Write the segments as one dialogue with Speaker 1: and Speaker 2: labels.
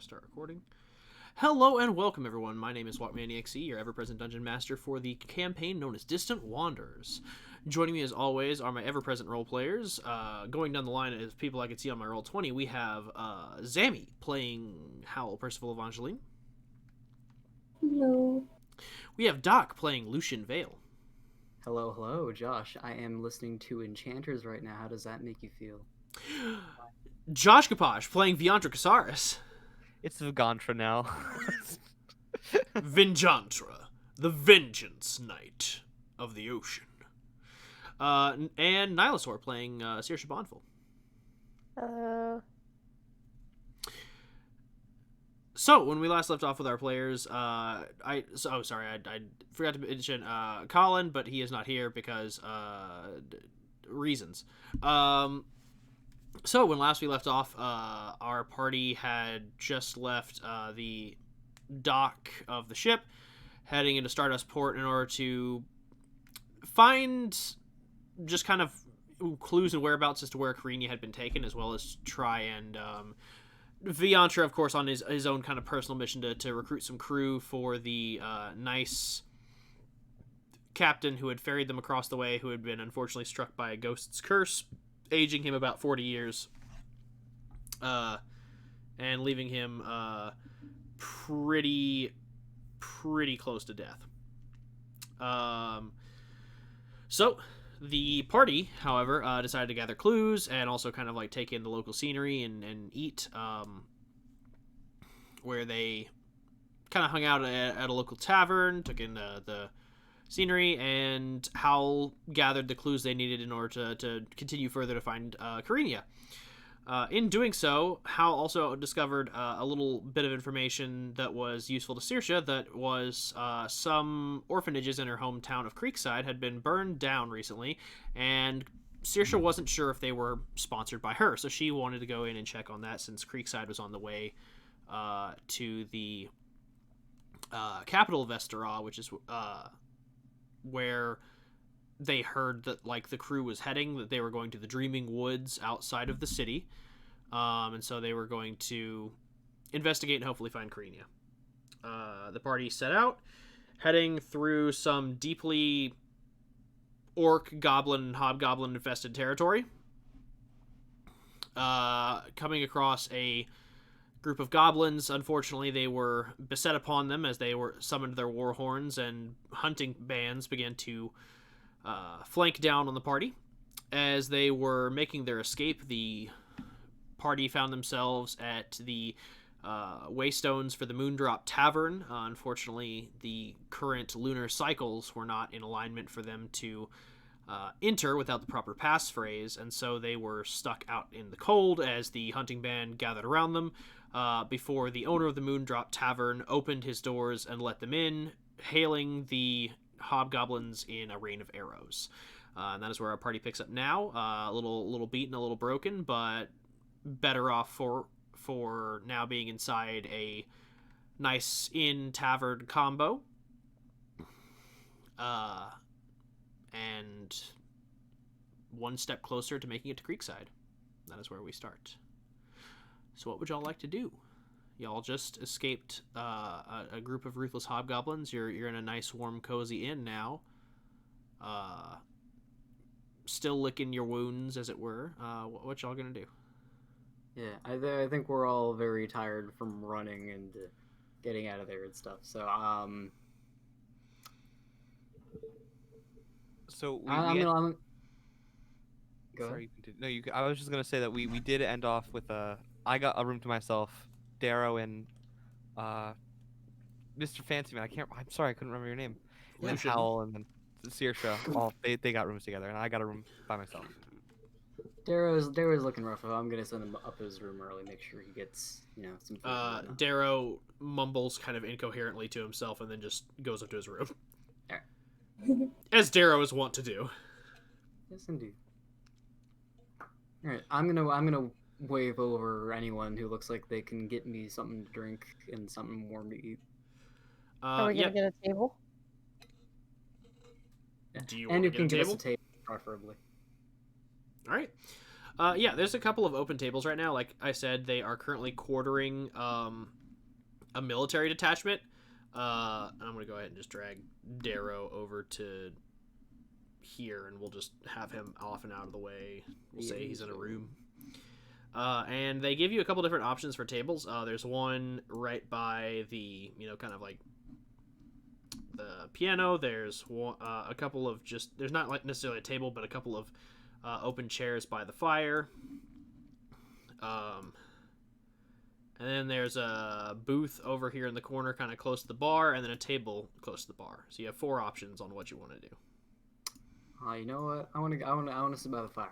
Speaker 1: Start recording. Hello and welcome, everyone. My name is WalkManiac, your ever-present dungeon master for the campaign known as Distant Wanderers. Joining me, as always, are my ever-present role players. Going down the line as people I can see on my Roll20, we have Zammy playing Howl, Percival Evangeline.
Speaker 2: Hello.
Speaker 1: We have Doc playing Lucian Vale.
Speaker 3: Hello, hello, Josh. I am listening to Enchanters right now. How does that make you feel?
Speaker 1: Josh Kaposh playing Viantra Casares.
Speaker 4: It's Vagantra now.
Speaker 1: Vinjantra, the Vengeance Knight of the Ocean. And Nilasor playing Saoirse Bonful. So, when we last left off with our players, I forgot to mention Colin, but he is not here because reasons. So, when last we left off, our party had just left the dock of the ship, heading into Stardust Port in order to find just kind of clues and whereabouts as to where Karina had been taken, as well as try and Viantra, of course, on his own kind of personal mission to recruit some crew for the nice captain who had ferried them across the way, who had been unfortunately struck by a ghost's curse, aging him about 40 years, and leaving him pretty close to death. So the party, however, decided to gather clues and also kind of like take in the local scenery and eat, where they kind of hung out at a local tavern, took in the scenery, and Howl gathered the clues they needed in order to continue further to find Karina. In doing so, Howl also discovered a little bit of information that was useful to Saoirse, that was some orphanages in her hometown of Creekside had been burned down recently, and Saoirse wasn't sure if they were sponsored by her, so she wanted to go in and check on that since Creekside was on the way to the capital of Vestera, which is where they heard that like the crew was heading, that they were going to the Dreaming Woods outside of the city, and so they were going to investigate and hopefully find Karina. The party set out, heading through some deeply orc, goblin, and hobgoblin infested territory, coming across a group of goblins. Unfortunately, they were beset upon them as they were summoned their war horns, and hunting bands began to flank down on the party. As they were making their escape, the party found themselves at the waystones for the Moondrop Tavern. Unfortunately, the current lunar cycles were not in alignment for them to enter without the proper passphrase, and so they were stuck out in the cold as the hunting band gathered around them before the owner of the Moondrop Tavern opened his doors and let them in, hailing the hobgoblins in a rain of arrows. And that is where our party picks up now. A little beaten, a little broken, but better off for now being inside a nice inn tavern combo. And one step closer to making it to Creekside. That is where we start. So what would y'all like to do? Y'all just escaped a group of ruthless hobgoblins. You're in a nice, warm, cozy inn now. Still licking your wounds, as it were. What y'all gonna do?
Speaker 3: Yeah, I think we're all very tired from running and getting out of there and stuff. So,
Speaker 4: So
Speaker 3: I'm gonna... Go ahead.
Speaker 4: Sorry, you continue. No, you. I was just gonna say that we did end off with I got a room to myself. Darrow and Mr. Fancy Man. I'm sorry, I couldn't remember your name. And then
Speaker 1: Lucian.
Speaker 4: Howl and then Saoirse. All they got rooms together, and I got a room by myself.
Speaker 3: Darrow's looking rough. I'm gonna send him up his room early. Make sure he gets some food. and whatnot.
Speaker 1: Darrow mumbles kind of incoherently to himself and then just goes up to his room. As Darrow is wont to do.
Speaker 3: Yes, indeed. All right, I'm gonna wave over anyone who looks like they can get me something to drink and something warm to eat.
Speaker 2: Are we gonna get a table?
Speaker 1: Do you
Speaker 3: and
Speaker 1: want
Speaker 3: you
Speaker 1: to
Speaker 3: can
Speaker 1: get a
Speaker 3: give us
Speaker 1: table?
Speaker 3: a table, preferably.
Speaker 1: All right. Yeah, there's a couple of open tables right now. Like I said, they are currently quartering a military detachment. And I'm gonna go ahead and just drag Darrow over to here, and we'll just have him off and out of the way. We'll say he's in a room. And they give you a couple different options for tables. There's one right by the, kind of like the piano. There's one, a couple of just, there's not like necessarily a table, but a couple of open chairs by the fire. And then there's a booth over here in the corner, kind of close to the bar, and then a table close to the bar. So you have 4 options on what you want to do.
Speaker 3: You know what? I want to sit by the fire.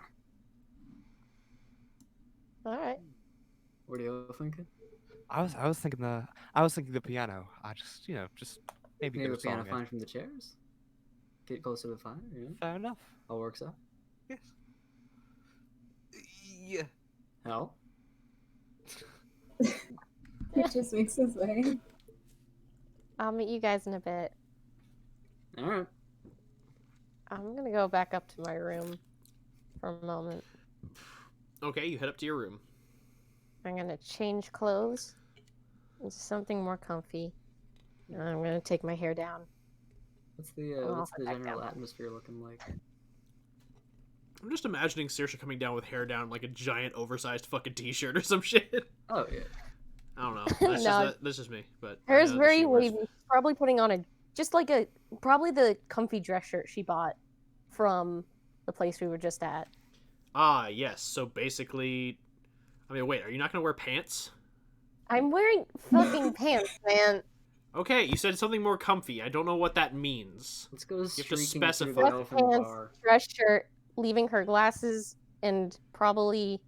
Speaker 2: All right.
Speaker 3: What are you thinking?
Speaker 4: I was thinking the piano. I just maybe
Speaker 3: Maybe
Speaker 4: get
Speaker 3: the
Speaker 4: a song
Speaker 3: piano
Speaker 4: in.
Speaker 3: fine from the chairs. Get closer to the fire. Yeah,
Speaker 4: Fair enough.
Speaker 3: all works out.
Speaker 4: Yes. Yeah.
Speaker 3: Hell.
Speaker 5: It just makes us way.
Speaker 2: I'll meet you guys in a bit.
Speaker 3: All right.
Speaker 2: I'm gonna go back up to my room for a moment.
Speaker 1: Okay, you head up to your room.
Speaker 2: I'm gonna change clothes into something more comfy. And I'm gonna take my hair down.
Speaker 3: What's the
Speaker 2: I'll
Speaker 3: what's the
Speaker 2: sit back
Speaker 3: general
Speaker 2: down.
Speaker 3: atmosphere looking like?
Speaker 1: I'm just imagining Saoirse coming down with hair down, like a giant oversized fucking t-shirt or some shit.
Speaker 3: Oh yeah.
Speaker 1: I don't know.
Speaker 2: No.
Speaker 1: That's just me. But I
Speaker 2: Hers
Speaker 1: know that
Speaker 2: very
Speaker 1: she wears-
Speaker 2: wavy. Probably putting on probably the comfy dress shirt she bought from the place we were just at.
Speaker 1: Ah, yes. So basically, I mean, wait, are you not going to wear pants?
Speaker 2: I'm wearing fucking pants, man.
Speaker 1: Okay, you said something more comfy. I don't know what that means.
Speaker 3: Let's go
Speaker 1: to
Speaker 3: streaking through
Speaker 1: specify.
Speaker 3: the elephant
Speaker 2: Pants,
Speaker 3: bar.
Speaker 2: dress shirt, leaving her glasses and probably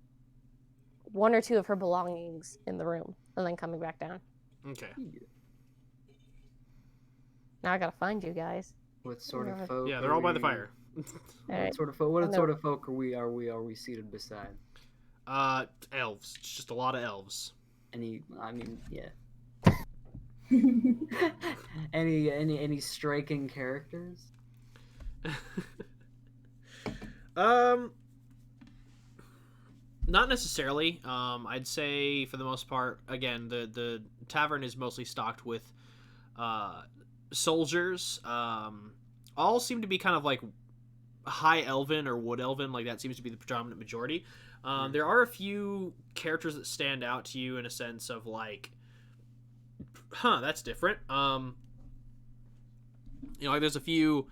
Speaker 2: 1 or 2 of her belongings in the room, and then coming back down.
Speaker 1: Okay.
Speaker 2: Now I gotta find you guys.
Speaker 3: What sort of
Speaker 2: Alright.
Speaker 3: folk?
Speaker 1: Yeah, they're
Speaker 3: are
Speaker 1: all by the
Speaker 3: we-
Speaker 1: fire.
Speaker 2: Alright.
Speaker 3: What sort of folk? What
Speaker 2: I know.
Speaker 3: sort of folk are we seated beside?
Speaker 1: Elves. It's just a lot of elves.
Speaker 3: I mean, yeah. Any striking characters?
Speaker 1: Not necessarily. I'd say for the most part, again, the tavern is mostly stocked with soldiers. All seem to be kind of like high elven or wood elven, like that seems to be the predominant majority. There are a few characters that stand out to you in a sense of like, that's different. Like there's a few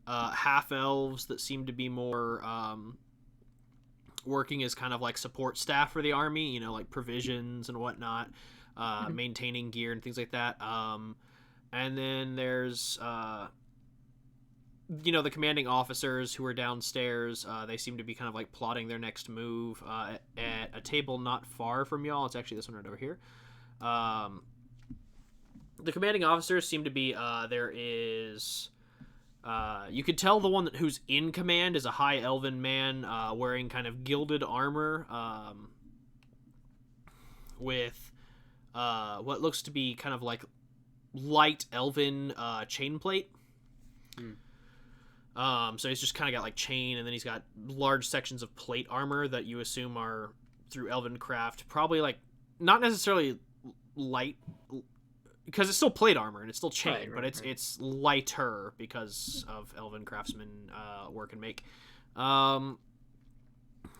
Speaker 1: half elves that seem to be more working as kind of like support staff for the army, like provisions and whatnot, maintaining gear and things like that. And then there's the commanding officers who are downstairs. They seem to be kind of like plotting their next move at a table not far from y'all. It's actually this one right over here. The commanding officers seem to be there is you could tell the one who's in command is a high elven man wearing kind of gilded armor with what looks to be kind of like light elven chain plate. So he's just kind of got like chain, and then he's got large sections of plate armor that you assume are through elven craft, probably like not necessarily light because it's still plate armor and it's still chain, but it's lighter because of elven craftsman work and make.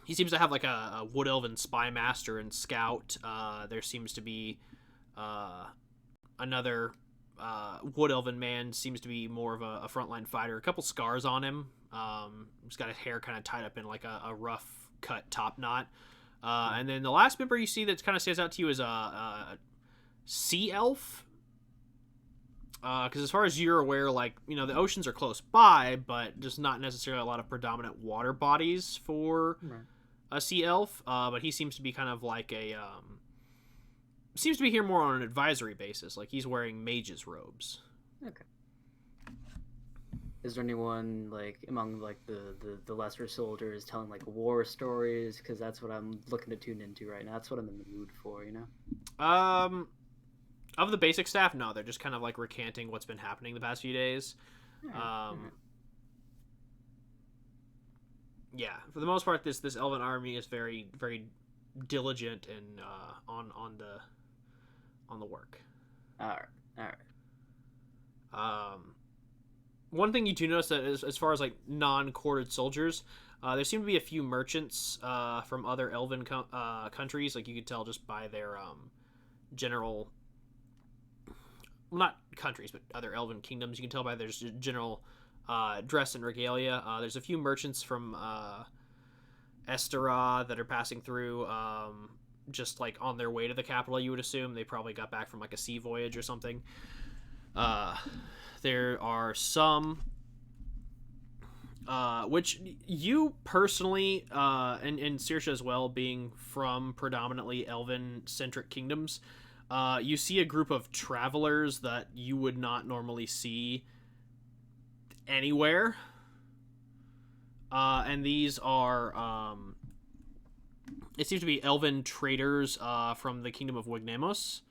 Speaker 1: He seems to have like a wood elven spy master and scout. There seems to be another wood elven man, seems to be more of a frontline fighter. A couple scars on him. He's got his hair kind of tied up in like a rough cut top knot. And then the last member you see that kind of stands out to you is a sea elf. Because as far as you're aware, like, the oceans are close by, but just not necessarily a lot of predominant water bodies for a sea elf. But he seems to be kind of like seems to be here more on an advisory basis. Like, he's wearing mage's robes.
Speaker 3: Okay. Is there anyone, like, among, like, the lesser soldiers telling, like, war stories? Because that's what I'm looking to tune into right now. That's what I'm in the mood for,
Speaker 1: Of the basic staff, no. They're just kind of, like, recanting what's been happening the past few days. yeah, for the most part, this elven army is very diligent and on the work.
Speaker 3: All right.
Speaker 1: One thing you do notice that as far as like non-quartered soldiers, there seem to be a few merchants from other elven countries. Like you could tell just by their general, well, not countries, but other elven kingdoms. You can tell by their general dress and regalia. There's a few merchants from Estera that are passing through, just like on their way to the capital. You would assume they probably got back from like a sea voyage or something. There are some which you personally and Saoirse as well, being from predominantly elven centric kingdoms, you see a group of travelers that you would not normally see anywhere, and these are it seems to be elven traders from the kingdom of Wignemos,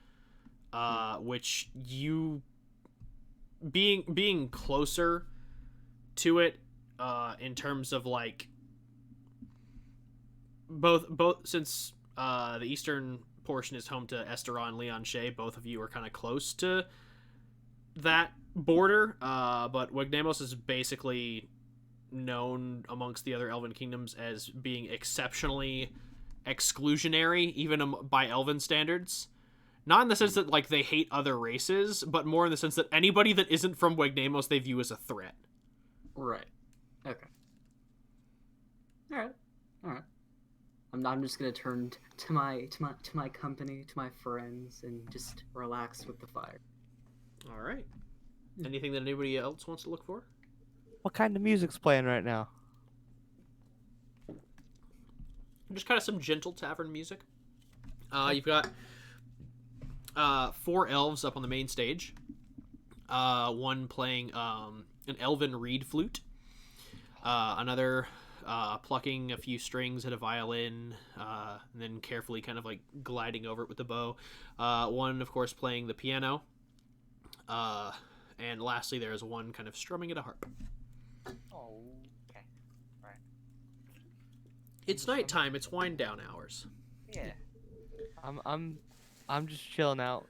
Speaker 1: which you being closer to it in terms of like both since the eastern portion is home to Estera and Leon Shea, both of you are kind of close to that border, but Wignemos is basically known amongst the other elven kingdoms as being exceptionally exclusionary, even by elven standards. Not in the sense that like they hate other races, but more in the sense that anybody that isn't from Wignemos they view as a threat.
Speaker 3: Right. Okay. All right. I'm just gonna turn to my company, to my friends, and just relax with the fire.
Speaker 1: All right. Anything that anybody else wants to look for?
Speaker 4: What kind of music's playing right now?
Speaker 1: Just kind of some gentle tavern music. You've got 4 elves up on the main stage. One playing an elven reed flute. Another plucking a few strings at a violin, and then carefully kind of like gliding over it with the bow. One, of course, playing the piano. And lastly, there is one kind of strumming at a harp.
Speaker 4: Oh, okay. Right.
Speaker 1: It's nighttime. It's wind down hours.
Speaker 4: Yeah. I'm just chilling out.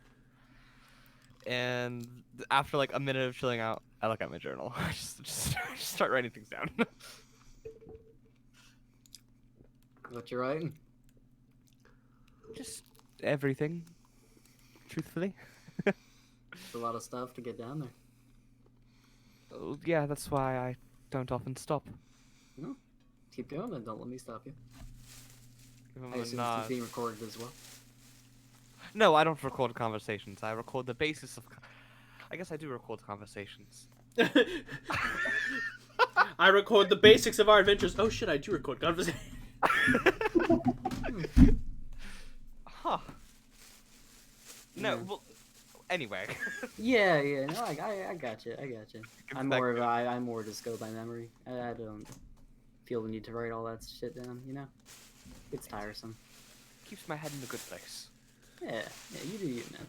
Speaker 4: And after like a minute of chilling out, I look at my journal. I just start writing things down.
Speaker 3: What you writing?
Speaker 4: Just everything. Truthfully.
Speaker 3: It's a lot of stuff to get down there.
Speaker 4: Oh, yeah, that's why I don't often stop.
Speaker 3: No, keep going and don't let me stop you.
Speaker 4: Give 'em
Speaker 3: I
Speaker 4: a
Speaker 3: assume
Speaker 4: nod.
Speaker 3: it's being recorded as well.
Speaker 4: No, I don't record conversations. I record the basis of. I guess I do record conversations.
Speaker 1: I record the basics of our adventures. Oh shit, I do record conversation.
Speaker 4: Huh. No,
Speaker 3: Yeah.
Speaker 4: well, anyway.
Speaker 3: Yeah. No, I got you. I'm
Speaker 4: back
Speaker 3: I'm more just go by memory. I don't feel the need to write all that shit down. You know, it's tiresome.
Speaker 4: Keeps my head in a good place.
Speaker 3: Yeah, you do you, man.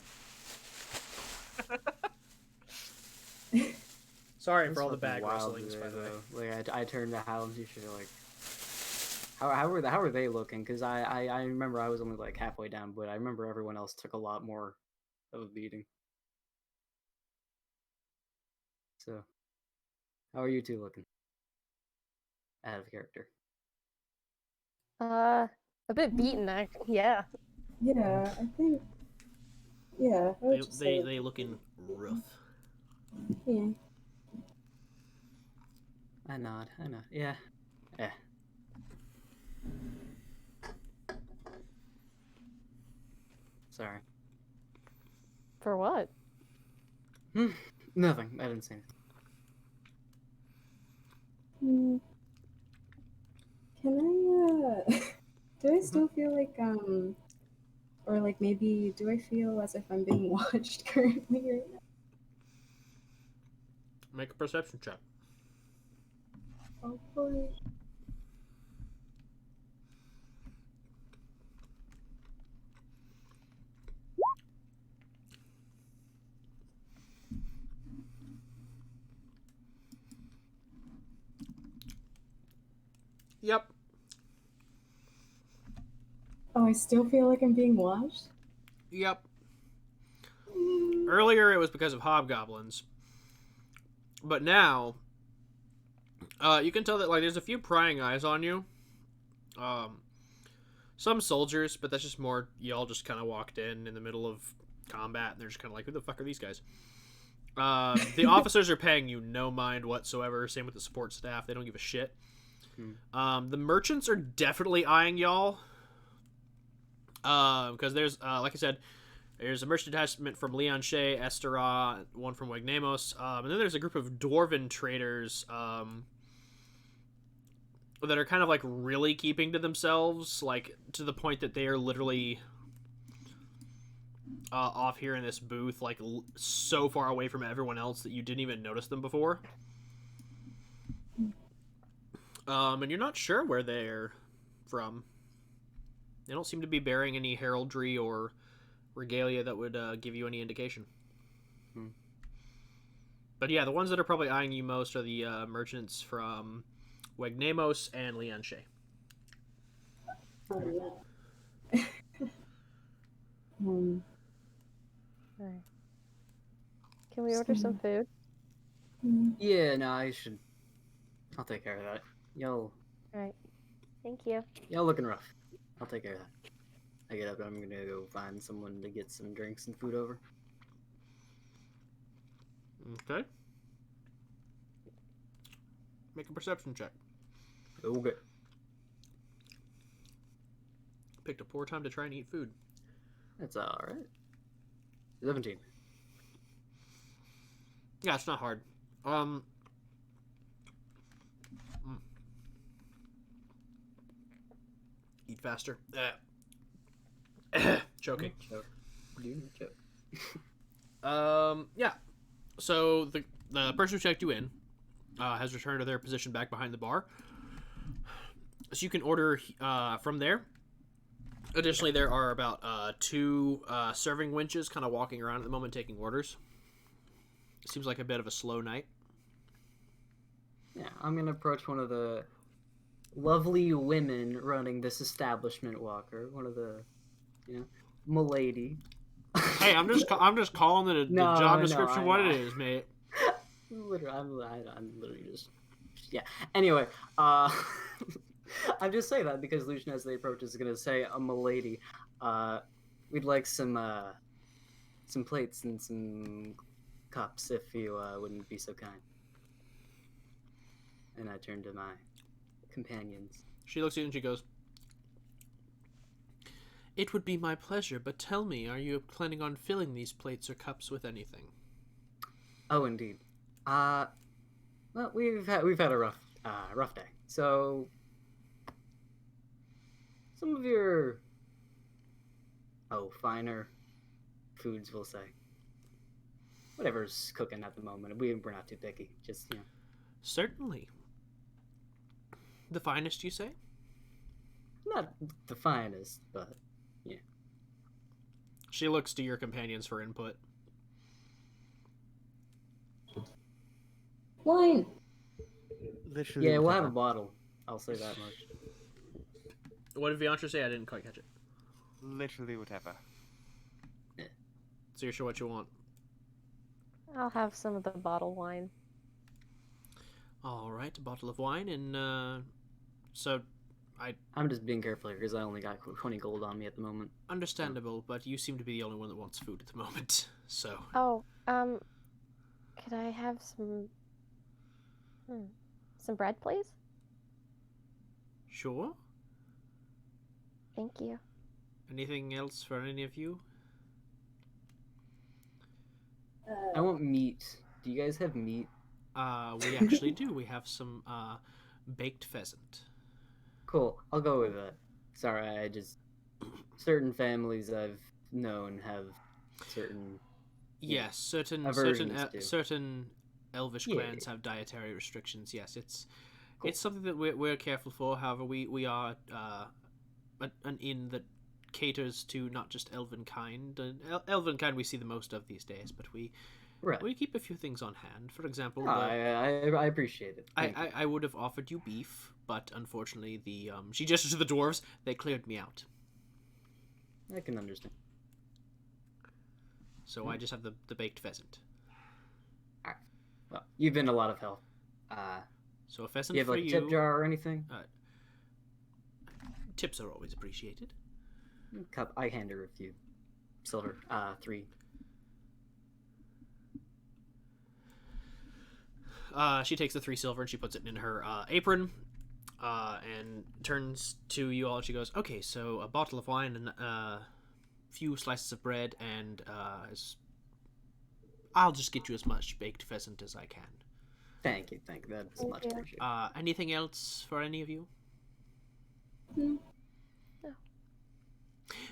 Speaker 1: Sorry
Speaker 3: That's
Speaker 1: for all the
Speaker 3: fucking
Speaker 1: bag
Speaker 3: wild
Speaker 1: rustlings,
Speaker 3: today,
Speaker 1: by the way.
Speaker 3: though. Like I turned to Hal and she's like, how are they looking? Because I remember I was only like halfway down, but I remember everyone else took a lot more of a beating. So, how are you two looking? Out of character.
Speaker 2: A bit beaten, yeah.
Speaker 5: Yeah, I think. Yeah, I would just say.
Speaker 1: They looking rough.
Speaker 5: Yeah.
Speaker 3: I nod. Yeah. Sorry.
Speaker 2: For what?
Speaker 3: Nothing. I didn't say anything.
Speaker 5: Can I, do I still feel like, or like maybe do I feel as if I'm being watched currently right now?
Speaker 1: Make a perception check.
Speaker 5: Oh boy.
Speaker 1: Yep.
Speaker 5: Oh, I still feel like I'm being watched?
Speaker 1: Yep. Earlier it was because of hobgoblins, but now you can tell that like there's a few prying eyes on you. Some soldiers, but that's just more y'all just kind of walked in the middle of combat, and they're just kind of like, who the fuck are these guys? The officers are paying you no mind whatsoever. Same with the support staff; they don't give a shit. The merchants are definitely eyeing y'all, because there's like I said, there's a merchant detachment from Leon Shea, Estera, one from Wegnamos, and then there's a group of dwarven traders that are kind of like really keeping to themselves, like to the point that they are literally off here in this booth, like so far away from everyone else that you didn't even notice them before. And you're not sure where they're from. They don't seem to be bearing any heraldry or regalia that would give you any indication. But yeah, the ones that are probably eyeing you most are the merchants from Wegnamos and Leon Shea.
Speaker 5: Oh, yeah.
Speaker 2: Alright. Can we order some food?
Speaker 3: Yeah, no, I'll take care of that. Y'all
Speaker 2: Alright. Thank you.
Speaker 3: looking rough. I'll take care of that. I get up and I'm gonna go find someone to get some drinks and food over.
Speaker 1: Okay. Make a perception check.
Speaker 3: Okay.
Speaker 1: Picked a poor time to try and eat food.
Speaker 3: That's alright. 17.
Speaker 1: Yeah, it's not hard. Eat faster. Choking.
Speaker 3: Choke.
Speaker 1: Yeah. So the person who checked you in has returned to their position back behind the bar. So you can order from there. Additionally, there are about 2 serving winches kind of walking around at the moment taking orders. Seems like a bit of a slow night.
Speaker 3: Yeah, I'm gonna approach one of the lovely women running this establishment, Walker. One of the, milady.
Speaker 1: Hey, I'm just calling the job description what
Speaker 3: I
Speaker 1: it is, mate.
Speaker 3: Literally, I'm literally just, yeah. Anyway, I'm just saying that because Lucian, as they approach, is gonna say, milady, we'd like some plates and some cups, if you wouldn't be so kind. And I turn to my companions.
Speaker 1: She looks at you and she goes, "It would be my pleasure, but tell me, are you planning on filling these plates or cups with anything?"
Speaker 3: Oh, indeed. Well, we've had a rough day. So, some of your finer foods, we'll say. Whatever's cooking at the moment. We're not too picky. Just
Speaker 1: Certainly. The finest, you say?
Speaker 3: not the finest, but yeah.
Speaker 1: She looks to your companions for input.
Speaker 5: Wine!
Speaker 4: Literally.
Speaker 3: Yeah, we'll have a
Speaker 4: whatever.
Speaker 3: bottle. I'll say that much.
Speaker 1: What did Viantra say? I didn't quite catch it.
Speaker 4: Literally whatever.
Speaker 1: So you're sure what you want?
Speaker 2: I'll have some of the bottle wine.
Speaker 1: All right, a bottle of wine, and so
Speaker 3: I'm just being careful here because I only got 20 gold on me at the moment.
Speaker 1: understandable, but you seem to be the only one that wants food at the moment. So
Speaker 2: Oh, could I have some bread, please?
Speaker 1: sure.
Speaker 2: Thank you.
Speaker 1: Anything else for any of you?
Speaker 3: I want meat. Do you guys have meat?
Speaker 1: We actually do. We have some baked pheasant.
Speaker 3: Cool. I'll go with that. Sorry, certain families I've known have certain. Yeah.
Speaker 1: Yes, certain
Speaker 3: Aversions do.
Speaker 1: certain elvish
Speaker 3: Yeah.
Speaker 1: clans have dietary restrictions. Yes, it's
Speaker 3: Cool.
Speaker 1: it's something that we're careful for. However, we are an inn that caters to not just elven kind. Elven kind we see the most of these days, but we
Speaker 3: Right.
Speaker 1: We keep a few things on hand. For example,
Speaker 3: No, I appreciate it. Thank you.
Speaker 1: I would have offered you beef, but unfortunately, she gestured to the dwarves. They cleared me out,
Speaker 3: I can understand.
Speaker 1: so I just have the baked pheasant.
Speaker 3: Alright. Well, you've been a lot of help.
Speaker 1: So a
Speaker 3: Do
Speaker 1: pheasant
Speaker 3: you have
Speaker 1: for
Speaker 3: like a
Speaker 1: you.
Speaker 3: tip jar or anything?
Speaker 1: Tips are always appreciated.
Speaker 3: Cup. I hand her a few silver. 3.
Speaker 1: She takes the 3 silver and she puts it in her apron, and turns to you all. And she goes, "Okay, so a bottle of wine and a few slices of bread, and I'll just get you as much baked pheasant as I can."
Speaker 3: Thank you. That's
Speaker 2: Thank
Speaker 3: much
Speaker 2: you.
Speaker 3: appreciated.
Speaker 1: Anything else for any of you?
Speaker 5: No.
Speaker 2: No.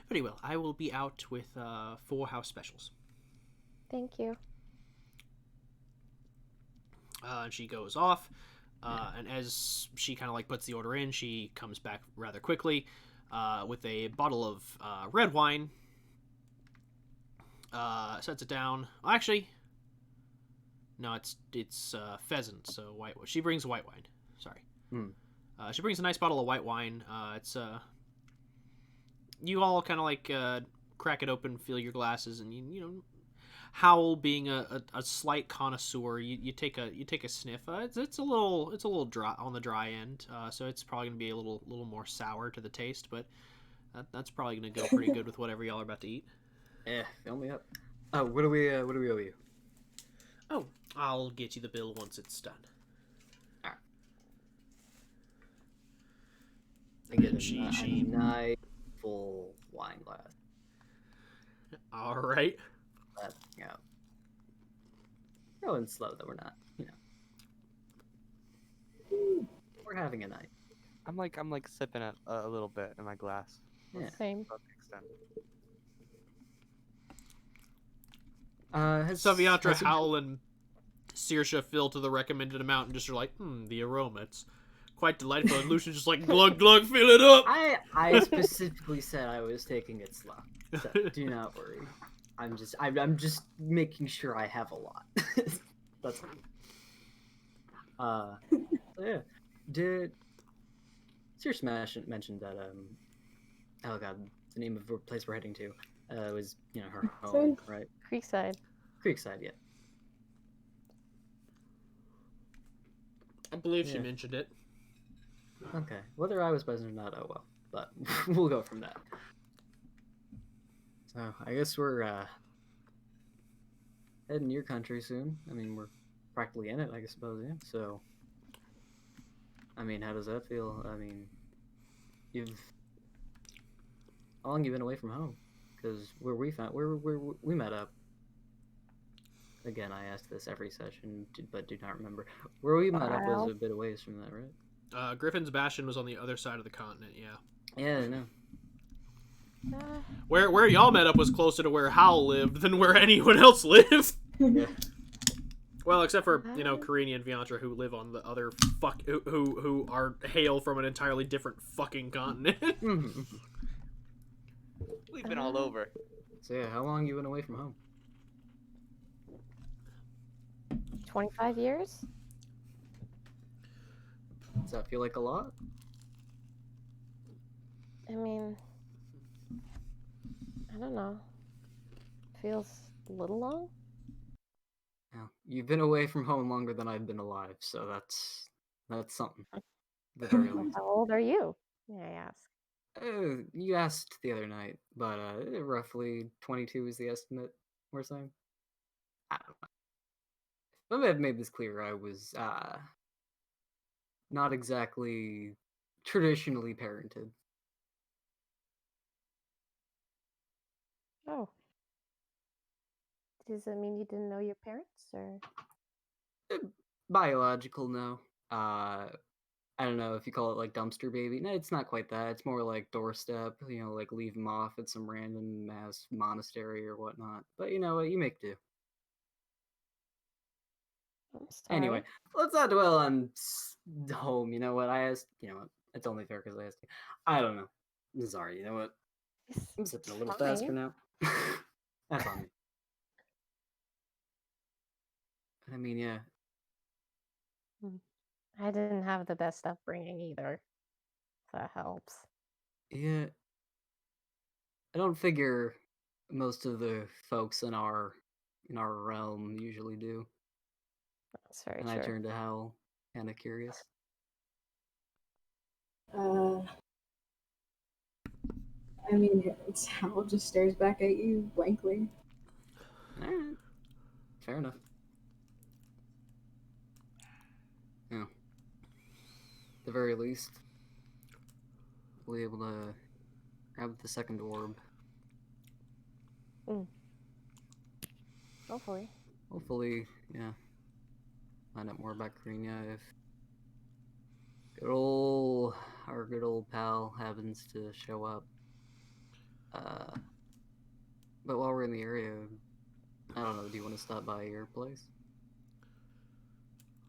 Speaker 1: Very well. I will be out with 4 house specials.
Speaker 2: Thank you.
Speaker 1: And she goes off, and as she kind of like puts the order in, she comes back rather quickly with a bottle of red wine. Sets it down. Actually, no, it's pheasant. So white. She brings white wine. Sorry. She brings a nice bottle of white wine. It's you all kind of like crack it open, fill your glasses, and you know. Howl, being a slight connoisseur, you take a sniff. It's a little dry on the dry end, so it's probably gonna be a little more sour to the taste, but that's probably gonna go pretty good with whatever y'all are about to eat.
Speaker 3: Fill me up. Oh, what do we owe you?
Speaker 1: Oh, I'll get you the bill once it's done.
Speaker 3: Alright. I get
Speaker 1: she-
Speaker 3: a nice full wine glass.
Speaker 1: All right.
Speaker 3: But, going slow though, we're not, we're having a night.
Speaker 4: I'm like sipping it a little bit in my glass.
Speaker 3: Yeah.
Speaker 2: Same.
Speaker 4: To the extent.
Speaker 1: Saviatra,
Speaker 3: has-
Speaker 1: Howl, and Saoirse fill to the recommended amount and just are like, the aroma, it's quite delightful. And Lucian's just like, glug glug, fill it up.
Speaker 3: I specifically said I was taking it slow, so do not worry. I'm just making sure I have a lot. That's all. Yeah. Did Saoirse mentioned that oh god, the name of the place we're heading to was her home, right?
Speaker 2: Creekside.
Speaker 3: Creekside, yeah.
Speaker 1: I believe she
Speaker 3: Yeah.
Speaker 1: mentioned it.
Speaker 3: Okay. Whether I was present or not, oh well. But we'll go from that. So I guess we're heading to your country soon. I mean, we're practically in it, I suppose, yeah. So, I mean, how does that feel? I mean, how long you been away from home? Because where we met up. Again, I ask this every session, but do not remember. Where we met up was
Speaker 2: Wow.
Speaker 3: a bit away from that, right?
Speaker 1: Griffin's Bastion was on the other side of the continent, yeah.
Speaker 3: Yeah, I know.
Speaker 1: Where y'all met up was closer to where Howl lived than where anyone else lived.
Speaker 3: Yeah.
Speaker 1: Well, except for Karina and Viantra, who live on the other who are hail from an entirely different fucking continent.
Speaker 4: We've been all over.
Speaker 3: So yeah, how long you been away from home?
Speaker 2: 25 years?
Speaker 3: Does that feel like a lot?
Speaker 2: I mean, I don't know. Feels a little long?
Speaker 3: Yeah. You've been away from home longer than I've been alive, so that's something. At the very least.
Speaker 2: How old are you? May I ask?
Speaker 3: You asked the other night, but roughly 22 is the estimate we're saying. I don't know. Let me have made this clear. I was not exactly traditionally parented.
Speaker 2: Oh. Does that mean you didn't know your parents, or?
Speaker 3: Biological, no. I don't know if you call it like dumpster baby. No, it's not quite that. It's more like doorstep, like leave them off at some random ass monastery or whatnot. But you know what? You make do.
Speaker 2: I'm sorry.
Speaker 3: Anyway, let's not dwell on home. You know what? It's only fair because I asked you. I don't know. I'm sorry. You know what? I'm sipping a little faster
Speaker 2: fine.
Speaker 3: now. That's on me. I mean, yeah.
Speaker 2: I didn't have the best upbringing either. If that helps.
Speaker 3: Yeah. I don't figure most of the folks in our realm usually do.
Speaker 2: That's very
Speaker 3: And I
Speaker 2: true.
Speaker 3: turn to Hal, kind of curious.
Speaker 5: I mean, it's Hal just stares back at you blankly.
Speaker 3: Alright. Fair enough. Yeah. At the very least, we'll be able to grab the second orb.
Speaker 2: Hopefully.
Speaker 3: Hopefully, yeah. Find out more about Karina if our good old pal happens to show up. But while we're in the area, I don't know, do you want to stop by your place?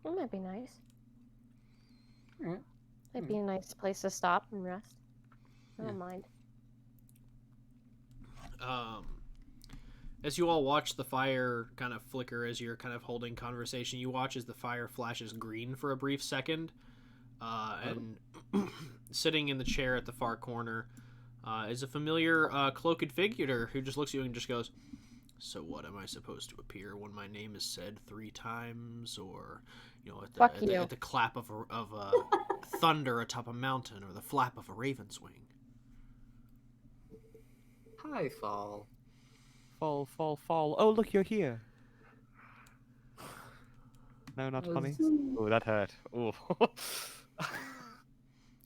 Speaker 2: It might be nice.
Speaker 3: Alright.
Speaker 2: Might be a nice place to stop and rest. I don't mind.
Speaker 1: As you all watch the fire kind of flicker as you're kind of holding conversation, you watch as the fire flashes green for a brief second, and sitting in the chair at the far corner is a familiar cloaked figure who just looks at you and just goes, "So what, am I supposed to appear when my name is said 3 times, or at the clap of thunder atop a mountain, or the flap of a raven's wing?"
Speaker 3: Hi, Fall.
Speaker 4: Fall. Oh, look, you're here. No, not funny. Oh, that hurt. Oh.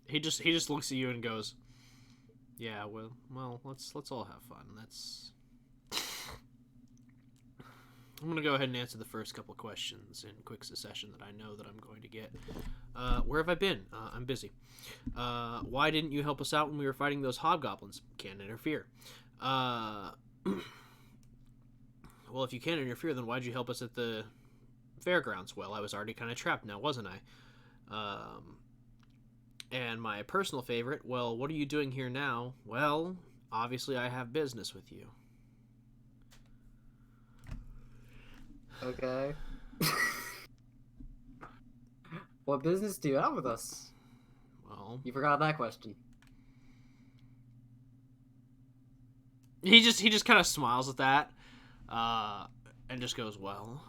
Speaker 1: He just looks at you and goes, "Yeah, well, let's all have fun. I'm gonna go ahead and answer the first couple questions in quick succession that I know that I'm going to get. Where have I been? I'm busy. Why didn't you help us out when we were fighting those hobgoblins? Can't interfere. Well, if you can't interfere, then why'd you help us at the fairgrounds? Well, I was already kind of trapped now, wasn't I? And my personal favorite, well, what are you doing here now? Well, obviously I have business with you.
Speaker 3: Okay. What business do you have with us?
Speaker 1: Well,
Speaker 3: You forgot that question.
Speaker 1: he just kind of smiles at that, and just goes, "Well,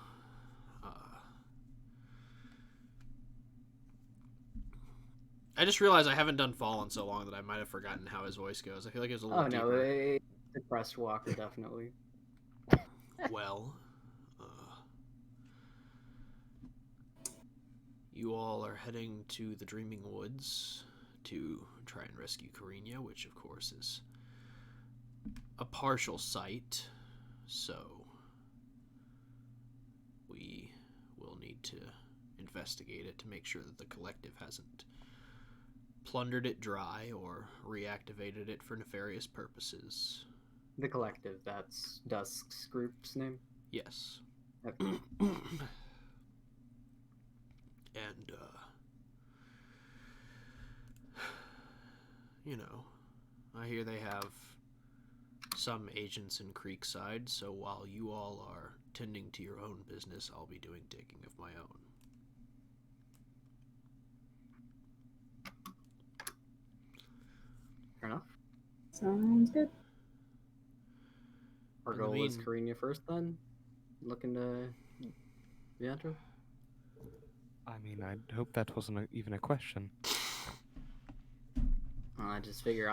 Speaker 1: I just realized I haven't done Fall in so long that I might have forgotten how his voice goes. I feel like it was a little
Speaker 3: Oh no,
Speaker 1: deeper.
Speaker 3: depressed walker, definitely.
Speaker 1: Well, you all are heading to the Dreaming Woods to try and rescue Karina, which of course is a partial sight, so we will need to investigate it to make sure that the collective hasn't plundered it dry or reactivated it for nefarious purposes.
Speaker 3: The collective, that's Dusk's group's name?
Speaker 1: Yes.
Speaker 3: Okay.
Speaker 1: And, I hear they have some agents in Creekside, so while you all are tending to your own business, I'll be doing digging of my own.
Speaker 3: Fair enough.
Speaker 5: Sounds good.
Speaker 3: Our
Speaker 1: In the
Speaker 3: goal is
Speaker 1: mean-
Speaker 3: Karina first then? Looking to enter?
Speaker 4: I mean, I hope that wasn't even a question.
Speaker 3: I just figure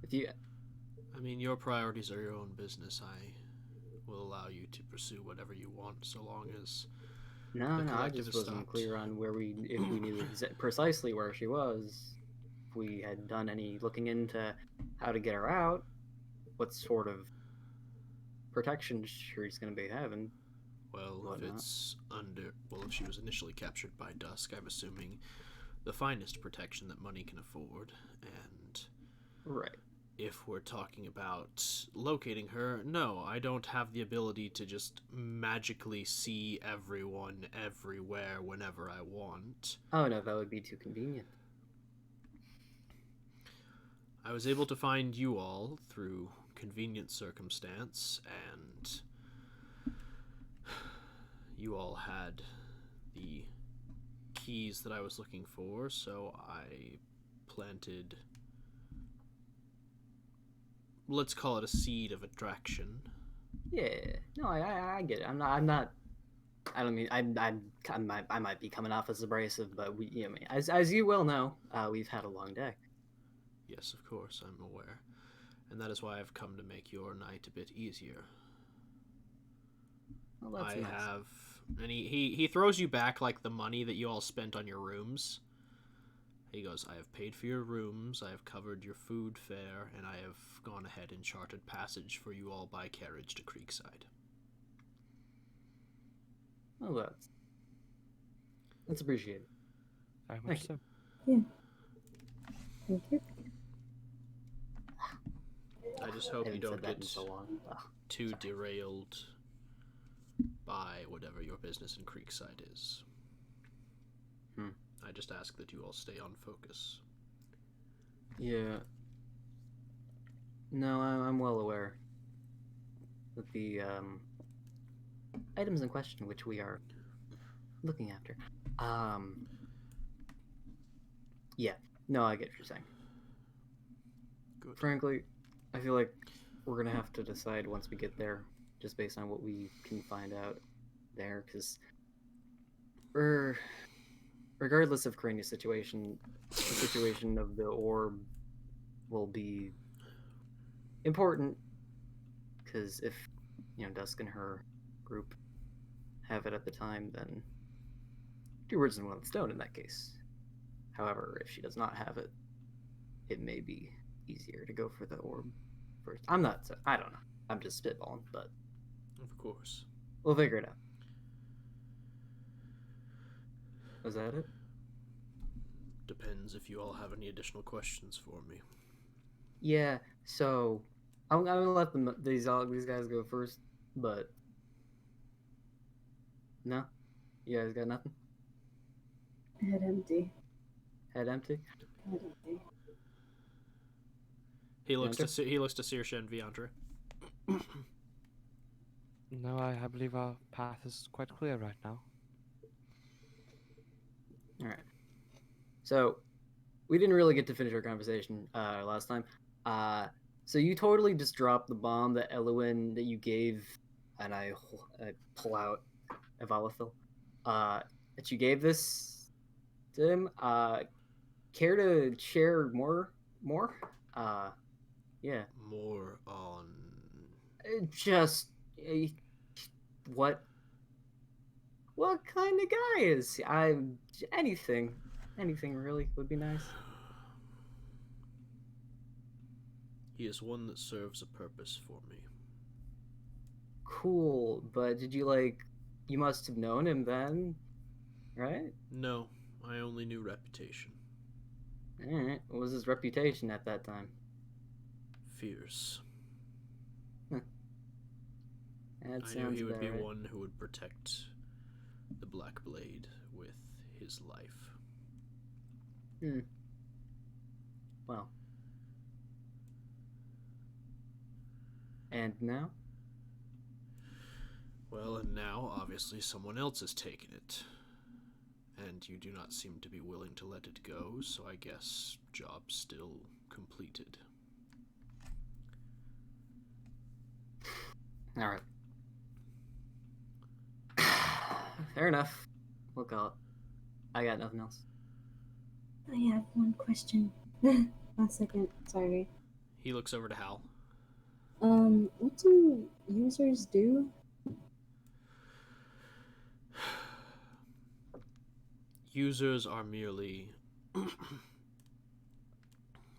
Speaker 3: if you...
Speaker 1: I mean, your priorities are your own business. I will allow you to pursue whatever you want, so long as
Speaker 3: No,
Speaker 1: the
Speaker 3: I
Speaker 1: collective
Speaker 3: just
Speaker 1: is
Speaker 3: wasn't
Speaker 1: stopped.
Speaker 3: clear on if we knew precisely where she was. If we had done any looking into how to get her out, what sort of protection she's going to be having.
Speaker 1: Well, if she was initially captured by Dusk, I'm assuming the finest protection that money can afford. And
Speaker 3: Right.
Speaker 1: if we're talking about locating her, no, I don't have the ability to just magically see everyone everywhere whenever I want.
Speaker 3: Oh no, that would be too convenient.
Speaker 1: I was able to find you all through convenient circumstance, and you all had the keys that I was looking for, so I planted, let's call it a seed of attraction.
Speaker 3: Yeah. No, I get it. I'm not. I don't mean I might be coming off as abrasive, but as you well know, we've had a long day.
Speaker 1: Yes, of course, I'm aware. And that is why I've come to make your night a bit easier.
Speaker 3: Well, that's nice.
Speaker 1: And he throws you back like the money that you all spent on your rooms. He goes, I have paid for your rooms, I have covered your food fare, and I have gone ahead and chartered passage for you all by carriage to Creekside.
Speaker 3: Well, that's appreciated.
Speaker 4: Very much
Speaker 3: Thank
Speaker 4: so.
Speaker 5: Yeah. Thank you.
Speaker 1: I just
Speaker 3: I
Speaker 1: hope you
Speaker 3: haven't
Speaker 1: don't
Speaker 3: said that in
Speaker 1: get
Speaker 3: so long. Ugh.
Speaker 1: too derailed by whatever your business in Creekside is. I just ask that you all stay on focus.
Speaker 3: Yeah. No, I'm well aware that the items in question, which we are looking after, yeah. No, I get what you're saying.
Speaker 1: Good.
Speaker 3: Frankly, I feel like we're gonna have to decide once we get there, just based on what we can find out there, because regardless of Krania's situation, the situation of the orb will be important, because if Dusk and her group have it at the time, then two birds in one stone in that case. However, if she does not have it, it may be easier to go for the orb first. I don't know. I'm just spitballing, but
Speaker 1: Of course.
Speaker 3: we'll figure it out. Was that it?
Speaker 1: Depends if you all have any additional questions for me.
Speaker 3: Yeah. So I'm gonna let these guys go first, but no, you guys got nothing.
Speaker 5: Head empty.
Speaker 3: Head empty.
Speaker 5: Head empty.
Speaker 1: He looks
Speaker 3: Viantra?
Speaker 1: to Saoirse and Viantra.
Speaker 4: No, I believe our path is quite clear right now.
Speaker 3: All right. So we didn't really get to finish our conversation last time. So you totally just dropped the bomb that Elowen that you gave, and I pull out Evalithil, that you gave this to him. Care to share more? Yeah.
Speaker 1: More on...
Speaker 3: Just what kind of guy is he? Anything really would be nice.
Speaker 1: He is one that serves a purpose for me.
Speaker 3: Cool, but did you you must have known him then, right?
Speaker 1: No, I only knew reputation.
Speaker 3: Alright, what was his reputation at that time?
Speaker 1: Fierce.
Speaker 3: That
Speaker 1: I knew he would
Speaker 3: about
Speaker 1: be
Speaker 3: right.
Speaker 1: one who would protect the Black Blade with his life.
Speaker 3: Well. And now?
Speaker 1: Well, and now, obviously, someone else has taken it. And you do not seem to be willing to let it go, so I guess job still completed.
Speaker 3: Alright. Fair enough. We'll call it. I got nothing else.
Speaker 5: I have one question. 1 second. Sorry.
Speaker 1: He looks over to Hal.
Speaker 5: What do users do?
Speaker 1: Users are merely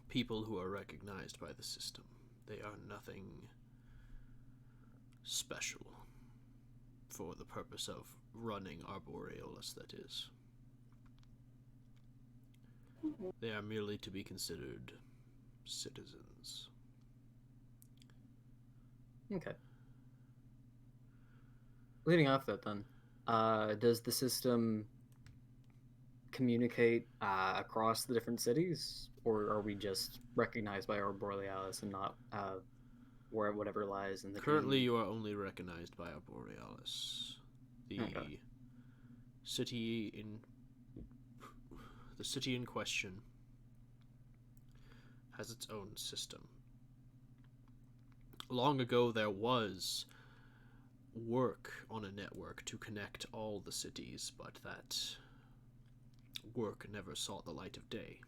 Speaker 1: people who are recognized by the system. They are nothing special for the purpose of running Arborealis, that is. They are merely to be considered citizens.
Speaker 3: Okay. Leading off that then, does the system communicate across the different cities, or are we just recognized by Arborealis and not whatever lies in the
Speaker 1: Currently,
Speaker 3: dream?
Speaker 1: you are only recognized by Arborealis. The city in question has its own system. Long ago, there was work on a network to connect all the cities, but that work never saw the light of day.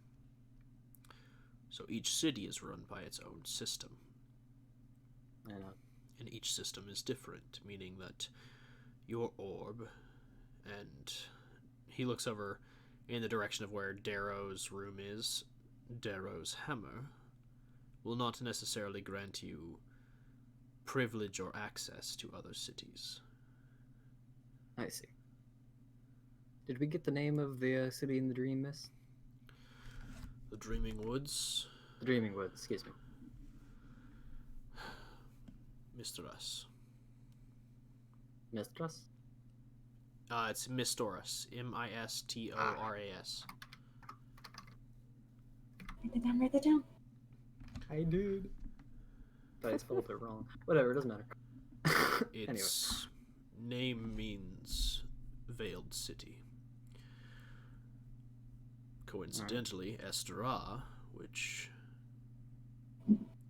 Speaker 1: So each city is run by its own system.
Speaker 3: I know.
Speaker 1: And each system is different, meaning that your orb, and he looks over in the direction of where Darrow's room is, Darrow's hammer, will not necessarily grant you privilege or access to other cities.
Speaker 3: I see. Did we get the name of the city in the Dream Mist?
Speaker 1: The Dreaming Woods?
Speaker 3: The Dreaming Woods, excuse me.
Speaker 1: Mistras.
Speaker 3: Mistras?
Speaker 1: It's Mistoras. Mistoras.
Speaker 5: Write that down.
Speaker 3: I did. But I spelled it wrong. Whatever, it doesn't matter.
Speaker 1: Its name means Veiled City. Coincidentally, Estera, which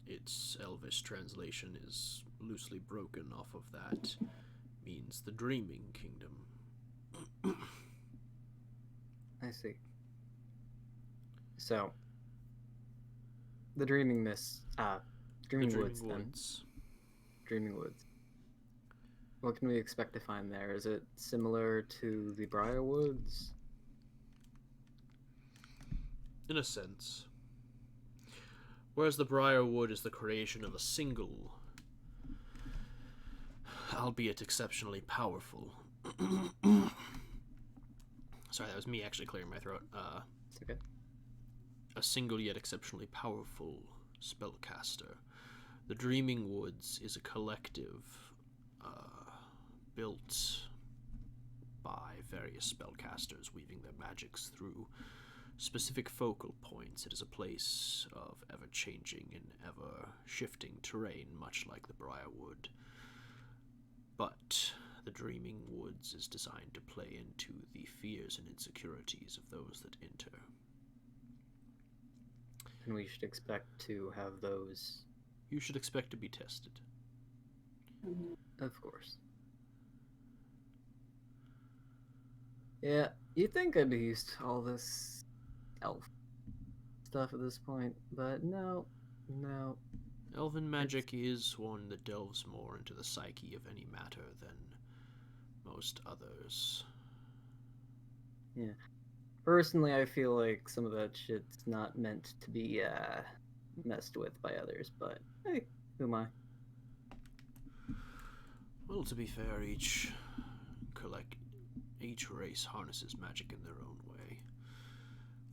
Speaker 1: its Elvish translation is loosely broken off of that, means the Dreaming Kingdom.
Speaker 3: I see. So, the Dreaming Mist, Dreaming Woods, then. Dreaming Woods. What can we expect to find there? Is it similar to the Briar Woods?
Speaker 1: In a sense. Whereas the Briarwood is the creation of a single, albeit exceptionally powerful. Sorry, that was me actually clearing my throat.
Speaker 3: It's okay.
Speaker 1: A single yet exceptionally powerful spellcaster. The Dreaming Woods is a collective built by various spellcasters weaving their magics through specific focal points. It is a place of ever-changing and ever-shifting terrain, much like the Briarwood. But the Dreaming Woods is designed to play into the fears and insecurities of those that enter.
Speaker 3: And we should expect to have those...
Speaker 1: You should expect to be tested.
Speaker 3: Of course. Yeah, you'd think I'd be used to all this elf stuff at this point, but no.
Speaker 1: Elven magic is one that delves more into the psyche of any matter than most others.
Speaker 3: Yeah. Personally, I feel like some of that shit's not meant to be messed with by others, but hey, who am I?
Speaker 1: Well, to be fair, each race harnesses magic in their own way.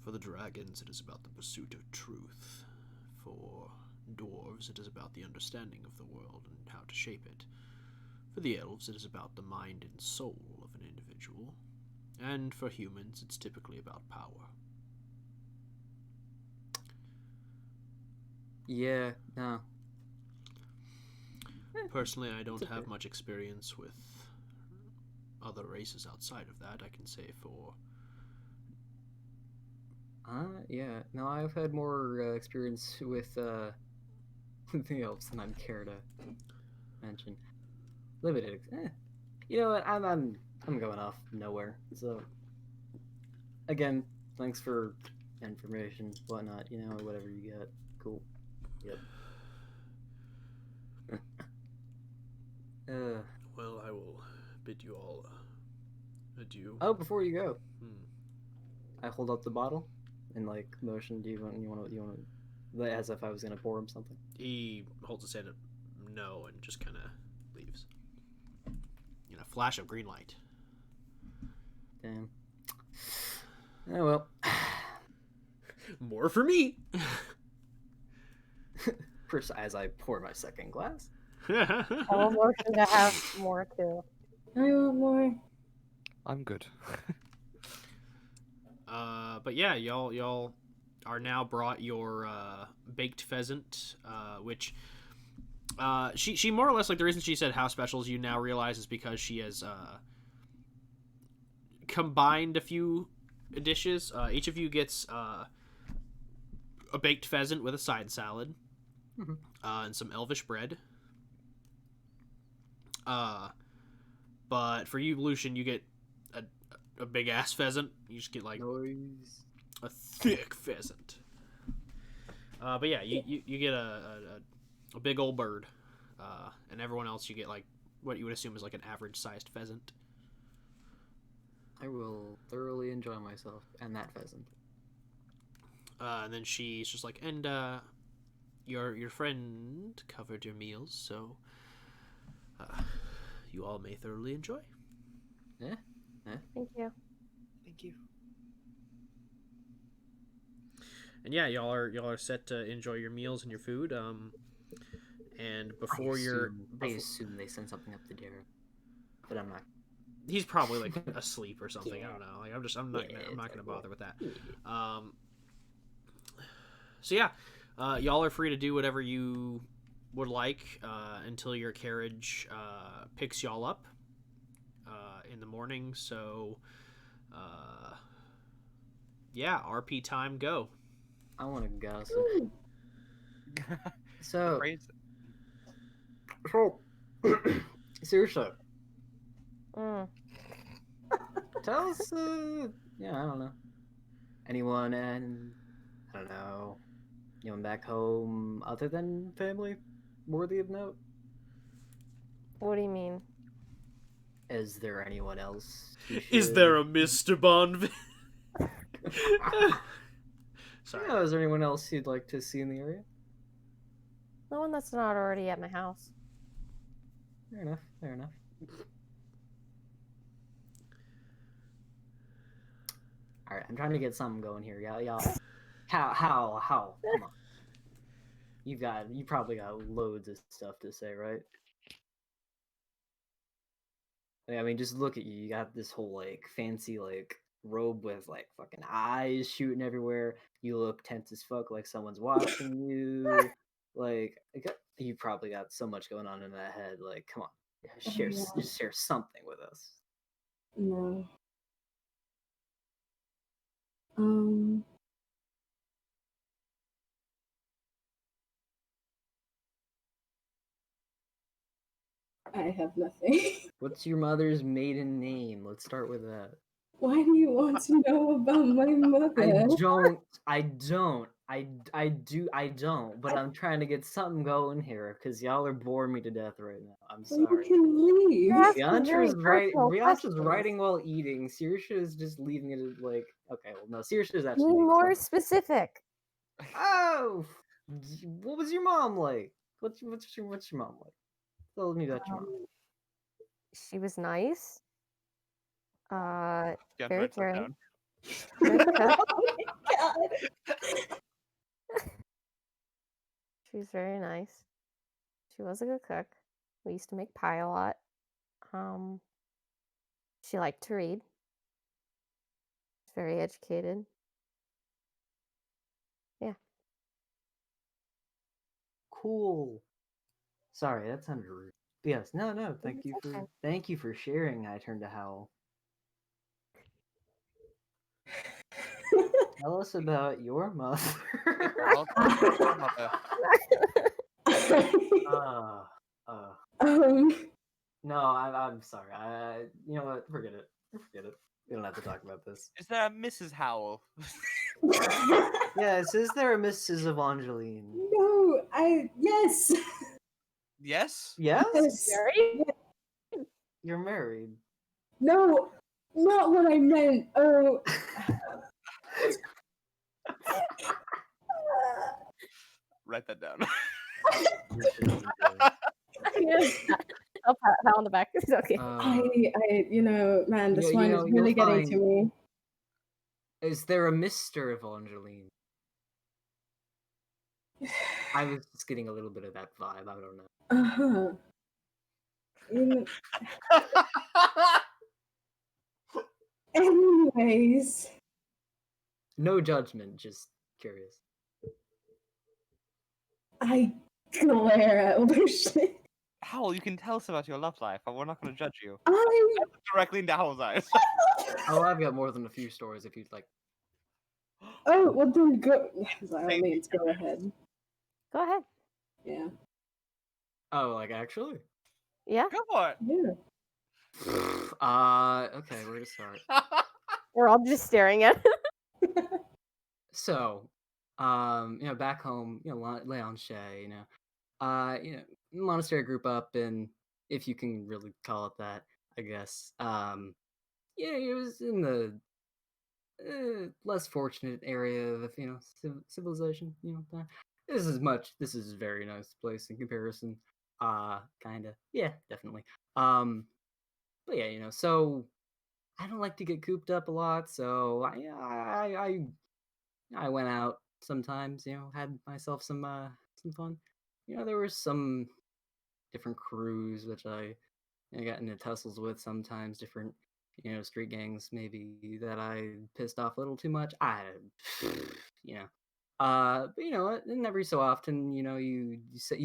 Speaker 1: For the dragons, it is about the pursuit of truth. For dwarves, it is about the understanding of the world and how to shape it. For the elves, it is about the mind and soul of an individual. And for humans, it's typically about power.
Speaker 3: Yeah, no.
Speaker 1: Personally, I don't
Speaker 3: It's okay.
Speaker 1: have much experience with other races outside of that. I can say for...
Speaker 3: Yeah. No, I've had more experience with the elves than I'd care to mention. Limited. You know what? I'm going off nowhere. So, again, thanks for information, whatnot. You know, whatever you got. Cool. Yep.
Speaker 1: Well, I will bid you all adieu.
Speaker 3: Oh, before you go,
Speaker 1: Hmm.
Speaker 3: I hold up the bottle and like motion. Do you want as if I was gonna pour him something?
Speaker 1: He holds his hand up, no, and just kind of leaves. In a flash of green light.
Speaker 3: Damn. Oh well.
Speaker 1: More for me!
Speaker 3: As I pour my second glass.
Speaker 2: I will motion to have more too.
Speaker 5: I want more.
Speaker 4: I'm good.
Speaker 1: But yeah, y'all are now brought your baked pheasant, which she more or less, like, the reason she said how specials you now realize is because she has combined a few dishes. Each of you gets a baked pheasant with a side salad,
Speaker 3: Mhm.
Speaker 1: and some elvish bread. But for you, Lucian, you get a big ass pheasant. You just get like
Speaker 3: Noise.
Speaker 1: a thick pheasant. But yeah, you get a big old bird, and everyone else you get like what you would assume is like an average sized pheasant.
Speaker 3: I will thoroughly enjoy myself and that pheasant.
Speaker 1: And then she's just like, and your friend covered your meals, so you all may thoroughly enjoy.
Speaker 3: Yeah.
Speaker 2: Thank you.
Speaker 4: Thank you.
Speaker 1: And yeah, y'all are set to enjoy your meals and your food. And before
Speaker 3: I assume they send something up the dare, but I'm not.
Speaker 1: he's probably like asleep or something.
Speaker 3: Yeah.
Speaker 1: I don't know. Like I'm not
Speaker 3: Yeah,
Speaker 1: gonna bother with that.
Speaker 3: Yeah.
Speaker 1: So yeah, y'all are free to do whatever you would like until your carriage picks y'all up in the morning. So yeah, RP time, go.
Speaker 3: I want to go. So,
Speaker 4: Praise.
Speaker 3: Saoirse,
Speaker 2: Mm.
Speaker 3: tell us. Yeah, I don't know. Anyone and I don't know. Anyone back home other than family worthy of note?
Speaker 2: What do you mean?
Speaker 3: Is there anyone else?
Speaker 1: Is there a Mr. Bond? Sorry.
Speaker 3: Yeah, is there anyone else you'd like to see in the area?
Speaker 2: No one that's not already at my house.
Speaker 3: Fair enough. Fair enough. All right, I'm trying to get something going here, y'all. How? Come on. You probably got loads of stuff to say, right? I mean, just look at you. You got this whole like fancy like robe with like fucking eyes shooting everywhere. You look tense as fuck, like someone's watching you. Like you probably got so much going on in that head. Like, come on,
Speaker 5: Yeah.
Speaker 3: just share something with us.
Speaker 5: No. I have nothing.
Speaker 3: What's your mother's maiden name? Let's start with that.
Speaker 5: Why do you want to know about my mother?
Speaker 3: I don't, but I'm trying to get something going here because y'all are boring me to death right now. I'm
Speaker 5: Well, you
Speaker 3: sorry.
Speaker 5: can leave.
Speaker 2: You're asking very personal
Speaker 3: Bianca's
Speaker 2: questions.
Speaker 3: writing while eating. Saoirse is just leaving it at, like, okay, well, no, Saoirse is
Speaker 2: Be
Speaker 3: actually making
Speaker 2: more
Speaker 3: something.
Speaker 2: specific.
Speaker 3: Oh, what was your mom like? What's your mom like? Tell me about your mom.
Speaker 2: She was nice.
Speaker 4: Yeah,
Speaker 2: Very
Speaker 4: write that
Speaker 2: caring.
Speaker 4: down.
Speaker 2: Good cook.
Speaker 5: Oh my god.
Speaker 2: She was very nice. She was a good cook. We used to make pie a lot. She liked to read. She's very educated. Yeah.
Speaker 3: Cool. Sorry, that sounded rude. Yes, no. Thank you for sharing. I turned to Howl. Tell us about your mother.
Speaker 4: Well, your mother.
Speaker 3: No, I'm sorry. You know what? Forget it. We don't have to talk about this.
Speaker 4: Is there a Mrs. Howell?
Speaker 3: Yes, is there a Mrs. Evangeline?
Speaker 5: No, yes.
Speaker 4: Yes?
Speaker 3: Yes?
Speaker 5: Yes.
Speaker 2: Very?
Speaker 3: You're married.
Speaker 5: No, not what I meant. Oh.
Speaker 4: Write that down.
Speaker 2: I'll pat her on the back. It's okay.
Speaker 5: Man, this
Speaker 3: you
Speaker 5: wine
Speaker 3: know,
Speaker 5: is really
Speaker 3: you'll
Speaker 5: getting to me.
Speaker 3: Is there a Mr. Evangeline? I was just getting a little bit of that vibe. I don't know.
Speaker 5: Anyways.
Speaker 3: No judgment, just curious.
Speaker 5: I glare at Lucian.
Speaker 4: Howl, you can tell us about your love life, but we're not going to judge you.
Speaker 5: I
Speaker 4: Directly into Howl's eyes.
Speaker 3: Oh, I've got more than a few stories if you'd like.
Speaker 5: oh well then go. By all
Speaker 4: Same
Speaker 5: means, go ahead.
Speaker 2: Go ahead.
Speaker 5: Yeah.
Speaker 3: Oh, like actually?
Speaker 2: Yeah,
Speaker 4: Go for it.
Speaker 5: Yeah.
Speaker 3: Okay, where to start?
Speaker 2: we're all just staring at it.
Speaker 3: So, back home, Leon Shea, monastery group up in, if you can really call it that, I guess. Yeah, it was in the less fortunate area of, civilization. This is a very nice place in comparison. Kinda, yeah, definitely. But yeah, so I don't like to get cooped up a lot, so I went out sometimes, had myself some fun. There were some different crews which I got into tussles with sometimes, different street gangs maybe that I pissed off a little too much. You know. But you know what? And every so often, you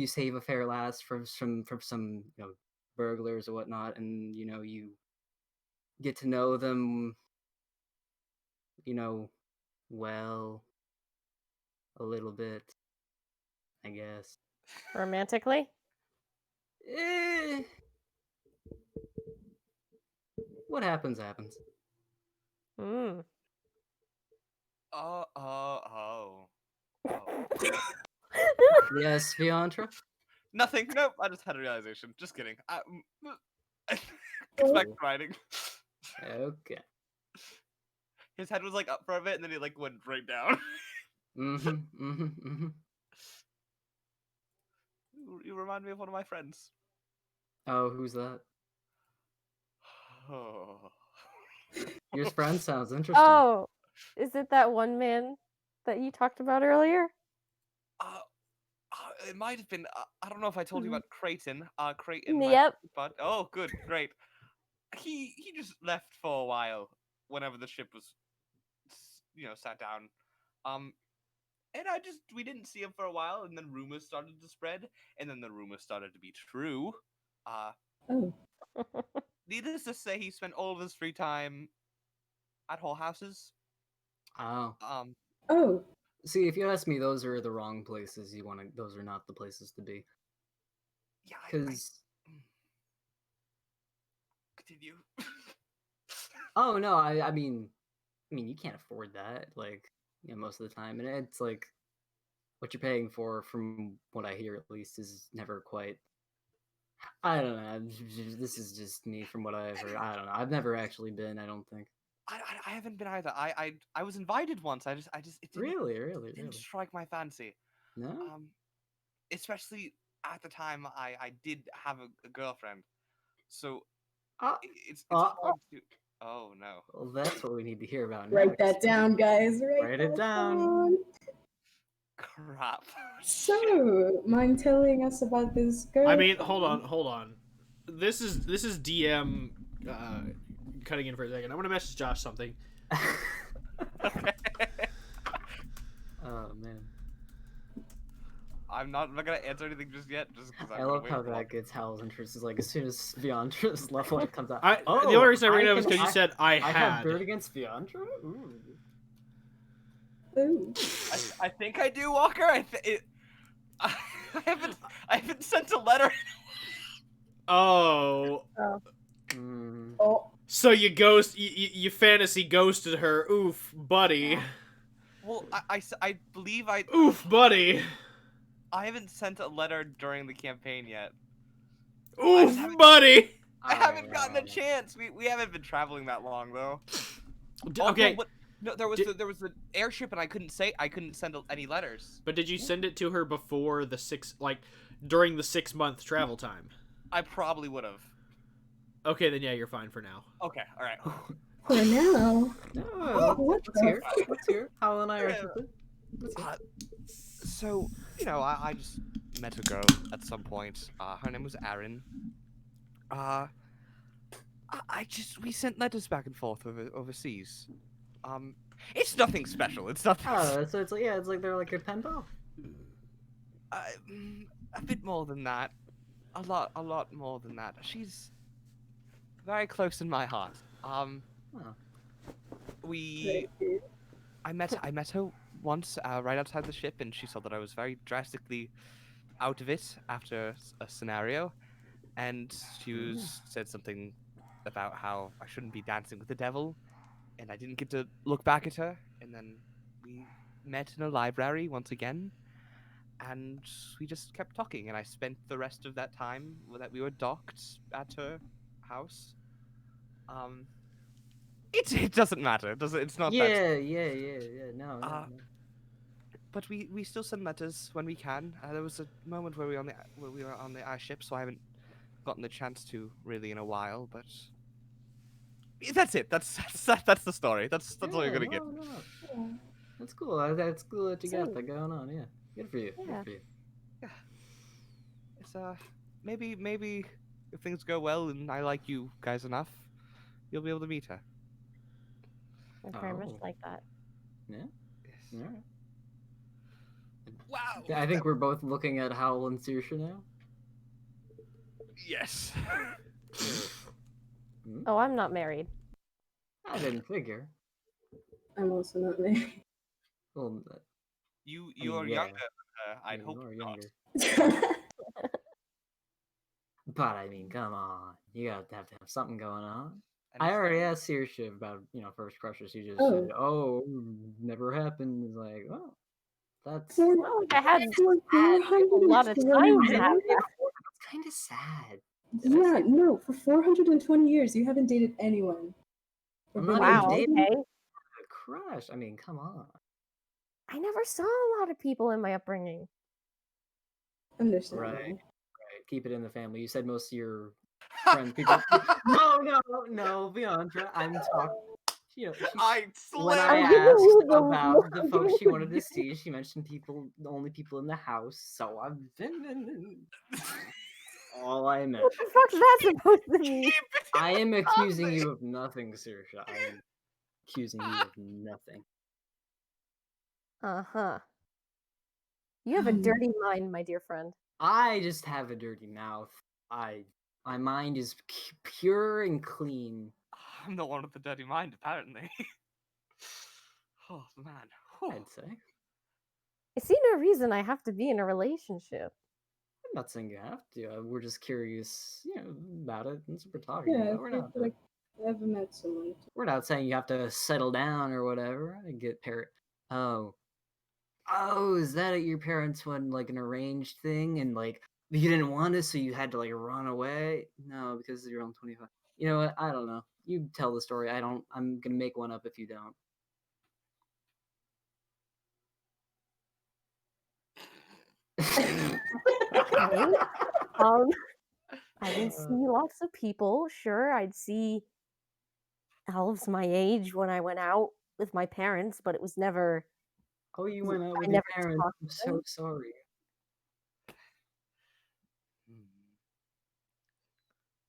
Speaker 3: save a fair lass from some burglars or whatnot, and you get to know them, well, a little bit, I guess.
Speaker 2: Romantically?
Speaker 3: Eh, what happens, happens.
Speaker 2: Mm.
Speaker 4: Oh.
Speaker 3: Yes, Fiantra?
Speaker 4: Nothing. Nope. I just had a realization. Just kidding. It's back to writing.
Speaker 3: Okay.
Speaker 4: His head was like up for a bit, and then he like went right down. You remind me of one of my friends.
Speaker 3: Oh, who's that?
Speaker 4: Oh.
Speaker 3: Your friend sounds interesting.
Speaker 2: Oh, is it that one man that you talked about earlier?
Speaker 4: It might have been. I don't know if I told you about Creighton. Creighton.
Speaker 2: Yep.
Speaker 4: But oh, good, great. He just left for a while. Whenever the ship was, sat down. And we didn't see him for a while, and then rumors started to spread, and then the rumors started to be true.
Speaker 5: Oh.
Speaker 4: Needless to say, he spent all of his free time at whorehouses.
Speaker 3: Oh.
Speaker 5: Oh.
Speaker 3: See, if you ask me, those are the wrong places. Those are not the places to be.
Speaker 4: Yeah,
Speaker 3: Because.
Speaker 4: Continue.
Speaker 3: Oh no, I mean, you can't afford that. Like, most of the time, and it's like, what you're paying for, from what I hear at least, is never quite. I don't know. This is just me from what I've heard. I don't know. I've never actually been. I don't think.
Speaker 4: I haven't been either. I was invited once. It didn't,
Speaker 3: Really.
Speaker 4: didn't strike my fancy.
Speaker 3: No.
Speaker 4: Especially at the time I did have a girlfriend, so it's hard to. Oh no.
Speaker 3: Well, that's what we need to hear about.
Speaker 5: Write
Speaker 3: next.
Speaker 5: that down, guys.
Speaker 3: Write it down.
Speaker 4: Crap.
Speaker 5: So, mind telling us about this girl?
Speaker 1: I mean, hold on. This is DM cutting in for a second. I'm gonna message Josh something.
Speaker 4: Okay.
Speaker 3: Oh man.
Speaker 4: I'm not gonna answer anything just yet, just because
Speaker 3: I love how that gets Howl's interest. Is like as soon as Fiantra's level comes out.
Speaker 1: The only reason I bring it up is because you said I
Speaker 3: have
Speaker 1: had.
Speaker 3: bird against Fiantra. Ooh.
Speaker 5: Ooh.
Speaker 4: I think I do, Walker. I haven't sent a letter.
Speaker 1: Oh.
Speaker 5: Oh.
Speaker 1: So you you fantasy ghosted her. Oof, buddy.
Speaker 4: Well, I believe I.
Speaker 1: Oof, buddy.
Speaker 4: I haven't sent a letter during the campaign yet.
Speaker 1: Oof, buddy.
Speaker 4: I haven't gotten a chance. We haven't been traveling that long though.
Speaker 1: Okay.
Speaker 4: No, there was the airship, and I couldn't send any letters.
Speaker 1: But did you send it to her before during the 6-month travel time?
Speaker 4: I probably would have.
Speaker 1: Okay, then yeah, you're fine for now.
Speaker 4: Okay, all right.
Speaker 5: For now.
Speaker 3: Let's hear. Howl and I are interested.
Speaker 4: So, I just met a girl at some point. Her name was Erin. We sent letters back and forth overseas. It's nothing special. It's nothing.
Speaker 3: Oh, so it's like they're like your pen pal.
Speaker 4: A bit more than that. a lot more than that. She's very close in my heart.
Speaker 3: Oh.
Speaker 4: I met her once right outside the ship, and she saw that I was very drastically out of it after a scenario, and she said something about how I shouldn't be dancing with the devil, and I didn't get to look back at her. And then we met in a library once again, and we just kept talking, and I spent the rest of that time that we were docked at her house. It doesn't matter. It's not that.
Speaker 3: Yeah. No.
Speaker 4: But we still send letters when we can. There was a moment where we were on the airship, so I haven't gotten the chance to really in a while. But that's it. That's the story. That's all you're gonna get.
Speaker 3: No. Yeah. That's cool. That's cool that you got that going on. Yeah. Good for you.
Speaker 2: Yeah.
Speaker 3: Good for you.
Speaker 4: Yeah. It's maybe if things go well and I like you guys enough, you'll be able to meet her.
Speaker 2: I very much
Speaker 3: Oh.
Speaker 2: like that.
Speaker 3: Yeah.
Speaker 4: Yes.
Speaker 3: All right.
Speaker 4: Wow.
Speaker 3: I think we're both looking at Howl and Saoirse now.
Speaker 4: Yes.
Speaker 2: Oh, I'm not married.
Speaker 3: I didn't figure.
Speaker 5: I'm also not married.
Speaker 3: Well,
Speaker 4: You're
Speaker 3: yeah.
Speaker 4: younger than her. I'd
Speaker 3: you
Speaker 4: hope
Speaker 3: are
Speaker 4: not.
Speaker 3: younger. But I mean, come on. You have to have something going on.
Speaker 4: And
Speaker 3: I
Speaker 4: it's-
Speaker 3: already asked Saoirse about, first crushes. She just
Speaker 5: Oh.
Speaker 3: said, "Oh, never happened." It's like, well, that's
Speaker 5: For-
Speaker 2: Not like I had
Speaker 5: for
Speaker 2: a lot of
Speaker 5: 420
Speaker 2: time to
Speaker 5: years?
Speaker 2: have that.
Speaker 3: that's kind of sad.
Speaker 5: Yeah, no, for 420 years, you haven't dated anyone. Or
Speaker 3: I'm
Speaker 5: been
Speaker 3: not
Speaker 2: Wow,
Speaker 3: even
Speaker 5: dated?
Speaker 3: dating.
Speaker 2: okay.
Speaker 3: A crush. I mean, come on.
Speaker 2: I never saw a lot of people in my upbringing.
Speaker 5: Understandable.
Speaker 3: Right. Keep it in the family. You said most of your friends, people. No, Beyondra. I'm talking.
Speaker 4: I
Speaker 3: When
Speaker 4: swear.
Speaker 3: I
Speaker 2: I'm giving you
Speaker 3: asked
Speaker 2: the
Speaker 3: about
Speaker 2: look.
Speaker 3: the
Speaker 2: I'm
Speaker 3: folks
Speaker 2: giving
Speaker 3: she
Speaker 2: you
Speaker 3: wanted to see, she mentioned the only people in the house. So I've been. All I meant.
Speaker 2: What the fuck's that supposed to mean?
Speaker 3: I am accusing you of nothing, Saoirse. I am accusing you of nothing.
Speaker 2: Uh-huh. You have a dirty mind, my dear friend.
Speaker 3: I just have a dirty mouth. My mind is pure and clean.
Speaker 4: I'm the one with the dirty mind, apparently. Oh man. Whew.
Speaker 3: I'd say. I'm
Speaker 2: I see no reason I have to be in a relationship.
Speaker 3: not saying you have to. We're just curious, about it. That's what we're talking
Speaker 5: Yeah,
Speaker 3: about.
Speaker 5: if you, like, ever met someone.
Speaker 3: We're not saying you have to settle down or whatever. I get Oh, is that at your parents when like an arranged thing and like you didn't want to, so you had to like run away? No, because you're on 25. You know what? I don't know. You tell the story. I'm gonna make one up if you don't.
Speaker 2: Okay. I would see lots of people. Sure, I'd see elves my age when I went out with my parents, but it was never.
Speaker 3: Oh, you went out
Speaker 2: I
Speaker 3: with your
Speaker 2: never
Speaker 3: parents.
Speaker 2: talked
Speaker 3: I'm
Speaker 2: to
Speaker 3: so
Speaker 2: them.
Speaker 3: sorry.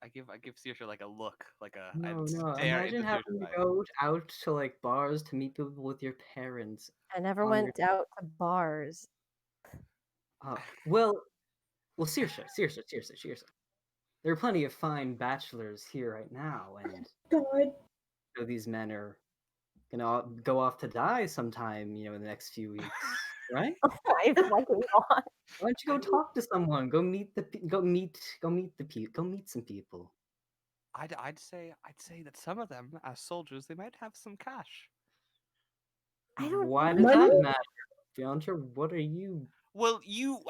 Speaker 4: I give Saoirse like a look, like a
Speaker 3: No.
Speaker 4: I'd stare
Speaker 3: Imagine
Speaker 4: into
Speaker 3: having
Speaker 4: Saoirse's
Speaker 3: to
Speaker 4: eyes.
Speaker 3: go out to like bars to meet people with your parents.
Speaker 2: I never
Speaker 3: on your-
Speaker 2: went out to bars.
Speaker 3: Well, Saoirse. There are plenty of fine bachelors here right now, and
Speaker 5: God.
Speaker 3: these men are gonna go off to die sometime, in the next few weeks, right?
Speaker 2: I fucking not.
Speaker 3: Why don't you go talk to someone? Go meet some people.
Speaker 4: I'd say that some of them, as soldiers, they might have some cash.
Speaker 2: I don't.
Speaker 3: Why does
Speaker 5: Money?
Speaker 3: that matter, Beyondra? What are you?
Speaker 4: Well, you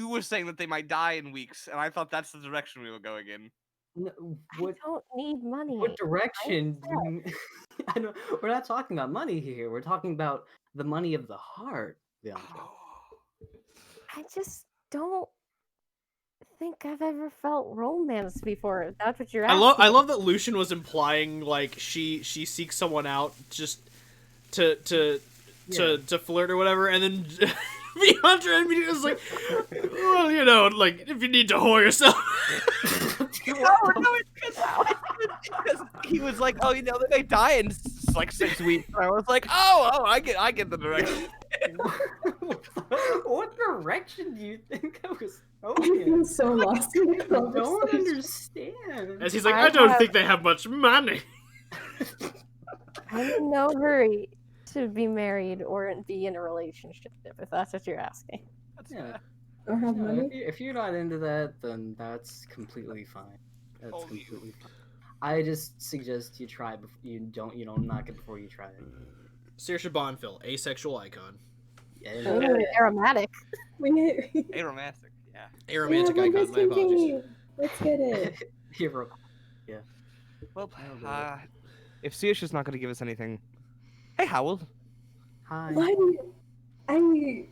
Speaker 4: were saying that they might die in weeks, and I thought that's the direction we were going in.
Speaker 3: No,
Speaker 2: I don't need money.
Speaker 3: What direction? I don't. We're not talking about money here. We're talking about the money of the heart, Beyondra.
Speaker 2: I just don't think I've ever felt romance before. If that's what you're
Speaker 1: I
Speaker 2: asking.
Speaker 1: love that Lucian was implying like she seeks someone out just to flirt or whatever, and then Beyondra immediately was like, well, like if you need to whore yourself.
Speaker 4: No, because he was like, oh, they may die in like 6 weeks. I was like, I get the direction.
Speaker 3: What direction do you think I was? Oh,
Speaker 5: I feel so lost in the
Speaker 3: I don't
Speaker 5: conversation.
Speaker 3: understand.
Speaker 1: As he's like,
Speaker 2: I
Speaker 1: I don't
Speaker 2: have-
Speaker 1: think they have much money.
Speaker 2: I'm in no hurry to be married or be in a relationship, if that's what you're asking.
Speaker 4: That's
Speaker 3: Yeah.
Speaker 4: fair.
Speaker 5: Or have
Speaker 3: No,
Speaker 5: money.
Speaker 3: if you're not into that, then that's completely fine. That's
Speaker 4: Only you.
Speaker 3: completely fine. I just suggest you try before you don't knock it before you try it.
Speaker 1: Saoirse Bonfil, asexual icon.
Speaker 3: And,
Speaker 2: Ooh, aromatic.
Speaker 5: We get.
Speaker 4: Aromantic, yeah.
Speaker 1: Aromantic
Speaker 5: yeah,
Speaker 1: icon, my apologies.
Speaker 5: Let's get it.
Speaker 3: Hero.
Speaker 4: Well,
Speaker 3: That'll do it.
Speaker 4: if Saoirse's not going to give us anything, hey Howell,
Speaker 3: Hi.
Speaker 5: Why do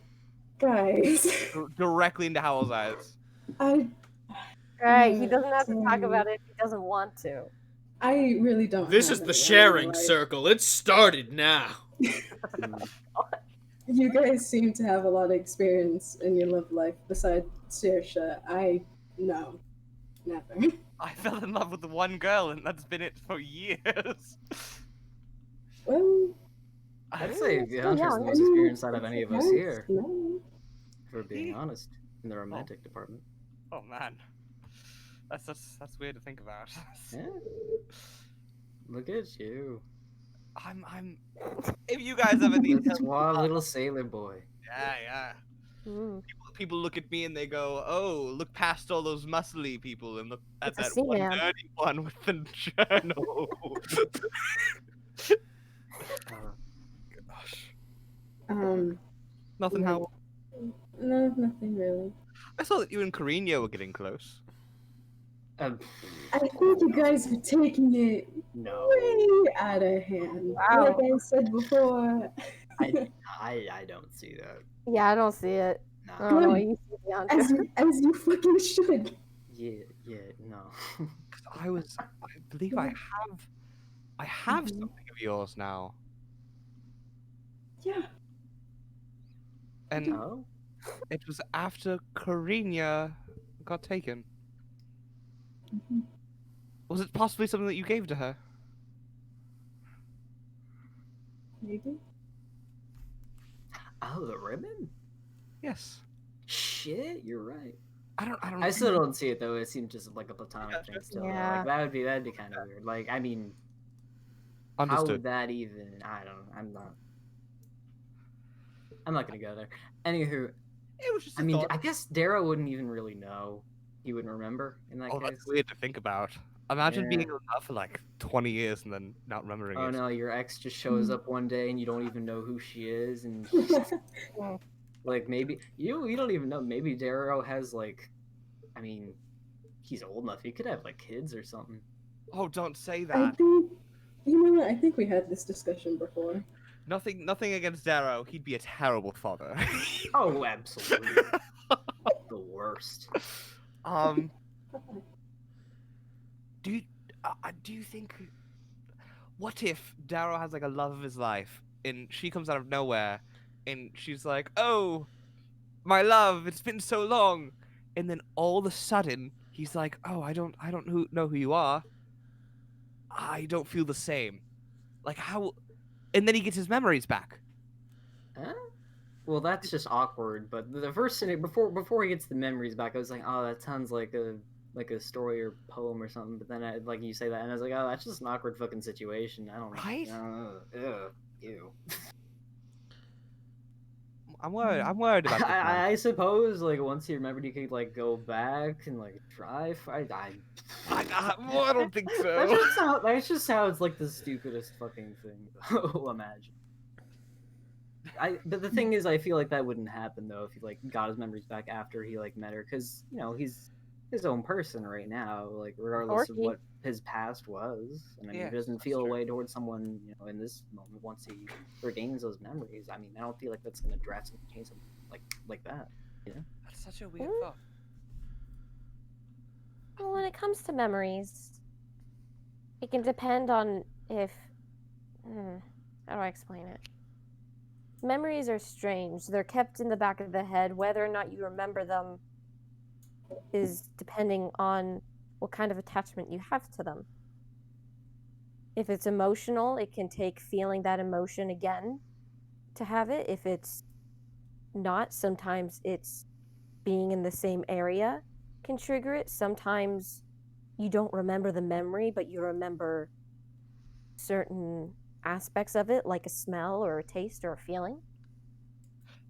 Speaker 5: guys?
Speaker 4: directly into Howell's eyes.
Speaker 5: I
Speaker 2: Right, he
Speaker 5: Yeah,
Speaker 2: doesn't have to talk
Speaker 5: sorry.
Speaker 2: about it if he doesn't want to.
Speaker 5: I really don't.
Speaker 1: This
Speaker 5: have
Speaker 1: is the
Speaker 5: anyone in my
Speaker 1: sharing
Speaker 5: life.
Speaker 1: circle. It started now.
Speaker 3: Mm.
Speaker 5: You guys seem to have a lot of experience in your love life besides Saoirse. No, never.
Speaker 4: I fell in love with the one girl, and that's been it for years.
Speaker 5: Well,
Speaker 3: I'd say
Speaker 2: Ooh,
Speaker 3: Hunter's the
Speaker 2: young.
Speaker 3: most experienced out of any of us here,
Speaker 5: No.
Speaker 3: for being honest, in the romantic department.
Speaker 4: Oh man, that's weird to think about.
Speaker 3: Yeah. Look at you.
Speaker 4: I'm. If you guys have any,
Speaker 3: The suave little sailor boy.
Speaker 4: yeah.
Speaker 2: Mm.
Speaker 4: People look at me and they go, "Oh, look past all those muscly people and look at
Speaker 2: It's a
Speaker 4: that
Speaker 2: sea
Speaker 4: one
Speaker 2: man.
Speaker 4: dirty one with the journal." Gosh, nothing.
Speaker 5: Yeah.
Speaker 4: How
Speaker 5: No, nothing really.
Speaker 4: I saw that you and Carino were getting close.
Speaker 3: Um,
Speaker 5: I think you guys are taking it
Speaker 3: no,
Speaker 5: way out of hand.
Speaker 2: Wow.
Speaker 5: Like I said before.
Speaker 3: I don't see that.
Speaker 2: Yeah, I don't see it. I
Speaker 3: Nah.
Speaker 2: don't know
Speaker 5: Good.
Speaker 2: what you see, Bianca.
Speaker 5: as you fucking should.
Speaker 3: Yeah, no.
Speaker 4: I believe I have
Speaker 5: Mhm.
Speaker 4: something of yours now,
Speaker 5: Yeah.
Speaker 4: and
Speaker 3: No?
Speaker 4: it was after Carino got taken.
Speaker 5: Mhm.
Speaker 4: Was it possibly something that you gave to her?
Speaker 5: Maybe.
Speaker 3: Oh, the ribbon?
Speaker 4: Yes.
Speaker 3: Shit, you're right.
Speaker 4: I don't.
Speaker 3: I still don't see it though. It seems just like a platonic
Speaker 4: Yeah,
Speaker 3: thing still.
Speaker 2: Yeah.
Speaker 3: Like that'd be kind of weird. Like I mean, how
Speaker 4: Understood.
Speaker 3: would that even? I'm not gonna go there. Anywho,
Speaker 4: It was just.
Speaker 3: I
Speaker 4: a
Speaker 3: mean,
Speaker 4: thought.
Speaker 3: I guess Darrow wouldn't even really know. He wouldn't remember in that
Speaker 4: Oh,
Speaker 3: case.
Speaker 4: that's weird to think about. Imagine being
Speaker 3: Yeah.
Speaker 4: in love for like 20 years and then not remembering
Speaker 3: Oh
Speaker 4: it.
Speaker 3: no, your ex just shows up one day and you don't even know who she is, and like maybe you don't even know. Maybe Darrow has like, I mean, he's old enough. He could have like kids or something.
Speaker 4: Oh, don't say
Speaker 5: I
Speaker 4: that.
Speaker 5: think you know what? I think we had this discussion before.
Speaker 4: Nothing against Darrow. He'd be a terrible father.
Speaker 3: Oh, absolutely, the worst.
Speaker 4: Do you think? What if Darrow has like a love of his life, and she comes out of nowhere, and she's like, "Oh, my love, it's been so long," and then all of a sudden he's like, "Oh, I don't know who you are. I don't feel the same." Like how? And then he gets his memories back.
Speaker 3: Huh? Well, that's just awkward. But the first thing before he gets the memories back, I was like, oh, that sounds like a story or poem or something. But then like you say that, and I was like, oh, that's just an awkward fucking situation. I don't
Speaker 4: Right?
Speaker 3: Ew.
Speaker 4: I'm worried about this. Man.
Speaker 3: I suppose like once he remembered, he could like go back and like try. I
Speaker 4: don't think
Speaker 3: that
Speaker 4: so.
Speaker 3: just sounds like the stupidest fucking thing. Imagine. But the thing is, I feel like that wouldn't happen though if he like got his memories back after he like met her, because you know he's his own person right now, like regardless of
Speaker 2: Dorky.
Speaker 3: what his past was. And I mean,
Speaker 4: Yeah,
Speaker 3: he doesn't
Speaker 4: that's
Speaker 3: feel a
Speaker 4: true.
Speaker 3: way towards someone, you know, in this moment once he regains those memories. I mean, I don't feel like that's gonna drastically change something like that.
Speaker 4: That's such a weird
Speaker 2: Mm.
Speaker 4: thought.
Speaker 2: Well, when it comes to memories, it can depend on if. How do I explain it? Memories are strange. They're kept in the back of the head. Whether or not you remember them is depending on what kind of attachment you have to them. If it's emotional, it can take feeling that emotion again to have it. If it's not, sometimes it's being in the same area can trigger it. Sometimes you don't remember the memory, but you remember certain aspects of it, like a smell or a taste or a feeling.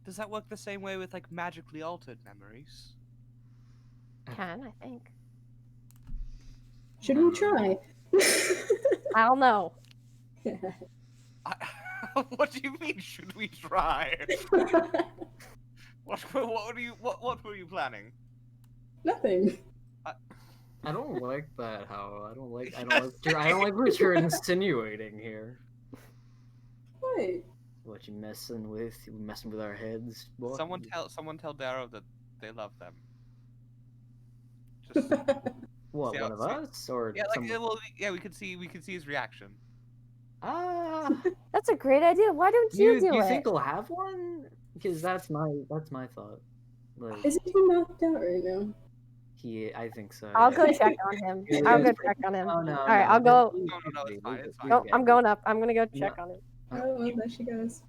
Speaker 4: Does that work the same way with like magically altered memories?
Speaker 2: Can, I think.
Speaker 5: Should we try?
Speaker 2: I don't know.
Speaker 4: What do you mean? Should we try? What were you planning?
Speaker 5: Nothing.
Speaker 3: I don't like that. How I don't like what you're insinuating here.
Speaker 5: What?
Speaker 3: What you messing with? You messing with our heads? Boy?
Speaker 4: Someone tell Darrow that they love them. Just
Speaker 3: What?
Speaker 4: see
Speaker 3: One
Speaker 4: how-
Speaker 3: of
Speaker 4: see-
Speaker 3: us or
Speaker 4: yeah, like
Speaker 3: someone?
Speaker 4: well, yeah, we could see his reaction.
Speaker 3: Ah,
Speaker 2: That's a great idea. Why don't you do
Speaker 3: you
Speaker 2: it?
Speaker 3: think he'll have one? Because that's my thought. Like
Speaker 5: Isn't he knocked out right now?
Speaker 3: I think so.
Speaker 2: I'll
Speaker 3: yeah.
Speaker 2: go check on him.
Speaker 3: Yeah,
Speaker 2: I'll
Speaker 3: yeah.
Speaker 2: go check on him.
Speaker 3: Oh, no,
Speaker 2: All right,
Speaker 3: no,
Speaker 2: I'll go.
Speaker 4: No, it's fine, it's fine.
Speaker 2: No, I'm going up. I'm gonna go check on him.
Speaker 5: Oh, well, there she goes.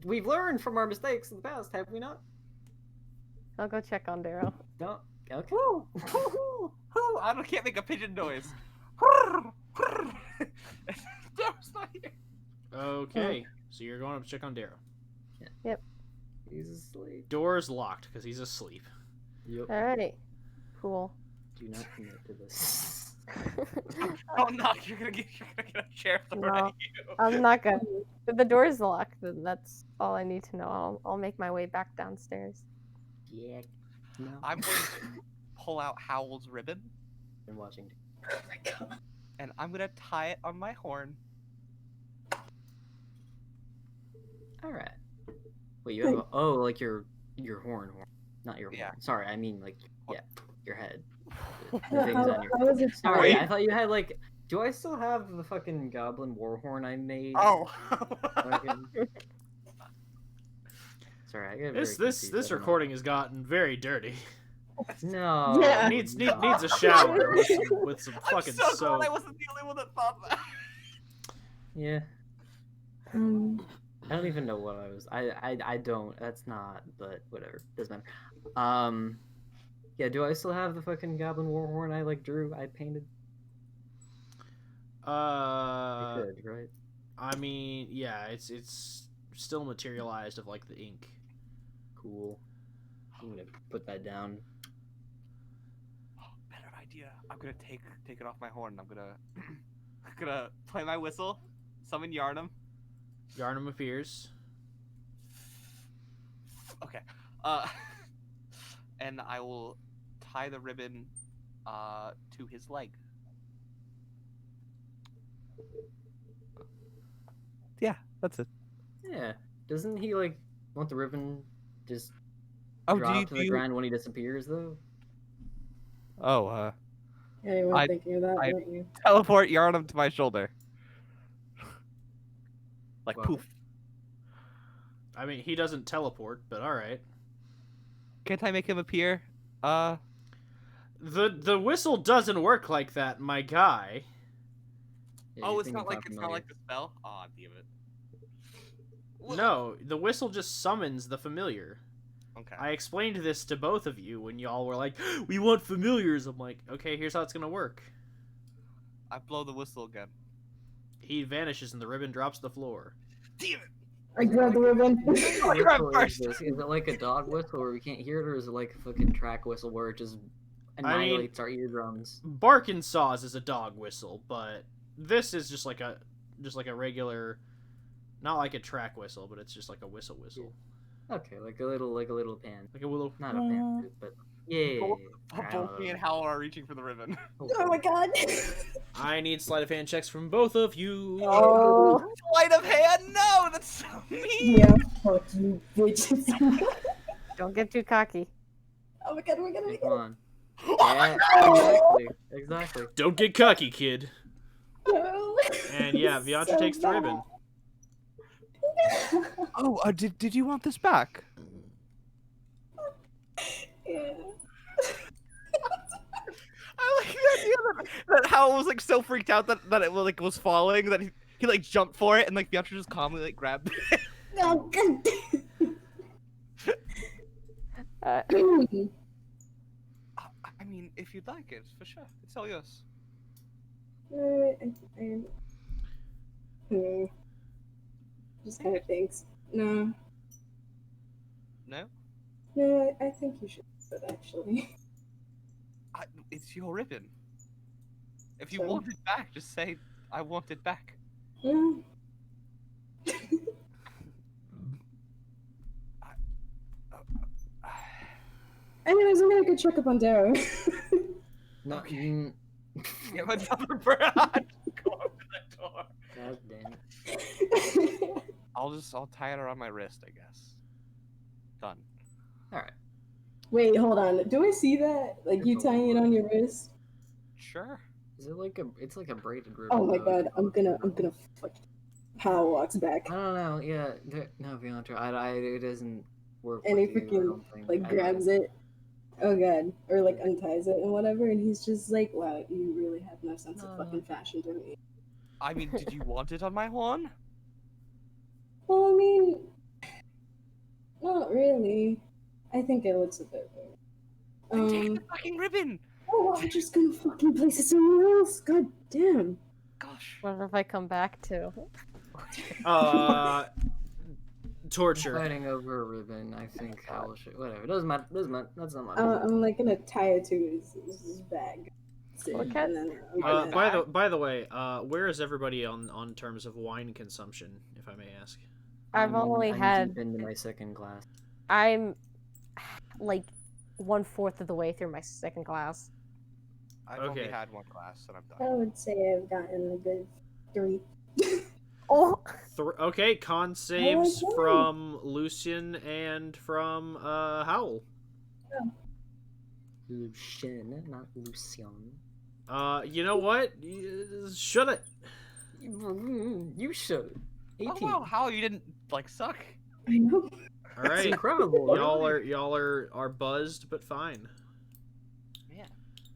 Speaker 3: We've learned from our mistakes in the past, have we not?
Speaker 2: I'll go check on Darrow.
Speaker 3: No. Okay.
Speaker 4: I can't make a pigeon noise. Darrow's not here.
Speaker 1: Okay, so you're going up to check on Darrow.
Speaker 3: He's asleep.
Speaker 1: Door's locked because he's asleep.
Speaker 3: Yep.
Speaker 2: All right. Cool.
Speaker 3: Do not commit to this.
Speaker 4: Don't knock. You're gonna get a chair thrown
Speaker 2: No.
Speaker 4: at you.
Speaker 2: I'm not gonna. If the door's locked, then that's all I need to know. I'll make my way back downstairs.
Speaker 3: Yeah. No.
Speaker 4: I'm going to pull out Howl's ribbon
Speaker 3: been watching.
Speaker 5: Oh my god.
Speaker 4: and I'm gonna tie it on my horn.
Speaker 3: All right. Wait, you have like your horn, not your horn.
Speaker 4: Yeah.
Speaker 3: Sorry, I mean like your head. The
Speaker 5: How,
Speaker 3: things on your.
Speaker 5: how was it
Speaker 3: Sorry,
Speaker 5: tied?
Speaker 3: I thought you had like. Do I still have the fucking goblin war horn I made?
Speaker 4: Oh.
Speaker 3: Fucking- Sorry, I get very
Speaker 1: This
Speaker 3: confused. I don't know.
Speaker 1: recording has gotten very dirty.
Speaker 3: No.
Speaker 5: Yeah.
Speaker 1: Needs a shower with some
Speaker 4: I'm
Speaker 1: fucking
Speaker 4: so glad
Speaker 1: soap.
Speaker 4: I wasn't the only one that thought that.
Speaker 3: Yeah.
Speaker 5: Um,
Speaker 3: I don't even know what I was. I don't. That's not. But whatever. Doesn't matter. Yeah. Do I still have the fucking goblin war horn I like drew? I painted. I could, right?
Speaker 1: I mean, yeah, it's still materialized of like the ink.
Speaker 3: Cool. I'm gonna put that down.
Speaker 4: Better idea. I'm gonna take it off my horn. I'm gonna play my whistle, summon Yarnum.
Speaker 1: Yarnum appears.
Speaker 4: Okay. And I will tie the ribbon to his leg. Yeah, that's it.
Speaker 3: Yeah. Doesn't he like want the ribbon just
Speaker 4: Oh,
Speaker 3: drop to the ground when he disappears though?
Speaker 4: Oh,
Speaker 5: yeah, you weren't
Speaker 4: I-
Speaker 5: thinking of that,
Speaker 4: I-
Speaker 5: weren't you?
Speaker 4: teleport Yarnum to my shoulder. Like
Speaker 3: Wow.
Speaker 4: poof.
Speaker 1: I mean, he doesn't teleport, but all right.
Speaker 4: Can't I make him appear?
Speaker 1: The whistle doesn't work like that, my guy.
Speaker 3: Yeah,
Speaker 4: Oh,
Speaker 3: you
Speaker 4: it's
Speaker 3: think
Speaker 4: not
Speaker 3: you
Speaker 4: like
Speaker 3: talk
Speaker 4: the
Speaker 3: familiar.
Speaker 4: spell. Aw, damn it. Well,
Speaker 1: No, the whistle just summons the familiar.
Speaker 4: Okay.
Speaker 1: I explained this to both of you when y'all were like, "We want familiars." I'm like, "Okay, here's how it's gonna work."
Speaker 4: I blow the whistle again.
Speaker 1: He vanishes and the ribbon drops to the floor.
Speaker 4: Damn it!
Speaker 5: I grabbed the ribbon.
Speaker 3: What
Speaker 4: You're
Speaker 3: whistle
Speaker 4: up
Speaker 3: is
Speaker 4: first.
Speaker 3: this? Is it like a dog whistle where we can't hear it, or is it like a fucking track whistle where it just annihilates our eardrums?
Speaker 1: Barkin' saws is a dog whistle, but this is just like a regular, not like a track whistle, but it's just like a whistle.
Speaker 3: Okay, like a little pan.
Speaker 1: Like a willow.
Speaker 3: Not a pan, but yeah.
Speaker 4: Both me and Howell are reaching for the ribbon.
Speaker 5: Oh my god.
Speaker 1: I need sleight of hand checks from both of you.
Speaker 2: Oh,
Speaker 4: Sleight of hand? No, that's so mean.
Speaker 5: Yeah, fuck you, bitches.
Speaker 2: don't get too cocky.
Speaker 5: Oh my god, oh my god, oh my
Speaker 3: Come
Speaker 5: god.
Speaker 3: on. Yeah, exactly.
Speaker 1: Don't get cocky, kid.
Speaker 5: No.
Speaker 1: And yeah, Viantra
Speaker 5: So
Speaker 1: takes the
Speaker 5: bad.
Speaker 1: ribbon.
Speaker 4: Oh, did you want this back?
Speaker 5: Yeah.
Speaker 4: I like the idea that Howell was like so freaked out that it like was falling that he like jumped for it and like Bianca just calmly like grabbed it.
Speaker 5: Oh god.
Speaker 4: I mean, if you'd like it, for sure. It's all yours.
Speaker 5: Just kind of thinks. No,
Speaker 4: No?
Speaker 5: I think you should do it, actually.
Speaker 4: It's your ribbon. If you
Speaker 5: So?
Speaker 4: want it back, just say, I want it back.
Speaker 5: No. Anyways, I'm gonna go check up on Darrow.
Speaker 3: No.
Speaker 4: Okay. Give another breath. Go open that door.
Speaker 3: God damn it.
Speaker 4: I'll tie it around my wrist, I guess. Done.
Speaker 3: Alright.
Speaker 5: Wait, hold on. Do I see that? Like you tying it on your wrist?
Speaker 4: Sure.
Speaker 3: Is it like it's like a braided ribbon?
Speaker 5: Oh my
Speaker 3: though.
Speaker 5: god, I'm gonna fuck. Power walks back.
Speaker 3: I don't know, yeah. No, Viantra, it doesn't work
Speaker 5: And he
Speaker 3: with you, I
Speaker 5: freaking
Speaker 3: don't think.
Speaker 5: like grabs it. Oh god. Or like unties it and whatever, and he's just like, wow, you really have no sense of fucking fashion, don't you?
Speaker 4: I mean, did you want it on my horn?
Speaker 5: Well, I mean, not really. I think it looks a bit weird.
Speaker 4: Then take the fucking ribbon!
Speaker 5: Oh, I'm just gonna fucking place it somewhere else. God damn.
Speaker 4: Gosh.
Speaker 2: What if I come back to?
Speaker 1: Torture.
Speaker 3: Fighting over a ribbon, I think Hal should. Whatever. Doesn't matter. That's not my
Speaker 5: I'm like gonna tie it to his bag.
Speaker 2: Look at-
Speaker 5: And then I'm gonna-
Speaker 1: By the way, where is everybody on terms of wine consumption, if I may ask?
Speaker 2: I've only
Speaker 3: I'm
Speaker 2: had.
Speaker 3: deep into my second glass.
Speaker 2: I'm like 1/4 of the way through my second glass.
Speaker 4: I've only
Speaker 1: Okay.
Speaker 4: had one glass and I'm
Speaker 5: I
Speaker 4: done.
Speaker 5: would say I've gotten a good 3.
Speaker 2: Oh,
Speaker 1: Okay, con saves
Speaker 5: Okay.
Speaker 1: from Lucian and from Howl.
Speaker 3: Lucien, not Lucian.
Speaker 1: You know what? Shut it.
Speaker 3: You should. 18.
Speaker 4: Oh wow, how you didn't like suck?
Speaker 5: I know.
Speaker 1: All
Speaker 3: That's
Speaker 1: right,
Speaker 3: incredible.
Speaker 1: y'all are buzzed, but fine.
Speaker 4: Man.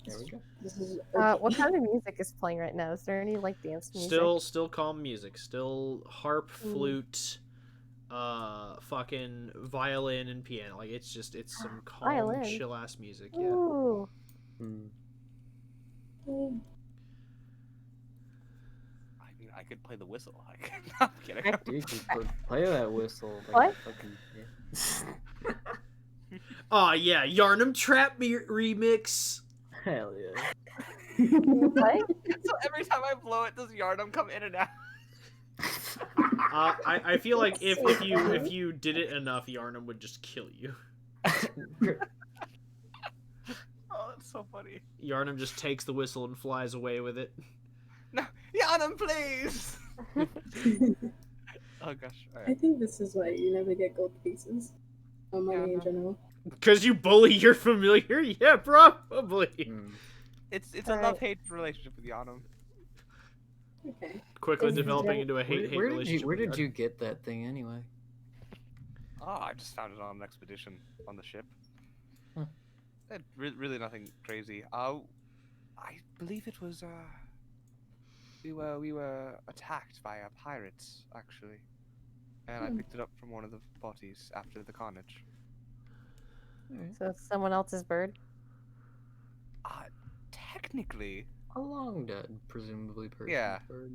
Speaker 3: There we go.
Speaker 5: This is
Speaker 2: what kind of music is playing right now? Is there any like dance music?
Speaker 1: Still calm music. Still harp, flute, fucking violin and piano. Like it's some calm,
Speaker 2: Violin?
Speaker 1: chill ass music. Yeah.
Speaker 2: Ooh.
Speaker 3: Hmm.
Speaker 4: I mean, I could play the whistle. I'm kidding.
Speaker 3: Dude, just play that whistle.
Speaker 2: What?
Speaker 3: Fucking, yeah.
Speaker 1: Oh yeah, Yarnum Trap remix.
Speaker 3: Hell yeah.
Speaker 2: What?
Speaker 4: So every time I blow it, does Yardum come in and out?
Speaker 1: I feel like if you did it enough, Yarnum would just kill you.
Speaker 4: Oh, that's so funny.
Speaker 1: Yarnum just takes the whistle and flies away with it.
Speaker 4: No, Yardum, please. Oh gosh. All
Speaker 5: I
Speaker 4: right.
Speaker 5: think this is why you never get gold pieces. Or money in general.
Speaker 1: Cause you bully your familiar? Yeah, probably.
Speaker 3: Hmm.
Speaker 4: It's a
Speaker 2: All right.
Speaker 4: love-hate relationship with Yardum.
Speaker 5: Okay.
Speaker 1: Quickly
Speaker 2: Is
Speaker 1: developing
Speaker 2: it-
Speaker 1: into a hate
Speaker 3: Where did
Speaker 1: relationship.
Speaker 3: where
Speaker 1: with
Speaker 3: did you get that thing anyway?
Speaker 4: Oh, I just found it on an expedition on the ship.
Speaker 3: Huh.
Speaker 4: Really nothing crazy. I believe it was we were attacked by pirates actually, and I picked it up from one of the bodies after the carnage.
Speaker 2: So it's someone else's bird.
Speaker 4: Technically,
Speaker 3: A long dead, presumably person.
Speaker 4: Yeah.
Speaker 3: Bird.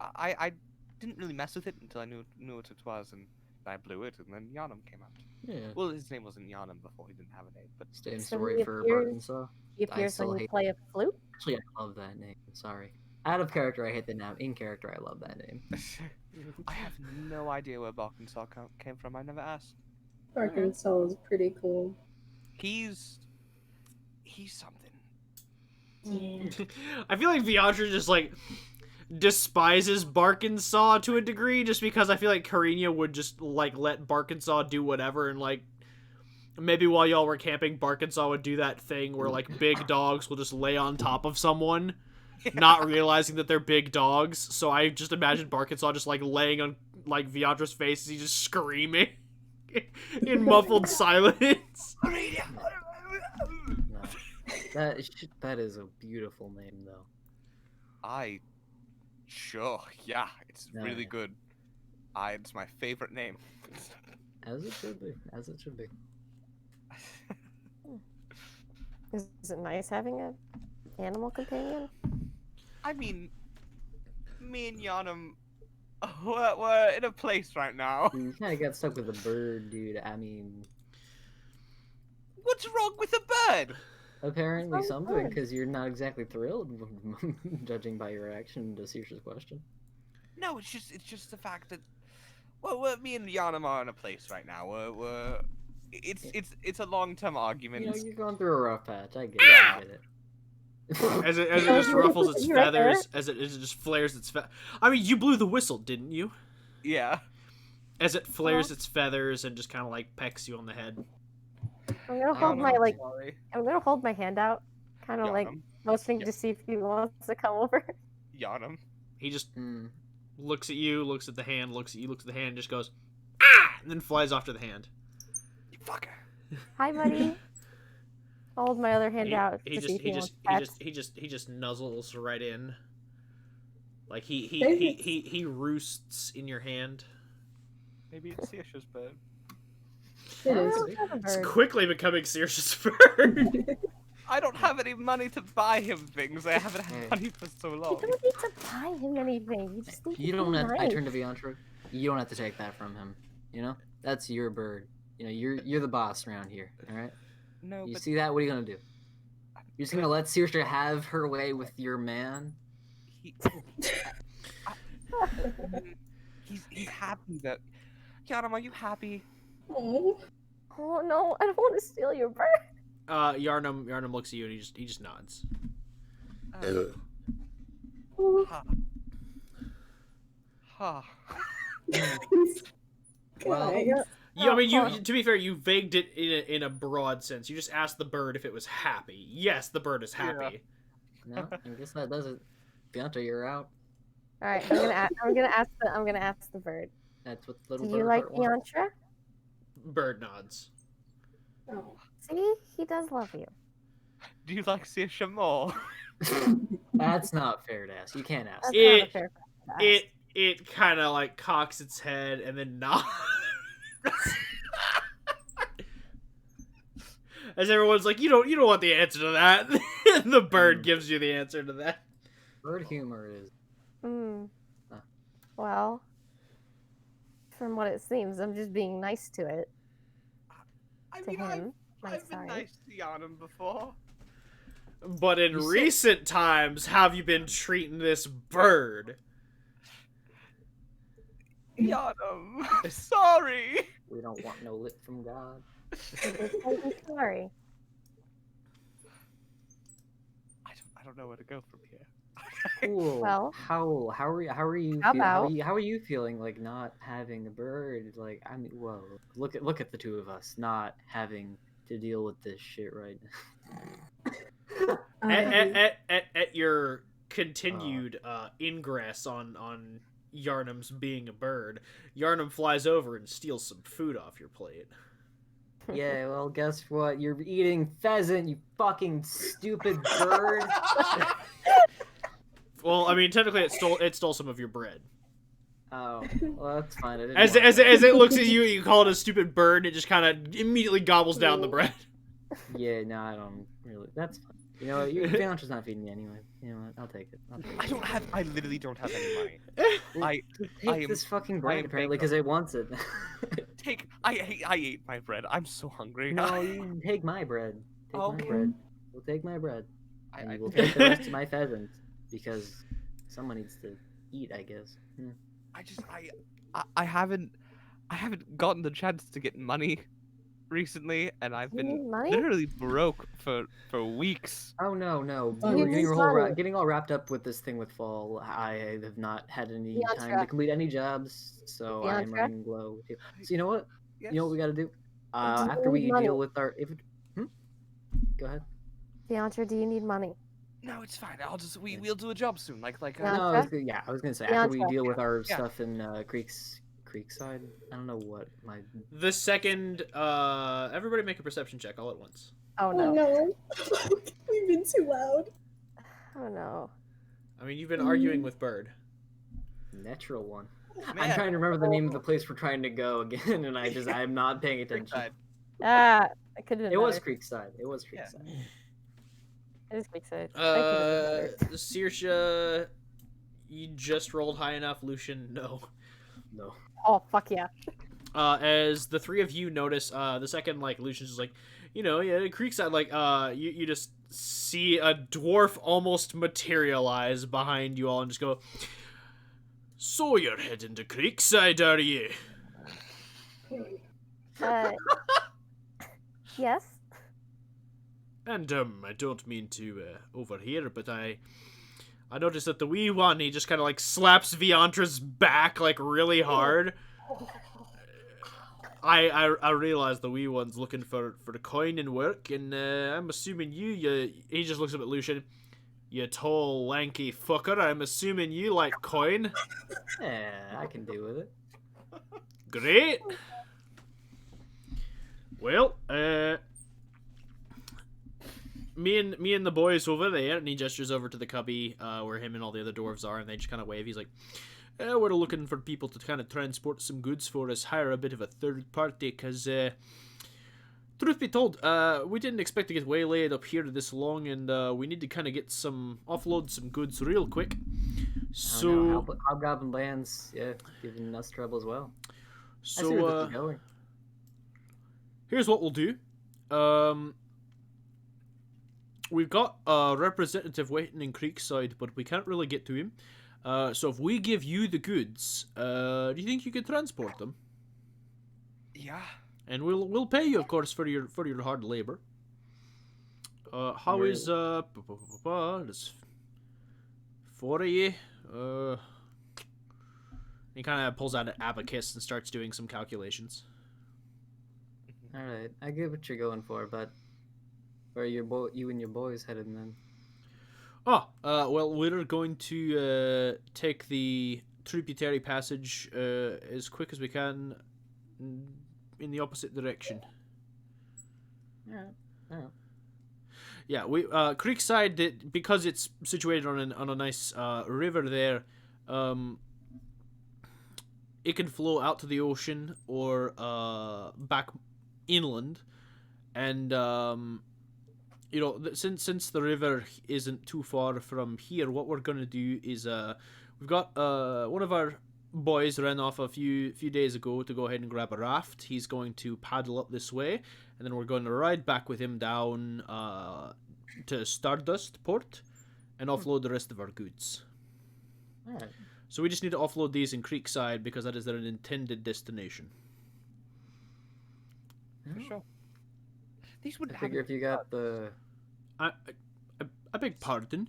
Speaker 4: I didn't really mess with it until I knew what it was, and I blew it, and then Yharnam came out.
Speaker 3: Yeah.
Speaker 4: Well, his name wasn't Yharnam before; he didn't have a name. But
Speaker 3: Same
Speaker 2: So
Speaker 3: story
Speaker 2: he
Speaker 3: for
Speaker 2: appears-
Speaker 3: Arkansas.
Speaker 2: He appears
Speaker 3: still
Speaker 2: when you
Speaker 3: hate-
Speaker 2: play a flute.
Speaker 3: Actually, I love that name. Sorry. Out of character, I hate the name. In character, I love that name.
Speaker 4: I have no idea where Arkansas came from. I never asked.
Speaker 5: Arkansas is pretty cool.
Speaker 4: He's something.
Speaker 1: I feel like Viandra just like despises Barkinsaw to a degree, just because I feel like Karina would just like let Barkinsaw do whatever, and like maybe while y'all were camping, Barkinsaw would do that thing where like big dogs will just lay on top of someone, not realizing that they're big dogs. So I just imagine Barkinsaw just like laying on like Viandra's face as he's just screaming in muffled silence.
Speaker 3: No. That is a beautiful name, though.
Speaker 4: Yeah, it's
Speaker 3: No,
Speaker 4: really
Speaker 3: yeah.
Speaker 4: good. It's my favorite name.
Speaker 3: As it should be. As it should be.
Speaker 2: Is it nice having a animal companion?
Speaker 4: I mean, me and Yonam, we're in a place right now.
Speaker 3: You kind of got stuck with a bird, dude. I mean,
Speaker 4: What's wrong with a bird?
Speaker 3: apparently
Speaker 2: Sounds
Speaker 3: something,
Speaker 2: good.
Speaker 3: because you're not exactly thrilled, judging by your reaction to Saoirse's question.
Speaker 4: No, it's just the fact that, well, me and Yonam are in a place right now. It's a long-term argument.
Speaker 3: You know, you're going through a rough patch. I get it. I get it.
Speaker 1: As it just ruffles its feathers, as it just flares its I mean, you blew the whistle, didn't you?
Speaker 4: Yeah.
Speaker 1: As it flares its feathers and just kind of like pecks you on the head.
Speaker 2: I'm gonna hold my
Speaker 4: Yonam,
Speaker 2: like.
Speaker 4: sorry.
Speaker 2: I'm gonna hold my hand out, kind of like
Speaker 4: Yonam.
Speaker 2: motioning to see if he wants to come over.
Speaker 4: Yonam.
Speaker 1: He just
Speaker 3: Hmm.
Speaker 1: looks at you, looks at the hand, looks at you, looks at the hand, and just goes, ah! And then flies off to the hand.
Speaker 4: You fucker.
Speaker 2: Hi, buddy. I'll hold my other hand out
Speaker 1: He
Speaker 2: to see if he wants
Speaker 1: just nuzzles right in. Like he
Speaker 5: Maybe
Speaker 1: roosts in your hand.
Speaker 4: Maybe it's Saoirse's bird.
Speaker 5: It
Speaker 2: I
Speaker 5: is.
Speaker 2: don't have a
Speaker 1: It's
Speaker 2: bird.
Speaker 1: quickly becoming Saoirse's bird.
Speaker 4: I don't have any money to buy him things. I haven't had money for so
Speaker 2: You
Speaker 4: long.
Speaker 2: don't need to buy him anything. You just need
Speaker 3: You
Speaker 2: to
Speaker 3: don't
Speaker 2: be
Speaker 3: have. I
Speaker 2: nice.
Speaker 3: turn to Viantra. You don't have to take that from him. You know, that's your bird. You know, you're the boss around here. All right.
Speaker 4: No,
Speaker 3: You
Speaker 4: but
Speaker 3: see that? What are you gonna do? You're just gonna let Saoirse have her way with your man?
Speaker 4: he, he's happy that. Yonam, are you happy?
Speaker 5: Oh.
Speaker 2: Oh no, I don't want to steal your bird.
Speaker 1: Yarnum looks at you and he just nods.
Speaker 4: Ha. Ha.
Speaker 3: Well,
Speaker 5: Guys.
Speaker 1: Yeah, I mean,
Speaker 2: Oh,
Speaker 1: to be fair, you vagued it in a broad sense. You just asked the bird if it was happy. Yes, the bird is happy.
Speaker 3: no, I guess that does it. Viantra, you're out.
Speaker 2: All right, I'm gonna ask the bird.
Speaker 3: That's what the
Speaker 2: Do
Speaker 3: little
Speaker 2: you
Speaker 3: bird
Speaker 2: like
Speaker 3: heart wants.
Speaker 2: Yantra?
Speaker 1: Bird nods.
Speaker 5: Oh.
Speaker 2: See, he does love you.
Speaker 4: Do you like Saoirse more?
Speaker 3: That's not fair to ask. You can't ask.
Speaker 2: That's
Speaker 3: that.
Speaker 2: not a fair question to ask.
Speaker 1: It kind of like cocks its head and then nods. As everyone's like, you don't want the answer to that. And the bird gives you the answer to that.
Speaker 3: Bird humor is.
Speaker 2: Hmm.
Speaker 3: Huh.
Speaker 2: Well, from what it seems, I'm just being nice to it.
Speaker 4: I
Speaker 2: To
Speaker 4: mean,
Speaker 2: him. I'm
Speaker 4: I've been
Speaker 2: sorry.
Speaker 4: nice to Yonam before.
Speaker 1: But in
Speaker 3: You said-
Speaker 1: recent times, have you been treating this bird?
Speaker 4: Yonam, sorry.
Speaker 3: We don't want no lip from God.
Speaker 2: I'm sorry.
Speaker 4: I don't know where to go from here.
Speaker 3: Cool.
Speaker 2: Well,
Speaker 3: how are you? How are you?
Speaker 2: how
Speaker 3: How
Speaker 2: about-
Speaker 3: are you feeling? Like not having a bird. Like I mean, whoa! Look at the two of us not having to deal with this shit right now.
Speaker 1: At your continued ingress on Yarnum's being a bird, Yarnum flies over and steals some food off your plate.
Speaker 3: Yeah, well, guess what? You're eating pheasant, you fucking stupid bird.
Speaker 1: Well, I mean, technically, it stole some of your bread.
Speaker 3: Oh, well, that's fine. I didn't
Speaker 1: As
Speaker 3: want
Speaker 1: it looks at you, you call it a stupid bird. It just kind of immediately gobbles down the bread.
Speaker 3: Yeah, no, I don't really. That's fine. You know what? Your Fiantra's not feeding me anyway. You know what? I'll take it.
Speaker 4: I literally don't have any money. I
Speaker 3: Take
Speaker 4: am-
Speaker 3: this fucking
Speaker 4: I
Speaker 3: bread
Speaker 4: am
Speaker 3: apparently because it wants it.
Speaker 4: I ate my bread. I'm so hungry.
Speaker 3: No, you take my bread. Take my
Speaker 4: Okay.
Speaker 3: bread. We'll take my bread, and
Speaker 4: I
Speaker 3: you will take the rest of my pheasant because someone needs to eat, I guess. Hmm.
Speaker 4: I haven't gotten the chance to get money recently, and I've
Speaker 2: You need
Speaker 4: been
Speaker 2: money?
Speaker 4: literally broke for weeks.
Speaker 3: Oh no!
Speaker 5: Oh,
Speaker 3: You were
Speaker 5: you
Speaker 3: getting
Speaker 2: started.
Speaker 3: getting all wrapped up with this thing with fall. I have not had any time to
Speaker 2: Fiantra.
Speaker 3: complete any jobs, so I am
Speaker 2: Fiantra.
Speaker 3: running low. Too. So you know what?
Speaker 4: Yes.
Speaker 3: You know what we got to do?
Speaker 2: Do you
Speaker 3: After we
Speaker 2: need money?
Speaker 3: deal with our Go ahead.
Speaker 2: Fiantra, do you need money?
Speaker 4: No, it's fine. We'll do a job soon. Like
Speaker 2: Yeah.
Speaker 3: No, I was gonna say after we
Speaker 2: Fiantra.
Speaker 3: deal with our
Speaker 4: Yeah.
Speaker 3: stuff in Creekside. I don't know what my
Speaker 1: The second, everybody make a perception check all at once.
Speaker 2: Oh
Speaker 5: Oh
Speaker 2: no.
Speaker 5: no. We've been too loud.
Speaker 2: Oh no.
Speaker 1: I mean, you've been arguing with Bird.
Speaker 3: natural one. I'm
Speaker 4: Man.
Speaker 3: trying to remember the name of the place we're trying to go again, and I'm not paying attention.
Speaker 4: Creekside.
Speaker 2: Ah, It could have been
Speaker 3: It was
Speaker 2: better.
Speaker 3: Creekside. It was
Speaker 4: Yeah.
Speaker 3: Creekside.
Speaker 2: It is Creekside. I could have been better.
Speaker 1: Saoirse, you just rolled high enough. Lucian, no.
Speaker 3: No.
Speaker 2: Oh, fuck yeah.
Speaker 1: As the three of you notice, the second, like, Lucian's just like, yeah, Creekside, like, you just see a dwarf almost materialize behind you all and just go, so you're heading to Creekside, are you?
Speaker 2: Yes?
Speaker 1: And, I don't mean to, overhear, but I noticed that the wee one, he just kind of, like, slaps Viantra's back, like, really hard. I realize the wee one's looking for the coin and work, and I'm assuming you he just looks up at Lucian. You tall, lanky fucker, I'm assuming you like coin.
Speaker 3: Yeah, I can deal with it.
Speaker 1: Great. Well, me and the boys over there, and he gestures over to the cubby where him and all the other dwarves are, and they just kind of wave. He's like, we're looking for people to kind of transport some goods for us, hire a bit of a third party, because, truth be told, we didn't expect to get waylaid up here this long, and we need to kind of get offload some goods real quick. So,
Speaker 3: Hobgoblin lands, yeah, giving us trouble as well.
Speaker 1: So,
Speaker 3: I see where this is going.
Speaker 1: Here's what we'll do. We've got a representative waiting in Creekside, but we can't really get to him. So if we give you the goods, do you think you could transport them?
Speaker 4: Yeah.
Speaker 1: And we'll pay you, of course, for your hard labor. How is there's 4 of you. He kind of pulls out an abacus and starts doing some calculations.
Speaker 3: All right, I get what you're going for, but where are you and your boys headed then?
Speaker 1: Well, we're going to take the tributary passage as quick as we can in the opposite direction.
Speaker 3: Yeah.
Speaker 1: Yeah, we Creekside, because it's situated on a nice river there. It can flow out to the ocean or back inland, and since the river isn't too far from here, what we're gonna do is we've got one of our boys ran off a few days ago to go ahead and grab a raft. He's going to paddle up this way, and then we're going to ride back with him down to Stardust Port and offload the rest of our goods.
Speaker 3: All right.
Speaker 1: So we just need to offload these in Creekside because that is their intended destination.
Speaker 4: For sure. These wouldn't
Speaker 3: I figure if you got the...
Speaker 1: I beg pardon?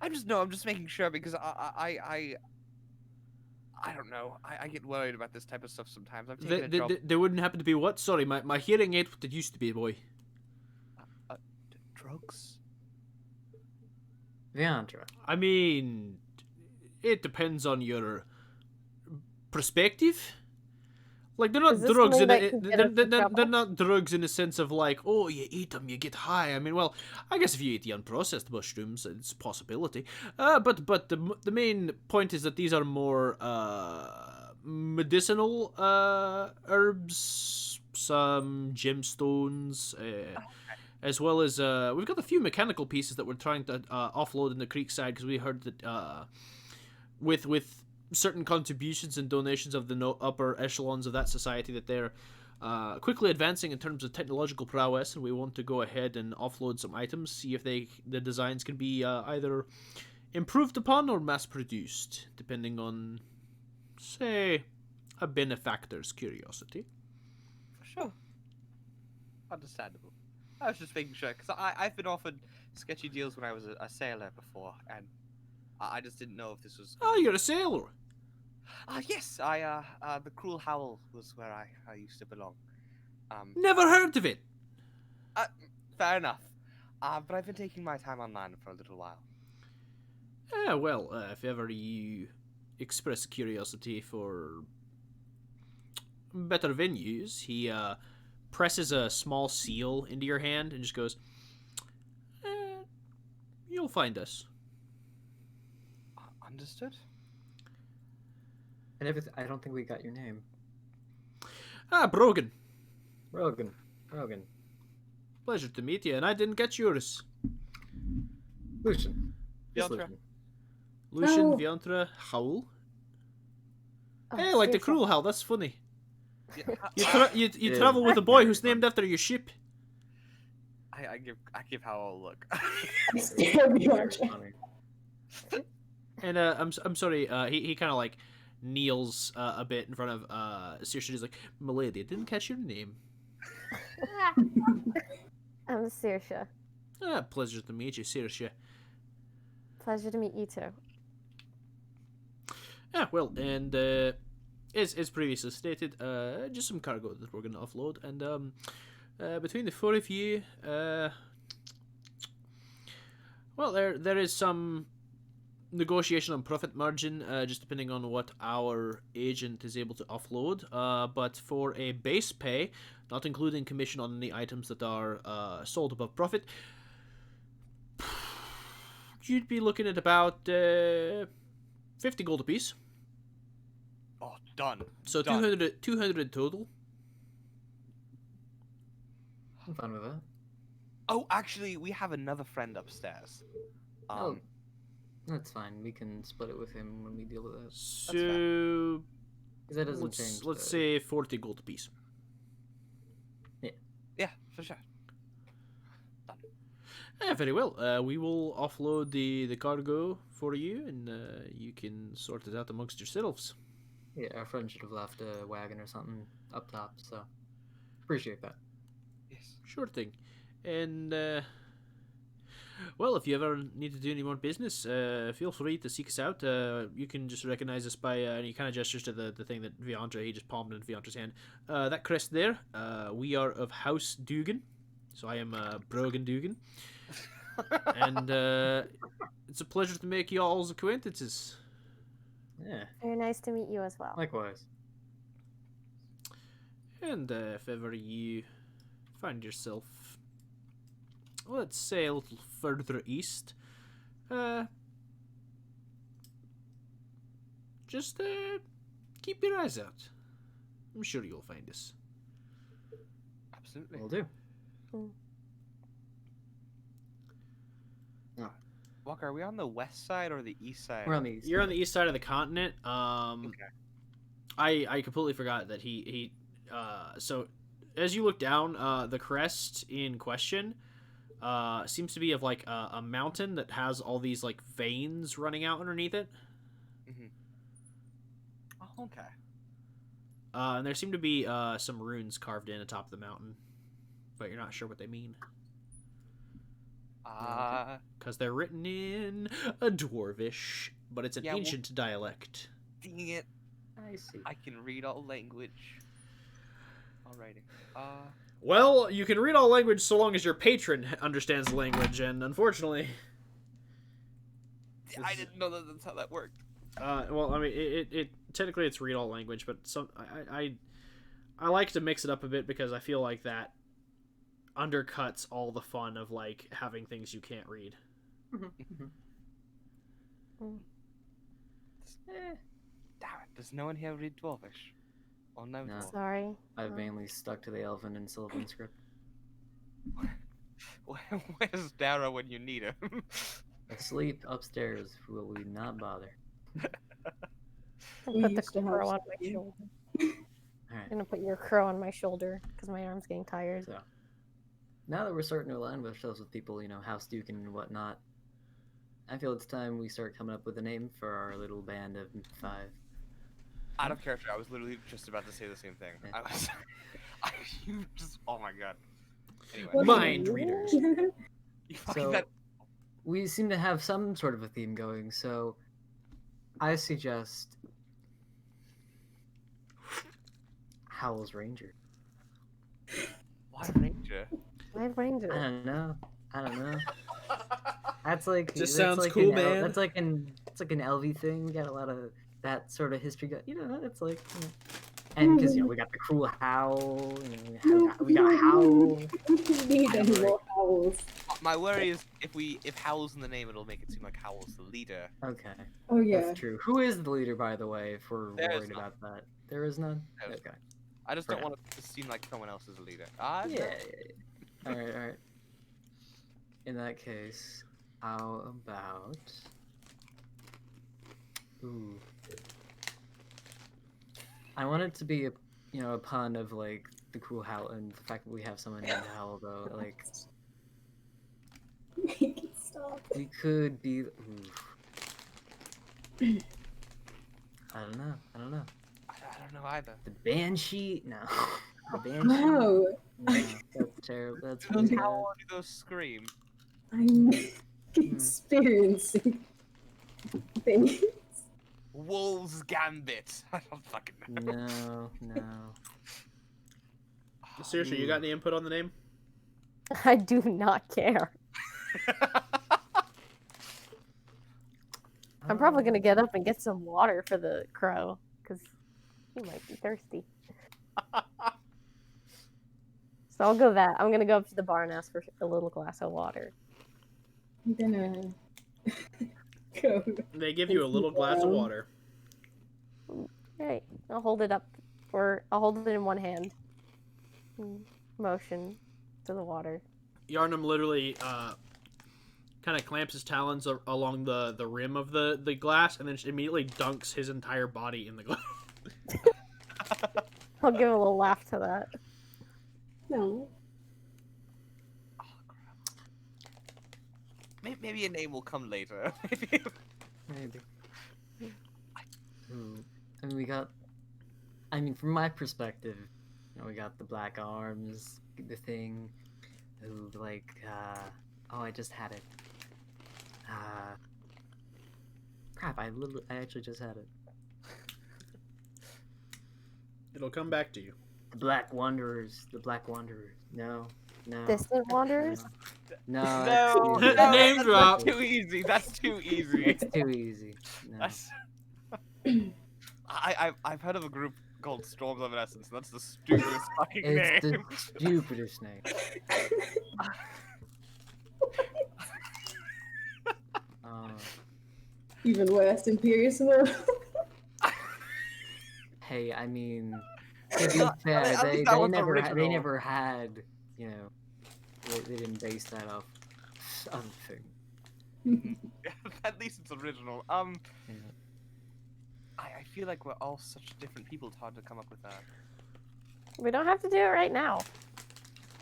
Speaker 4: I'm just making sure because I don't know. I get worried about this type of stuff sometimes. I've taken a job.
Speaker 1: There wouldn't happen to be what? Sorry, my hearing ain't what it used to be, boy.
Speaker 4: Drugs?
Speaker 3: Viantra.
Speaker 1: I mean, it depends on your perspective. Like, they're not drugs they're not drugs in the sense of like, oh, you eat them, you get high. I mean, well, I guess if you eat the unprocessed mushrooms, it's a possibility. But the main point is that these are more medicinal herbs, some gemstones, as well as we've got a few mechanical pieces that we're trying to offload in the Creekside because we heard that with certain contributions and donations of the upper echelons of that society that they're quickly advancing in terms of technological prowess, and we want to go ahead and offload some items, see if the designs can be either improved upon or mass produced, depending on, say, a benefactor's curiosity.
Speaker 4: For sure. Understandable. I was just making sure because I've been offered sketchy deals when I was a sailor before, and I just didn't know if this was.
Speaker 1: Oh, you're a sailor.
Speaker 4: Yes, the Cruel Howl was where I used to belong.
Speaker 1: Never heard of it.
Speaker 4: Fair enough. But I've been taking my time on land for a little while.
Speaker 1: Well, if ever you express curiosity for better venues, he presses a small seal into your hand and just goes, you'll find us.
Speaker 4: Understood.
Speaker 3: And I don't think we got your name.
Speaker 1: Brogan.
Speaker 3: Rogan.
Speaker 1: Pleasure to meet you, and I didn't get yours.
Speaker 3: Lucian. Just
Speaker 4: Piotr.
Speaker 3: Lucian.
Speaker 1: Lucian,
Speaker 5: Oh.
Speaker 1: Viantra, Howl.
Speaker 2: Oh,
Speaker 1: Hey, like the
Speaker 2: Saoirse.
Speaker 1: cruel Howl, that's funny.
Speaker 4: Yeah,
Speaker 1: You
Speaker 3: Yeah,
Speaker 1: travel with a
Speaker 3: that's
Speaker 1: boy
Speaker 3: very
Speaker 1: who's named
Speaker 3: funny.
Speaker 1: after your ship.
Speaker 4: I give Howl a look.
Speaker 5: I stare
Speaker 3: Very
Speaker 5: beyond.
Speaker 3: funny.
Speaker 1: And I'm sorry. He kind of like kneels a bit in front of Saoirse. He's like, "Milady, I didn't catch your name."
Speaker 2: I'm Saoirse.
Speaker 1: Pleasure to meet you, Saoirse.
Speaker 2: Pleasure to meet you too.
Speaker 1: Yeah, well, and as previously stated, just some cargo that we're gonna offload, and between the four of you, well, there is some negotiation on profit margin, just depending on what our agent is able to offload. But for a base pay, not including commission on any items that are sold above profit, you'd be looking at about 50 gold apiece.
Speaker 4: Oh, done.
Speaker 1: So
Speaker 4: Done.
Speaker 1: 200 total.
Speaker 3: I'm fine with that.
Speaker 4: Oh, actually, we have another friend upstairs.
Speaker 3: Oh. That's fine. We can split it with him when we deal with that.
Speaker 1: So
Speaker 3: 'Cause that doesn't
Speaker 1: let's
Speaker 3: change.
Speaker 1: let's
Speaker 3: the-
Speaker 1: say 40 gold apiece.
Speaker 4: Yeah, for sure.
Speaker 1: Yeah, very well. We will offload the cargo for you, and you can sort it out amongst yourselves.
Speaker 3: Yeah, our friend should have left a wagon or something up top, so appreciate that.
Speaker 4: Yes.
Speaker 1: Sure thing. And well, if you ever need to do any more business, feel free to seek us out. You can just recognize us by and he kind of gestures to the thing that Viantra, he just palmed into Viantra's hand. That crest there, we are of House Dugan, so I am Brogan Dugan, and it's a pleasure to make you all's acquaintances.
Speaker 3: Yeah,
Speaker 2: Very nice to meet you as well.
Speaker 3: likewise.
Speaker 1: And if ever you find yourself, let's say, a little further east, just keep your eyes out. I'm sure you'll find us.
Speaker 4: Absolutely.
Speaker 3: Will do.
Speaker 4: Walker, are we on the west side or the east side?
Speaker 3: We're on the east.
Speaker 1: You're on the east side of the continent.
Speaker 4: Okay.
Speaker 1: I completely forgot that he so as you look down, the crest in question seems to be of like a mountain that has all these like veins running out underneath it.
Speaker 4: Oh, okay.
Speaker 1: And there seem to be some runes carved in atop the mountain, but you're not sure what they mean because they're written in a dwarvish, but it's an
Speaker 4: Yeah, well-
Speaker 1: ancient dialect.
Speaker 4: Dang it.
Speaker 3: I see.
Speaker 4: I can read all language. Alrighty.
Speaker 1: Well, you can read all language so long as your patron understands the language, and unfortunately,
Speaker 4: I didn't know that that's how that worked.
Speaker 1: well, I mean, it technically it's read all language, but some I like to mix it up a bit because I feel like that undercuts all the fun of like having things you can't read.
Speaker 4: Damn it. Does no one here read Dwarvish? Or no,
Speaker 3: No.
Speaker 4: Dwarf?
Speaker 2: Sorry.
Speaker 3: I've mainly stuck to the Elven and Sylvan script.
Speaker 4: Where's Dara when you need her?
Speaker 3: Asleep upstairs, will we not bother?
Speaker 5: We
Speaker 2: Put the
Speaker 5: used to have
Speaker 2: crow on my
Speaker 5: sleep.
Speaker 2: shoulder. I'm
Speaker 3: Alright,
Speaker 2: gonna put your crow on my shoulder because my arm's getting tired.
Speaker 3: so now that we're starting to align with ourselves with people, House Duke and whatnot, I feel it's time we start coming up with a name for our little band of 5.
Speaker 4: Out of character, I was literally just about to say the same thing. I was. You just. Oh my god. Anyway.
Speaker 5: What
Speaker 1: Mind
Speaker 5: do you
Speaker 1: readers.
Speaker 5: mean?
Speaker 4: You fucking
Speaker 3: So-
Speaker 4: that.
Speaker 3: We seem to have some sort of a theme going, so I suggest Howl's Ranger.
Speaker 4: Why Ranger?
Speaker 2: My ranger.
Speaker 3: I don't know. That's like
Speaker 1: Just
Speaker 3: that's
Speaker 1: sounds
Speaker 3: like
Speaker 1: cool,
Speaker 3: an
Speaker 1: man.
Speaker 3: That's like an LV thing. We got a lot of that sort of history. It's like, and because we got the cruel howl. We got howl.
Speaker 5: We don't need any more howls.
Speaker 4: My worry is if Howl's in the name, it'll make it seem like Howl's the leader.
Speaker 3: Okay,
Speaker 5: Oh yeah.
Speaker 3: that's true. Who is the leader, by the way? If we're
Speaker 4: There is
Speaker 3: worried
Speaker 4: none.
Speaker 3: about that, there is none.
Speaker 4: There is
Speaker 3: Okay.
Speaker 4: I just don't
Speaker 3: Right.
Speaker 4: want it to seem like someone else is a leader.
Speaker 3: Yeah. Alright. In that case, how about... Ooh. I want it to be a, a pun of, like, the cool Howl and the fact that we have someone named Howl, though. Like,
Speaker 5: Make it stop.
Speaker 3: we could be... Ooh. I don't know.
Speaker 4: I don't know either.
Speaker 3: The Banshee? No. The Banshee?
Speaker 5: No,
Speaker 3: No, that's terrible. That's
Speaker 4: Do those
Speaker 3: bad.
Speaker 4: howl or do those scream?
Speaker 5: I'm experiencing things.
Speaker 4: Wolves Gambit. I don't fucking know.
Speaker 3: No.
Speaker 1: Seriously, you got any input on the name?
Speaker 2: I do not care. I'm probably gonna get up and get some water for the crow, because he might be thirsty. So I'll go that. I'm gonna go up to the bar and ask for a little glass of water.
Speaker 5: I'm gonna go.
Speaker 1: They give you a little glass of water.
Speaker 2: Alright, I'll hold it up, or I'll hold it in one hand. Motion to the water.
Speaker 1: Yarnum literally kind of clamps his talons along the rim of the glass and then just immediately dunks his entire body in the glass.
Speaker 2: I'll give a little laugh to that.
Speaker 5: No.
Speaker 4: Oh, crap. Maybe a name will come later. Maybe.
Speaker 3: Ooh. And we got... I mean, from my perspective, we got the black arms, the thing. Ooh, like, oh, I just had it. Crap, I actually just had it.
Speaker 1: It'll come back to you.
Speaker 3: The Black Wanderers. No.
Speaker 2: Distant Wanderers?
Speaker 3: No.
Speaker 4: No,
Speaker 3: that's
Speaker 1: no, Name
Speaker 4: that's
Speaker 1: drop.
Speaker 4: too easy. That's too easy.
Speaker 3: It's too easy. No.
Speaker 4: That's... I've heard of a group called Storms of Essence. That's the stupidest fucking
Speaker 3: It's
Speaker 4: name.
Speaker 3: the stupidest name.
Speaker 5: Even worse, Imperious World.
Speaker 3: Hey, I mean, to be
Speaker 4: At
Speaker 3: fair,
Speaker 4: least
Speaker 3: they
Speaker 4: that one's
Speaker 3: never
Speaker 4: original.
Speaker 3: had, they didn't base that off something.
Speaker 4: At least it's original.
Speaker 3: Yeah.
Speaker 4: I feel like we're all such different people. It's hard to come up with that.
Speaker 2: We don't have to do it right now.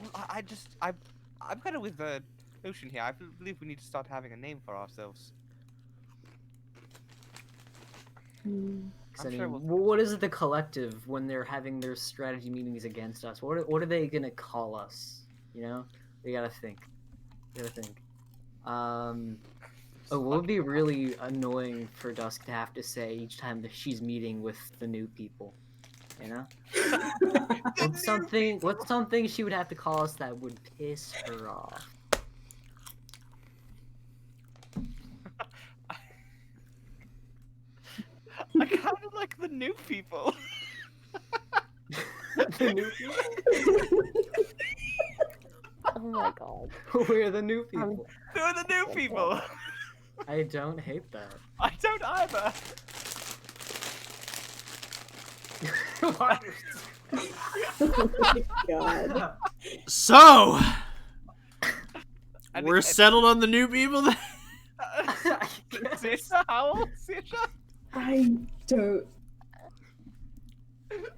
Speaker 4: Well, I'm kind of with the notion here. I believe we need to start having a name for ourselves. I'm
Speaker 3: I mean,
Speaker 4: sure
Speaker 3: what is the collective when they're having their strategy meetings against us? What are they gonna call us? We gotta think. Oh, what would be really annoying for Dusk to have to say each time that she's meeting with the new people? What's something she would have to call us that would piss her off?
Speaker 4: I kind of like the new people.
Speaker 3: The new people?
Speaker 2: Oh my god.
Speaker 3: We're the new people.
Speaker 4: Who are the new people?
Speaker 3: I don't hate that.
Speaker 4: I don't either.
Speaker 3: What?
Speaker 5: Oh my god.
Speaker 1: So,
Speaker 4: I
Speaker 1: we're
Speaker 4: mean,
Speaker 1: settled on the new people then?
Speaker 4: Saoirse, how old? Saoirse?
Speaker 5: I don't.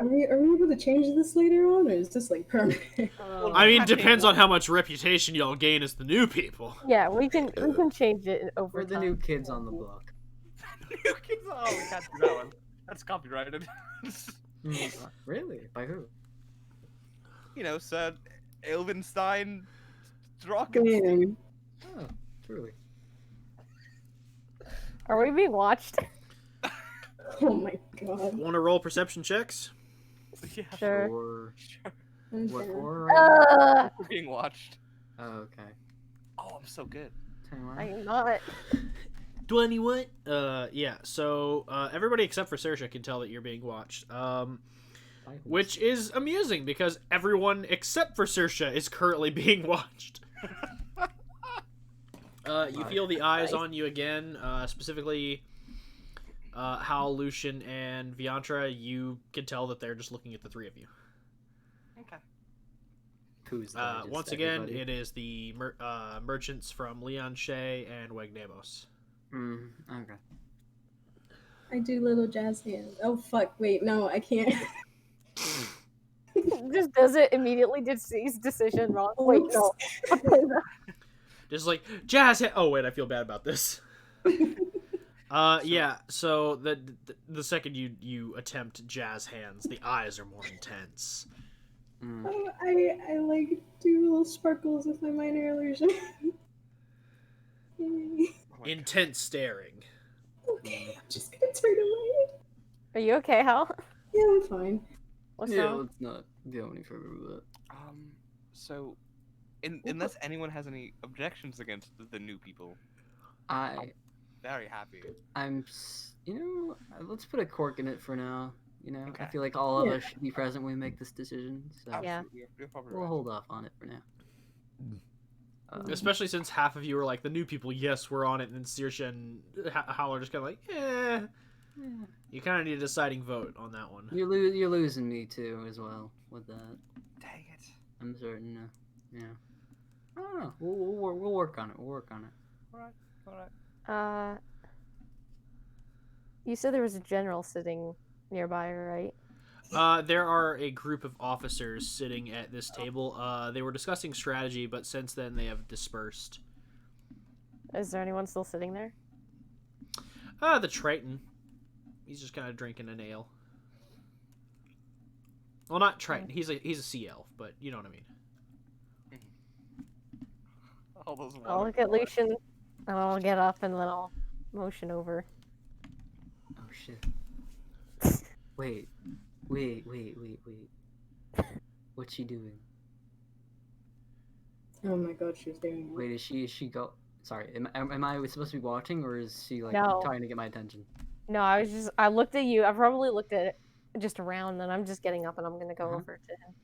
Speaker 5: Are we able to change this later on, or is this like permanent?
Speaker 1: I mean, depends on how much reputation y'all gain as the new people.
Speaker 2: Yeah, we can change it over
Speaker 3: We're the
Speaker 2: time.
Speaker 3: new kids on the block.
Speaker 4: New kids? Oh, we can't do that one. That's copyrighted.
Speaker 3: Really? By who?
Speaker 4: Sir Elvenstein Drock.
Speaker 5: Damn.
Speaker 3: Oh, truly.
Speaker 2: Are we being watched?
Speaker 5: Oh my god.
Speaker 1: Want to roll perception checks?
Speaker 4: Yeah,
Speaker 2: Sure.
Speaker 3: Or
Speaker 5: I'm
Speaker 3: what
Speaker 5: down.
Speaker 3: for?
Speaker 4: we're being watched.
Speaker 3: Oh, okay.
Speaker 4: Oh, I'm so good.
Speaker 2: I am not.
Speaker 1: 20 what? Yeah, so everybody except for Saoirse can tell that you're being watched. Which is amusing because everyone except for Saoirse is currently being watched. You feel the eyes on you again, specifically Hal, Lucian, and Viantra. You can tell that they're just looking at the three of you.
Speaker 4: Okay.
Speaker 3: Who's there? Just
Speaker 1: Once again,
Speaker 3: everybody?
Speaker 1: it is the merchants from Leon Shea and Wegnamos.
Speaker 3: Okay.
Speaker 5: I do little jazz hands. Oh fuck! Wait, no, I can't.
Speaker 2: Just does it immediately. Did C's decision wrong? Wait, no.
Speaker 1: Just like jazz. Oh wait, I feel bad about this. Yeah. So the second you attempt jazz hands, the eyes are more intense.
Speaker 5: Oh, I like do little sparkles with my minor illusion. Yay.
Speaker 4: Oh my
Speaker 1: Intense staring.
Speaker 5: Okay, I'm just gonna turn away.
Speaker 2: Are you okay, Hal?
Speaker 5: Yeah, I'm fine.
Speaker 2: What's
Speaker 3: Yeah,
Speaker 2: wrong?
Speaker 3: let's not go any further with that.
Speaker 4: So, unless anyone has any objections against the new people, very happy.
Speaker 3: Let's put a cork in it for now.
Speaker 4: Okay.
Speaker 3: I feel like all of
Speaker 5: Yeah.
Speaker 3: us should be present when we make this decision. So
Speaker 2: Yeah.
Speaker 4: Absolutely, you're probably
Speaker 3: we'll
Speaker 4: right.
Speaker 3: hold off on it for now.
Speaker 1: Especially since half of you are like the new people. Yes, we're on it, and then Saoirse and Hal are just kind of like, eh. You kind of need a deciding vote on that one.
Speaker 3: You're losing me too as well with that.
Speaker 4: Dang it.
Speaker 3: I'm certain. Yeah. I don't know. We'll work on it. We'll work on it.
Speaker 4: All right.
Speaker 2: You said there was a general sitting nearby, right?
Speaker 1: There are a group of officers sitting at this table. They were discussing strategy, but since then they have dispersed.
Speaker 2: Is there anyone still sitting there?
Speaker 1: The Triton. He's just kind of drinking an ale. Well, not Triton. He's a sea elf, but you know what I mean.
Speaker 4: All those
Speaker 2: I'll look at Lucian, and I'll get up, and then I'll motion over.
Speaker 3: Oh shit. Wait. What's she doing?
Speaker 5: Oh my god, she's doing it.
Speaker 3: Wait, is she go? Sorry, am I supposed to be watching, or is she like
Speaker 2: No.
Speaker 3: trying to get my attention?
Speaker 2: No, I looked at you. I probably looked at it just around, and I'm just getting up, and I'm gonna go over to him.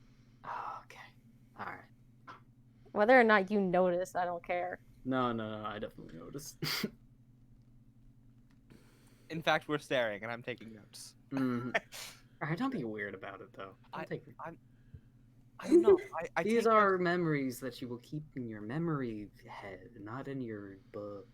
Speaker 3: Oh, okay. All right.
Speaker 2: Whether or not you notice, I don't care.
Speaker 3: No, I definitely noticed.
Speaker 4: In fact, we're staring, and I'm taking notes.
Speaker 3: Alright, don't be weird about it though.
Speaker 4: I don't know. I
Speaker 3: These
Speaker 4: take
Speaker 3: are memories that you will keep in your memory head, not in your book.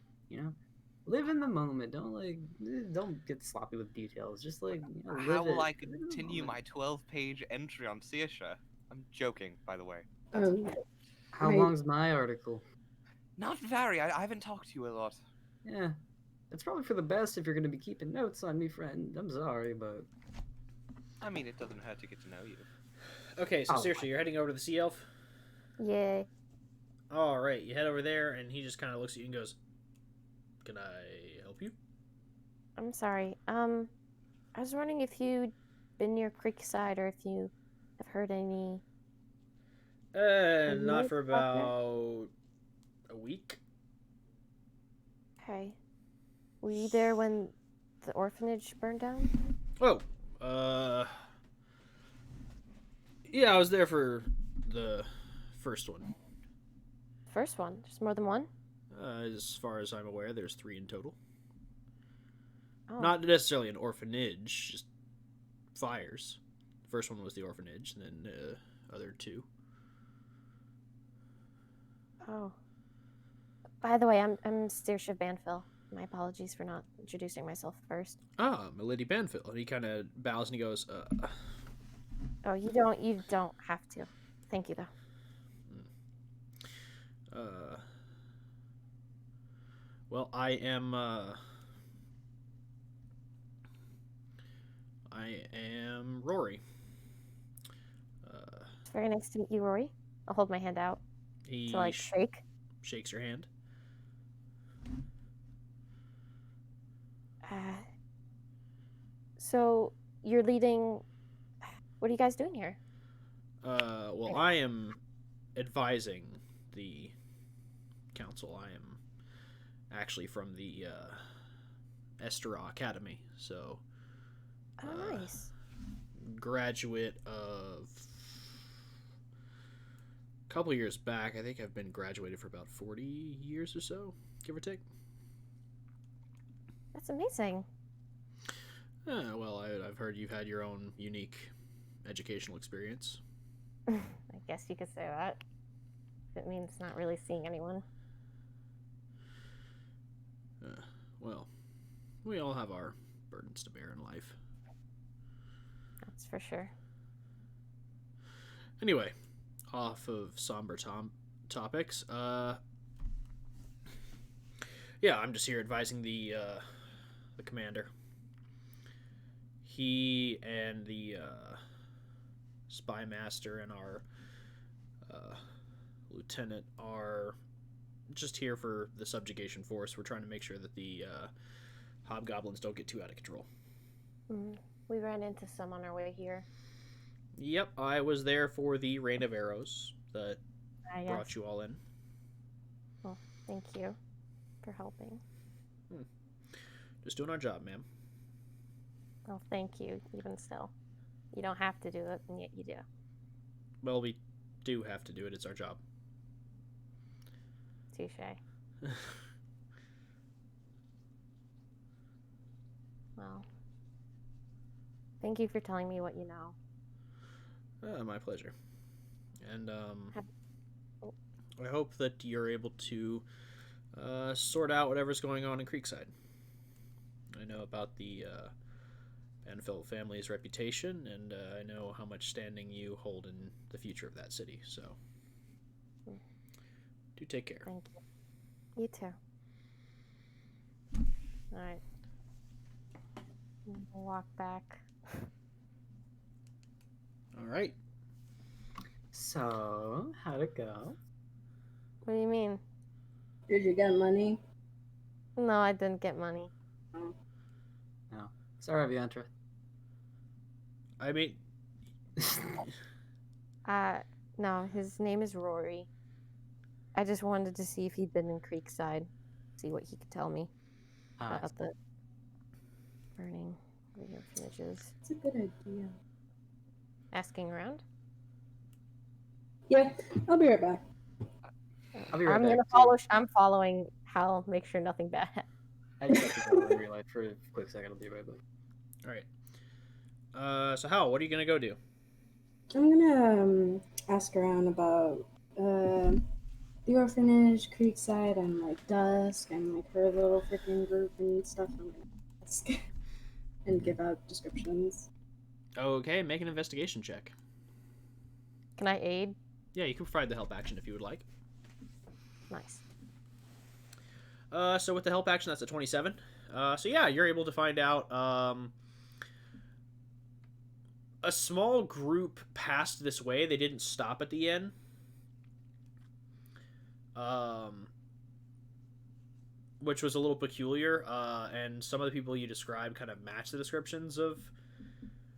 Speaker 3: Live in the moment. Don't get sloppy with details. Just live
Speaker 4: How will
Speaker 3: it.
Speaker 4: I
Speaker 3: Live in the
Speaker 4: continue my
Speaker 3: moment.
Speaker 4: 12-page entry on Saoirse? I'm joking, by the way.
Speaker 3: How
Speaker 5: Right.
Speaker 3: long's my article?
Speaker 4: Not very. I haven't talked to you a lot.
Speaker 3: Yeah, it's probably for the best if you're going to be keeping notes on me, friend. I'm sorry, but
Speaker 4: I mean, it doesn't hurt to get to know you.
Speaker 1: Okay, so
Speaker 3: Oh.
Speaker 1: Saoirse, you're heading over to the sea elf.
Speaker 2: Yay.
Speaker 1: All right, you head over there, and he just kind of looks at you and goes, "Can I help you?"
Speaker 2: I'm sorry. I was wondering if you'd been near Creekside or if you have heard any.
Speaker 1: Not for
Speaker 2: noise out there?
Speaker 1: about a week.
Speaker 2: Okay. Were you there when the orphanage burned down?
Speaker 1: Oh, yeah, I was there for the first one.
Speaker 2: First one? There's more than one?
Speaker 1: As far as I'm aware, there's 3 in total.
Speaker 2: Oh.
Speaker 1: Not necessarily an orphanage, just fires. The first one was the orphanage, and then other 2.
Speaker 2: Oh. By the way, I'm Saoirse Banfill. My apologies for not introducing myself first.
Speaker 1: Ah, Milady Banfill. And he kind of bows and he goes,
Speaker 2: Oh, you don't have to. Thank you though.
Speaker 1: Well, I am Rory.
Speaker 2: It's very nice to meet you, Rory. I'll hold my hand out
Speaker 1: He
Speaker 2: to shake.
Speaker 1: shakes your hand.
Speaker 2: So you're leading. What are you guys doing here?
Speaker 1: Well, I am advising the council. I am actually from the Estera Academy, so
Speaker 2: Oh, nice.
Speaker 1: graduate of a couple years back. I think I've been graduated for about 40 years or so, give or take.
Speaker 2: That's amazing.
Speaker 1: Well, I've heard you've had your own unique educational experience.
Speaker 2: I guess you could say that. It means not really seeing anyone.
Speaker 1: Well, we all have our burdens to bear in life.
Speaker 2: That's for sure.
Speaker 1: Anyway, off of somber topics, yeah, I'm just here advising the commander. He and the spy master and our lieutenant are just here for the subjugation force. We're trying to make sure that the hobgoblins don't get too out of control.
Speaker 2: We ran into some on our way here.
Speaker 1: Yep, I was there for the rain of arrows that brought you all in.
Speaker 2: Well, thank you for helping.
Speaker 1: Just doing our job, ma'am.
Speaker 2: Well, thank you, even still. You don't have to do it, and yet you do.
Speaker 1: Well, we do have to do it. It's our job.
Speaker 2: Touche. Well, thank you for telling me what you know.
Speaker 1: My pleasure. And I hope that you're able to sort out whatever's going on in Creekside. I know about the Banfield family's reputation, and I know how much standing you hold in the future of that city, so do take care.
Speaker 2: Thank you. You too. Alright. We'll walk back.
Speaker 1: Alright.
Speaker 3: So, how'd it go?
Speaker 2: What do you mean?
Speaker 5: Did you get money?
Speaker 2: No, I didn't get money.
Speaker 3: No. Sorry, Viantra.
Speaker 1: I mean...
Speaker 2: No, his name is Rory. I just wanted to see if he'd been in Creekside. See what he could tell me about the burning of the orphanages.
Speaker 5: It's a good idea.
Speaker 2: Asking around?
Speaker 5: Yeah, I'll be right back.
Speaker 3: I'll be right
Speaker 2: I'm
Speaker 3: back.
Speaker 2: gonna follow. I'm following Hal. Make sure nothing bad.
Speaker 3: I just have to go in real life for a quick second. I'll be right back.
Speaker 1: Alright. So Hal, what are you gonna go do?
Speaker 5: I'm gonna ask around about the orphanage, Creekside, and like Dusk, and like her little freaking group and stuff. I'm gonna ask and give out descriptions.
Speaker 1: Okay, make an investigation check.
Speaker 2: Can I aid?
Speaker 1: Yeah, you can provide the help action if you would like.
Speaker 2: Nice.
Speaker 1: So with the help action, that's a 27. So yeah, you're able to find out a small group passed this way. They didn't stop at the inn. Which was a little peculiar. And some of the people you described kind of match the descriptions of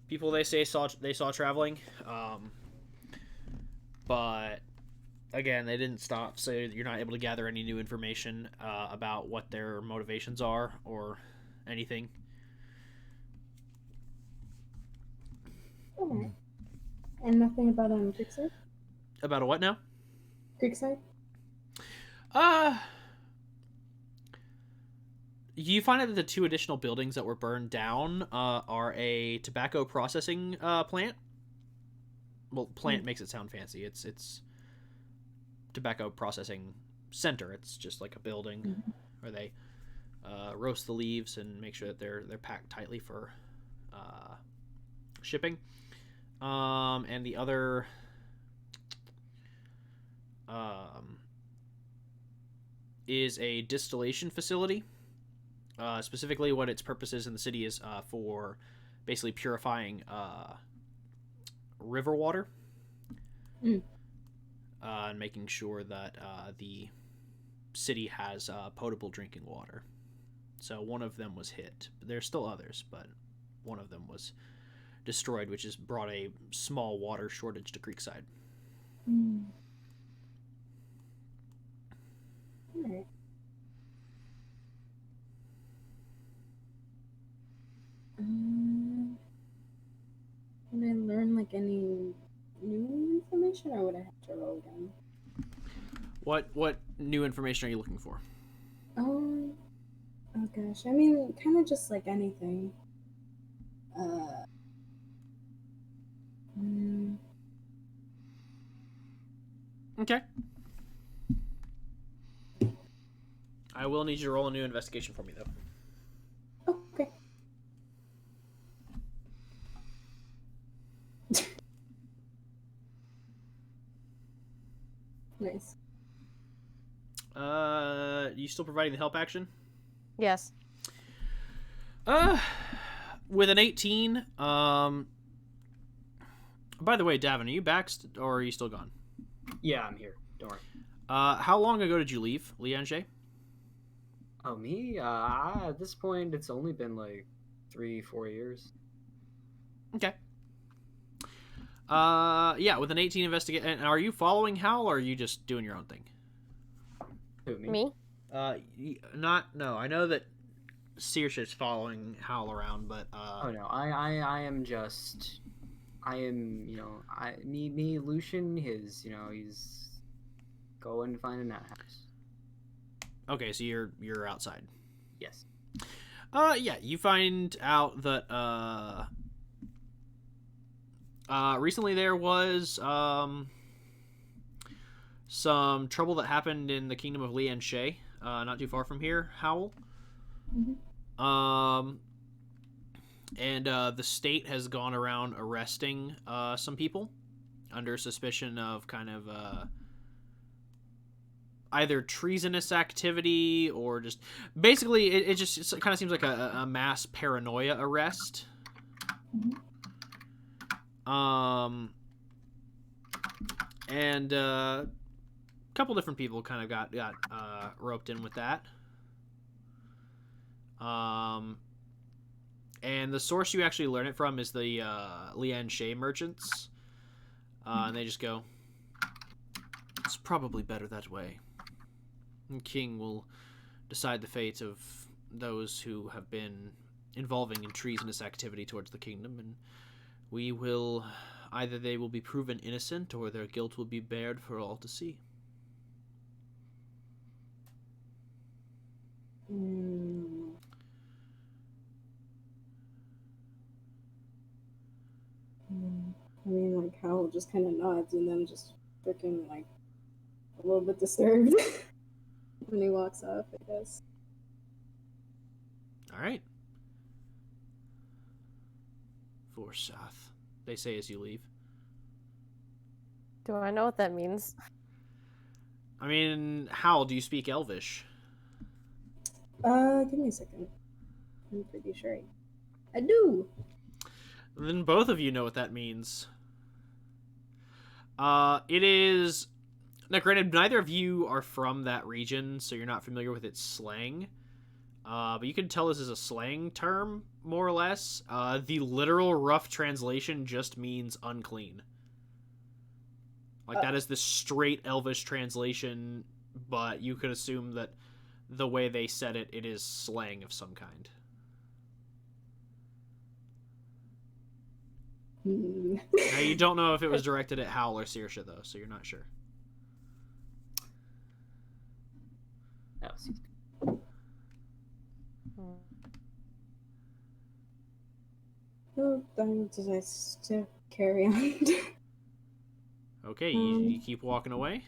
Speaker 1: people they saw traveling. But again, they didn't stop, so you're not able to gather any new information about what their motivations are or anything.
Speaker 5: Okay. And nothing about Creekside?
Speaker 1: About a what now?
Speaker 5: Creekside?
Speaker 1: You find out that the 2 additional buildings that were burned down are a tobacco processing plant. Well, plant makes it sound fancy. It's tobacco processing center. It's just like a building where they roast the leaves and make sure that they're packed tightly for shipping. And the other is a distillation facility. Specifically, what its purpose is in the city is for basically purifying river water. And making sure that the city has potable drinking water. So one of them was hit. There's still others, but one of them was destroyed, which has brought a small water shortage to Creekside.
Speaker 5: Alright. Would I learn like any new information, or would I have to roll again?
Speaker 1: What new information are you looking for?
Speaker 5: Oh gosh, I mean, kind of just like anything.
Speaker 1: Okay. I will need you to roll a new investigation for me, though.
Speaker 5: Okay. Nice.
Speaker 1: You still providing the help action?
Speaker 2: Yes.
Speaker 1: With an 18, by the way, Davin, are you back or are you still gone?
Speaker 3: Yeah, I'm here. Don't worry.
Speaker 1: How long ago did you leave, Liange?
Speaker 3: Oh, me? At this point, it's only been like 3-4 years.
Speaker 1: Okay. Yeah, with an 18 investigate, and are you following Hal, or are you just doing your own thing?
Speaker 3: Who, me?
Speaker 2: Me?
Speaker 1: No, I know that Saoirse is following Hal around, but,
Speaker 3: Oh, no, I am just... I am, me, Lucian, he's going to find a nut house.
Speaker 1: Okay, so you're outside.
Speaker 3: Yes.
Speaker 1: Yeah, you find out that, recently there was, some trouble that happened in the kingdom of Lianche, not too far from here, Howl.
Speaker 5: Mm-hmm.
Speaker 1: And the state has gone around arresting some people under suspicion of kind of either treasonous activity or just basically it kind of seems like a mass paranoia arrest. And a couple different people kind of got roped in with that. And the source you actually learn it from is the Lianche merchants. And they just go, it's probably better that way. The king will decide the fate of those who have been involving in treasonous activity towards the kingdom, and we will... either they will be proven innocent, or their guilt will be bared for all to see.
Speaker 5: I mean, like, Hal just kind of nods and then just freaking, like, a little bit disturbed when he walks off, I guess.
Speaker 1: Alright. Forsath, they say as you leave.
Speaker 2: Do I know what that means?
Speaker 1: I mean, how do you speak Elvish?
Speaker 5: Give me a second. I'm pretty sure I do.
Speaker 1: Then both of you know what that means. It is... Now, granted, neither of you are from that region, so you're not familiar with its slang. But you can tell this is a slang term, more or less. The literal rough translation just means unclean. Like, that is the straight Elvish translation, but you could assume that the way they said it, it is slang of some kind. Now, you don't know if it was directed at Howl or Saoirse, though, so you're not sure.
Speaker 3: Oh, excuse me.
Speaker 5: Well, then does I still carry on?
Speaker 1: Okay, you keep walking away?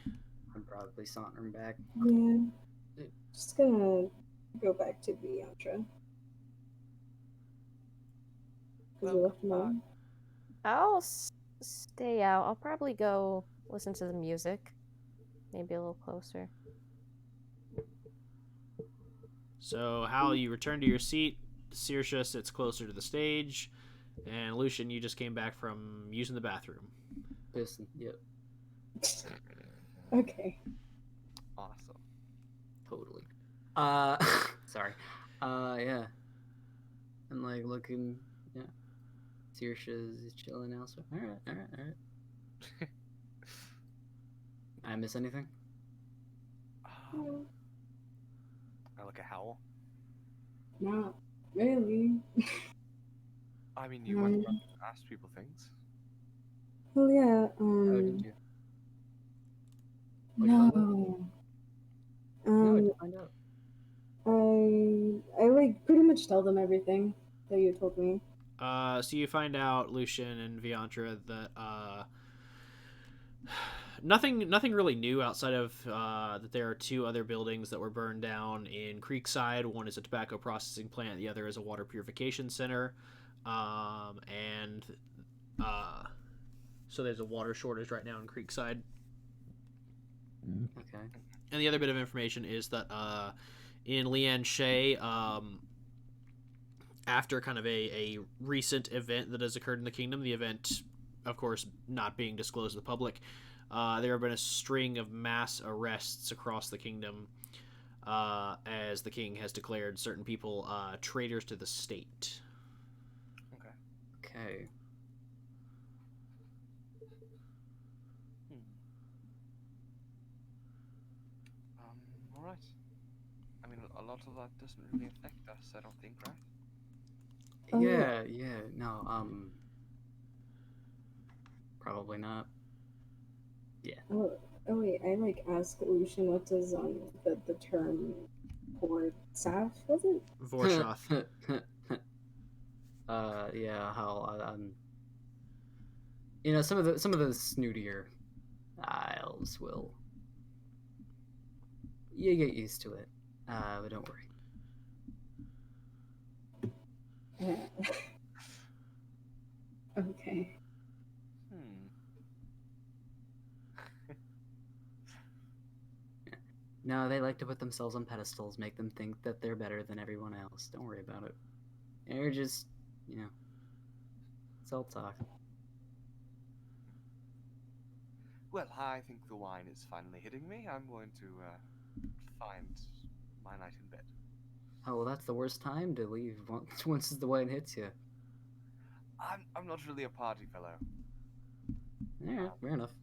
Speaker 3: I'm probably sauntering back.
Speaker 5: Yeah. Just gonna go back to Viantra. Because we left him alone.
Speaker 2: I'll stay out. I'll probably go listen to the music. Maybe a little closer.
Speaker 1: So, Hal, you return to your seat. Saoirse sits closer to the stage. And Lucian, you just came back from using the bathroom.
Speaker 3: Listen, yep.
Speaker 5: Okay.
Speaker 4: Awesome.
Speaker 3: Totally. Sorry. Yeah. I'm like looking, yeah. Saoirse is chilling now, so alright. I miss anything?
Speaker 4: I look at Howl.
Speaker 5: Not really.
Speaker 4: I mean, you went around and asked people things.
Speaker 5: Well, yeah,
Speaker 3: How did you? What'd you find out?
Speaker 5: no.
Speaker 3: What'd you find out?
Speaker 5: I like pretty much tell them everything that you told me.
Speaker 1: So you find out, Lucian and Viantra, that nothing really new outside of that there are two other buildings that were burned down in Creekside. One is a tobacco processing plant, the other is a water purification center. And so there's a water shortage right now in Creekside.
Speaker 3: Okay.
Speaker 1: And the other bit of information is that in Leanne Shea, after kind of a recent event that has occurred in the kingdom, the event, of course, not being disclosed to the public, there have been a string of mass arrests across the kingdom as the king has declared certain people traitors to the state.
Speaker 3: Okay.
Speaker 4: All right. I mean, a lot of that doesn't really affect us, I don't think, right?
Speaker 5: Oh,
Speaker 3: Yeah, no, probably not.
Speaker 5: Oh, oh wait, I like asked Lucian what does the term horde salve was it?
Speaker 1: Vorshoth.
Speaker 3: Yeah, how you know, some of the snootier elves will, you get used to it, but don't worry.
Speaker 5: Okay.
Speaker 3: No, they like to put themselves on pedestals, make them think that they're better than everyone else. Don't worry about it. They're just, you know, it's all talk.
Speaker 4: Well, I think the wine is finally hitting me. I'm going to find my night in bed.
Speaker 3: Oh, well, that's the worst time to leave once the wine hits you.
Speaker 4: I'm not really a party fellow.
Speaker 3: Yeah, fair enough.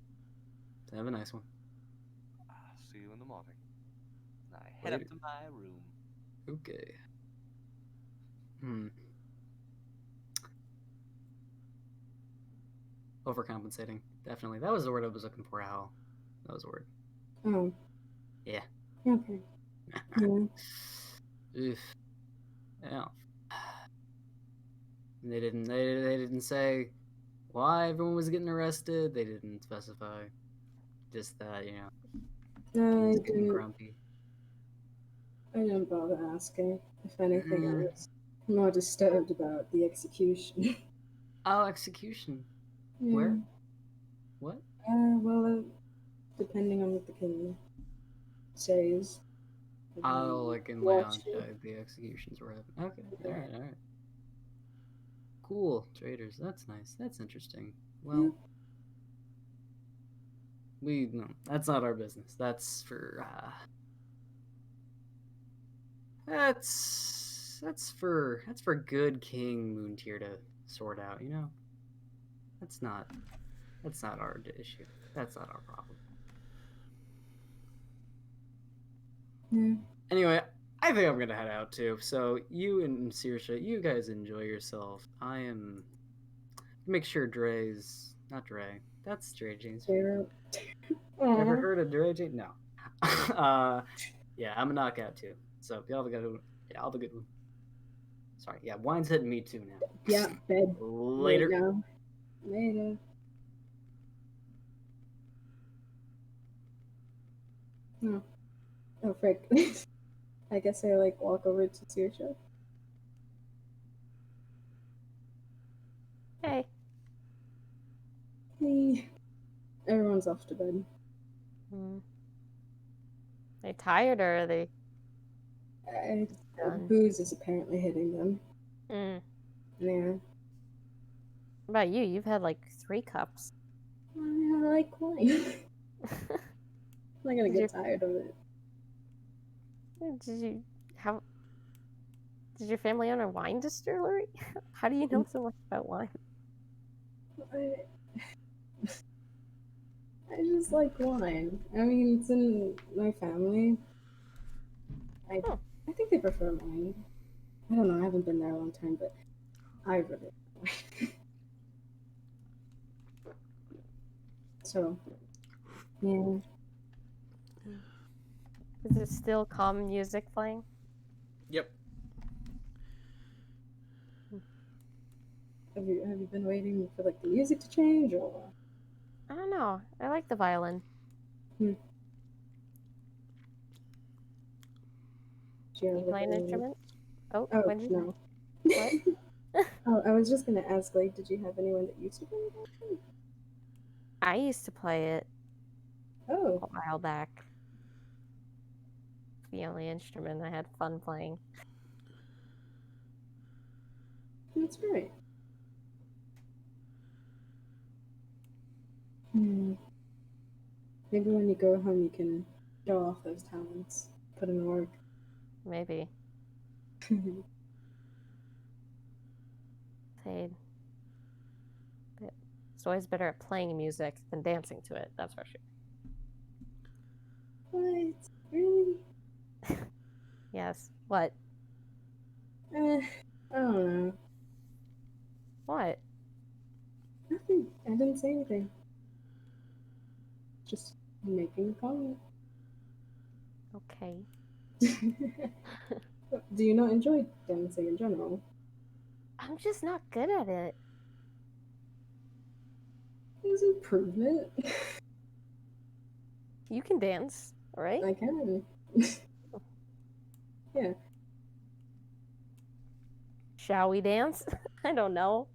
Speaker 3: Have a nice one.
Speaker 4: I'll see you in the morning. And I head up
Speaker 3: Later.
Speaker 4: to my room.
Speaker 3: Okay. Overcompensating. Definitely. That was the word I was looking for, Al. That was the word.
Speaker 5: Oh.
Speaker 3: Yeah.
Speaker 5: Okay. Yeah.
Speaker 3: Oof. Yeah. They didn't say why everyone was getting arrested. They didn't specify. Just that, you know,
Speaker 5: No,
Speaker 3: he's getting grumpy.
Speaker 5: I didn't bother asking. If anything, I was more disturbed about the execution.
Speaker 3: Oh, execution.
Speaker 5: Yeah.
Speaker 3: Where? What?
Speaker 5: Well, depending on what the king says.
Speaker 3: Oh, like in
Speaker 5: Watch
Speaker 3: Leon, the executions were happening. Okay, alright. Cool, traders. That's nice. That's interesting. Well, no, that's not our business. That's for that's for good King Moontier to sort out. You know, that's not our issue. That's not our problem.
Speaker 5: Yeah.
Speaker 3: Anyway, I think I'm gonna head out too. So you and Saoirse, you guys enjoy yourself. I am make sure Dre's not Dre. That's Dre James.
Speaker 5: Zero.
Speaker 3: Ever heard of Dre James? No. Yeah, I'm a knockout too. So y'all have a good one. Yeah, I'll have a good one. Sorry, yeah, wine's hitting me too now.
Speaker 5: Yeah, bed.
Speaker 3: Later.
Speaker 5: Right now. Later. No. Oh, frick. I guess I like walk over to Saoirse.
Speaker 2: Hey.
Speaker 5: Hey. Everyone's off to bed.
Speaker 2: They tired or are they?
Speaker 5: Booze is apparently hitting them. Yeah.
Speaker 2: What about you? You've had like 3 cups.
Speaker 5: I like wine. I'm not gonna get tired of it.
Speaker 2: Did your family own a wine distillery? How do you know so much about wine?
Speaker 5: I just like wine. I mean, it's in my family. I think they prefer wine. I don't know. I haven't been there a long time, but I really like wine. So, yeah.
Speaker 2: Is it still calm music playing?
Speaker 1: Yep.
Speaker 5: Have you been waiting for like the music to change or?
Speaker 2: I don't know. I like the violin.
Speaker 5: Do you
Speaker 2: You
Speaker 5: have,
Speaker 2: play an
Speaker 5: like, a-
Speaker 2: instrument? Oh,
Speaker 5: Oh,
Speaker 2: when did
Speaker 5: no.
Speaker 2: What?
Speaker 5: Oh, I was just gonna ask, like, did you have anyone that used to play that?
Speaker 2: I used to play it a
Speaker 5: Oh,
Speaker 2: while back. The only instrument I had fun playing.
Speaker 5: that's right. Maybe when you go home, you can show off those talents, put in the work.
Speaker 2: Maybe. Played. But it's always better at playing music than dancing to it, that's for sure.
Speaker 5: What? Really?
Speaker 2: Yes. What?
Speaker 5: I don't know.
Speaker 2: What?
Speaker 5: Nothing. I didn't say anything. Just making a comment.
Speaker 2: Okay.
Speaker 5: Do you not enjoy dancing in general?
Speaker 2: I'm just not good at it.
Speaker 5: There's improvement.
Speaker 2: You can dance, right?
Speaker 5: I can. Yeah.
Speaker 2: Shall we dance? I don't know.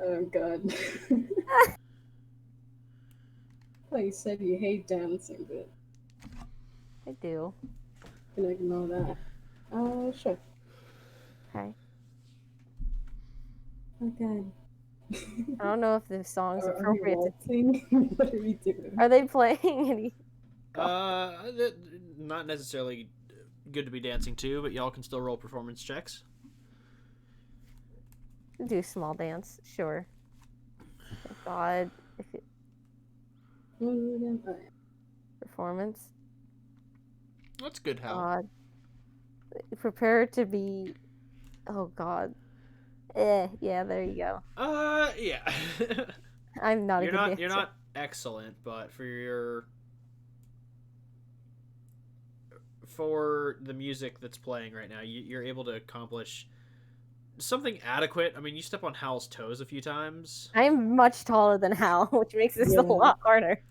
Speaker 5: Oh god. Well, you said you hate dancing, but
Speaker 2: I do.
Speaker 5: I'm gonna ignore that. Sure.
Speaker 2: Okay.
Speaker 5: Oh god.
Speaker 2: I don't know if the song's
Speaker 5: Are we
Speaker 2: appropriate to.
Speaker 5: waltzing? What are we doing?
Speaker 2: Are they playing any?
Speaker 1: Not necessarily good to be dancing to, but y'all can still roll performance checks.
Speaker 2: Do small dance, sure. Thank God. If it,
Speaker 5: What was it again? Oh, yeah.
Speaker 2: performance.
Speaker 1: That's good, Hal.
Speaker 2: God. Prepare to be. Oh God. Yeah, there you go.
Speaker 1: Yeah.
Speaker 2: I'm not a good dancer.
Speaker 1: You're not excellent, but for the music that's playing right now, you're able to accomplish something adequate. I mean, you step on Hal's toes a few times.
Speaker 2: I'm much taller than Hal, which makes this
Speaker 5: Yeah.
Speaker 2: a lot harder.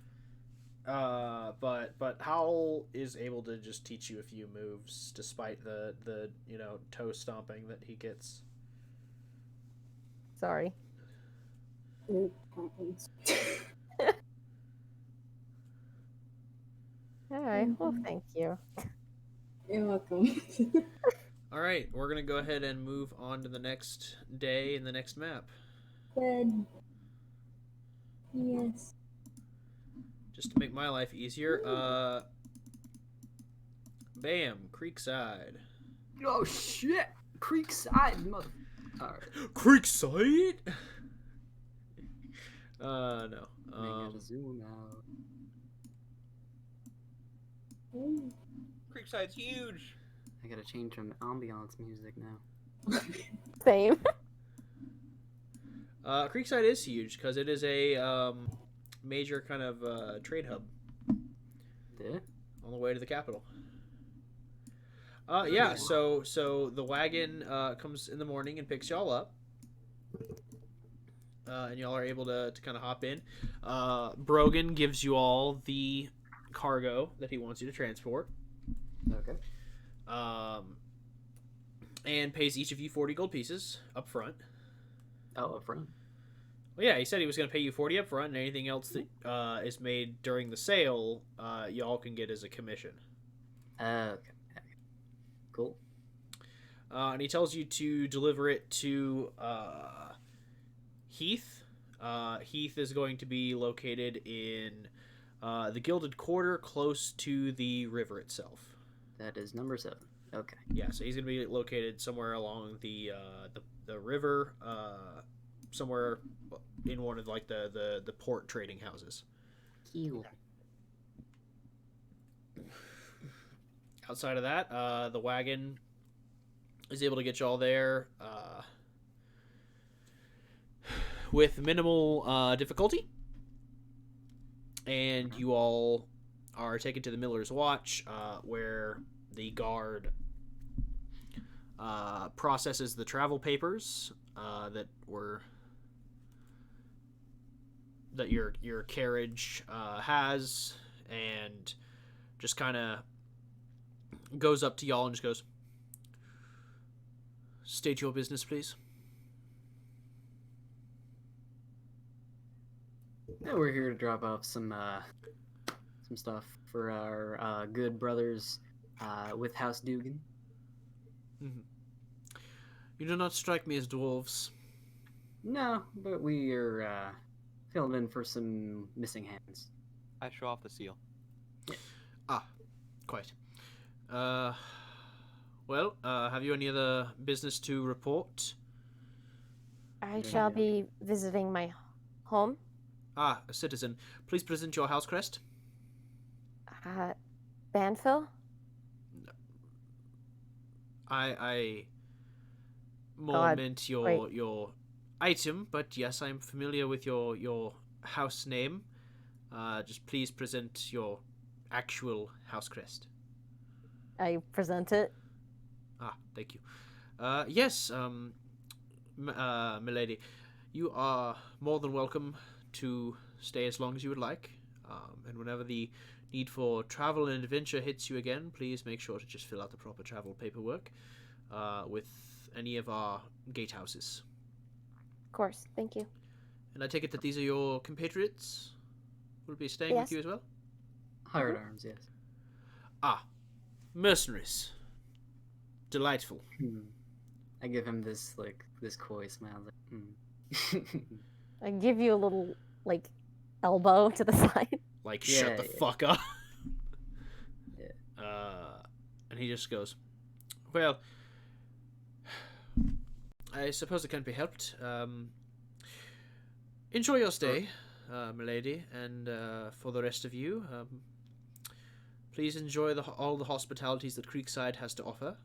Speaker 1: But Hal is able to just teach you a few moves, despite the toe stomping that he gets.
Speaker 2: Sorry.
Speaker 5: It happens.
Speaker 2: Alright, well, thank you.
Speaker 5: You're welcome.
Speaker 1: All right, we're gonna go ahead and move on to the next day in the next map.
Speaker 5: Bed. Yes.
Speaker 1: Just to make my life easier, bam, Creekside.
Speaker 3: Oh shit! Creekside, mother. Alright.
Speaker 1: Creekside? No.
Speaker 3: I gotta zoom out.
Speaker 4: Creekside's huge.
Speaker 3: I gotta change from ambiance music now.
Speaker 2: Same.
Speaker 1: Creekside is huge because it is a major kind of trade hub
Speaker 3: Did?
Speaker 1: on the way to the capital. Yeah. So the wagon comes in the morning and picks y'all up, and y'all are able to kind of hop in. Brogan gives you all the cargo that he wants you to transport.
Speaker 3: Okay.
Speaker 1: And pays each of you 40 gold pieces up front.
Speaker 3: Oh, up front.
Speaker 1: Well, yeah, he said he was going to pay you 40 up front, and anything else that is made during the sale, y'all can get as a commission.
Speaker 3: Okay. Cool.
Speaker 1: And he tells you to deliver it to Heath. Heath is going to be located in the Gilded Quarter, close to the river itself.
Speaker 3: That is number 7. Okay.
Speaker 1: Yeah, so he's going to be located somewhere along the river, somewhere in one of like the port trading houses.
Speaker 3: Cool.
Speaker 1: Outside of that, the wagon is able to get you all there with minimal difficulty, and you all are taken to the Miller's Watch, where the guard processes the travel papers that were that your carriage has, and just kind of goes up to y'all and just goes, "State your business, please."
Speaker 3: Yeah, we're here to drop off some stuff for our good brothers with House Dugan.
Speaker 1: Mm-hmm. You do not strike me as dwarves.
Speaker 3: No, but we are filling in for some missing hands.
Speaker 4: I show off the seal.
Speaker 1: Ah, quite. Well, have you any other business to report?
Speaker 2: I shall be visiting my home.
Speaker 1: Ah, a citizen. Please present your house crest.
Speaker 2: Banfill?
Speaker 1: I more
Speaker 2: God,
Speaker 1: meant
Speaker 2: wait.
Speaker 1: your item, but yes, I'm familiar with your house name. Just please present your actual house crest.
Speaker 2: I present it.
Speaker 1: Ah, thank you. Yes, milady, you are more than welcome to stay as long as you would like. And whenever the need for travel and adventure hits you again, please make sure to just fill out the proper travel paperwork with any of our gatehouses.
Speaker 2: Of course, thank you.
Speaker 1: And I take it that these are your compatriots who will be staying
Speaker 2: Yes.
Speaker 1: with you as well?
Speaker 3: Hired arms, yes.
Speaker 1: Ah, mercenaries. Delightful.
Speaker 3: I give him this coy smile.
Speaker 2: I give you a little, elbow to the side.
Speaker 1: Like, shut the fuck up. And he just goes, well, I suppose it can't be helped. Enjoy your stay, milady, and for the rest of you, please enjoy all the hospitalities that Creekside has to offer.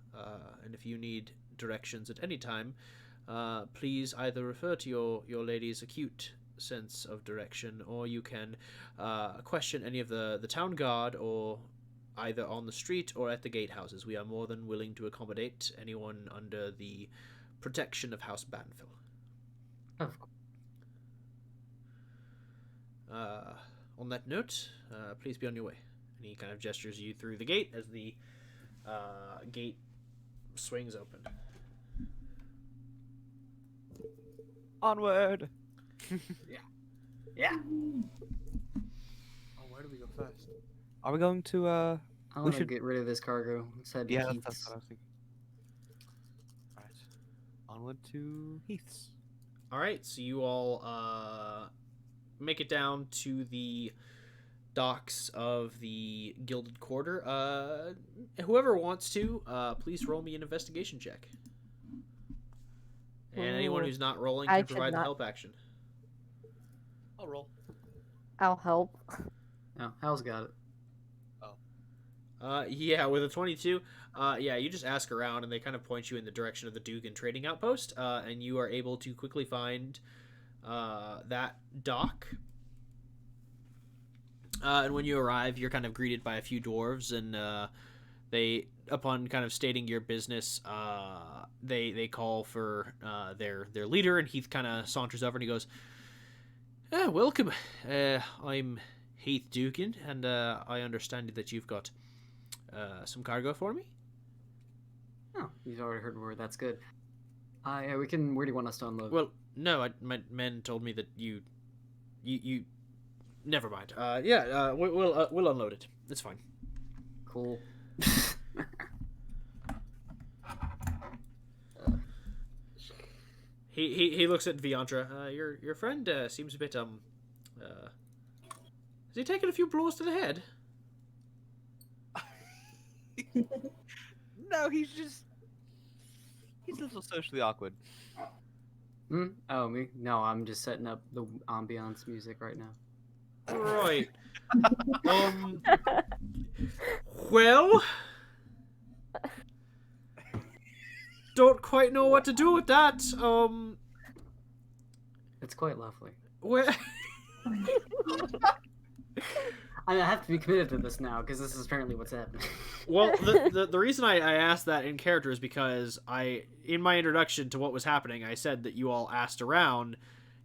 Speaker 1: And if you need directions at any time, please either refer to your lady's acute sense of direction, or you can question any of the town guard, or either on the street or at the gatehouses. We are more than willing to accommodate anyone under the protection of House Banfill.
Speaker 3: Of course.
Speaker 1: On that note, please be on your way. And he kind of gestures you through the gate as the gate swings open.
Speaker 4: Onward!
Speaker 3: Yeah.
Speaker 4: Oh, where do we go first? Are we going to,
Speaker 3: I want to
Speaker 4: should-
Speaker 3: get rid of this cargo. Let's head to
Speaker 4: Yeah,
Speaker 3: Heath's.
Speaker 4: that's what I was thinking. Alright. Onward to Heath's.
Speaker 1: Alright, so you all make it down to the docks of the Gilded Quarter. Whoever wants to, please roll me an investigation check. And anyone
Speaker 2: Ooh,
Speaker 1: who's not rolling
Speaker 2: I
Speaker 1: can
Speaker 2: should
Speaker 1: provide the
Speaker 2: not-
Speaker 1: help action.
Speaker 4: I'll roll.
Speaker 2: I'll help.
Speaker 3: Oh, Hal's got it.
Speaker 1: Yeah, with a 22, yeah, you just ask around and they kind of point you in the direction of the Dugan trading outpost, and you are able to quickly find that dock. And when you arrive, you're kind of greeted by a few dwarves, and they, upon kind of stating your business, they call for their leader, and Heath kind of saunters over and he goes, welcome. I'm Heath Dugan, and I understand that you've got some cargo for me?
Speaker 3: Oh, you've already heard word. That's good. Yeah, we can. Where do you want us to unload?
Speaker 1: Well, no, my men told me that you. Never mind. Yeah, we'll unload it. It's fine.
Speaker 3: Cool.
Speaker 1: He looks at Viantra. Your friend seems a bit has he taken a few blows to the head?
Speaker 4: No, he's a little socially awkward.
Speaker 3: Oh, me? No, I'm just setting up the ambiance music right now.
Speaker 1: Right. Well, don't quite know what to do with that.
Speaker 3: It's quite lovely.
Speaker 1: Well,
Speaker 3: I have to be committed to this now because this is apparently what's happening.
Speaker 1: well, the reason I asked that in character is because in my introduction to what was happening, I said that you all asked around,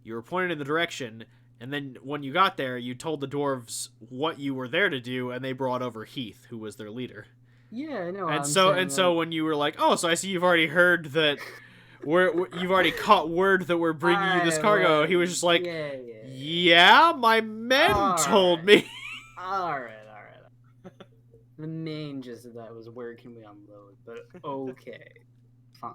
Speaker 1: you were pointed in the direction, And then when you got there, you told the dwarves what you were there to do, and they brought over Heath, who was their leader.
Speaker 3: Yeah, no.
Speaker 1: And so when you were like, "Oh, so I see you've already heard that you've already caught word that we're bringing you this cargo," he was just like, "Yeah, my men told me."
Speaker 3: All right. The main gist of that was where can we unload, but okay, fine.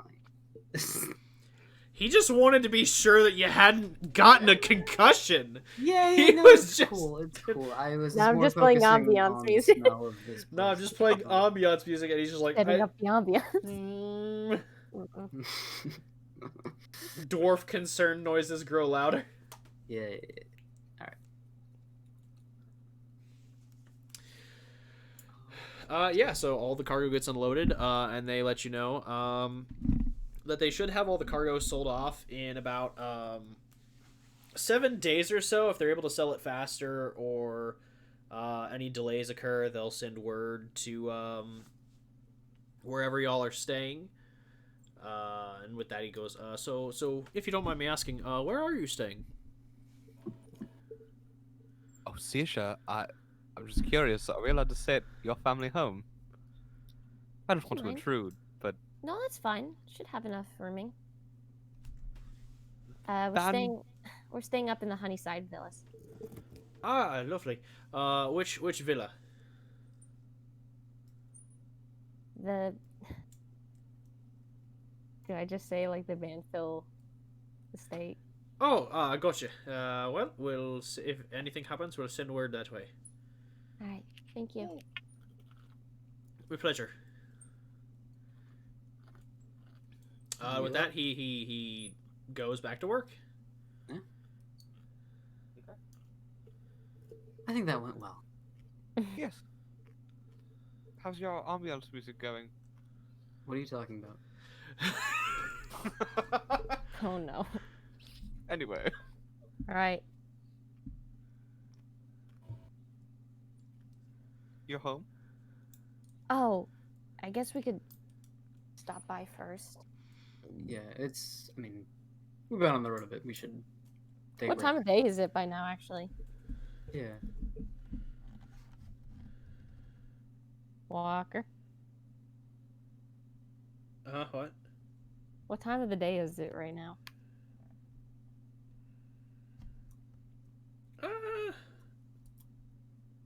Speaker 1: He just wanted to be sure that you hadn't gotten a concussion.
Speaker 3: Yeah,
Speaker 1: He
Speaker 3: no,
Speaker 1: was
Speaker 3: it's
Speaker 1: just-
Speaker 3: cool. It's cool. I was.
Speaker 2: Now I'm
Speaker 3: more
Speaker 2: just playing
Speaker 3: focusing
Speaker 2: ambiance
Speaker 3: on
Speaker 2: music.
Speaker 3: The smell of this
Speaker 1: No, I'm
Speaker 3: place.
Speaker 1: just playing ambiance music, and he's just like,
Speaker 2: Setting up the ambiance.
Speaker 1: Mm. Dwarf concerned noises grow louder.
Speaker 3: Yeah.
Speaker 1: Yeah, so all the cargo gets unloaded, and they let you know that they should have all the cargo sold off in about 7 days or so. If they're able to sell it faster or any delays occur, they'll send word to wherever y'all are staying. And with that, he goes, so if you don't mind me asking, where are you staying?
Speaker 4: Oh, Saoirse, I'm just curious. Are we allowed to stay at your family home? I don't want to
Speaker 2: Fine.
Speaker 4: intrude, but
Speaker 2: No, that's fine. Should have enough rooming. We're staying up in the Honeyside villas.
Speaker 1: Ah, lovely. Which villa?
Speaker 2: The Do I just say like the Banfield estate?
Speaker 1: Oh, gotcha. Well, we'll see if anything happens, we'll send word that way.
Speaker 2: Alright, thank you.
Speaker 1: With pleasure. With that, he goes back to work.
Speaker 3: I think that went well.
Speaker 4: yes. How's your ambiance music going?
Speaker 3: What are you talking about?
Speaker 2: Oh no.
Speaker 4: Anyway,
Speaker 2: Alright.
Speaker 4: you're home?
Speaker 2: Oh, I guess we could stop by first.
Speaker 3: Yeah, it's. I mean, we've been on the road a bit. We should. Take
Speaker 2: What time of day is it by now, actually?
Speaker 3: Yeah.
Speaker 2: Walker?
Speaker 1: What?
Speaker 2: What time of the day is it right now?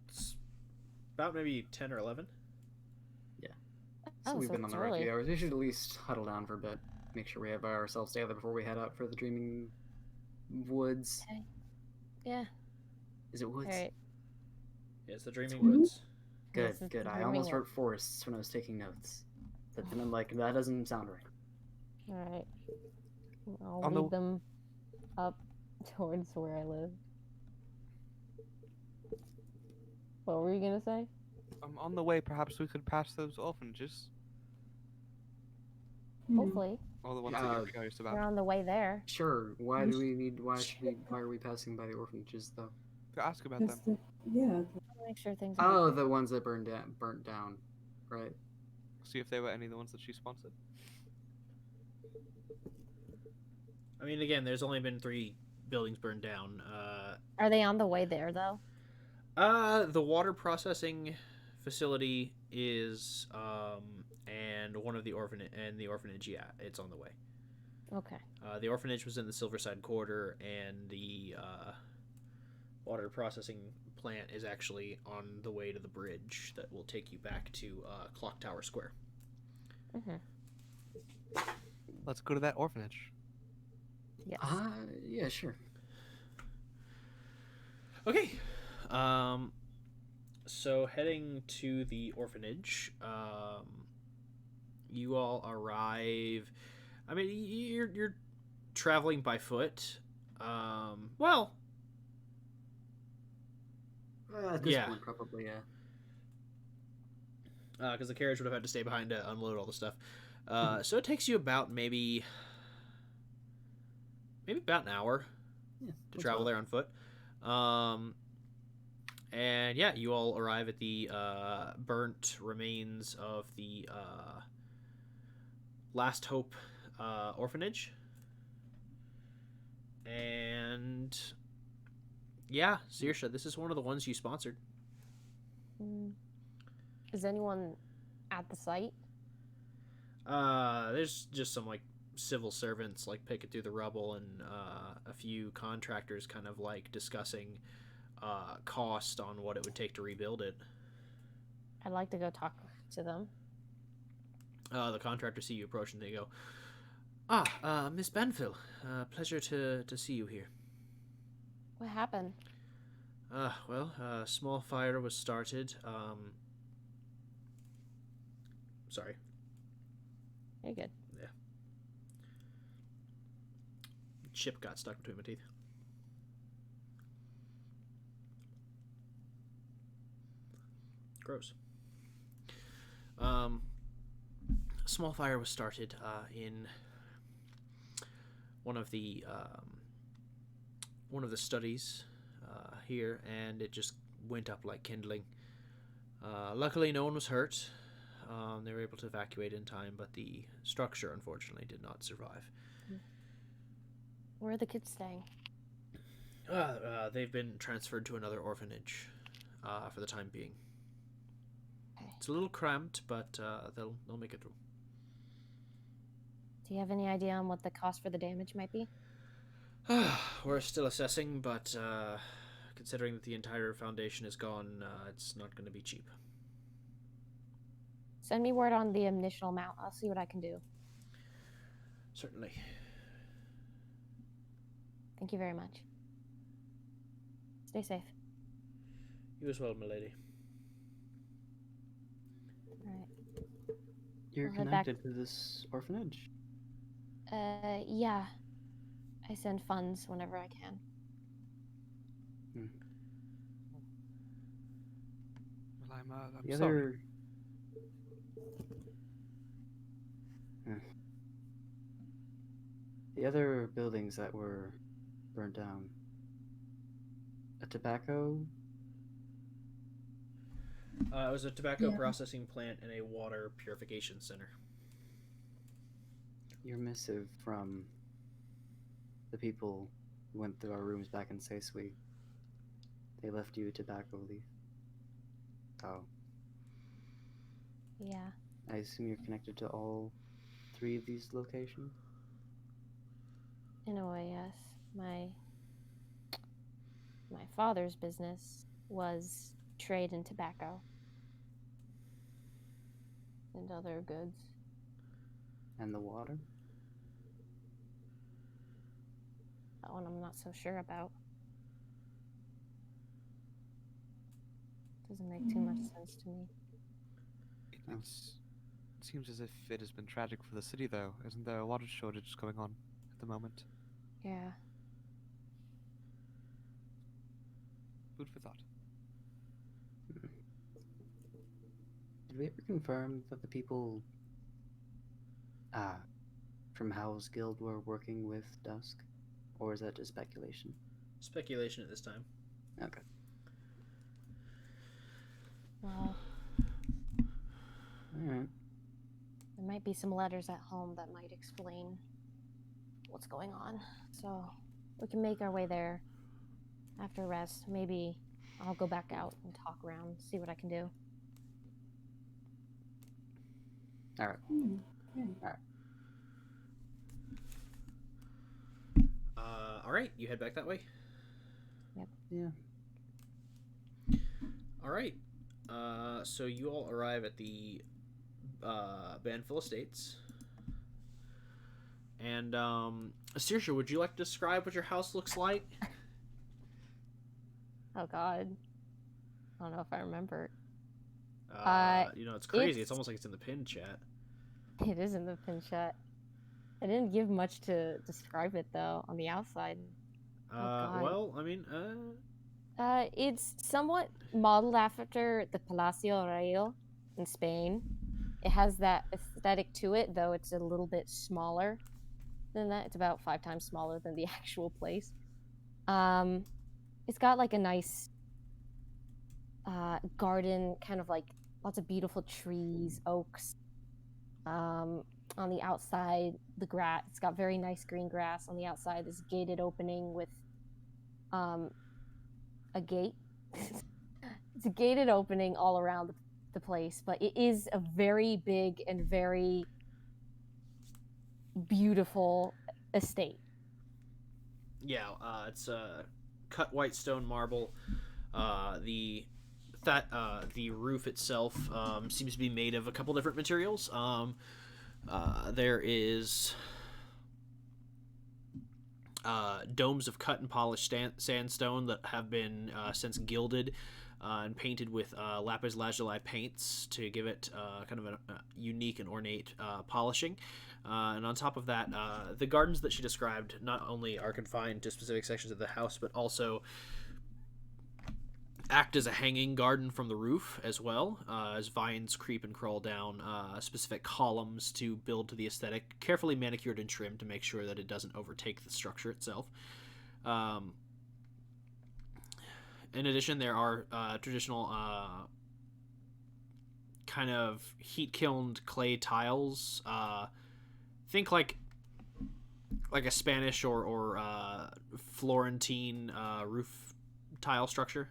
Speaker 1: It's about maybe 10 or 11.
Speaker 3: So
Speaker 2: Oh,
Speaker 3: we've
Speaker 2: so
Speaker 3: been on
Speaker 2: it's
Speaker 3: the road a
Speaker 2: early.
Speaker 3: few hours. We should at least huddle down for a bit. Make sure we have ourselves together before we head out for the Dreaming Woods.
Speaker 2: Okay. Yeah.
Speaker 3: Is it woods?
Speaker 2: Alright.
Speaker 1: Yeah, it's the Dreaming
Speaker 5: Mhm.
Speaker 1: Woods.
Speaker 3: Good,
Speaker 2: This is
Speaker 3: good.
Speaker 2: the
Speaker 3: I almost
Speaker 2: Dreaming
Speaker 3: wrote forests when I was taking notes. But then I'm like, that doesn't sound right.
Speaker 2: Alright. I'll
Speaker 4: On the-
Speaker 2: lead them up towards where I live. What were you gonna say?
Speaker 4: On the way, perhaps we could pass those orphanages.
Speaker 2: Hopefully.
Speaker 4: All the ones that
Speaker 3: Uh,
Speaker 4: you're curious
Speaker 2: We're
Speaker 4: about.
Speaker 2: on the way there.
Speaker 3: Sure. Why do we need? Why are we passing by the orphanages though?
Speaker 4: To ask about
Speaker 5: That's
Speaker 4: them.
Speaker 5: yeah.
Speaker 2: Make sure things are
Speaker 3: Oh, the ones that burnt down, right?
Speaker 4: See if they were any of the ones that she sponsored.
Speaker 1: I mean, again, there's only been 3 buildings burned down.
Speaker 2: Are they on the way there though?
Speaker 1: The water processing facility is, and one of the orphanage, yeah, it's on the way.
Speaker 2: Okay.
Speaker 1: The orphanage was in the Silverside Quarter, and the water processing plant is actually on the way to the bridge that will take you back to Clock Tower Square.
Speaker 4: Let's go to that orphanage.
Speaker 2: Yes.
Speaker 3: Yeah, sure.
Speaker 1: Okay. So heading to the orphanage, you all arrive. I mean, you're traveling by foot. Well,
Speaker 3: At this
Speaker 1: Yeah.
Speaker 3: point, probably, yeah.
Speaker 1: because the carriage would have had to stay behind to unload all the stuff. So it takes you about maybe about an hour
Speaker 3: Yeah.
Speaker 1: to
Speaker 3: that's
Speaker 1: travel
Speaker 3: well.
Speaker 1: there on foot. And yeah, you all arrive at the burnt remains of the Last Hope orphanage. And Yeah, Saoirse, this is one of the ones you sponsored.
Speaker 2: Mm. Is anyone at the site?
Speaker 1: There's just some like civil servants like picking through the rubble, and a few contractors kind of like discussing cost on what it would take to rebuild it.
Speaker 2: I'd like to go talk to them.
Speaker 1: The contractors see you approach and they go, Miss Banfill, pleasure to see you here.
Speaker 2: What happened?
Speaker 1: Well, a small fire was started. Sorry.
Speaker 2: You're good.
Speaker 1: Yeah. Chip got stuck between my teeth. Gross. A small fire was started in one of the studies here, and it just went up like kindling. Luckily, no one was hurt. They were able to evacuate in time, but the structure, unfortunately, did not survive.
Speaker 2: Where are the kids staying?
Speaker 1: They've been transferred to another orphanage for the time being.
Speaker 2: Okay.
Speaker 1: It's a little cramped, but they'll make it through.
Speaker 2: Do you have any idea on what the cost for the damage might be?
Speaker 1: We're still assessing, but considering that the entire foundation is gone, it's not going to be cheap.
Speaker 2: Send me word on the initial amount. I'll see what I can do.
Speaker 1: Certainly.
Speaker 2: Thank you very much. Stay safe.
Speaker 1: You as well, milady.
Speaker 2: Alright.
Speaker 3: You're
Speaker 2: We'll head back.
Speaker 3: connected to this orphanage?
Speaker 2: Yeah. I send funds whenever I can.
Speaker 6: Well, I'm
Speaker 3: The
Speaker 6: sorry.
Speaker 3: other... The other buildings that were burnt down. A tobacco?
Speaker 1: It was a tobacco
Speaker 5: Yeah.
Speaker 1: processing plant and a water purification center.
Speaker 3: Your missive from the people who went through our rooms back in Saesui. They left you a tobacco leaf. Oh.
Speaker 2: Yeah.
Speaker 3: I assume you're connected to all 3 of these locations?
Speaker 2: In a way, yes. My father's business was trade in tobacco and other goods.
Speaker 3: And the water?
Speaker 2: That one I'm not so sure about. Doesn't make too much sense to me.
Speaker 6: It seems as if it has been tragic for the city, though. Isn't there a water shortage going on at the moment?
Speaker 2: Yeah.
Speaker 6: Food for thought.
Speaker 3: Did we ever confirm that the people from Howl's Guild were working with Dusk? Or is that just speculation?
Speaker 1: Speculation at this time.
Speaker 3: Okay.
Speaker 2: Well,
Speaker 3: Alright.
Speaker 2: there might be some letters at home that might explain what's going on. So we can make our way there after rest. Maybe I'll go back out and talk around, see what I can do.
Speaker 3: Alright.
Speaker 1: All right, you head back that way.
Speaker 3: Yeah.
Speaker 1: All right. So you all arrive at the Banfill Estates. And Saoirse, would you like to describe what your house looks like?
Speaker 2: Oh God. I don't know if I remember.
Speaker 1: It's crazy. It's
Speaker 2: it's-
Speaker 1: almost like it's in the pin chat.
Speaker 2: It is in the pin chat. I didn't give much to describe it though on the outside. God.
Speaker 1: Well, I mean,
Speaker 2: It's somewhat modeled after the Palacio Real in Spain. It has that aesthetic to it, though it's a little bit smaller than that. It's about 5 times smaller than the actual place. It's got like a nice garden, kind of like lots of beautiful trees, oaks. On the outside, the grass, it's got very nice green grass. On the outside, this gated opening with a gate. It's a gated opening all around the place, but it is a very big and very beautiful estate.
Speaker 1: Yeah, it's cut white stone marble. The roof itself seems to be made of a couple different materials. There is domes of cut and polished sandstone that have been since gilded and painted with lapis lazuli paints to give it kind of a unique and ornate polishing. And on top of that, the gardens that she described not only are confined to specific sections of the house, but also act as a hanging garden from the roof as well, as vines creep and crawl down specific columns to build to the aesthetic, carefully manicured and trimmed to make sure that it doesn't overtake the structure itself. In addition, there are traditional kind of heat-kilned clay tiles. Think like a Spanish or Florentine roof tile structure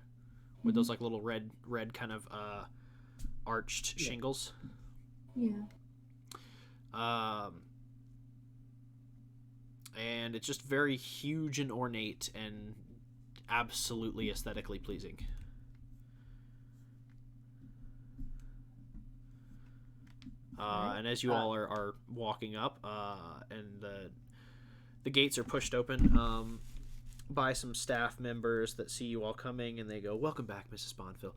Speaker 1: with those like little red kind of arched shingles.
Speaker 5: Yeah.
Speaker 1: And it's just very huge and ornate and absolutely aesthetically pleasing. And as you all are walking up, and the gates are pushed open by some staff members that see you all coming, and they go, "Welcome back, Mrs. Bonville."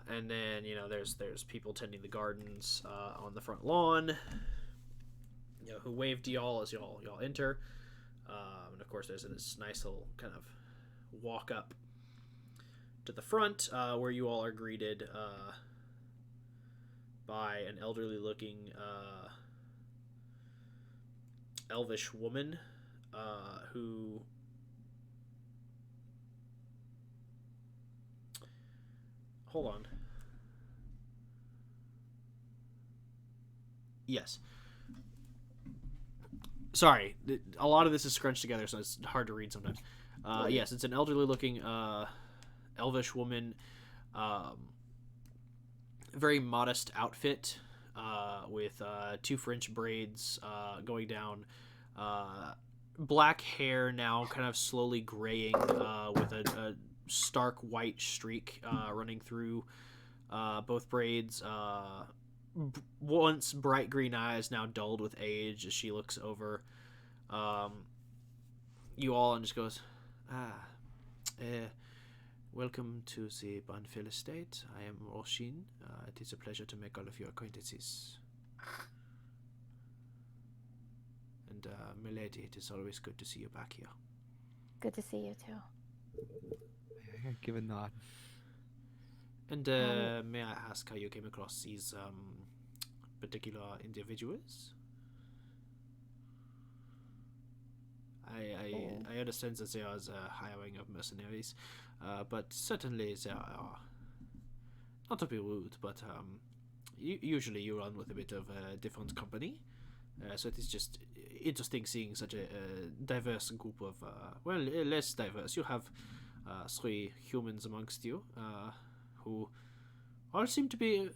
Speaker 1: And then there's people tending the gardens on the front lawn, who wave to y'all as y'all enter. And of course, there's this nice little kind of walk up to the front where you all are greeted by an elderly-looking elvish woman who hold on. Yes. Sorry, a lot of this is scrunched together, so it's hard to read sometimes. Yes, it's an elderly-looking elvish woman, very modest outfit, with two French braids going down, black hair now kind of slowly graying with a stark white streak running through both braids. Once bright green eyes, now dulled with age, as she looks over you all and just goes, welcome to the Bonville Estate. I am Roshin. It is a pleasure to make all of your acquaintances. And milady, it is always good to see you back here.
Speaker 2: Good to see you too.
Speaker 6: I give a nod.
Speaker 1: And may I ask how you came across these particular individuals? I understand that there is a hiring of mercenaries, but certainly there are, not to be rude, but usually you run with a bit of a different company. So it is just interesting seeing such a diverse group of, less diverse. You have 3 humans amongst you, who all seem to be...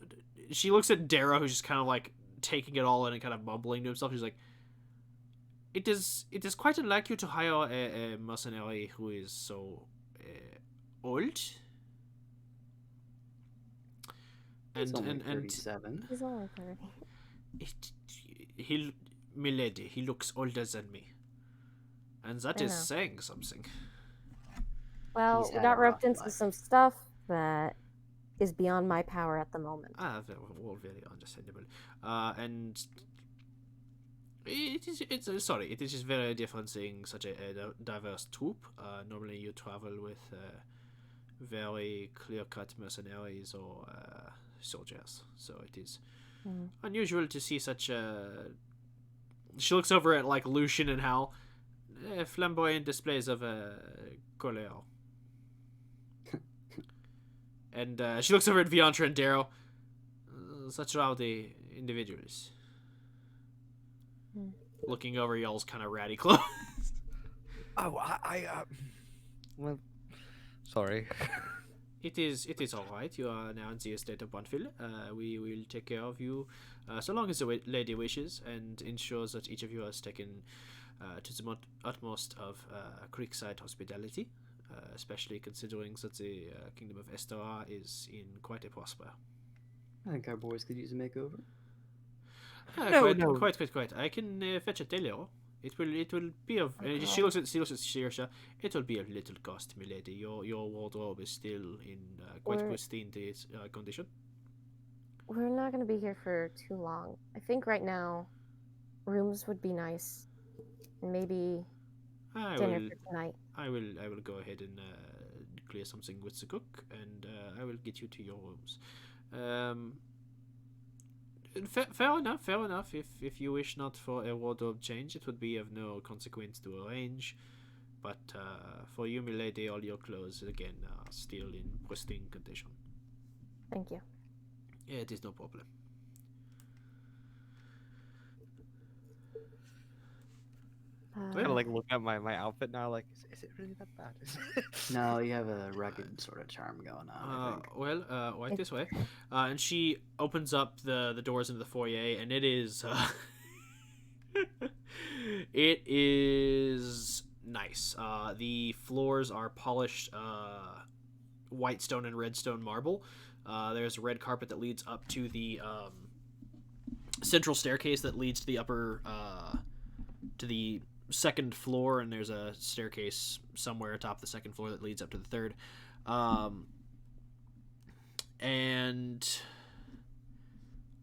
Speaker 1: She looks at Darrow, who's just kind of like taking it all in and kind of mumbling to himself. She's like, It is quite unlike you to hire a mercenary who is so old.
Speaker 3: He's only 37.
Speaker 2: He's only 30.
Speaker 1: Milady, he looks older than me. And that
Speaker 2: I
Speaker 1: is
Speaker 2: know.
Speaker 1: saying something.
Speaker 2: Well,
Speaker 3: He's
Speaker 2: we
Speaker 3: had
Speaker 2: got
Speaker 3: a
Speaker 2: roped
Speaker 3: rough
Speaker 2: into
Speaker 3: life.
Speaker 2: some stuff that is beyond my power at the moment.
Speaker 1: All very understandable. And it is just very different seeing such a diverse troop. Normally you travel with very clear-cut mercenaries or soldiers, so it is unusual to see such a... She looks over at like Lucian and Hal, flamboyant displays of color. And she looks over at Viantra and Darrow, such rowdy individuals. Looking over y'all's kind of ratty clothes.
Speaker 6: Oh, well, Sorry.
Speaker 1: It is all right. You are now in the estate of Bonfil. We will take care of you so long as the lady wishes, and ensures that each of you is taken to the utmost of Creekside hospitality, especially considering that the Kingdom of Estar is in quite a prosper.
Speaker 3: I think our boys could use a makeover.
Speaker 6: No.
Speaker 1: Quite. I can fetch a tailor. It will be of. She looks at Saoirse. It will be of little cost, milady. Your wardrobe is still in quite pristine condition.
Speaker 2: We're not going to be here for too long. I think right now, rooms would be nice. Maybe dinner for tonight.
Speaker 1: I will go ahead and clear something with the cook, and I will get you to your rooms. Fair enough. If you wish not for a wardrobe change, it would be of no consequence to arrange. But for you, milady, all your clothes again are still in pristine condition.
Speaker 2: Thank you.
Speaker 1: Yeah, it is no problem.
Speaker 6: I'm gonna like look at my outfit now. Like, is it really that bad?
Speaker 3: No, you have a rugged sort of charm going on. I think.
Speaker 1: Well, right this way. And she opens up the doors into the foyer, and it is it is nice. The floors are polished white stone and red stone marble. There's a red carpet that leads up to the central staircase that leads to the upper to the second floor, and there's a staircase somewhere atop the second floor that leads up to the third. And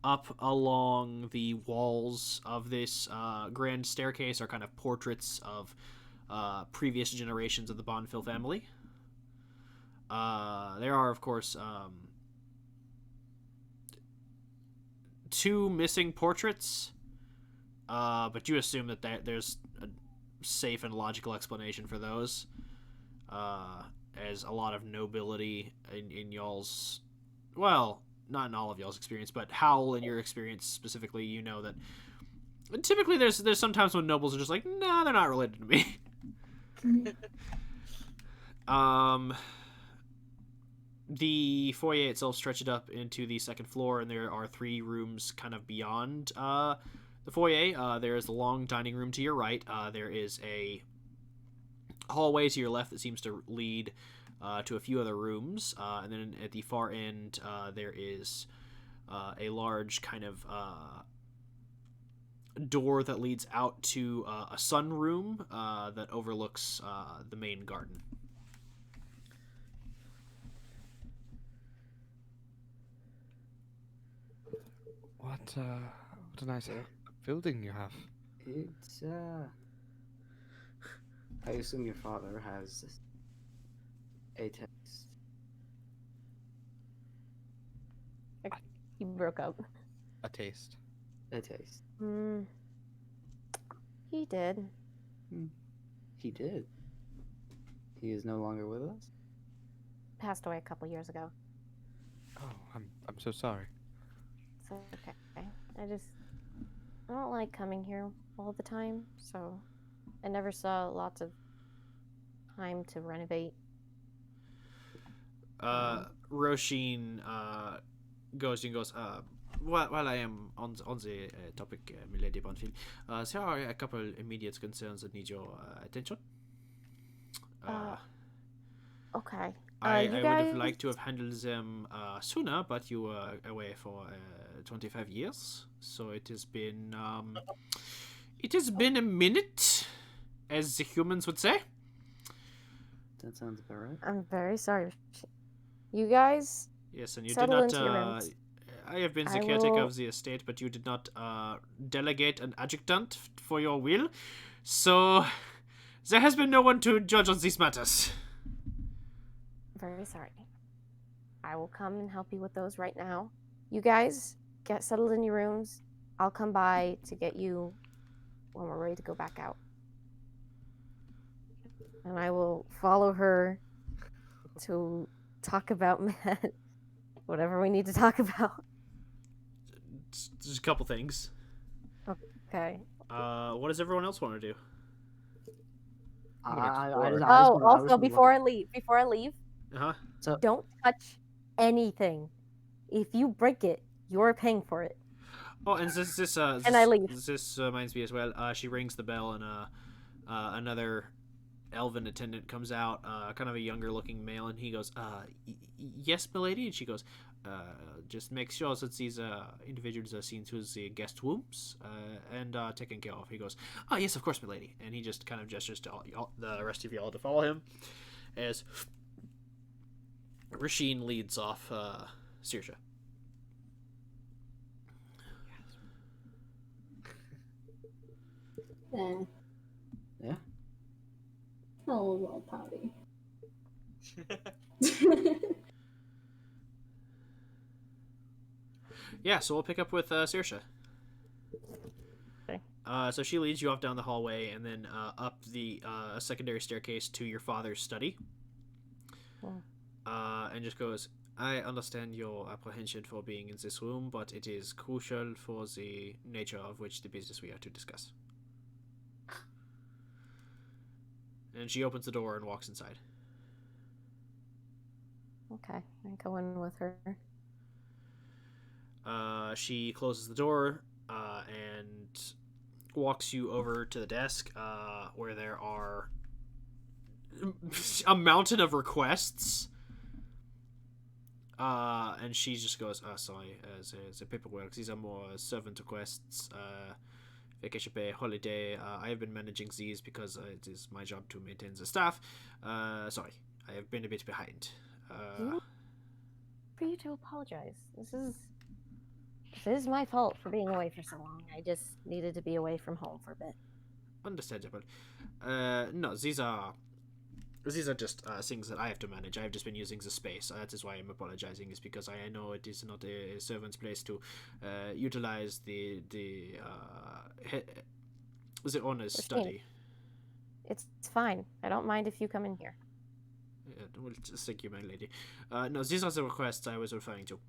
Speaker 1: up along the walls of this grand staircase are kind of portraits of previous generations of the Bonfil family. There are, of course, two missing portraits, but you assume that there's a safe and logical explanation for those, as a lot of nobility in y'all's, well, not in all of y'all's experience, but Howl, in your experience specifically, you know that typically there's sometimes when nobles are just like, nah, they're not related to me. The foyer itself stretches up into the second floor, and there are 3 rooms kind of beyond the foyer. There is the long dining room to your right. There is a hallway to your left that seems to lead to a few other rooms. And then at the far end, there is a large kind of door that leads out to a sunroom that overlooks the main garden.
Speaker 6: What a nice building you have.
Speaker 3: It's I assume your father has a taste.
Speaker 2: You broke up.
Speaker 6: A taste.
Speaker 3: A taste.
Speaker 2: He did.
Speaker 3: He did. He is no longer with us.
Speaker 2: Passed away a couple years ago.
Speaker 6: Oh, I'm so sorry.
Speaker 2: It's okay. I don't like coming here all the time, so I never saw lots of time to renovate.
Speaker 1: Roshin goes, while I am on the topic, Milady Bonfil, there are a couple immediate concerns that need your attention.
Speaker 2: Okay.
Speaker 1: I
Speaker 2: you
Speaker 1: would
Speaker 2: guys...
Speaker 1: have liked to have handled them sooner, but you were away for 25 years, so it has been a minute, as the humans would say.
Speaker 3: That sounds about right.
Speaker 2: I'm very sorry. You guys.
Speaker 1: Yes, and you did
Speaker 2: settle
Speaker 1: not.
Speaker 2: into your rooms.
Speaker 1: I have been the caretaker of the estate, but you did not delegate an adjutant for your will, so there has been no one to judge on these matters.
Speaker 2: Very sorry. I will come and help you with those right now. You guys get settled in your rooms. I'll come by to get you when we're ready to go back out. And I will follow her to talk about whatever we need to talk about.
Speaker 1: Just a couple things.
Speaker 2: Okay.
Speaker 1: What does everyone else want to do?
Speaker 3: I just
Speaker 2: Before I leave,
Speaker 1: Uh-huh.
Speaker 3: So
Speaker 2: Don't touch anything. If you break it, you're paying for it.
Speaker 1: Oh, and
Speaker 2: And I leave.
Speaker 1: this reminds me as well. She rings the bell, and another elven attendant comes out, kind of a younger looking male, and he goes, yes, milady? And she goes, just make sure that these individuals are seen to the guest rooms and taken care of. He goes, yes, of course, milady. And he just kind of gestures to the rest of y'all to follow him as Rasheen leads off Saoirse.
Speaker 5: Yeah.
Speaker 3: yeah.
Speaker 5: Oh, well, pouty.
Speaker 1: Yeah, so we'll pick up with Saoirse.
Speaker 2: Okay.
Speaker 1: So she leads you off down the hallway and then up the secondary staircase to your father's study.
Speaker 2: Oh.
Speaker 1: And just goes, I understand your apprehension for being in this room, but it is crucial for the nature of which the business we are to discuss. And she opens the door and walks inside.
Speaker 2: Okay, I go in with her.
Speaker 1: She closes the door and walks you over to the desk where there are a mountain of requests. And she just goes, sorry, the paperwork, these are more servant requests, vacation pay, holiday. I have been managing these because it is my job to maintain the staff. Sorry, I have been a bit behind.
Speaker 2: For you to apologize. This is my fault for being away for so long. I just needed to be away from home for a bit.
Speaker 1: Understandable. No, these are just things that I have to manage. I have just been using the space. That is why I'm apologizing. Is because I know it is not a servant's place to utilize the owner's study.
Speaker 2: It's fine. I don't mind if you come in here.
Speaker 1: Well, thank you, my lady. No, these are the requests I was referring to.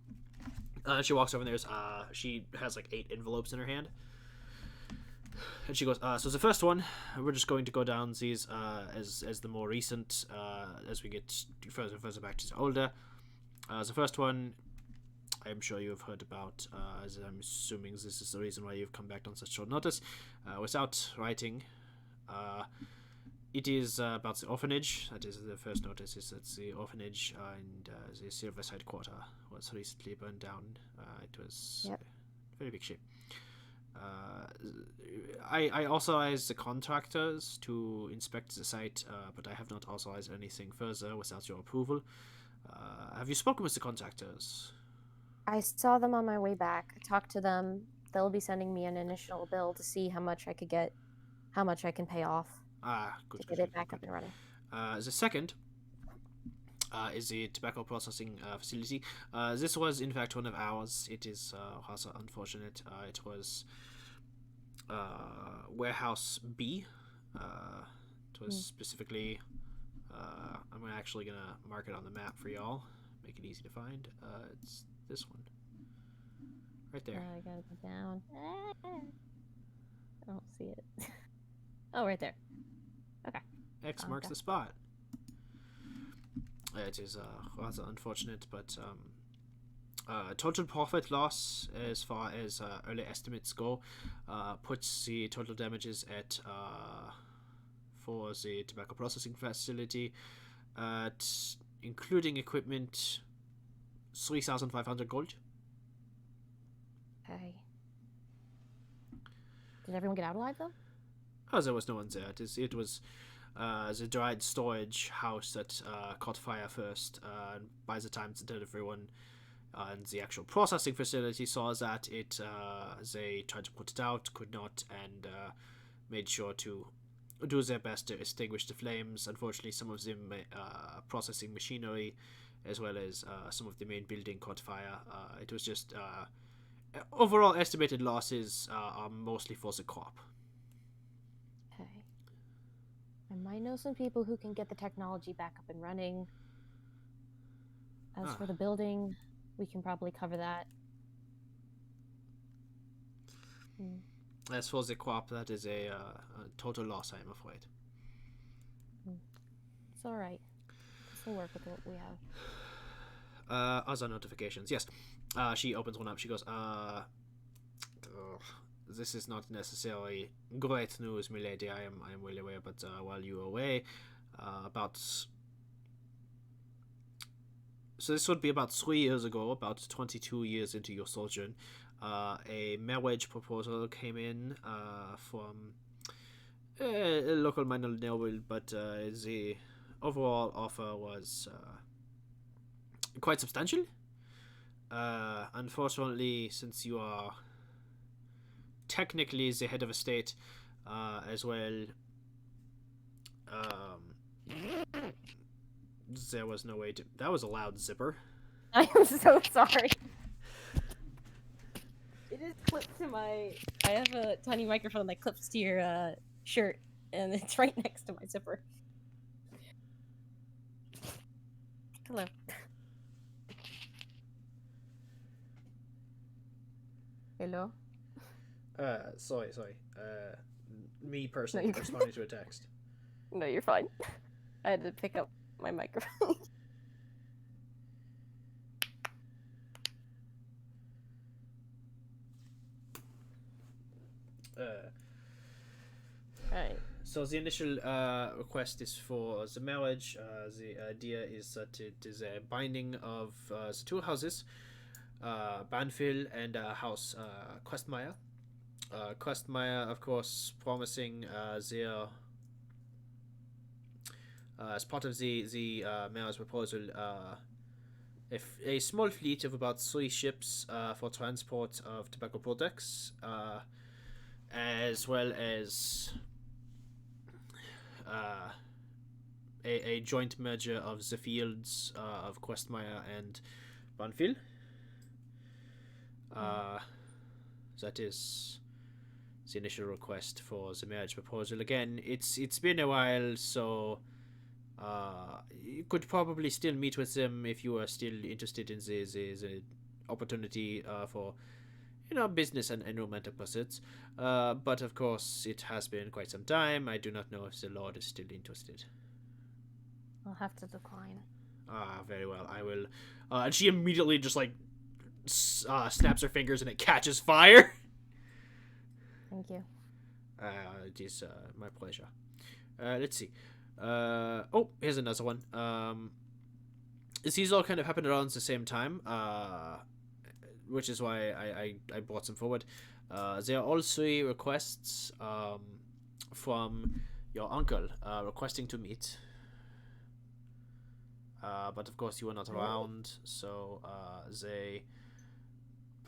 Speaker 1: She walks over and there's she has like 8 envelopes in her hand. And she goes, so the first one, we're just going to go down these as the more recent, as we get further and further back to the older. The first one, I'm sure you have heard about, as I'm assuming this is the reason why you've come back on such short notice. Without writing, it is about the orphanage. That is the first notice, is that the orphanage and the Silverside Quarter was recently burned down. It was very big shape. I authorize the contractors to inspect the site, but I have not authorized anything further without your approval. Have you spoken with the contractors?
Speaker 2: I saw them on my way back. I talked to them. They'll be sending me an initial bill to see how much I can pay off.
Speaker 1: Good.
Speaker 2: To get it back up and running.
Speaker 1: The second is the tobacco processing facility. This was in fact one of ours. It is rather unfortunate. It was warehouse B. It was specifically. I'm actually gonna mark it on the map for y'all. Make it easy to find. It's this one, right there.
Speaker 2: I gotta go down. I don't see it. Oh, right there. Okay.
Speaker 1: X marks the spot. It is rather unfortunate, but total profit loss as far as early estimates go puts the total damages at for the tobacco processing facility at, including equipment, 3,500 gold.
Speaker 2: Okay. Did everyone get out alive though?
Speaker 1: Oh, there was no one there. It was the dried storage house that caught fire first. By the time that everyone and the actual processing facility saw that, they tried to put it out, could not, and made sure to do their best to extinguish the flames. Unfortunately, some of the processing machinery, as well as some of the main building, caught fire. It was just overall estimated losses are mostly for the crop.
Speaker 2: Okay. I might know some people who can get the technology back up and running. As for the building, we can probably cover that.
Speaker 1: As for the crop, that is a total loss, I'm afraid.
Speaker 2: It's alright. We'll work with what we have.
Speaker 1: Other notifications. Yes. She opens one up. She goes, this is not necessarily great news, milady. I am well aware, but while you were away, so this would be about 3 years ago, about 22 years into your sojourn, a marriage proposal came in from a local minor noble, but the overall offer was quite substantial. Unfortunately, since you are technically the head of a state as well, there was no way to... That was a loud zipper.
Speaker 2: I am so sorry. It is clipped to my... I have a tiny microphone that clips to your shirt, and it's right next to my zipper. Hello. Hello?
Speaker 1: Sorry. Me personally
Speaker 2: No, you-
Speaker 1: responding to a text.
Speaker 2: No, you're fine. I had to pick up my microphone. Alright.
Speaker 1: So the initial request is for the marriage. The idea is that it is a binding of the two houses, Banfield and House Questmeyer. Questmeyer, of course, promising their as part of the mayor's proposal, a small fleet of about 3 ships for transport of tobacco products, as well as a joint merger of the fields of Questmeyer and Banfield. That is the initial request for the marriage proposal. Again, it's been a while, so you could probably still meet with them if you are still interested in the opportunity for business and romantic pursuits. But of course, it has been quite some time. I do not know if the Lord is still interested.
Speaker 2: I'll have to decline.
Speaker 1: Very well. I will. And she immediately just snaps her fingers and it catches fire.
Speaker 2: Thank you.
Speaker 1: It is my pleasure. Let's see. Here's another one. These all kind of happened around the same time, which is why I brought them forward. There are all 3 requests from your uncle requesting to meet. But of course you were not around, so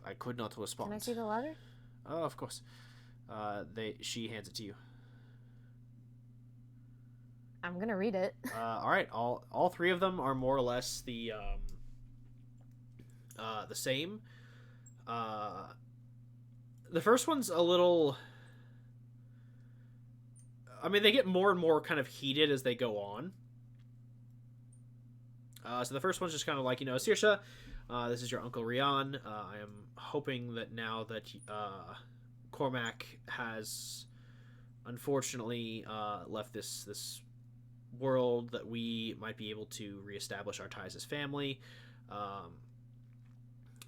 Speaker 1: I could not respond.
Speaker 2: Can I see the letter?
Speaker 1: Oh, of course. She hands it to you.
Speaker 2: I'm gonna read it.
Speaker 1: All right. All 3 of them are more or less the same. The first one's a little... I mean, they get more and more kind of heated as they go on. So the first one's just kind of like, Saoirse, this is your Uncle Rian. I am hoping that now that Cormac has unfortunately left this world, that we might be able to reestablish our ties as family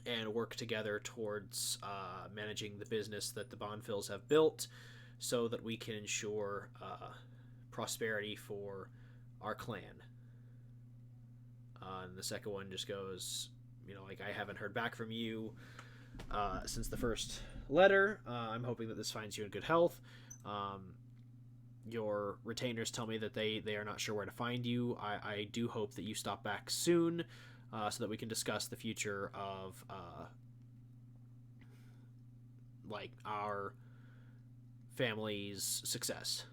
Speaker 1: and work together towards managing the business that the Bonfils have built, so that we can ensure prosperity for our clan. And the second one just goes, I haven't heard back from you since the first letter. I'm hoping that this finds you in good health. Your retainers tell me that they are not sure where to find you. I do hope that you stop back soon, so that we can discuss the future of our family's success.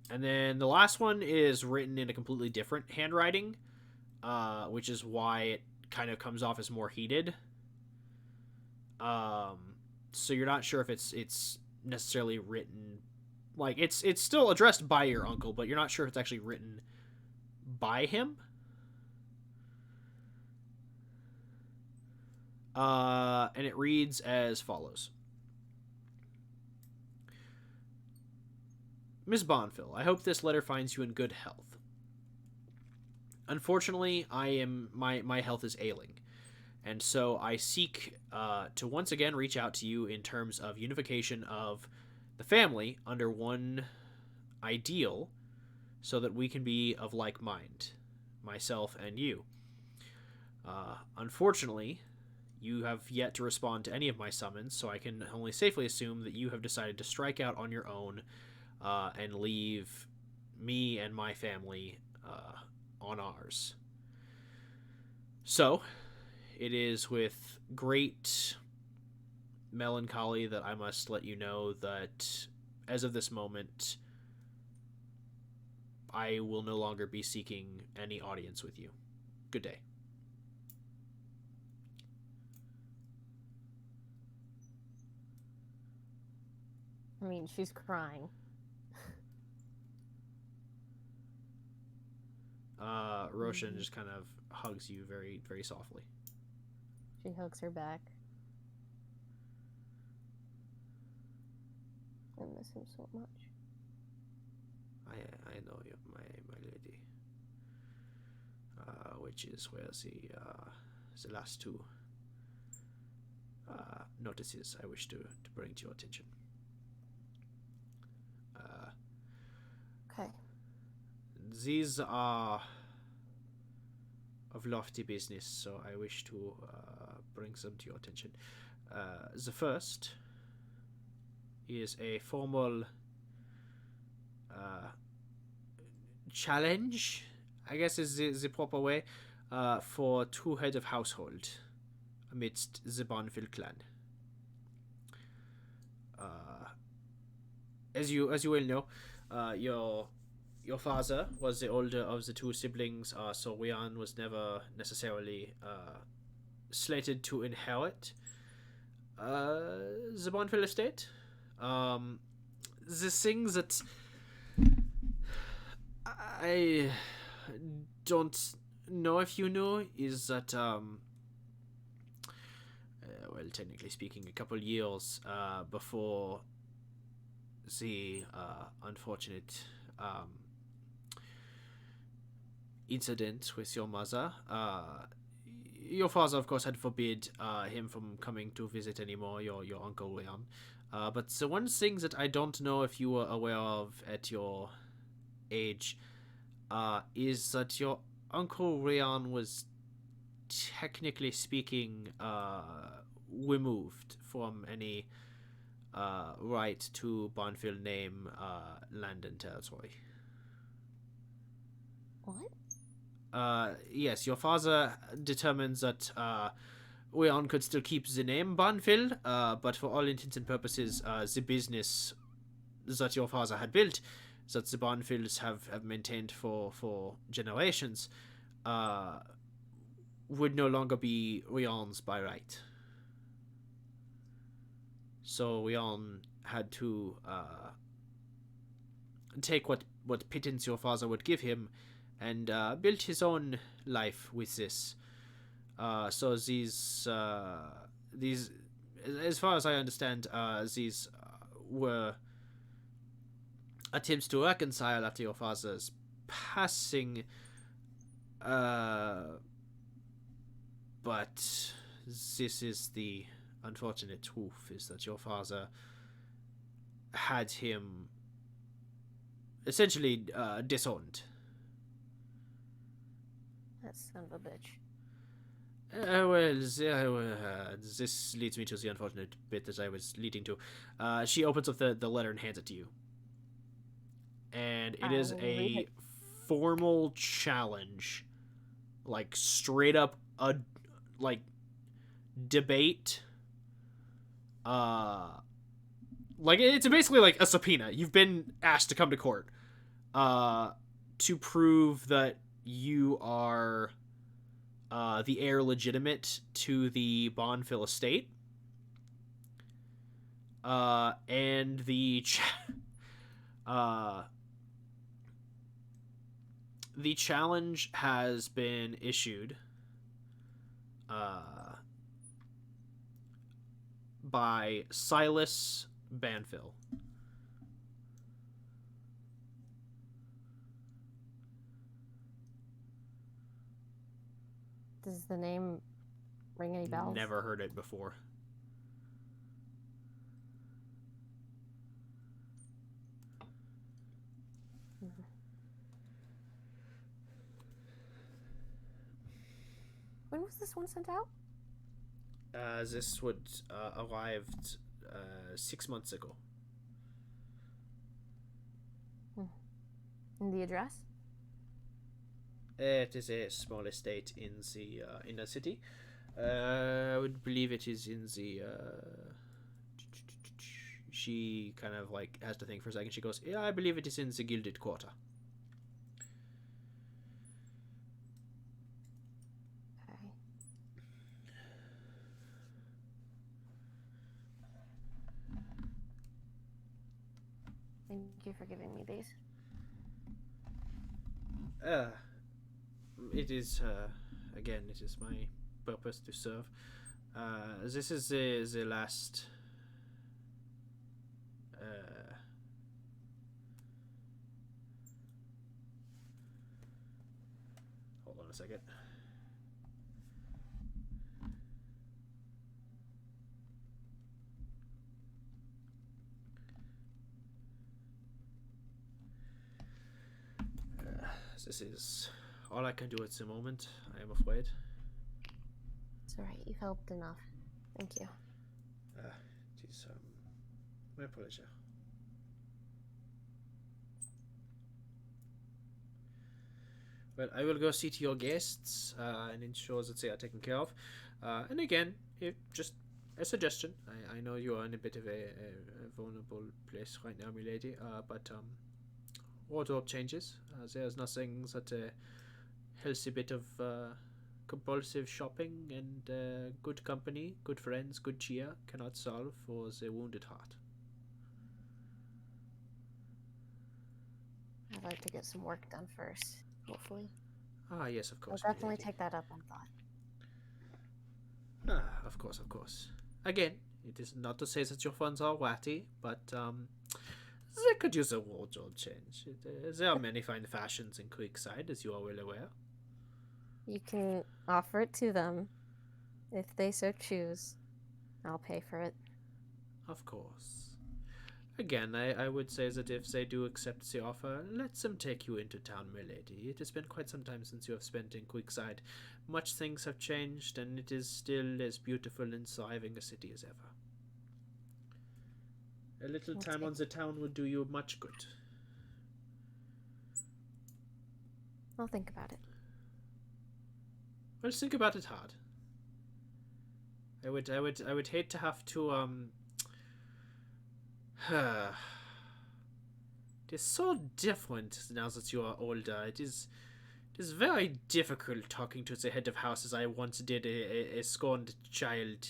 Speaker 1: And then the last one is written in a completely different handwriting, which is why it kind of comes off as more heated. So you're not sure if it's necessarily written, it's still addressed by your uncle, but you're not sure if it's actually written by him. And it reads as follows. Miss Bonfil, I hope this letter finds you in good health. Unfortunately, my health is ailing, and so I seek to once again reach out to you in terms of unification of the family under one ideal, so that we can be of like mind, myself and you. Unfortunately, you have yet to respond to any of my summons, so I can only safely assume that you have decided to strike out on your own and leave me and my family on ours. So, it is with great melancholy that I must let you know that, as of this moment, I will no longer be seeking any audience with you. Good day.
Speaker 2: I mean, she's crying.
Speaker 1: Roshan just kind of hugs you very, very softly.
Speaker 2: She hugs her back. I miss him so much.
Speaker 1: I know you, my lady. Which is where the last two notices I wish to bring to your attention.
Speaker 2: Okay.
Speaker 1: These are of lofty business, so I wish to bring them to your attention. The first is a formal challenge, I guess is the proper way, for two head of household amidst the Bonfil clan. As you well know, your father was the older of the two siblings, so Rian was never necessarily slated to inherit the Bonfil estate. The thing that I don't know if you know is that, well, technically speaking, a couple years before the unfortunate incident with your mother, your father, of course, had forbid him from coming to visit anymore, your Uncle Rian. But the one thing that I don't know if you were aware of at your age is that your Uncle Rian was, technically speaking, removed from any right to Bonfil name, land, and territory.
Speaker 2: What?
Speaker 1: Yes, your father determines that Rian could still keep the name Bonfil, but for all intents and purposes, the business that your father had built, that the Bonfils have maintained for generations, would no longer be Rian's by right. So Rian had to take what pittance your father would give him and built his own life with this. So these, as far as I understand, these were attempts to reconcile after your father's passing, but this is the unfortunate truth, is that your father had him essentially disowned.
Speaker 2: That son of a bitch.
Speaker 1: This leads me to the unfortunate bit that I was leading to. She opens up the letter and hands it to you. And it is
Speaker 2: I will read
Speaker 1: a
Speaker 2: it.
Speaker 1: formal challenge. Like, straight up a, like, debate. Like, it's basically like a subpoena. You've been asked to come to court. To prove that you are the heir legitimate to the Bonfil estate. And the challenge has been issued by Silas Banfill.
Speaker 2: Does the name ring any bells?
Speaker 1: Never heard it before.
Speaker 2: When was this one sent out?
Speaker 1: This would arrived 6 months ago.
Speaker 2: And the address?
Speaker 1: It is a small estate in the inner city. I would believe it is in the. She kind of like has to think for a second. She goes, "Yeah, I believe it is in the Gilded Quarter."
Speaker 2: Okay. Thank you for giving me these.
Speaker 1: It is again. It is my purpose to serve. This is the last. Hold on a second. This is all I can do at the moment, I am afraid.
Speaker 2: It's alright, you've helped enough. Thank you.
Speaker 1: It is my pleasure. Well, I will go see to your guests and ensure that they are taken care of. And again, just a suggestion. I know you are in a bit of a vulnerable place right now, milady, but wardrobe changes. There's nothing that a healthy bit of compulsive shopping and good company, good friends, good cheer cannot solve for the wounded heart.
Speaker 2: I'd like to get some work done first, hopefully.
Speaker 1: Ah, yes, of course.
Speaker 2: I'll definitely
Speaker 1: milady.
Speaker 2: take that up on thought.
Speaker 1: Ah, of course, of course. Again, it is not to say that your funds are watty, but they could use a wardrobe change. There are many fine fashions in Creekside, as you are well aware.
Speaker 2: You can offer it to them if they so choose. I'll pay for it.
Speaker 1: Of course. Again, I would say that if they do accept the offer, let them take you into town, my lady. It has been quite some time since you have spent in Creekside. Much things have changed, and it is still as beautiful and thriving a city as ever. A little
Speaker 2: That's
Speaker 1: time
Speaker 2: good.
Speaker 1: on the town would do you much good.
Speaker 2: I'll think about it.
Speaker 1: Well, just think about it hard. I would hate to have to It is so different now that you are older. It is very difficult talking to the head of house as I once did a scorned child.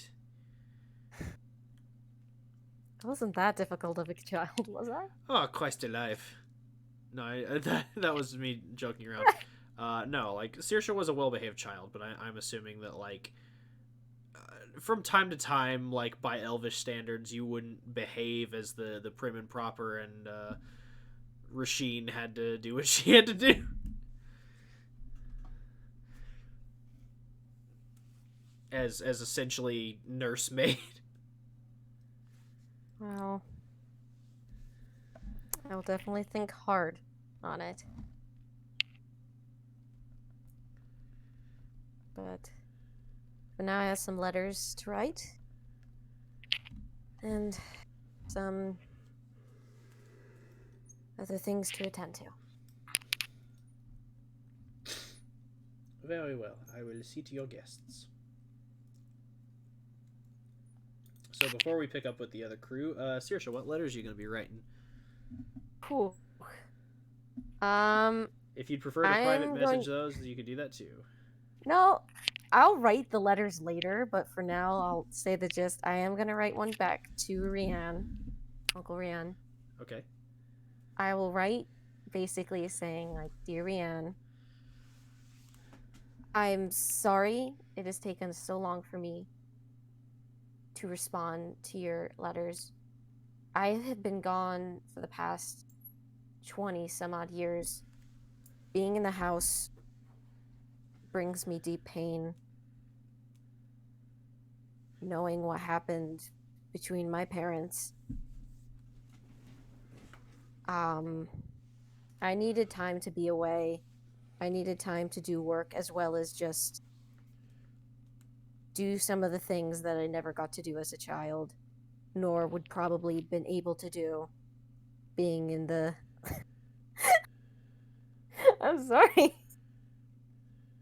Speaker 2: I wasn't that difficult of a child, was I?
Speaker 1: Oh, Christ alive. No, that was me joking around. No, like, Saoirse was a well-behaved child, but I'm assuming that, like, from time to time, like, by elvish standards, you wouldn't behave as the prim and proper, and Rasheen had to do what she had to do. As essentially nursemaid.
Speaker 2: Well, I'll definitely think hard on it. But for now, I have some letters to write. And some other things to attend to.
Speaker 1: Very well. I will see to your guests. So before we pick up with the other crew, Saoirse, what letters are you going to be writing?
Speaker 2: Cool.
Speaker 1: If you'd prefer to private message those, you could do that too.
Speaker 2: No, I'll write the letters later, but for now, I'll say the gist. I am going to write one back to Rianne, Uncle Rianne.
Speaker 1: Okay.
Speaker 2: I will write basically saying, like, Dear Rianne, I'm sorry it has taken so long for me to respond to your letters. I have been gone for the past 20 some odd years. Being in the house brings me deep pain. knowing what happened between my parents. I needed time to be away. I needed time to do work as well as just do some of the things that I never got to do as a child, nor would probably been able to do being in the I'm sorry.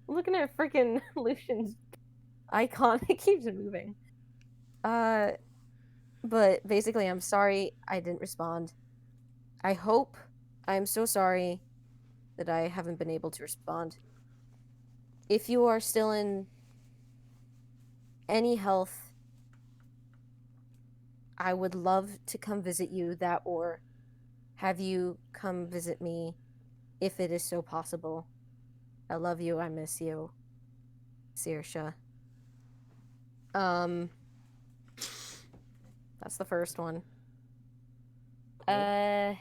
Speaker 2: I'm looking at freaking Lucian's icon. It keeps moving. But basically I'm sorry I didn't respond. I'm so sorry that I haven't been able to respond. If you are still in any health, I would love to come visit you, that or have you come visit me if it is so possible. I love you, I miss you. Saoirse. That's the first one. To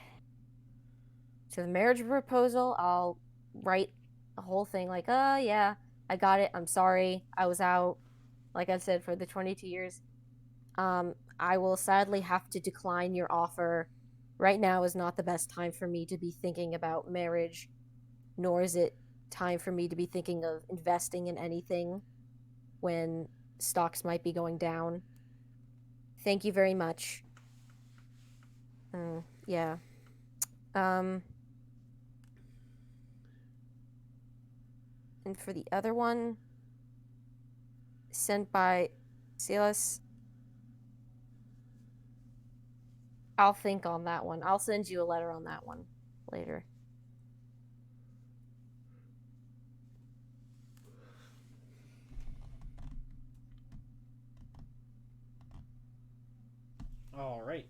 Speaker 2: the marriage proposal, I'll write the whole thing like, yeah, I got it. I'm sorry. I was out, like I said, for the 22 years. I will sadly have to decline your offer. Right now is not the best time for me to be thinking about marriage, nor is it time for me to be thinking of investing in anything when stocks might be going down. Thank you very much. Yeah. And for the other one, sent by Silas, I'll think on that one. I'll send you a letter on that one later.
Speaker 1: All right.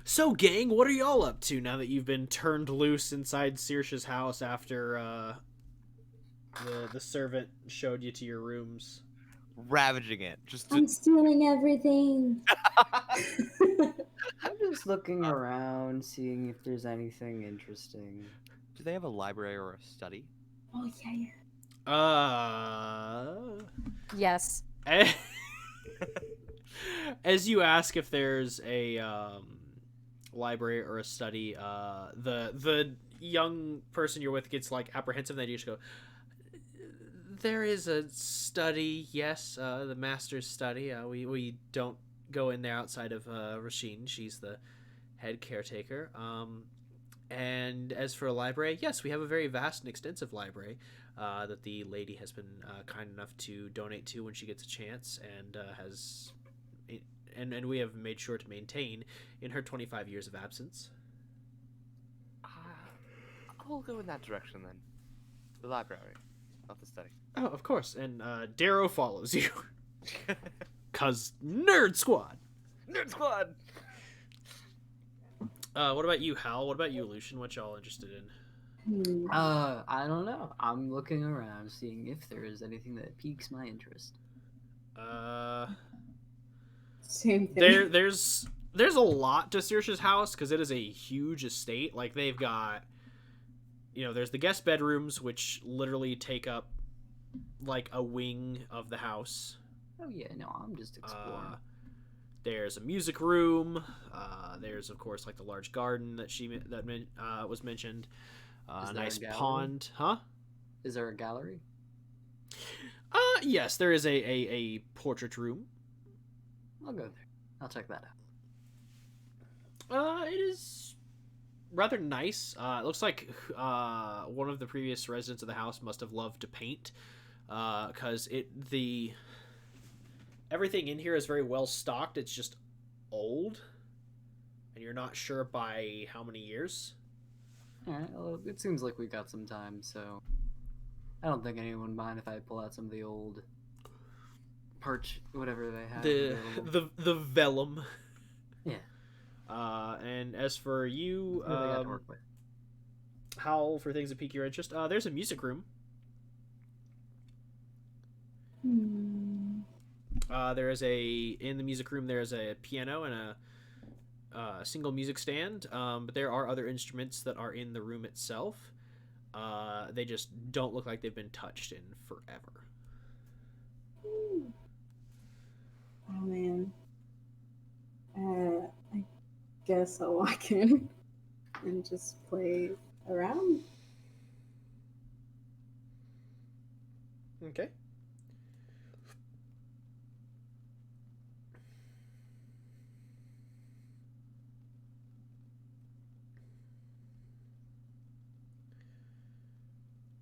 Speaker 1: So, gang, what are y'all up to now that you've been turned loose inside Saoirse's house after the servant showed you to your rooms?
Speaker 4: Ravaging it.
Speaker 5: I'm stealing everything.
Speaker 3: I'm just looking around, seeing if there's anything interesting.
Speaker 6: Do they have a library or a study?
Speaker 5: Oh yeah.
Speaker 2: Yes.
Speaker 1: As you ask if there's a library or a study, the young person you're with gets like apprehensive, and then you just go, there is a study, yes, the master's study. We don't go in there outside of Rasheen. She's the head caretaker. And as for a library, yes, we have a very vast and extensive library that the lady has been kind enough to donate to when she gets a chance, and and we have made sure to maintain in her 25 years of absence.
Speaker 6: I'll go in that direction then. The library, not the study.
Speaker 1: Oh, of course, and Darrow follows you. 'Cause Nerd Squad!
Speaker 4: Nerd Squad!
Speaker 1: What about you, Hal? What about you, Lucian? What y'all interested in?
Speaker 3: I don't know. I'm looking around, seeing if there is anything that piques my interest.
Speaker 5: Same thing.
Speaker 1: There's a lot to Saoirse's house because it is a huge estate. Like, they've got, there's the guest bedrooms, which literally take up like a wing of the house.
Speaker 3: Oh yeah, no, I'm just exploring.
Speaker 1: There's a music room. There's, of course, like the large garden that was mentioned. A nice pond, huh?
Speaker 3: Is there a gallery?
Speaker 1: Yes, there is a portrait room.
Speaker 3: I'll go there. I'll check that
Speaker 1: out. It is rather nice. It looks like one of the previous residents of the house must have loved to paint, because everything in here is very well stocked. It's just old, and you're not sure by how many years.
Speaker 3: Alright, well, it seems like we got some time, so I don't think anyone would mind if I pull out some of the old whatever they have.
Speaker 1: The vellum.
Speaker 3: Yeah.
Speaker 1: And as for you,
Speaker 3: What do they got to work with?
Speaker 1: how for things that pique your interest, there's a music room. There is in the music room, there's a piano and a single music stand, but there are other instruments that are in the room itself. They just don't look like they've been touched in forever.
Speaker 5: Oh man. I guess I'll walk in and just play around.
Speaker 1: Okay.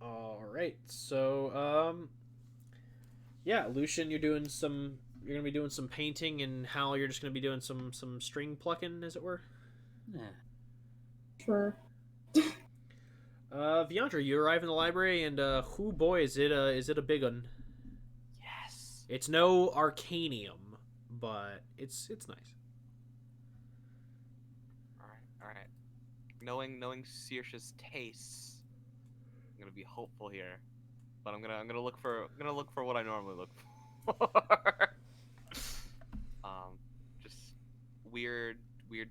Speaker 1: All right. So, yeah, Lucian, you're gonna be doing some painting, and Hal, you're just gonna be doing some string plucking, as it were.
Speaker 3: Yeah.
Speaker 5: Sure.
Speaker 1: Viandra, you arrive in the library, and whoo boy, is it a big one?
Speaker 4: Yes.
Speaker 1: It's no arcanium, but it's nice.
Speaker 4: All right. All right. Knowing Saoirse's tastes, I'm gonna be hopeful here, but I'm gonna look for what I normally look for. Just weird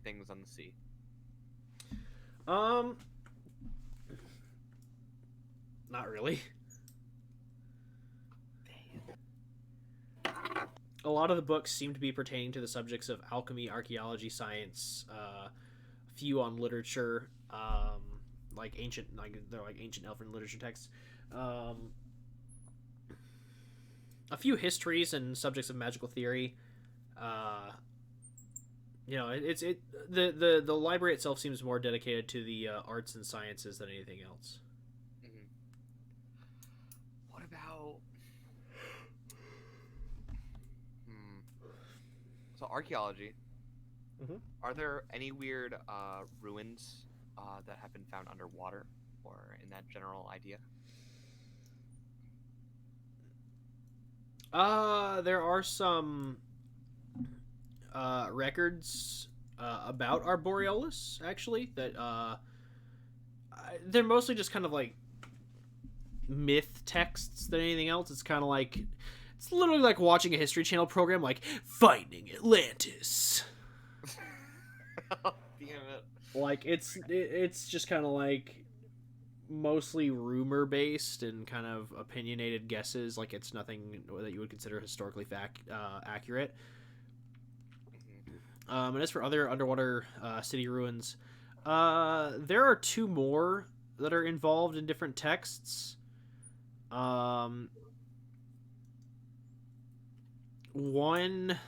Speaker 4: things on the sea.
Speaker 1: Not really. A lot of the books seem to be pertaining to the subjects of alchemy, archaeology, science, a few on literature, they're like ancient elven literature texts, a few histories and subjects of magical theory. The library itself seems more dedicated to the arts and sciences than anything else.
Speaker 4: What about? So archaeology.
Speaker 1: Mhm.
Speaker 4: Are there any weird ruins that have been found underwater, or in that general idea?
Speaker 1: There are some records about Arboreolus, actually, that they're mostly just kind of like myth texts than anything else. It's kind of like, it's literally like watching a History Channel program, like Finding Atlantis.
Speaker 4: Damn it.
Speaker 1: Like it's just kind of like mostly rumor based and kind of opinionated guesses. Like it's nothing that you would consider historically accurate. And as for other underwater city ruins, there are two more that are involved in different texts. One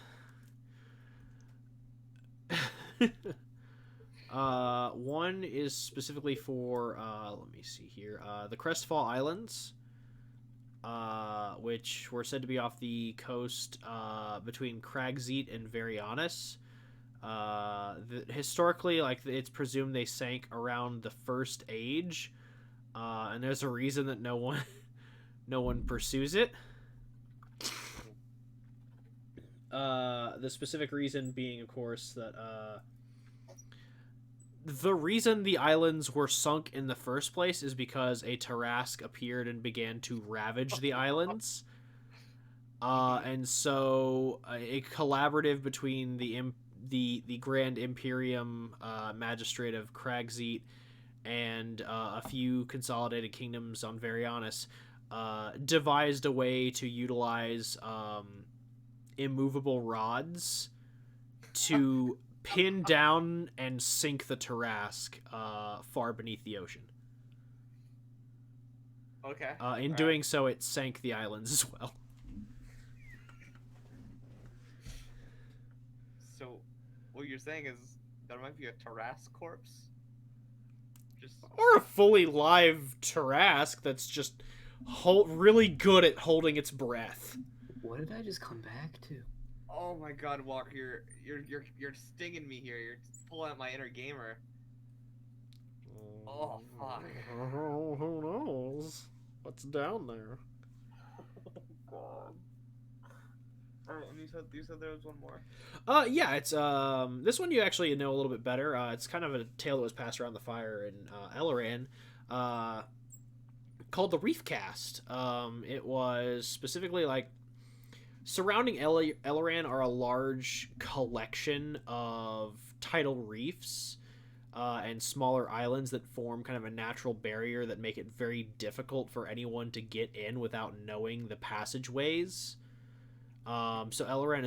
Speaker 1: one is specifically for let me see here, the Crestfall Islands, which were said to be off the coast between Cragseat and Varianus. Historically, like, it's presumed they sank around the First Age, and there's a reason that no one pursues it. The specific reason being, of course, that the reason the islands were sunk in the first place is because a Tarrasque appeared and began to ravage the islands. And so a collaborative between the Grand Imperium Magistrate of Cragseat and a few consolidated kingdoms on Varianus devised a way to utilize immovable rods to pin down and sink the Tarrasque far beneath the ocean.
Speaker 4: Okay.
Speaker 1: In doing so, it sank the islands as well.
Speaker 4: So, what you're saying is there might be a Tarrasque corpse? Just
Speaker 1: Or a fully live Tarrasque that's just really good at holding its breath.
Speaker 3: What did I just come back to?
Speaker 4: oh my God, Walker, you're stinging me here. You're pulling out my inner gamer. Oh fuck.
Speaker 1: Who knows what's down there?
Speaker 4: Oh God. Alright, and you said there was one more.
Speaker 1: Yeah, it's this one you actually know a little bit better. It's kind of a tale that was passed around the fire in Elleran, called the Reef Cast. It was specifically like surrounding Elleran are a large collection of tidal reefs and smaller islands that form kind of a natural barrier that make it very difficult for anyone to get in without knowing the passageways. So Elren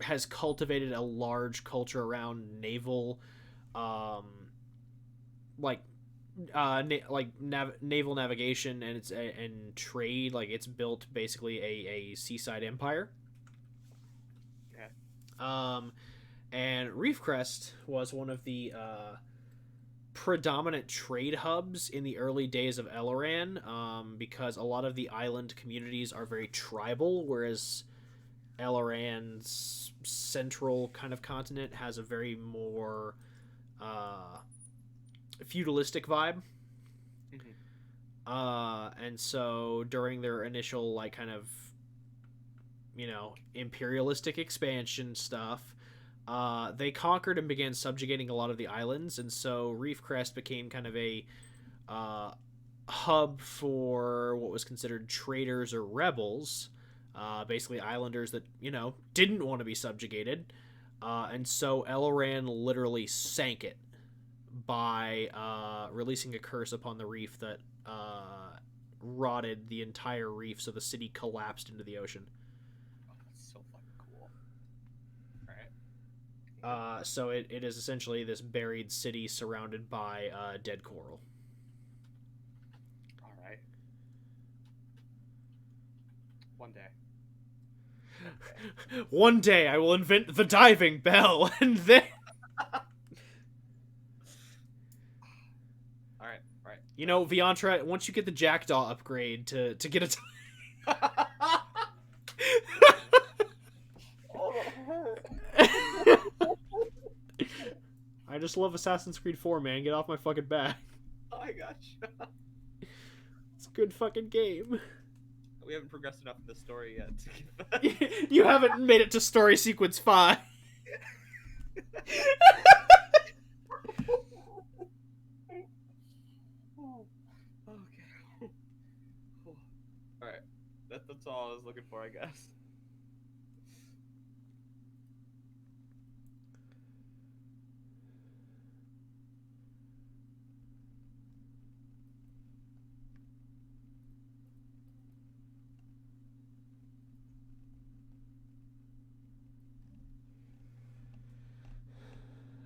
Speaker 1: has cultivated a large culture around naval, um, like naval navigation and trade. Like it's built basically a seaside empire.
Speaker 4: Okay.
Speaker 1: And Reefcrest was one of the predominant trade hubs in the early days of Eloran, because a lot of the island communities are very tribal, whereas Eloran's central kind of continent has a very more feudalistic vibe. And so during their initial like kind of imperialistic expansion stuff, they conquered and began subjugating a lot of the islands, and so Reefcrest became kind of a hub for what was considered traders or rebels, basically islanders that didn't want to be subjugated, and so Eloran literally sank it by releasing a curse upon the reef that rotted the entire reef, so the city collapsed into the ocean.
Speaker 4: Oh, that's so fucking cool. All right.
Speaker 1: So it is essentially this buried city surrounded by dead coral.
Speaker 4: All right. One day.
Speaker 1: One day I will invent the diving bell, and then
Speaker 4: All right. All right.
Speaker 1: Viantra, once you get the jackdaw upgrade to get a I just love Assassin's Creed 4, man. Get off my fucking back.
Speaker 4: I gotcha.
Speaker 1: It's a good fucking game.
Speaker 4: We haven't progressed enough in the story yet.
Speaker 1: You haven't made it to story sequence 5.
Speaker 4: Okay. Alright. That's all I was looking for, I guess.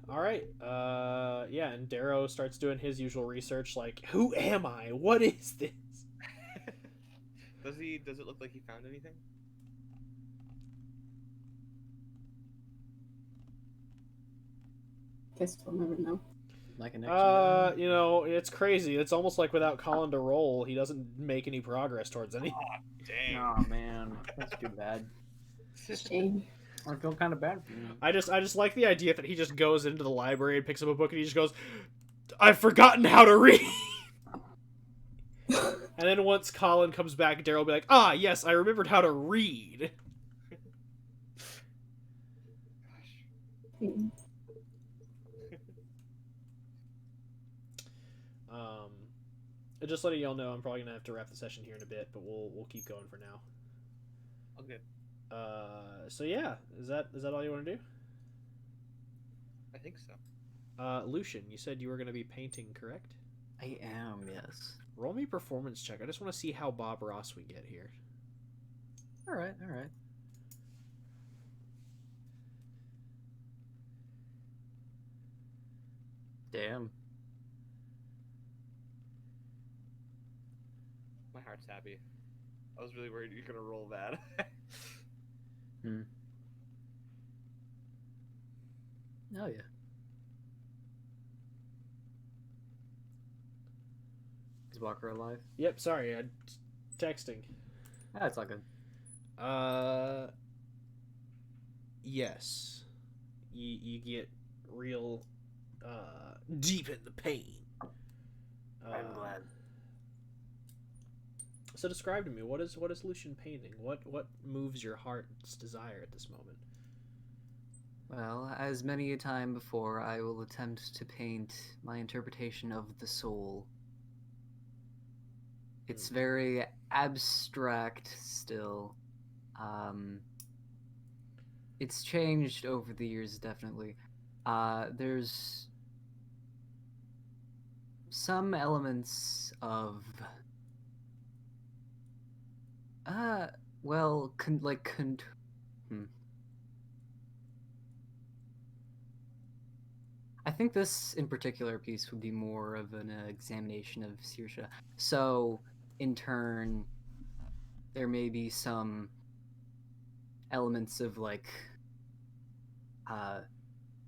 Speaker 1: All right. Yeah, and Darrow starts doing his usual research, like, who am I? What is this?
Speaker 4: Does it look like he found anything?
Speaker 5: Guess we'll never know.
Speaker 3: Like an action.
Speaker 1: It's crazy. It's almost like without Colin to roll, he doesn't make any progress towards anything.
Speaker 4: Dang.
Speaker 3: Oh man, that's too bad.
Speaker 5: Shame.
Speaker 3: I feel kind of bad for you.
Speaker 1: I just like the idea that he just goes into the library and picks up a book and he just goes, I've forgotten how to read. And then once Colin comes back, Darryl will be like, ah, yes, I remembered how to read.
Speaker 5: Hmm.
Speaker 1: Just letting y'all know, I'm probably gonna have to wrap the session here in a bit, but we'll keep going for now.
Speaker 4: Okay.
Speaker 1: So yeah, is that all you want to do?
Speaker 4: I think so.
Speaker 1: Lucian, you said you were gonna be painting, correct?
Speaker 3: I am, yes.
Speaker 1: Roll me performance check. I just want to see how Bob Ross we get here.
Speaker 3: All right, all right. Damn.
Speaker 4: My heart's happy. I was really worried you're gonna roll that.
Speaker 3: Oh yeah. Is Walker alive?
Speaker 1: Yep. Sorry, I'm texting.
Speaker 3: Ah, it's all good.
Speaker 1: Yes. You get real deep in the pain.
Speaker 3: I'm glad.
Speaker 1: So describe to me, what is Lucian painting? What moves your heart's desire at this moment?
Speaker 3: Well, as many a time before, I will attempt to paint my interpretation of the soul. It's very abstract still. It's changed over the years, definitely. There's some elements of Well, I think this in particular piece would be more of an examination of Saoirse. So, in turn, there may be some elements of like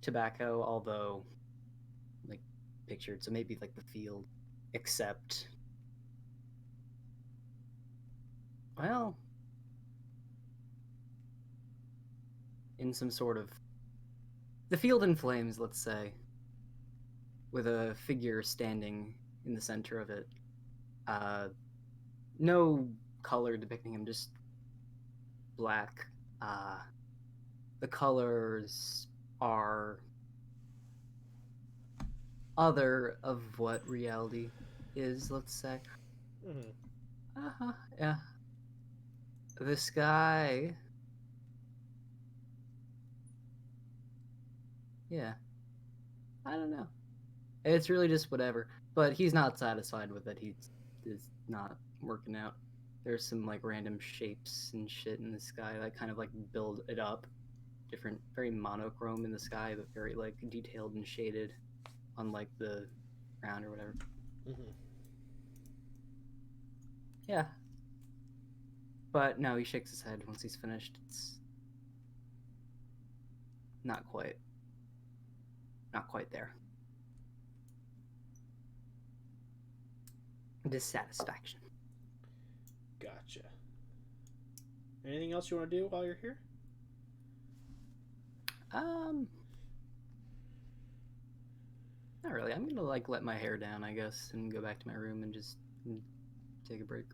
Speaker 3: tobacco, although like pictured. So maybe like the field, except well, in some sort of the field in flames, let's say, with a figure standing in the center of it. No color depicting him, just black. The colors are other of what reality is, let's say.
Speaker 1: Mm-hmm.
Speaker 3: Yeah. The sky. Yeah. I don't know. It's really just whatever. But he's not satisfied with it. He's not working out. There's some like random shapes and shit in the sky that kind of like build it up. Different, very monochrome in the sky, but very like detailed and shaded on like the ground or whatever.
Speaker 1: Mm-hmm.
Speaker 3: Yeah. But no, he shakes his head once he's finished. It's not quite there. Dissatisfaction.
Speaker 1: Gotcha. Anything else you want to do while you're here?
Speaker 3: Not really. I'm gonna like let my hair down, I guess, and go back to my room and just take a break.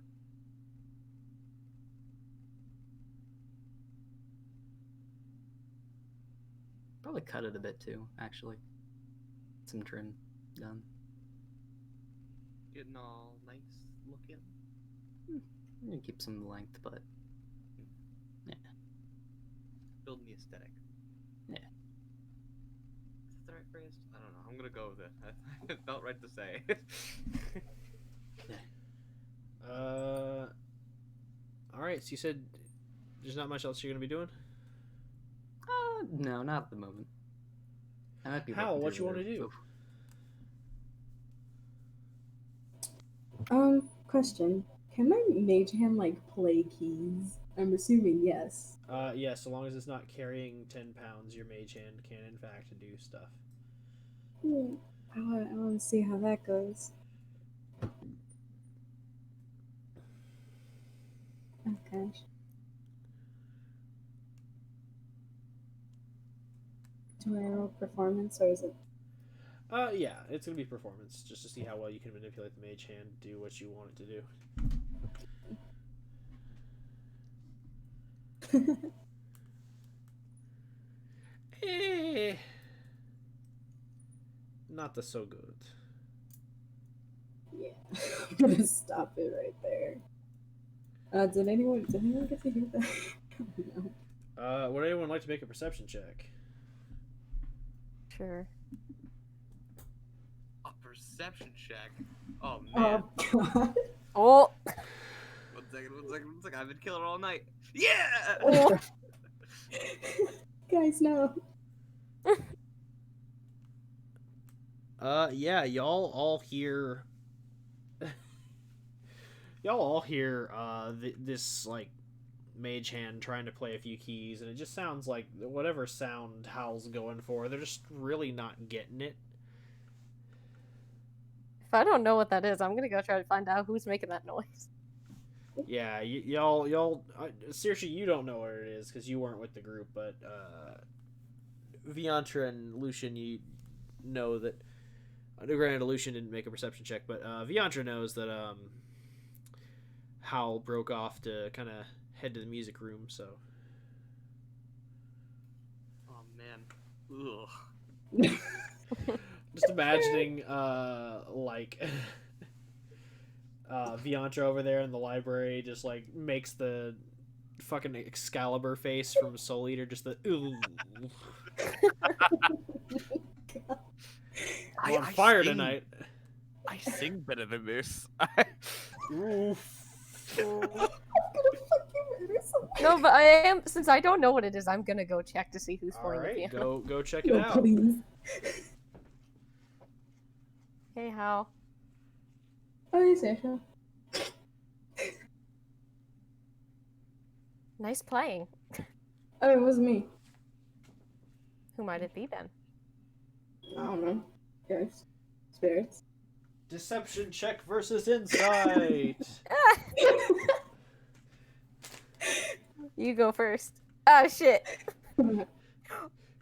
Speaker 3: Probably cut it a bit too, actually. Some trim done.
Speaker 6: Getting all nice looking.
Speaker 3: I'm gonna keep some length, but yeah.
Speaker 6: Building the aesthetic.
Speaker 3: Yeah.
Speaker 6: Is that the right phrase? I don't know. I'm gonna go with it. It felt right to say.
Speaker 1: All right. So you said there's not much else you're gonna be doing.
Speaker 3: No, not at the moment. I might be.
Speaker 1: How? What you want to do?
Speaker 5: Question. Can my mage hand like play keys? I'm assuming yes.
Speaker 1: Yeah. So long as it's not carrying 10 pounds, your mage hand can in fact do stuff.
Speaker 5: I want to see how that goes. Okay. Do I roll performance or is it?
Speaker 1: Yeah, it's gonna be performance, just to see how well you can manipulate the mage hand to do what you want it to do. Not the so good.
Speaker 5: Yeah, I'm gonna stop it right there. Did anyone get to hear that? No.
Speaker 1: Would anyone like to make a perception check?
Speaker 2: Sure.
Speaker 6: A perception check. Oh man.
Speaker 5: Oh god.
Speaker 2: Oh!
Speaker 6: One second. I've been killing all night. Yeah.
Speaker 2: Oh.
Speaker 5: Guys, no.
Speaker 1: Yeah, y'all all hear this like mage hand trying to play a few keys, and it just sounds like whatever sound Howl's going for, they're just really not getting it.
Speaker 2: If I don't know what that is, I'm gonna go try to find out who's making that noise.
Speaker 1: Yeah, y'all Saoirse, you don't know what it is because you weren't with the group, but Viantra and Lucian, you know that. Granted, Lucian didn't make a perception check, but Viantra knows that Howl broke off to kind of head to the music room, so.
Speaker 6: Oh man. Ugh.
Speaker 1: Just imagining, Viantra over there in the library just, like, makes the fucking Excalibur face from Soul Eater, just the, ooh. I'm on fire tonight.
Speaker 6: I sing better than this.
Speaker 1: Oof.
Speaker 5: I'm gonna fucking murder
Speaker 2: No, but I am, since I don't know what it is, I'm gonna go check to see who's
Speaker 1: All
Speaker 2: playing the
Speaker 1: right,
Speaker 2: piano.
Speaker 1: go check it
Speaker 5: No,
Speaker 1: out.
Speaker 5: please.
Speaker 2: Hey, Hal.
Speaker 5: Oh, hey, Saoirse.
Speaker 2: Nice playing.
Speaker 5: Oh, it was me.
Speaker 2: Who might it be then?
Speaker 5: I don't know. Ghosts. Spirits.
Speaker 1: Deception check versus insight.
Speaker 2: You go first. Ah, shit.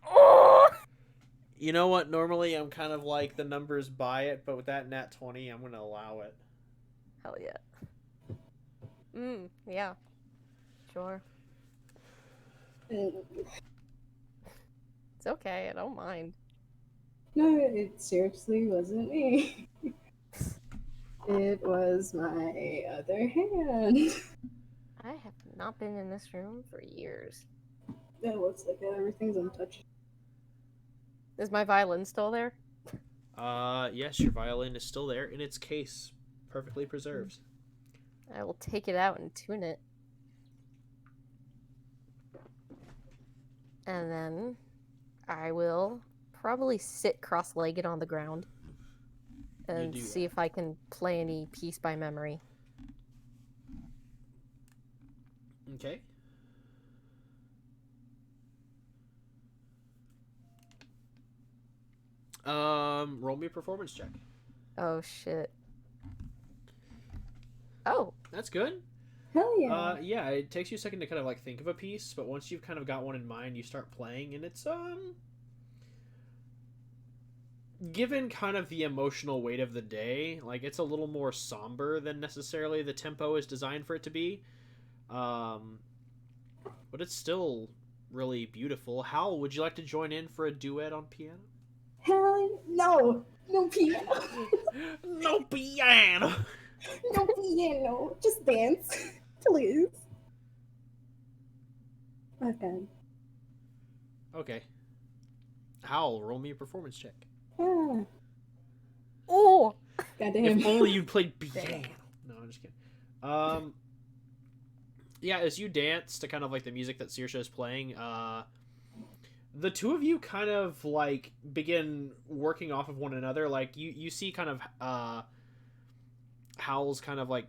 Speaker 2: Oh!
Speaker 1: You know what? Normally I'm kind of like the numbers by it, but with that nat 20, I'm gonna allow it.
Speaker 2: Hell yeah. Yeah. Sure. It's okay, I don't mind.
Speaker 5: No, it seriously wasn't me. It was my other hand.
Speaker 2: I have not been in this room for years.
Speaker 5: It looks like everything's untouched.
Speaker 2: Is my violin still there?
Speaker 1: Yes, your violin is still there in its case, perfectly preserved.
Speaker 2: I will take it out and tune it. And then I will probably sit cross-legged on the ground and
Speaker 1: do
Speaker 2: see if I can play any piece by memory.
Speaker 1: Okay. Roll me a performance check.
Speaker 2: Oh shit. Oh,
Speaker 1: That's good.
Speaker 5: Hell yeah.
Speaker 1: Yeah, it takes you a second to kind of like think of a piece, but once you've kind of got one in mind, you start playing, and it's given kind of the emotional weight of the day, like it's a little more somber than necessarily the tempo is designed for it to be. But it's still really beautiful. Hal, would you like to join in for a duet on piano?
Speaker 5: Hell no. No piano.
Speaker 1: No piano.
Speaker 5: No piano. Just dance. Please. Okay.
Speaker 1: Okay. Hal, roll me a performance check.
Speaker 5: Ah.
Speaker 2: oh!
Speaker 5: Goddamn.
Speaker 1: If only you'd played piano. No, I'm just kidding. Yeah, as you dance to kind of like the music that Saoirse is playing, the two of you kind of like begin working off of one another. Like you see kind of Howl's kind of like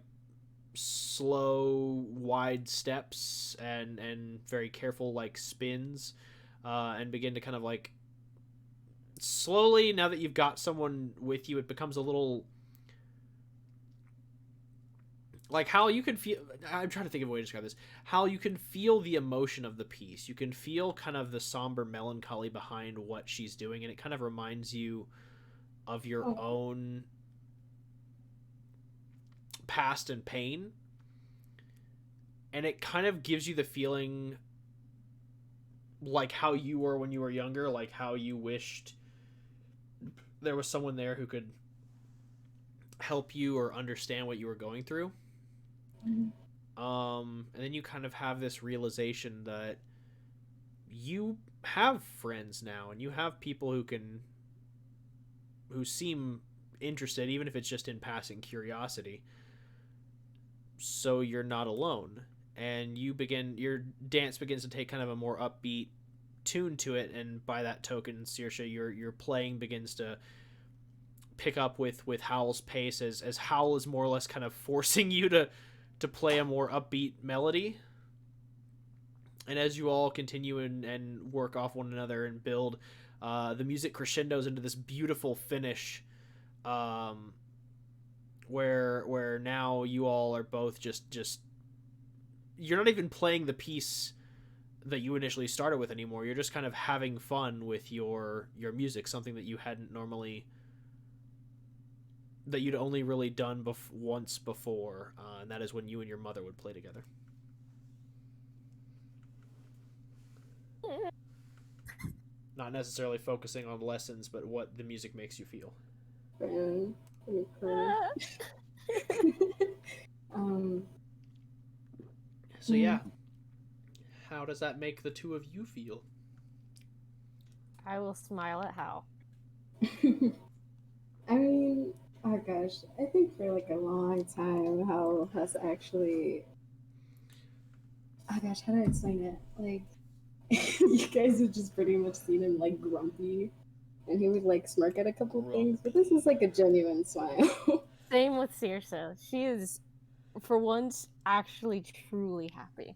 Speaker 1: slow, wide steps and very careful like spins, and begin to kind of like slowly, now that you've got someone with you, it becomes a little like Hal, you can feel. I'm trying to think of a way to describe this. Hal, you can feel the emotion of the piece. You can feel kind of the somber melancholy behind what she's doing, and it kind of reminds you of your own past and pain. And it kind of gives you the feeling like how you were when you were younger, like how you wished there was someone there who could help you or understand what you were going through. And then you kind of have this realization that you have friends now, and you have people who seem interested, even if it's just in passing curiosity. So you're not alone, and your dance begins to take kind of a more upbeat tune to it, and by that token, Saoirse, your playing begins to pick up with Howl's pace as Howl is more or less kind of forcing you to play a more upbeat melody. And as you all continue and work off one another and build, the music crescendos into this beautiful finish, where now you all are both just you're not even playing the piece that you initially started with anymore. You're just kind of having fun with your music, something that you hadn't normally, that you'd only really done once before, and that is when you and your mother would play together. Not necessarily focusing on lessons, but what the music makes you feel.
Speaker 5: Man, let me cry.
Speaker 1: So yeah, how does that make the two of you feel?
Speaker 2: I will smile at Hal.
Speaker 5: I mean, oh gosh, I think for like a long time, Hal has actually oh gosh, how do I explain it? Like, you guys have just pretty much seen him like grumpy, and he would like smirk at a couple things, but this is like a genuine smile.
Speaker 2: Same with Saoirse. She is, for once, actually truly happy.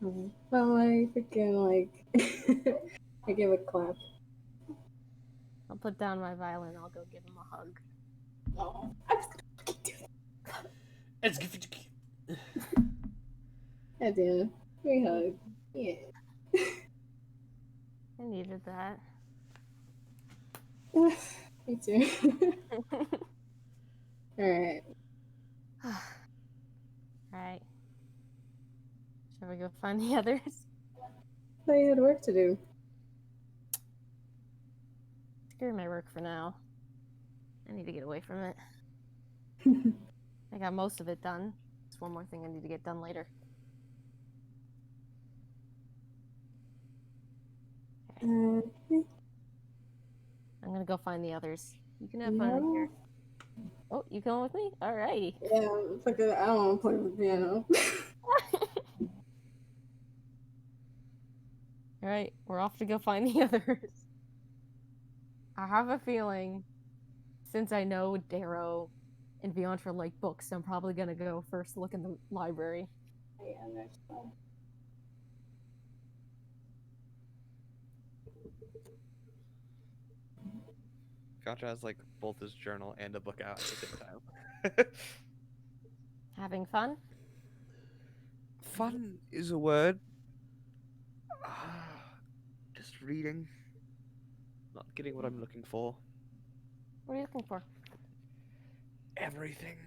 Speaker 5: Well, I freaking like, I give a clap.
Speaker 2: I'll put down my violin. I'll go give him a hug.
Speaker 5: Oh, I was gonna fucking do that.
Speaker 1: It's
Speaker 5: I did. We hug. Yeah.
Speaker 2: I needed that.
Speaker 5: Me too. Alright.
Speaker 2: Alright. Shall we go find the others?
Speaker 5: I had work to do.
Speaker 2: Screw my work for now. I need to get away from it. I got most of it done. There's one more thing I need to get done later.
Speaker 5: Uh,
Speaker 2: I'm gonna go find the others. You can have fun in here. Oh, you coming with me? Alrighty.
Speaker 5: yeah, fucking, I don't want to play the piano.
Speaker 2: Alright, we're off to go find the others. I have a feeling, since I know Darrow and Beyontra like books, I'm probably gonna go first look in the library.
Speaker 5: Yeah, that's fun.
Speaker 6: Gotcha has like both his journal and a book out at the same time.
Speaker 2: Having fun?
Speaker 6: Fun is a word. Just reading. Not getting what I'm looking for.
Speaker 2: What are you looking for?
Speaker 6: Everything.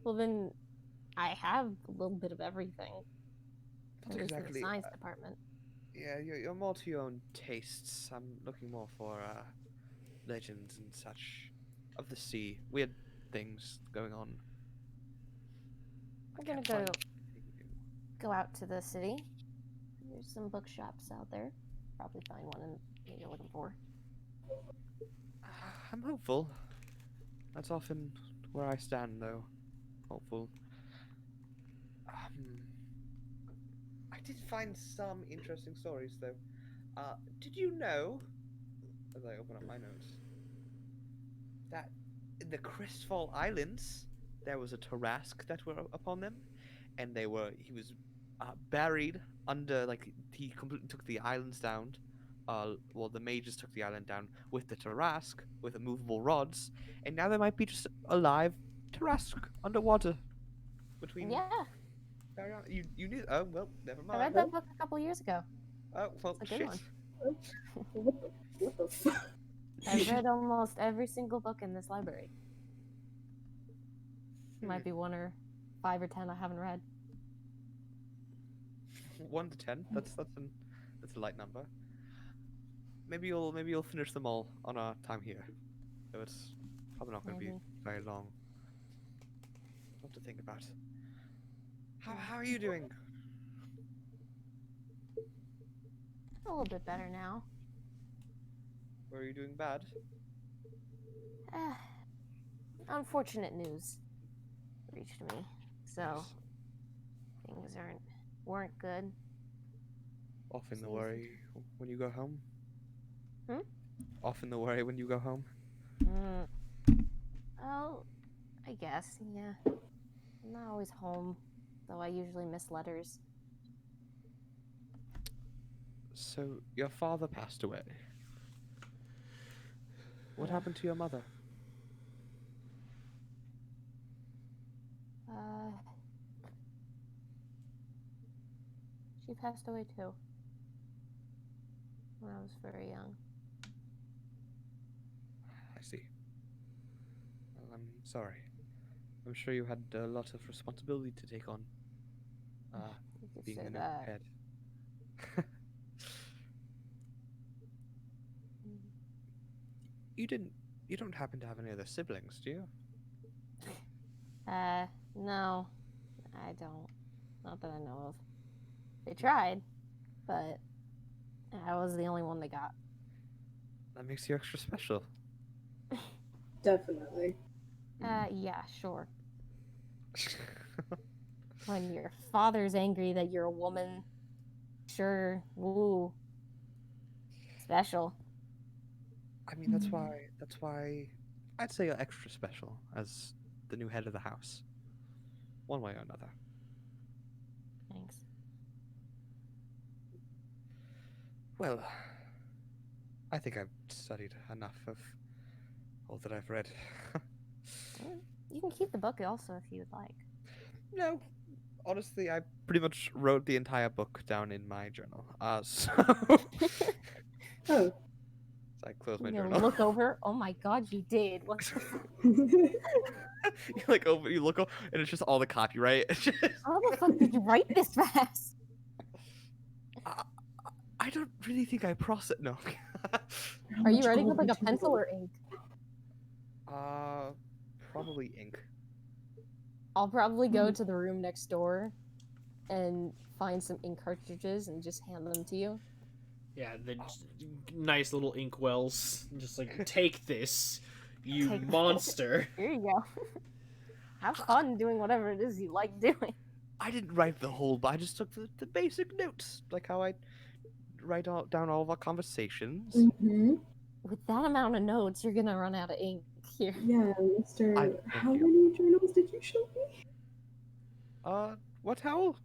Speaker 2: Well, then I have a little bit of everything.
Speaker 6: Not
Speaker 2: At least in
Speaker 6: exactly.
Speaker 2: the science department.
Speaker 6: Yeah, you're more to your own tastes. I'm looking more for legends and such of the sea. Weird things going on.
Speaker 2: We're
Speaker 6: I
Speaker 2: gonna
Speaker 6: can't
Speaker 2: go
Speaker 6: find anything new.
Speaker 2: go out to the city. There's some bookshops out there. Probably find one in that you're looking for.
Speaker 6: I'm hopeful. That's often where I stand, though. Hopeful. I did find some interesting stories, though. Did you know, as I open up my notes, that in the Crestfall Islands there was a Tarrasque that were upon them, and he was buried under, like, he completely took the islands down. Well, the mages took the island down with the Tarrasque with immovable rods, and now there might be just a live Tarrasque underwater between.
Speaker 2: Yeah,
Speaker 6: You knew? Oh well, never
Speaker 2: I read
Speaker 6: mind.
Speaker 2: that book a couple years ago.
Speaker 6: Oh well,
Speaker 2: It's a good
Speaker 6: shit.
Speaker 2: one.
Speaker 5: What the fuck?
Speaker 2: I've read almost every single book in this library. Might be 1 or 5 or 10 I haven't read.
Speaker 6: 1 to 10. That's a light number. Maybe you'll finish them all on our time here. So it's probably not going to be
Speaker 2: Maybe.
Speaker 6: very long. What to think about. How are you doing?
Speaker 2: A little bit better now.
Speaker 6: Were you doing bad?
Speaker 2: Unfortunate news reached me, so things weren't good.
Speaker 6: Often the
Speaker 2: Seems-
Speaker 6: worry when you go home.
Speaker 2: Hmm?
Speaker 6: Often the worry when you go home.
Speaker 2: Well, I guess, yeah. I'm not always home, though I usually miss letters.
Speaker 6: So your father passed away. What happened to your mother?
Speaker 2: She passed away too. When I was very young.
Speaker 6: I see. Well, I'm sorry. I'm sure you had a lot of responsibility to take on.
Speaker 2: You could
Speaker 6: Being
Speaker 2: say
Speaker 6: in a
Speaker 2: that.
Speaker 6: head. You don't happen to have any other siblings, do you?
Speaker 2: No, I don't. Not that I know of. They tried, but I was the only one they got.
Speaker 6: That makes you extra special.
Speaker 5: Definitely.
Speaker 2: Yeah, sure. When your father's angry that you're a woman, sure, woo, special.
Speaker 6: I mean, that's why I'd say you're extra special as the new head of the house. One way or another.
Speaker 2: Thanks.
Speaker 6: Well, I think I've studied enough of all that I've read.
Speaker 2: You can keep the book also if you would like.
Speaker 6: No, honestly, I pretty much wrote the entire book down in my journal. So,
Speaker 5: Oh.
Speaker 6: I closed my
Speaker 2: You
Speaker 6: journal.
Speaker 2: look over. Oh my god, you did. What
Speaker 6: You you look over, and it's just all the copyright.
Speaker 2: How the fuck did you write this fast?
Speaker 6: I don't really think I process. No.
Speaker 2: Are you writing with like a pencil or ink?
Speaker 6: Probably ink.
Speaker 2: I'll probably go to the room next door and find some ink cartridges and just hand them to you.
Speaker 1: Yeah, the nice little ink wells. Just like, take this, you
Speaker 2: Take
Speaker 1: monster.
Speaker 2: Here you go. Have fun doing whatever it is you like doing.
Speaker 6: I didn't write the whole, but I just took the basic notes, like how I write down all of our conversations.
Speaker 5: Mm-hmm.
Speaker 2: With that amount of notes, you're gonna run out of ink here.
Speaker 5: Yeah, Mr.
Speaker 6: Thank
Speaker 5: How
Speaker 6: you.
Speaker 5: many journals did you show me?
Speaker 6: What Howl?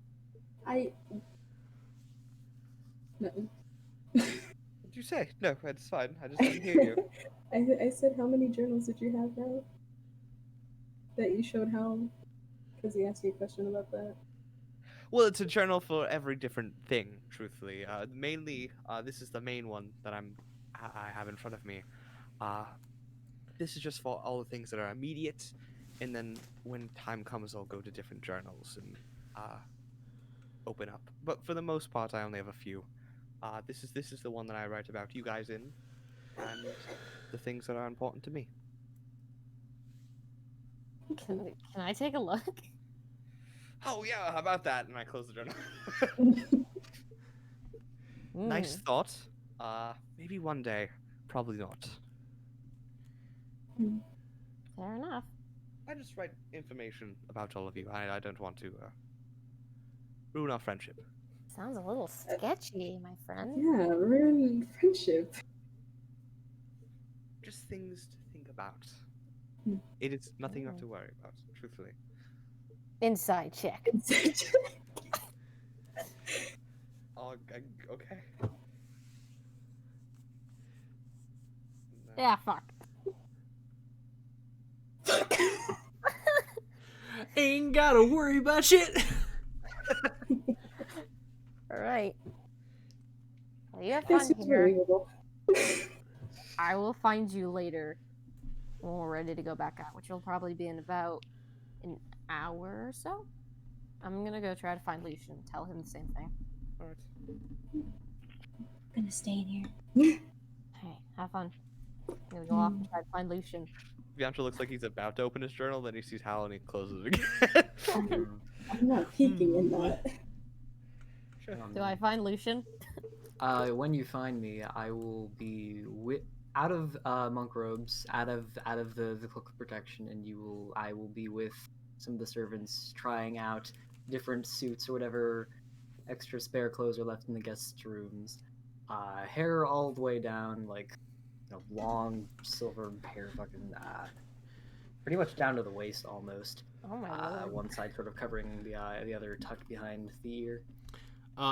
Speaker 5: No.
Speaker 6: What did you say? No, it's fine. I just didn't hear you.
Speaker 5: I said, how many journals did you have now? That you showed how? Because he asked you a question about that.
Speaker 6: Well, it's a journal for every different thing, truthfully. Mainly, this is the main one that I have in front of me. This is just for all the things that are immediate, and then when time comes, I'll go to different journals and open up. But for the most part, I only have a few. This is the one that I write about you guys in, and the things that are important to me.
Speaker 2: Can I take a look?
Speaker 6: Oh yeah, how about that? And I close the journal.
Speaker 2: Mm.
Speaker 6: Nice thought. Maybe one day. Probably not.
Speaker 2: Fair enough.
Speaker 6: I just write information about all of you. I don't want to ruin our friendship.
Speaker 2: Sounds a little sketchy, my friend.
Speaker 5: Yeah, ruin friendship.
Speaker 6: Just things to think about.
Speaker 5: Hmm.
Speaker 6: It is nothing you have to worry about, truthfully.
Speaker 2: Inside check.
Speaker 6: Oh, okay.
Speaker 2: Yeah, fuck.
Speaker 1: Ain't gotta worry about shit.
Speaker 2: Alright. Well, you have
Speaker 5: This
Speaker 2: fun
Speaker 5: is
Speaker 2: here.
Speaker 5: believable.
Speaker 2: I will find you later when we're ready to go back out, which will probably be in about an hour or so. I'm gonna go try to find Lucian and tell him the same thing.
Speaker 6: Alright.
Speaker 5: I'm gonna stay in here.
Speaker 2: Hey, have fun. I'm gonna go off and try to find Lucian.
Speaker 6: Bianca looks like he's about to open his journal, then he sees Hal and he closes it again.
Speaker 5: I'm not peeking in that.
Speaker 2: Do I find Lucian?
Speaker 3: When you find me, I will be out of monk robes, out of the cloak of protection, and I will be with some of the servants trying out different suits or whatever extra spare clothes are left in the guest rooms. Hair all the way down, like long silver hair, fucking pretty much down to the waist almost.
Speaker 2: Oh my lord.
Speaker 3: One side sort of covering the eye, the other tucked behind the ear.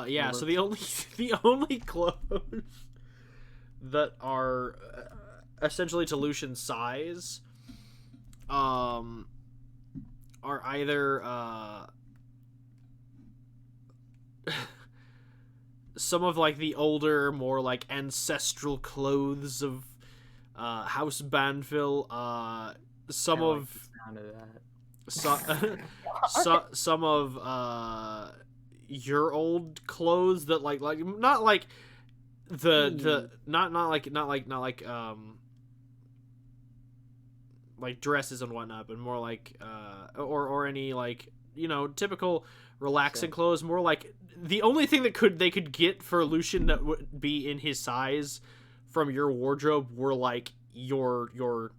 Speaker 1: Yeah, so the only clothes that are essentially to Lucian's size are either some of like the older, more like ancestral clothes of House Banville, some
Speaker 3: I like
Speaker 1: of
Speaker 3: the sound of that.
Speaker 1: some of your old clothes that like not like the not like dresses and whatnot, but more like or any like typical relaxing clothes. More like the only thing that they could get for Lucian that would be in his size from your wardrobe were like your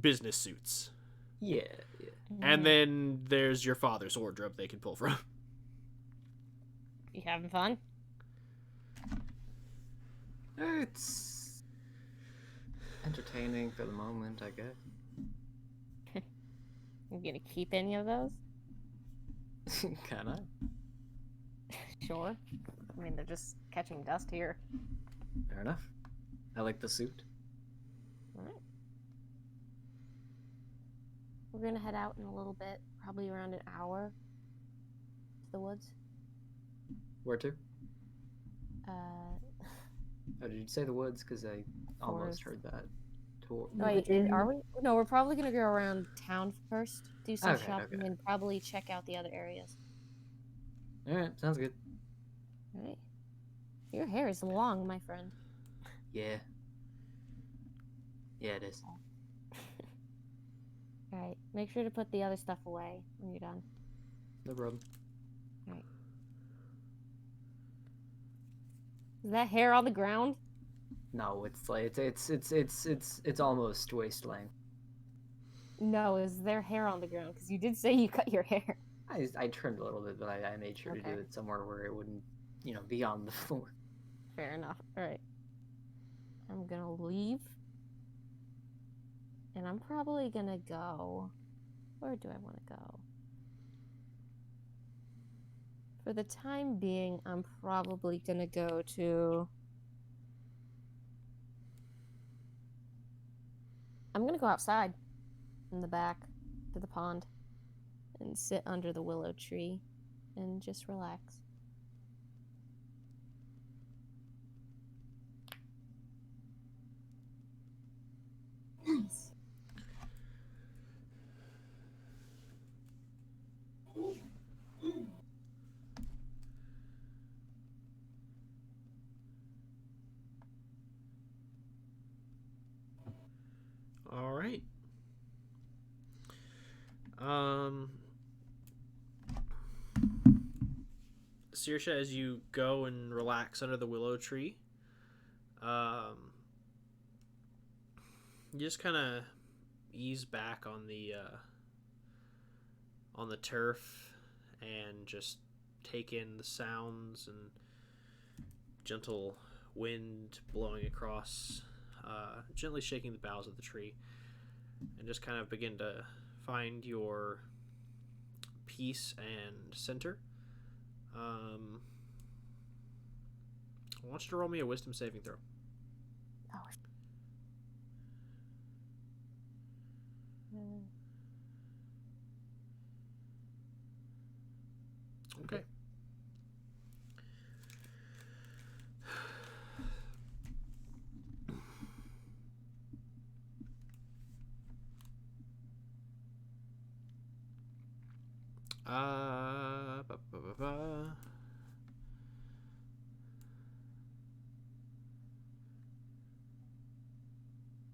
Speaker 1: business suits.
Speaker 3: Yeah, yeah.
Speaker 1: And then there's your father's wardrobe they can pull from.
Speaker 2: You having fun?
Speaker 3: It's entertaining for the moment, I guess.
Speaker 2: You gonna keep any of those?
Speaker 3: Can I?
Speaker 2: Sure. I mean, they're just catching dust here.
Speaker 3: Fair enough. I like the suit.
Speaker 2: Alright. We're gonna head out in a little bit, probably around an hour to the woods.
Speaker 3: Where to?
Speaker 2: Uh,
Speaker 3: Oh, did you say the woods? Because I almost
Speaker 2: Forest.
Speaker 3: heard that.
Speaker 2: wait, are we? No, we're probably gonna go around town first, do some
Speaker 3: Okay,
Speaker 2: shopping,
Speaker 3: okay.
Speaker 2: and probably check out the other areas.
Speaker 3: Alright, sounds good.
Speaker 2: Alright. Your hair is long, my friend.
Speaker 3: Yeah. Yeah, it is.
Speaker 2: Alright, make sure to put the other stuff away when you're done.
Speaker 3: No problem.
Speaker 2: Is that hair on the ground?
Speaker 3: No, it's like it's almost waist length.
Speaker 2: No, is there hair on the ground? Because you did say you cut your hair.
Speaker 3: I trimmed a little bit, but I made sure to do
Speaker 2: Okay.
Speaker 3: it somewhere where it wouldn't, be on the floor.
Speaker 2: Fair enough. Alright. I'm gonna leave. And I'm probably gonna go. Where do I want to go? For the time being, I'm probably gonna go to. I'm gonna go outside in the back to the pond and sit under the willow tree and just relax.
Speaker 5: Nice.
Speaker 1: All right. Saoirse, as you go and relax under the willow tree, you just kind of ease back on the turf and just take in the sounds and gentle wind blowing across, gently shaking the boughs of the tree, and just kind of begin to find your peace and center. I want you to roll me a wisdom saving throw.
Speaker 2: Oh.
Speaker 1: Okay. Ba, ba, ba, ba.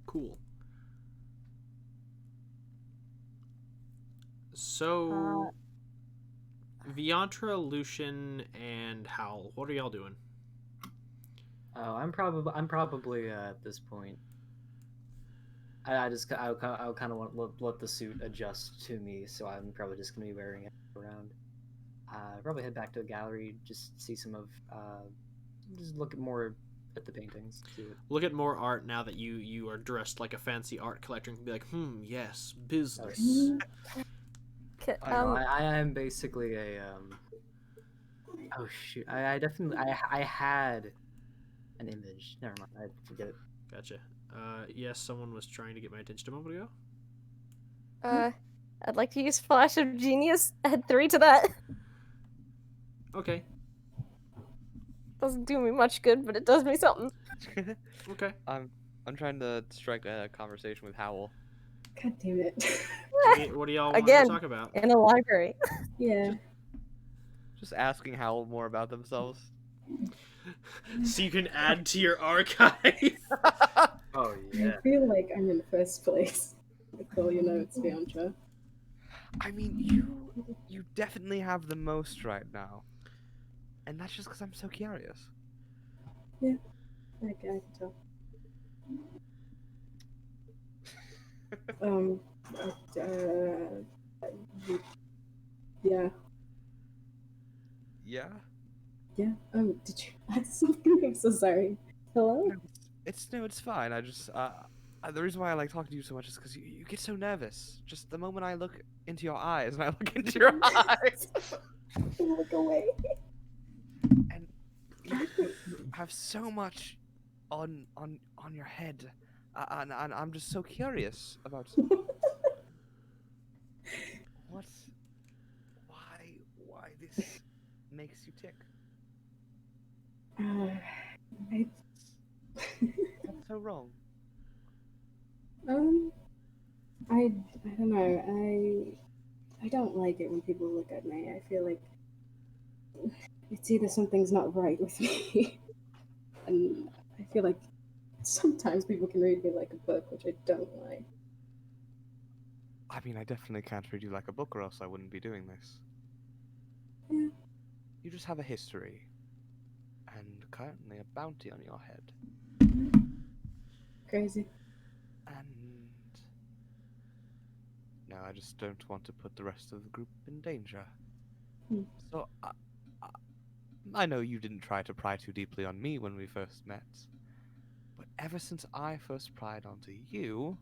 Speaker 1: Cool. So, Viantra, Lucian, and Howl, what are y'all doing?
Speaker 3: Oh, I'm probably at this point. I kind of want to let the suit adjust to me, so I'm probably just gonna be wearing it around. Probably head back to the gallery, just see some of, just look at more at the paintings. See what...
Speaker 1: Look at more art now that you are dressed like a fancy art collector and be like, yes, business.
Speaker 3: I am basically a Oh shoot! I definitely I had an image. Never mind. I forget it.
Speaker 1: Gotcha. Yes, someone was trying to get my attention a moment ago.
Speaker 2: I'd like to use Flash of Genius. Add 3 to that.
Speaker 1: Okay.
Speaker 2: Doesn't do me much good, but it does me something.
Speaker 1: Okay.
Speaker 6: I'm trying to strike a conversation with Howl.
Speaker 5: God damn it.
Speaker 1: What do y'all want
Speaker 2: Again.
Speaker 1: to talk about?
Speaker 2: In a library.
Speaker 5: Yeah.
Speaker 6: Just asking Howl more about themselves.
Speaker 1: So you can add to your archive.
Speaker 3: Oh yeah.
Speaker 5: I feel like I'm in first place with all your notes, Bianca.
Speaker 6: I mean, you definitely have the most right now. And that's just because I'm so curious.
Speaker 5: Yeah, I can tell. Um, uh, yeah,
Speaker 6: Yeah.
Speaker 5: yeah. Oh, did you ask something? I'm so sorry. Hello?
Speaker 6: No, it's fine. I just the reason why I like talking to you so much is because you get so nervous. Just the moment I look into your eyes, and I look into your eyes,
Speaker 5: Look away.
Speaker 6: and you have so much on your head, and I'm just so curious about what, why this makes you tick.
Speaker 5: I,
Speaker 6: That's so wrong.
Speaker 5: um, I don't know. I don't like it when people look at me. I feel like it's either something's not right with me, and I feel like sometimes people can read me like a book, which I don't like.
Speaker 6: I mean, I definitely can't read you like a book, or else I wouldn't be doing this.
Speaker 5: Yeah.
Speaker 6: You just have a history, and currently a bounty on your head.
Speaker 5: Crazy.
Speaker 6: And no, I just don't want to put the rest of the group in danger.
Speaker 5: Hmm.
Speaker 6: So I know you didn't try to pry too deeply on me when we first met, but ever since I first pried onto you,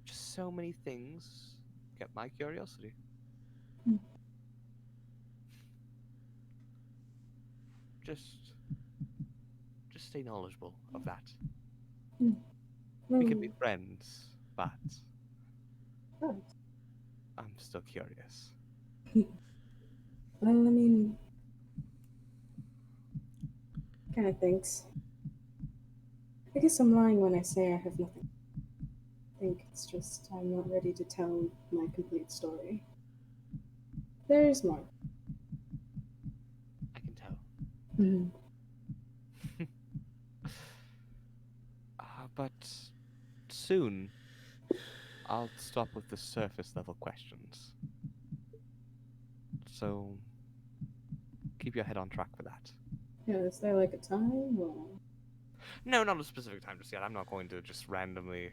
Speaker 6: just so many things kept my curiosity.
Speaker 5: Hmm.
Speaker 6: Just stay knowledgeable of that.
Speaker 5: Hmm.
Speaker 6: We can be
Speaker 5: Well,
Speaker 6: friends, but
Speaker 5: oh.
Speaker 6: I'm still curious.
Speaker 5: Well, I mean, kind of thinks. I guess I'm lying when I say I have nothing. I think it's just I'm not ready to tell my complete story. There's more.
Speaker 6: I can tell.
Speaker 5: Mhm.
Speaker 6: But soon, I'll stop with the surface level questions. So, keep your head on track for that.
Speaker 5: Yeah, is there like a time? Or...
Speaker 6: No, not a specific time just yet. I'm not going to just randomly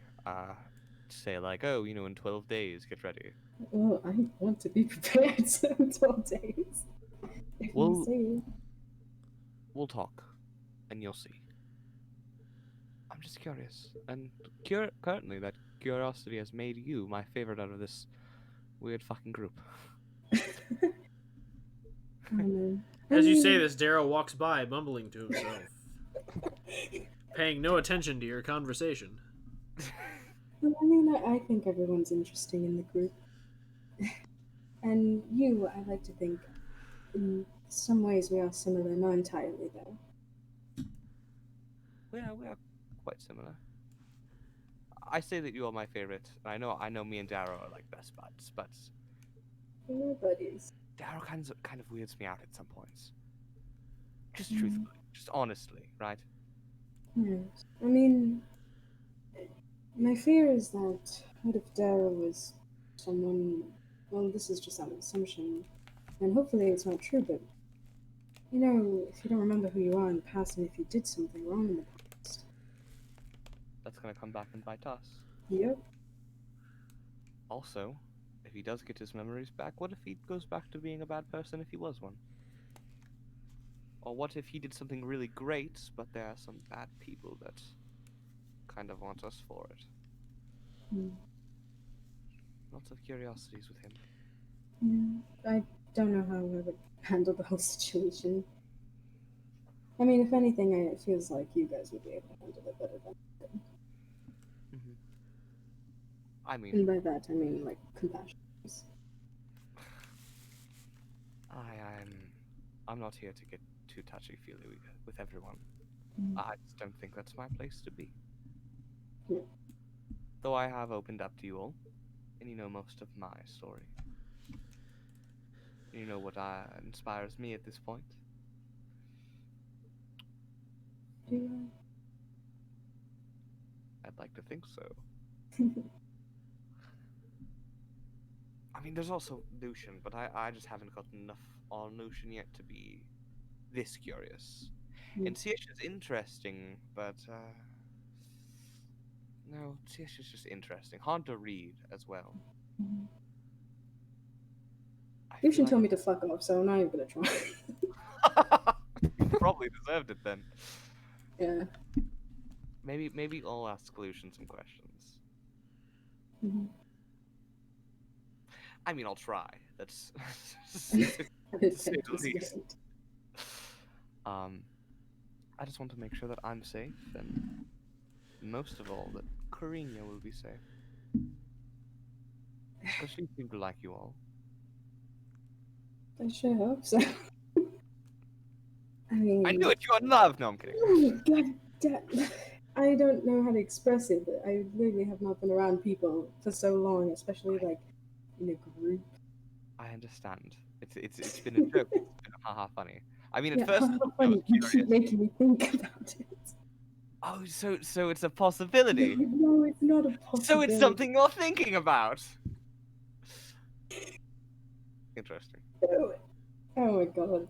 Speaker 6: say, like, oh, in 12 days, get ready.
Speaker 5: Well, I want to be prepared in 12 days. If you
Speaker 6: We'll,
Speaker 5: say.
Speaker 6: we'll talk, and you'll see. I'm just curious. And currently, that curiosity has made you my favorite out of this weird fucking group.
Speaker 1: As you say this, Darrow walks by, mumbling to himself, paying no attention to your conversation.
Speaker 5: Well, I mean, I think everyone's interesting in the group. And you, I like to think, in some ways we are similar, not entirely though.
Speaker 6: we are quite similar. I say that you are my favorite. And I know me and Darrow are like best buds, but
Speaker 5: We're buddies.
Speaker 6: Darrow kind of weirds me out at some points. Just
Speaker 5: Mm.
Speaker 6: truthfully, just honestly, right?
Speaker 5: Yes. I mean, my fear is that what if Dara was someone. Well, this is just an assumption, and hopefully it's not true, but if you don't remember who you are in the past and if you did something wrong in the past.
Speaker 6: That's gonna come back and bite us.
Speaker 5: Yep.
Speaker 6: Also, if he does get his memories back, what if he goes back to being a bad person if he was one? Or what if he did something really great, but there are some bad people that kind of want us for it?
Speaker 5: Mm.
Speaker 6: Lots of curiosities with him.
Speaker 5: Yeah. I don't know how I would handle the whole situation. I mean, if anything, it feels like you guys would be able to handle it better than I could.
Speaker 6: Mm-hmm. I mean,
Speaker 5: And by that, I mean, like, compassion.
Speaker 6: I'm not here to get too touchy-feely with everyone.
Speaker 5: Mm.
Speaker 6: I just don't think that's my place to be.
Speaker 5: Yeah.
Speaker 6: Though I have opened up to you all, and you know most of my story. You know what inspires me at this point.
Speaker 5: Yeah.
Speaker 6: I'd like to think so. I mean, there's also Lucian, but I just haven't gotten enough on Lucian yet to be this curious.
Speaker 5: Mm.
Speaker 6: And Saoirse is interesting, but No, Tish is just interesting. Hard to read as well. I
Speaker 5: You
Speaker 6: feel
Speaker 5: should
Speaker 6: like
Speaker 5: tell me to fuck off, so I'm not even gonna try.
Speaker 6: you probably deserved it then.
Speaker 5: Yeah.
Speaker 6: Maybe I'll ask Lucian some questions.
Speaker 5: Mhm.
Speaker 6: I mean, I'll try. That's
Speaker 5: I did
Speaker 6: to say the
Speaker 5: participate.
Speaker 6: least. I just want to make sure that I'm safe, and most of all, that Karina will be safe. Because she seemed to like you all.
Speaker 5: I sure hope so. I mean,
Speaker 6: I knew it. You are in love. No, I'm kidding.
Speaker 5: oh, God damn. I don't know how to express it, but I literally have not been around people for so long, especially like in a group.
Speaker 6: I understand. It's been a joke. It's been haha funny. I mean, at
Speaker 5: Yeah,
Speaker 6: first
Speaker 5: how
Speaker 6: I was
Speaker 5: funny. You keep
Speaker 6: curious.
Speaker 5: making me think about it.
Speaker 6: Oh, so it's a possibility.
Speaker 5: No, it's not a possibility.
Speaker 6: So it's something you're thinking about. Interesting.
Speaker 5: Oh, oh my god.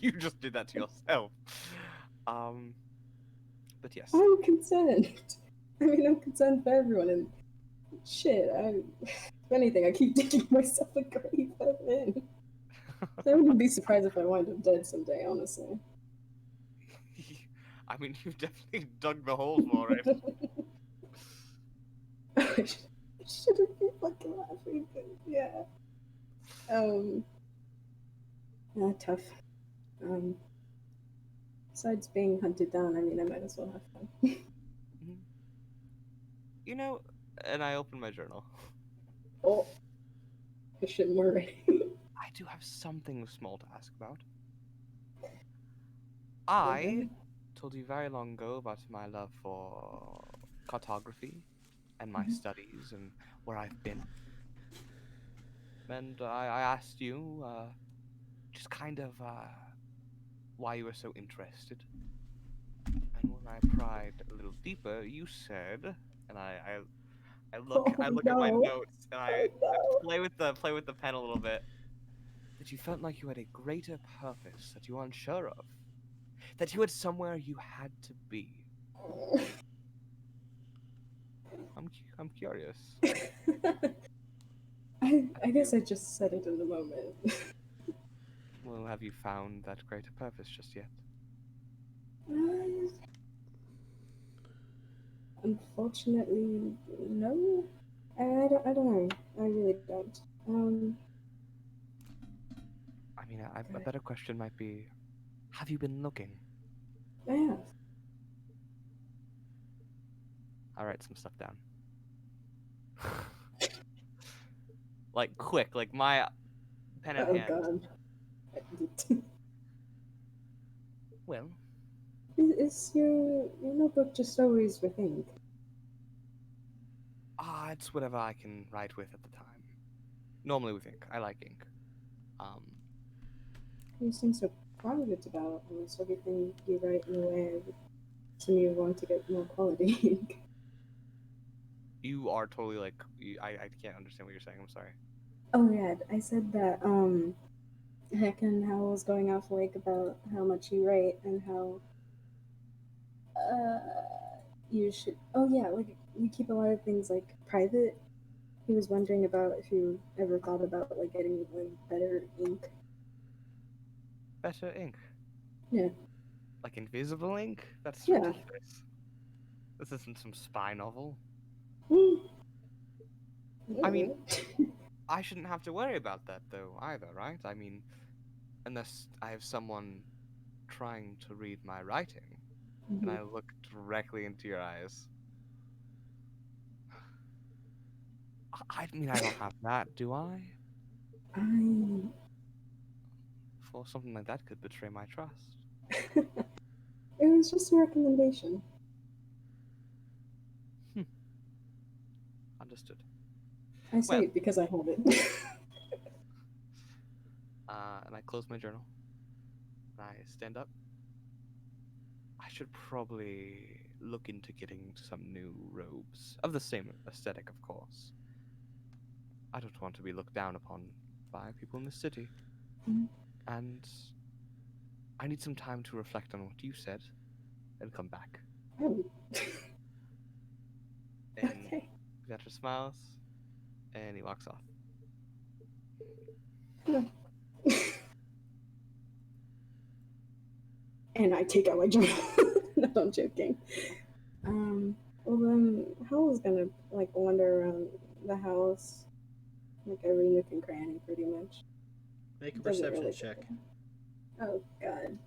Speaker 6: You just did that to yourself. But yes.
Speaker 5: I'm concerned. I mean, I'm concerned for everyone, and shit, if anything, I keep digging myself a grave I'm in. I wouldn't be surprised if I wind up dead someday, honestly.
Speaker 6: I mean, you definitely dug the hole for it.
Speaker 5: I shouldn't be fucking laughing, but yeah. Tough. Besides being hunted down, I mean, I might as well have fun.
Speaker 6: Mhm. You know, and I opened my journal.
Speaker 5: Oh, I shouldn't worry.
Speaker 6: I do have something small to ask about. I told you very long ago about my love for cartography and my studies and where I've been. And I asked you just kind of why you were so interested. And when I pried a little deeper, you said, and I look
Speaker 5: Oh,
Speaker 6: at my
Speaker 5: no.
Speaker 6: notes and I
Speaker 5: Oh,
Speaker 6: play with the pen a little bit. That you felt like you had a greater purpose that you were unsure of. That you had somewhere you had to be.
Speaker 5: no.
Speaker 6: I'm curious.
Speaker 5: I guess I just said it in the moment.
Speaker 6: Well, have you found that greater purpose just yet?
Speaker 5: Unfortunately, no. I don't know. I really don't.
Speaker 6: I mean, a better question might be, have you been looking?
Speaker 5: I have.
Speaker 6: I'll write some stuff down. Like, quick, like my pen in
Speaker 5: Oh
Speaker 6: hand.
Speaker 5: god.
Speaker 6: Well,
Speaker 5: Is your notebook just always with ink?
Speaker 6: it's whatever I can write with at the time. Normally with ink. I like ink.
Speaker 5: You seem so private about almost everything you write in a way to me want to get more quality ink.
Speaker 6: You are totally like, I can't understand what you're saying. I'm sorry.
Speaker 5: Oh yeah, I said that Heck and how I was going off like about how much you write and how you should. Oh yeah, like you keep a lot of things like private. He was wondering about if you ever thought about like getting like better ink.
Speaker 6: Better ink.
Speaker 5: Yeah.
Speaker 6: Like invisible ink? That's
Speaker 5: Yeah.
Speaker 6: ridiculous. This isn't some spy novel.
Speaker 5: Mm.
Speaker 6: I mean, I shouldn't have to worry about that though either, right? I mean, unless I have someone trying to read my writing and I look directly into your eyes. I mean, I don't have that, do I?
Speaker 5: I.
Speaker 6: For something like that could betray my trust.
Speaker 5: It was just a recommendation.
Speaker 6: Understood.
Speaker 5: I say
Speaker 6: Well,
Speaker 5: it because I have it.
Speaker 6: and I close my journal. And I stand up. I should probably look into getting some new robes. Of the same aesthetic, of course. I don't want to be looked down upon by people in the city.
Speaker 5: Mhm.
Speaker 6: And I need some time to reflect on what you said and come back.
Speaker 5: Oh.
Speaker 6: Vetra smiles, and he walks off.
Speaker 5: And I take out my journal. No, I'm joking. Well then, Howl's gonna like wander around the house, like every nook and cranny, pretty much.
Speaker 1: Make a
Speaker 5: Doesn't
Speaker 1: perception
Speaker 5: really
Speaker 1: check.
Speaker 5: care. Oh God.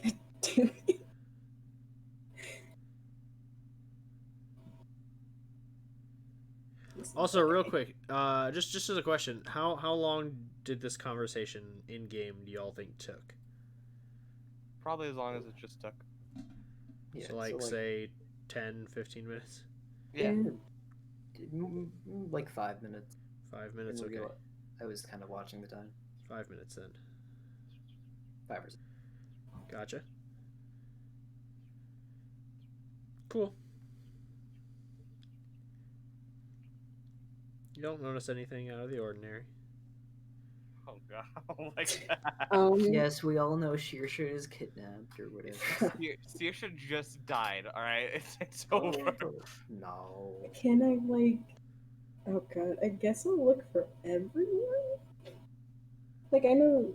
Speaker 5: God damn it.
Speaker 1: Also, real quick, just as a question, how long did this conversation in game do y'all think took?
Speaker 6: Probably as long as it just took.
Speaker 7: Yeah,
Speaker 1: So like say 10, 15 minutes?
Speaker 6: Yeah.
Speaker 7: like 5 minutes.
Speaker 1: 5 minutes,
Speaker 7: In
Speaker 1: okay.
Speaker 7: real- I was kind of watching the time.
Speaker 1: 5 minutes then.
Speaker 7: 5 or 6.
Speaker 1: Gotcha. Cool. You don't notice anything out of the ordinary.
Speaker 6: Oh god. Like that.
Speaker 7: Yes, we all know Saoirse is kidnapped or whatever.
Speaker 6: Saoirse just died, alright? It's over.
Speaker 7: No.
Speaker 5: Can I like? Oh God, I guess I'll look for everyone. Like I know,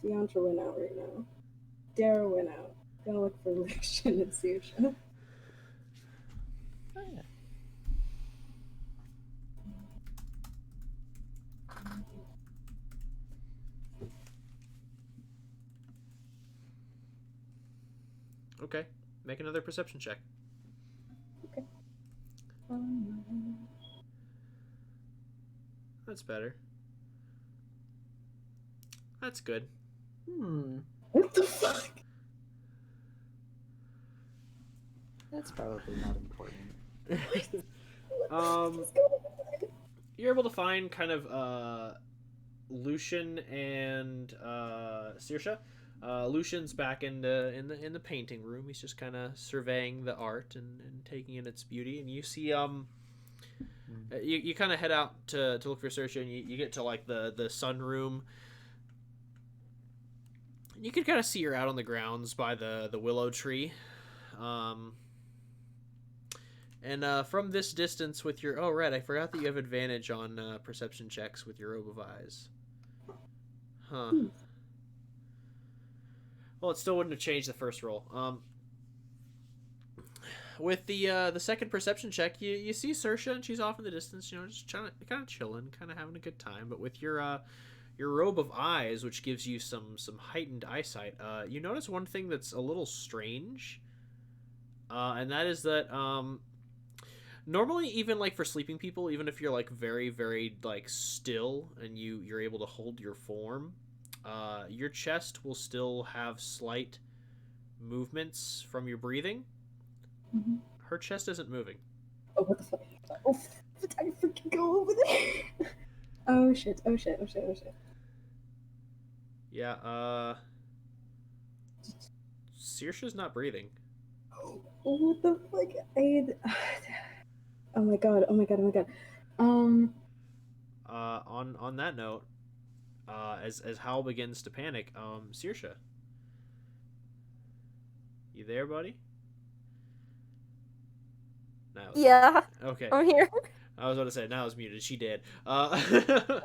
Speaker 5: Fiantra went out right now. Dara went out. Gonna look for Lucian and Saoirse.
Speaker 6: Oh, yeah.
Speaker 1: Okay. Make another perception check. That's better. That's good.
Speaker 5: What the fuck?
Speaker 7: That's probably not important.
Speaker 1: You're able to find kind of Lucian and Saoirse. Lucian's back in the painting room. He's just kind of surveying the art and taking in its beauty. And you see you kind of head out to look for Saoirse, and you get to like the sunroom. You can kind of see her out on the grounds by the willow tree. And from this distance with your... Oh, right, I forgot that you have advantage on perception checks with your robe of eyes. Huh. Well, it still wouldn't have changed the first roll. With the second perception check, you see Saoirse, and she's off in the distance, just kind of chilling, kind of having a good time. But with your robe of eyes, which gives you some heightened eyesight, you notice one thing that's a little strange. And that is that normally, even like for sleeping people, even if you're like very, very like still and you're able to hold your form, your chest will still have slight movements from your breathing.
Speaker 5: Mm-hmm.
Speaker 1: Her chest isn't moving.
Speaker 5: Oh, what the fuck? Oh, I freaking go over there. Oh shit! Oh shit! Oh shit! Oh shit!
Speaker 1: Yeah. Saoirse's not breathing.
Speaker 5: What the fuck? Oh my god! Oh my god! Oh my god!
Speaker 1: On that note, as Hal begins to panic, Saoirse, you there, buddy? Now,
Speaker 2: Yeah,
Speaker 1: okay.
Speaker 2: I'm here.
Speaker 1: I was about to say now it's muted. She did. Yeah.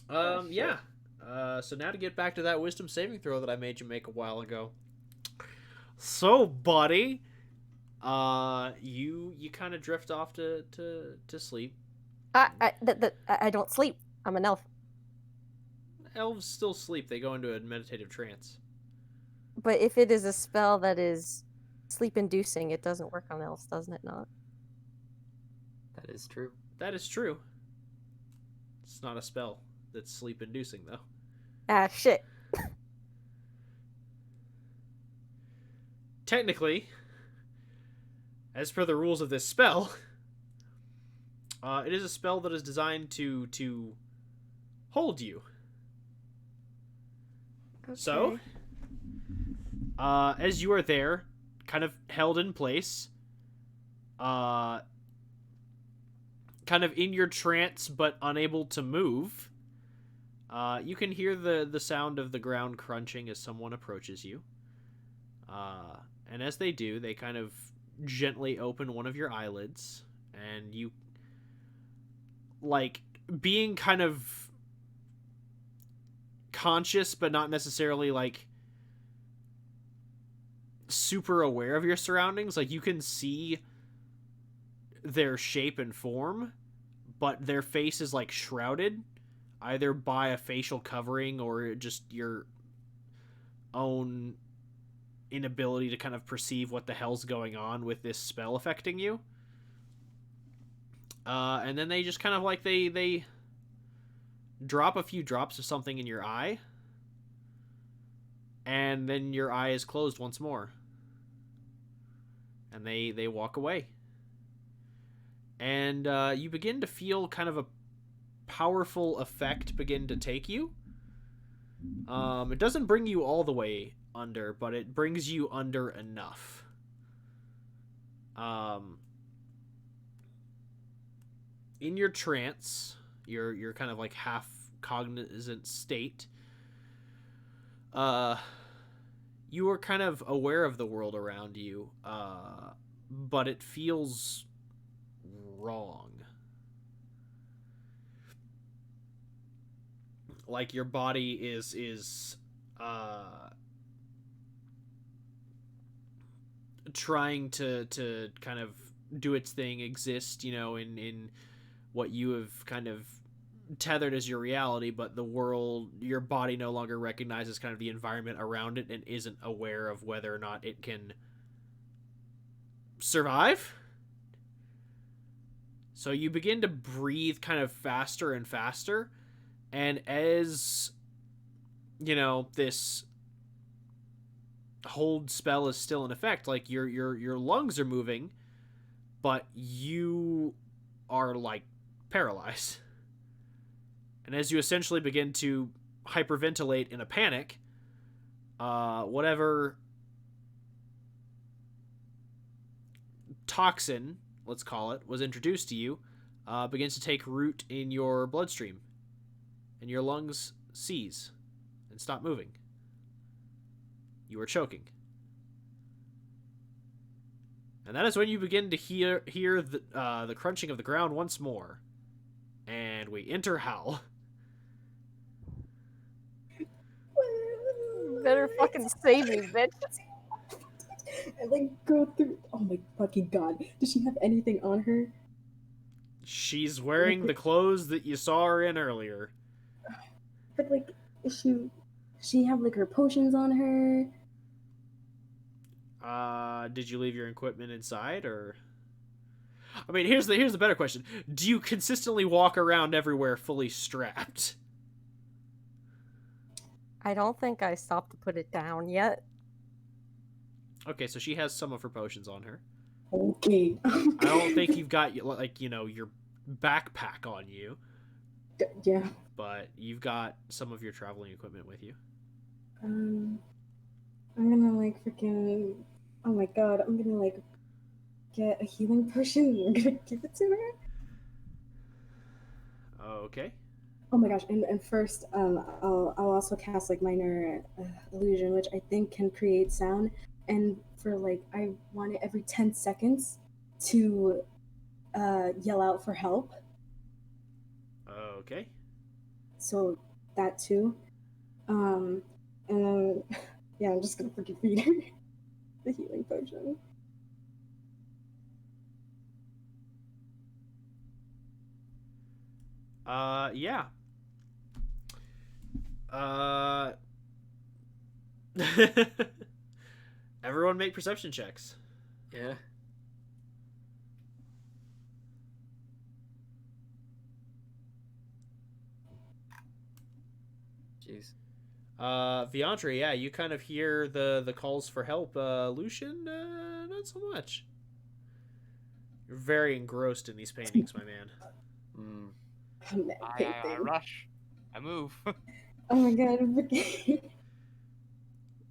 Speaker 1: So now to get back to that wisdom saving throw that I made you make a while ago. So, buddy, you kind of drift off to sleep.
Speaker 2: I don't sleep. I'm an elf.
Speaker 1: Elves still sleep. They go into a meditative trance.
Speaker 2: But if it is a spell that is sleep-inducing, it doesn't work on elves, doesn't it not?
Speaker 7: That is true.
Speaker 1: That is true. It's not a spell that's sleep-inducing, though.
Speaker 2: Ah, shit.
Speaker 1: Technically, as per the rules of this spell, it is a spell that is designed to hold you.
Speaker 2: Okay.
Speaker 1: So, as you are there, kind of held in place, kind of in your trance but unable to move, you can hear the sound of the ground crunching as someone approaches you. And as they do, they kind of gently open one of your eyelids, and you, like, being kind of conscious, but not necessarily, like, super aware of your surroundings. Like, you can see their shape and form, but their face is, like, shrouded, either by a facial covering or just your own inability to kind of perceive what the hell's going on with this spell affecting you. And then they just kind of, like, they drop a few drops of something in your eye, and then your eye is closed once more. And they walk away. And you begin to feel kind of a powerful effect begin to take you. It doesn't bring you all the way under, but it brings you under enough. In your trance, your kind of like half cognizant state, you are kind of aware of the world around you, but it feels wrong. Like your body is trying to kind of do its thing, exist, you know, in what you have kind of tethered as your reality, but the world, your body no longer recognizes kind of the environment around it and isn't aware of whether or not it can survive. So you begin to breathe kind of faster and faster, and as, you know, this hold spell is still in effect, like your lungs are moving, but you are, like, paralyzed. And as you essentially begin to hyperventilate in a panic, whatever toxin, let's call it, was introduced to you, begins to take root in your bloodstream. And your lungs seize and stop moving. You are choking. And that is when you begin to hear the crunching of the ground once more. And we enter Hal.
Speaker 2: Better fucking save me, bitch.
Speaker 5: And like go through. Oh my fucking god! Does she have anything on her?
Speaker 1: She's wearing the clothes that you saw her in earlier.
Speaker 5: But like, does she have like her potions on her?
Speaker 1: Did you leave your equipment inside, or? I mean, here's the better question: do you consistently walk around everywhere fully strapped?
Speaker 2: I don't think I stopped to put it down yet.
Speaker 1: Okay, so she has some of her potions on her.
Speaker 5: Okay.
Speaker 1: I don't think you've got, like, you know, your backpack on you.
Speaker 5: Yeah.
Speaker 1: But you've got some of your traveling equipment with you.
Speaker 5: I'm gonna like freaking. Oh my god! I'm gonna like get a healing potion and I'm gonna give it to her.
Speaker 1: Okay.
Speaker 5: Oh my gosh! And first, I'll also cast like minor illusion, which I think can create sound. And for like, I want it every 10 seconds to yell out for help.
Speaker 1: Okay.
Speaker 5: So that too. And then, yeah, I'm just gonna freaking feed her the healing potion.
Speaker 1: Yeah. Everyone make perception checks.
Speaker 7: Yeah. Jeez.
Speaker 1: Viantre, yeah, you kind of hear the calls for help. Lucian, not so much. You're very engrossed in these paintings, my man.
Speaker 4: I rush. I move.
Speaker 5: Oh my god, I'm freaking.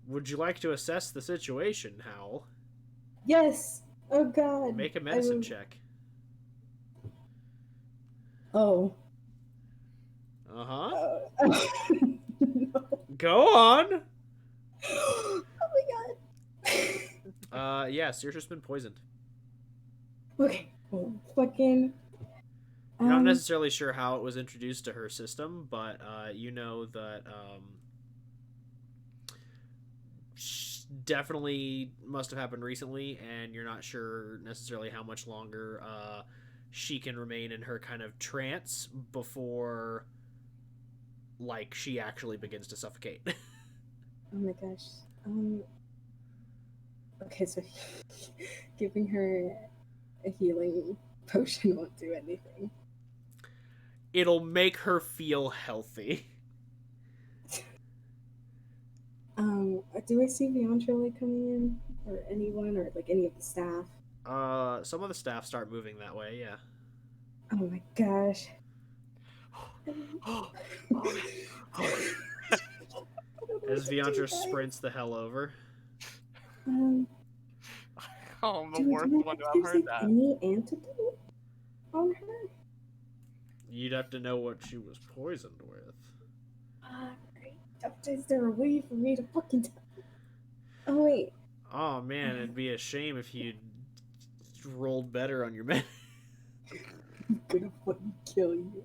Speaker 1: Would you like to assess the situation, Hal?
Speaker 5: Yes! Oh god.
Speaker 1: Make a medicine check.
Speaker 5: Oh.
Speaker 1: Uh-huh.
Speaker 5: No.
Speaker 1: Go on!
Speaker 5: Oh my god.
Speaker 1: Yeah, Saoirse's been poisoned.
Speaker 5: Okay. Well, fucking.
Speaker 1: You're not necessarily sure how it was introduced to her system, but you know that definitely must have happened recently, and you're not sure necessarily how much longer she can remain in her kind of trance before, like, she actually begins to suffocate.
Speaker 5: Oh my gosh. Okay, so giving her a healing potion won't do anything.
Speaker 1: It'll make her feel healthy.
Speaker 5: Do I see Viandra like coming in, or anyone, or like any of the staff?
Speaker 1: Some of the staff start moving that way, yeah.
Speaker 5: Oh my gosh.
Speaker 1: As Viandra sprints the hell over.
Speaker 5: Um,
Speaker 4: Oh, I'm the
Speaker 5: do
Speaker 4: worst
Speaker 5: I
Speaker 4: one to
Speaker 5: know if
Speaker 4: have
Speaker 5: there's
Speaker 4: heard
Speaker 5: like
Speaker 4: that.
Speaker 5: any antidote on her?
Speaker 1: You'd have to know what she was poisoned with.
Speaker 5: Is there a way for me to fucking tell? Oh wait.
Speaker 1: Oh man, it'd be a shame if you rolled better on your med.
Speaker 5: I'm gonna fucking kill you.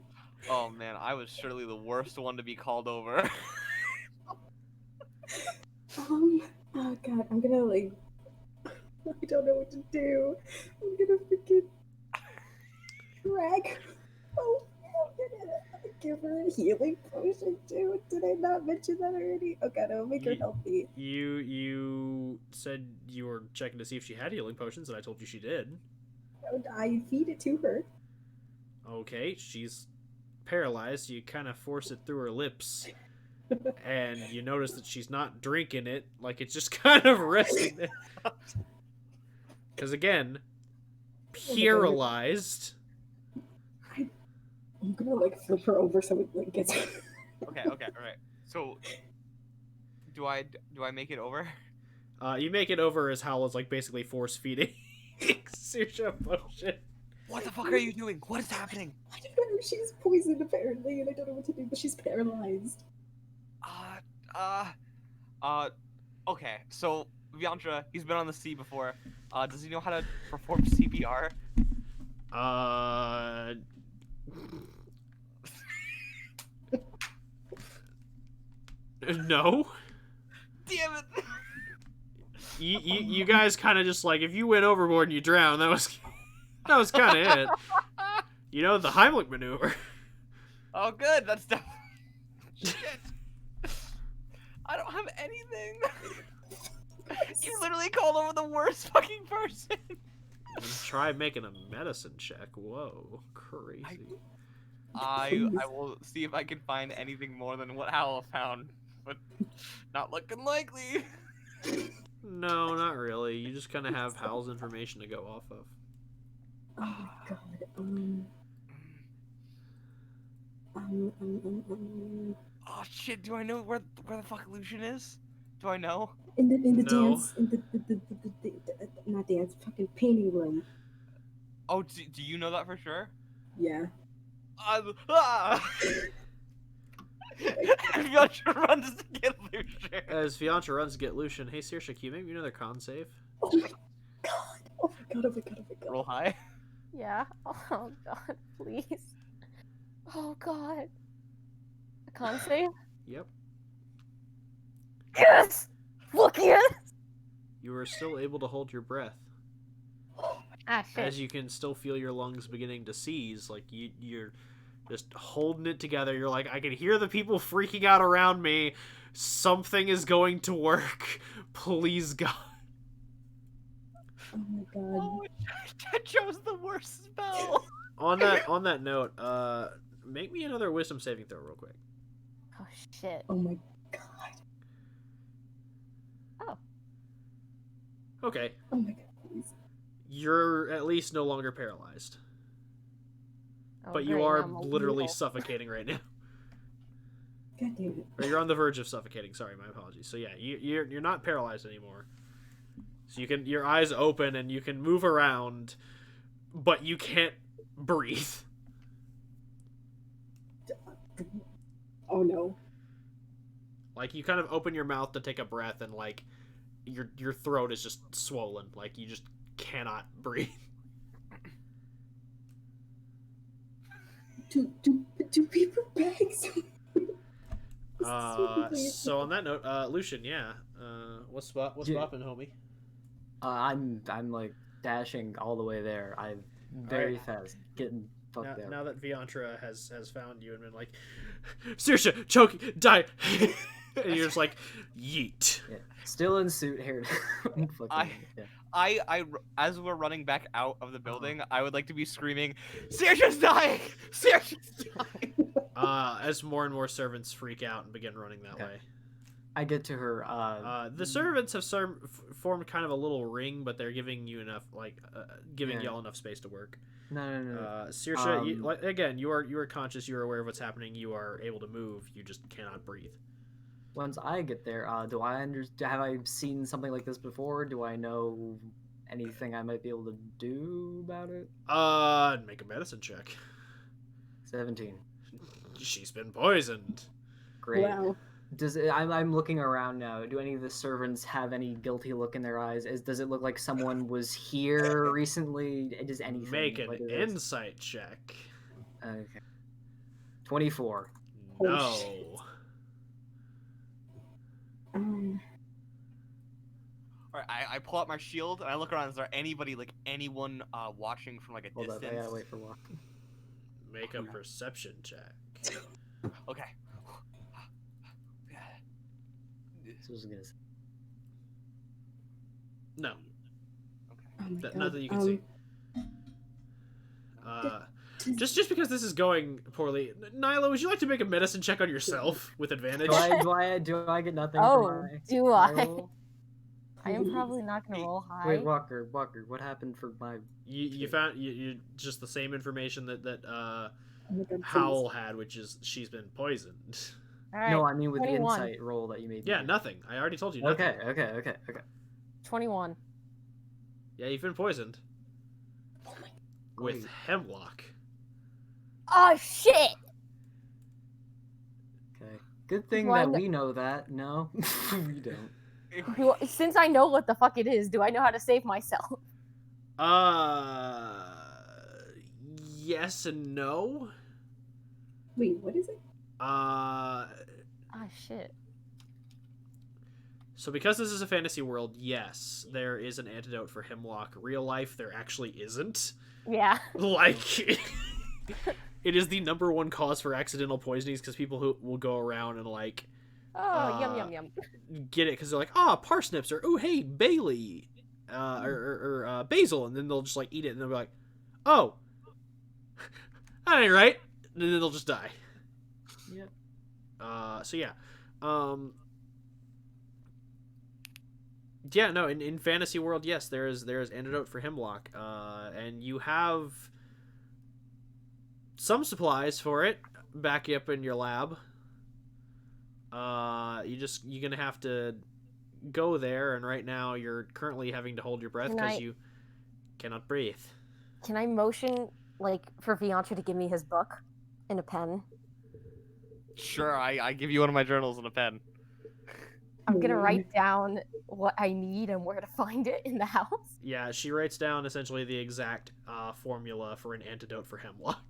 Speaker 4: Oh man, I was surely the worst one to be called over.
Speaker 5: Oh god, I'm gonna like. I don't know what to do. I'm gonna freaking drag her. Oh, I'm gonna give her a healing potion too. Did I not mention that already? Oh god, I'll make her healthy.
Speaker 1: You said you were checking to see if she had healing potions, and I told you she did.
Speaker 5: I feed it to her.
Speaker 1: Okay, she's paralyzed. You kind of force it through her lips, and you notice that she's not drinking it. Like, it's just kind of resting there. Because again, paralyzed.
Speaker 5: I'm gonna like flip her over so it like gets.
Speaker 4: Okay, alright. So, do I make it over?
Speaker 1: You make it over as Hal is like basically force feeding Saoirse a potion.
Speaker 4: What the fuck are you doing? What is happening?
Speaker 5: I don't know. She's poisoned apparently, and I don't know what to do. But she's paralyzed.
Speaker 4: Okay. So Viandra, he's been on the sea before. Does he know how to perform CPR?
Speaker 1: No.
Speaker 4: Damn it!
Speaker 1: You guys kind of just like, if you went overboard and you drowned, that was kind of it. You know, the Heimlich maneuver.
Speaker 4: Oh, good. That's definitely. Shit. I don't have anything. You literally called over the worst fucking person.
Speaker 1: Try making a medicine check. Whoa, crazy.
Speaker 4: I will see if I can find anything more than what Hal found, but not looking likely.
Speaker 1: No, not really. You just kind of have Hal's information to go off of.
Speaker 5: Oh my god.
Speaker 4: Oh shit! Do I know where the fuck Lucian is? Do I know?
Speaker 5: In the
Speaker 1: No.
Speaker 5: dance, in the not dance, fucking painting room.
Speaker 4: Oh, do you know that for sure?
Speaker 5: Yeah.
Speaker 4: Viandra runs to get Lucian.
Speaker 1: As Viandra runs to get Lucian, hey Saoirse, can you make me another con save?
Speaker 5: Oh my god. Oh my god. Oh my god. Oh my god.
Speaker 4: Roll high.
Speaker 2: Yeah. Oh god, please. Oh god. A con save?
Speaker 1: Yep.
Speaker 2: Yes! Fuck yes!
Speaker 1: You are still able to hold your breath.
Speaker 2: Ah shit.
Speaker 1: As you can still feel your lungs beginning to seize, like you're just holding it together. You're like, I can hear the people freaking out around me. Something is going to work. Please, God.
Speaker 5: Oh my god.
Speaker 4: Oh, I chose the worst spell.
Speaker 1: On that note, make me another wisdom saving throw real quick.
Speaker 2: Oh shit.
Speaker 5: Oh my god.
Speaker 2: Oh.
Speaker 1: Okay.
Speaker 5: Oh my god. Please.
Speaker 1: You're at least no longer paralyzed.
Speaker 2: Oh,
Speaker 1: But you
Speaker 2: great,
Speaker 1: are
Speaker 2: now I'm a
Speaker 1: literally
Speaker 2: weasel.
Speaker 1: suffocating right now.
Speaker 5: God damn it.
Speaker 1: Or you're on the verge of suffocating. Sorry, my apologies. So yeah, you're not paralyzed anymore. So your eyes open and you can move around, but you can't breathe.
Speaker 5: Oh no.
Speaker 1: Like, you kind of open your mouth to take a breath, and like your throat is just swollen, like you just cannot breathe.
Speaker 5: Do paper bags?
Speaker 1: So on that note, Lucian, yeah, what's poppin', homie?
Speaker 3: I'm like dashing all the way there. I'm very fast, getting fucked there.
Speaker 1: Now that Viantra has found you and been like, Saoirse, choke, die, and you're just like, yeet.
Speaker 3: Yeah. Still in suit, hair.
Speaker 4: I as we're running back out of the building, I would like to be screaming, Saoirse's dying! Saoirse's dying!
Speaker 1: As more and more servants freak out and begin running that way.
Speaker 3: I get to her.
Speaker 1: The servants have formed kind of a little ring, but they're giving you enough, giving y'all enough space to work.
Speaker 3: No.
Speaker 1: Saoirse, again, you are conscious. You are aware of what's happening. You are able to move. You just cannot breathe.
Speaker 3: Once I get there, do I have I seen something like this before? Do I know anything I might be able to do about it?
Speaker 1: Make a medicine check.
Speaker 3: 17.
Speaker 1: She's been poisoned.
Speaker 3: Great.
Speaker 5: Wow.
Speaker 3: I'm looking around now. Do any of the servants have any guilty look in their eyes? Does it look like someone was here recently? Does anything
Speaker 1: Make an
Speaker 3: like this?
Speaker 1: insight check.
Speaker 3: Okay. 24.
Speaker 1: No.
Speaker 4: Alright, I pull out my shield and I look around. Is there anyone watching from like a
Speaker 3: Hold
Speaker 4: distance?
Speaker 3: up, I gotta wait for walk.
Speaker 1: Make a perception check.
Speaker 4: Okay.
Speaker 3: So I was gonna say.
Speaker 1: No.
Speaker 5: Oh my God.
Speaker 1: Not that you can see. Just because this is going poorly, Nyla, would you like to make a medicine check on yourself with advantage?
Speaker 3: Do I get nothing?
Speaker 2: Oh,
Speaker 3: for my,
Speaker 2: do
Speaker 3: my
Speaker 2: I?
Speaker 3: roll?
Speaker 2: I am probably not gonna roll high.
Speaker 3: Wait, Walker, what happened for my?
Speaker 1: You found you just the same information that
Speaker 5: Oh my God,
Speaker 1: Howl had, which is she's been poisoned.
Speaker 2: All right,
Speaker 3: No, I mean with
Speaker 2: 21.
Speaker 3: the insight roll that you made.
Speaker 1: Yeah, nothing. I already told you. Nothing.
Speaker 3: Okay.
Speaker 2: 21.
Speaker 1: Yeah, you've been poisoned with
Speaker 3: Great.
Speaker 1: hemlock.
Speaker 2: Oh shit!
Speaker 3: Okay. Good thing
Speaker 2: One-
Speaker 3: that we know that. No, we don't.
Speaker 2: Since I know what the fuck it is, do I know how to save myself?
Speaker 1: Yes and no.
Speaker 5: Wait, what is it?
Speaker 2: Oh shit.
Speaker 1: So because this is a fantasy world, yes, there is an antidote for hemlock. Real life, there actually isn't.
Speaker 2: Yeah.
Speaker 1: Like, it is the #1 cause for accidental poisonings because people who will go around and like
Speaker 2: Oh, yum.
Speaker 1: get it because they're like, parsnips, or oh hey Bailey, or basil, and then they'll just like eat it and they'll be like, oh, that ain't right, and then they'll just die.
Speaker 3: Yep.
Speaker 1: So yeah, yeah, no, in fantasy world, yes, there is antidote for hemlock, and you have some supplies for it back up in your lab. You're gonna have to go there, and right now you're currently having to hold your breath because you cannot breathe.
Speaker 2: Can I motion for Viantra to give me his book and a pen?
Speaker 4: Sure, I give you one of my journals and a pen.
Speaker 2: I'm gonna write down what I need and where to find it in the house.
Speaker 1: Yeah, she writes down essentially the exact formula for an antidote for hemlock.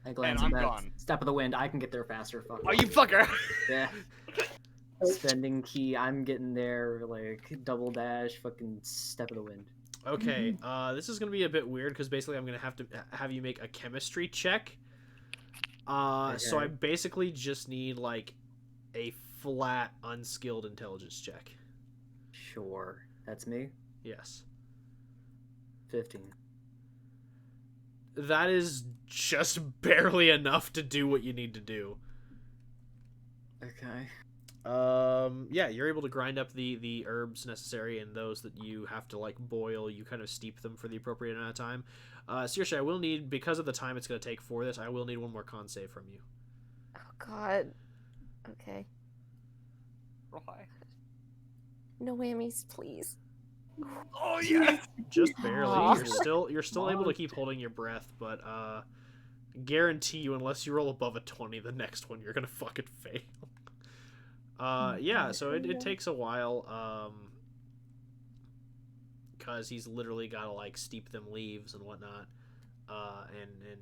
Speaker 3: I glance
Speaker 4: I'm
Speaker 3: at that.
Speaker 4: gone.
Speaker 3: Step of the wind. I can get there faster. Fuck.
Speaker 4: Oh, you fucker!
Speaker 3: Yeah. Spending key. I'm getting there like double dash. Fucking step of the wind.
Speaker 1: Okay, this is gonna be a bit weird because basically I'm gonna have to have you make a chemistry check. So I basically just need like a flat unskilled intelligence check.
Speaker 3: Sure. That's me.
Speaker 1: Yes.
Speaker 3: 15.
Speaker 1: That is just barely enough to do what you need to do.
Speaker 3: Okay.
Speaker 1: Yeah, you're able to grind up the herbs necessary, and those that you have to like boil, you kind of steep them for the appropriate amount of time. Saoirse, I will need, because of the time it's going to take for this, I will need one more con save from you.
Speaker 2: Oh god. Okay.
Speaker 4: Roll high.
Speaker 2: No whammies, please.
Speaker 4: Oh yes!
Speaker 1: Just barely.
Speaker 2: Aw.
Speaker 1: You're still able to keep holding your breath, but guarantee you, unless you roll above a 20, the next one you're gonna fucking fail. Yeah, so it takes a while. because he's literally got to like steep them leaves and whatnot, and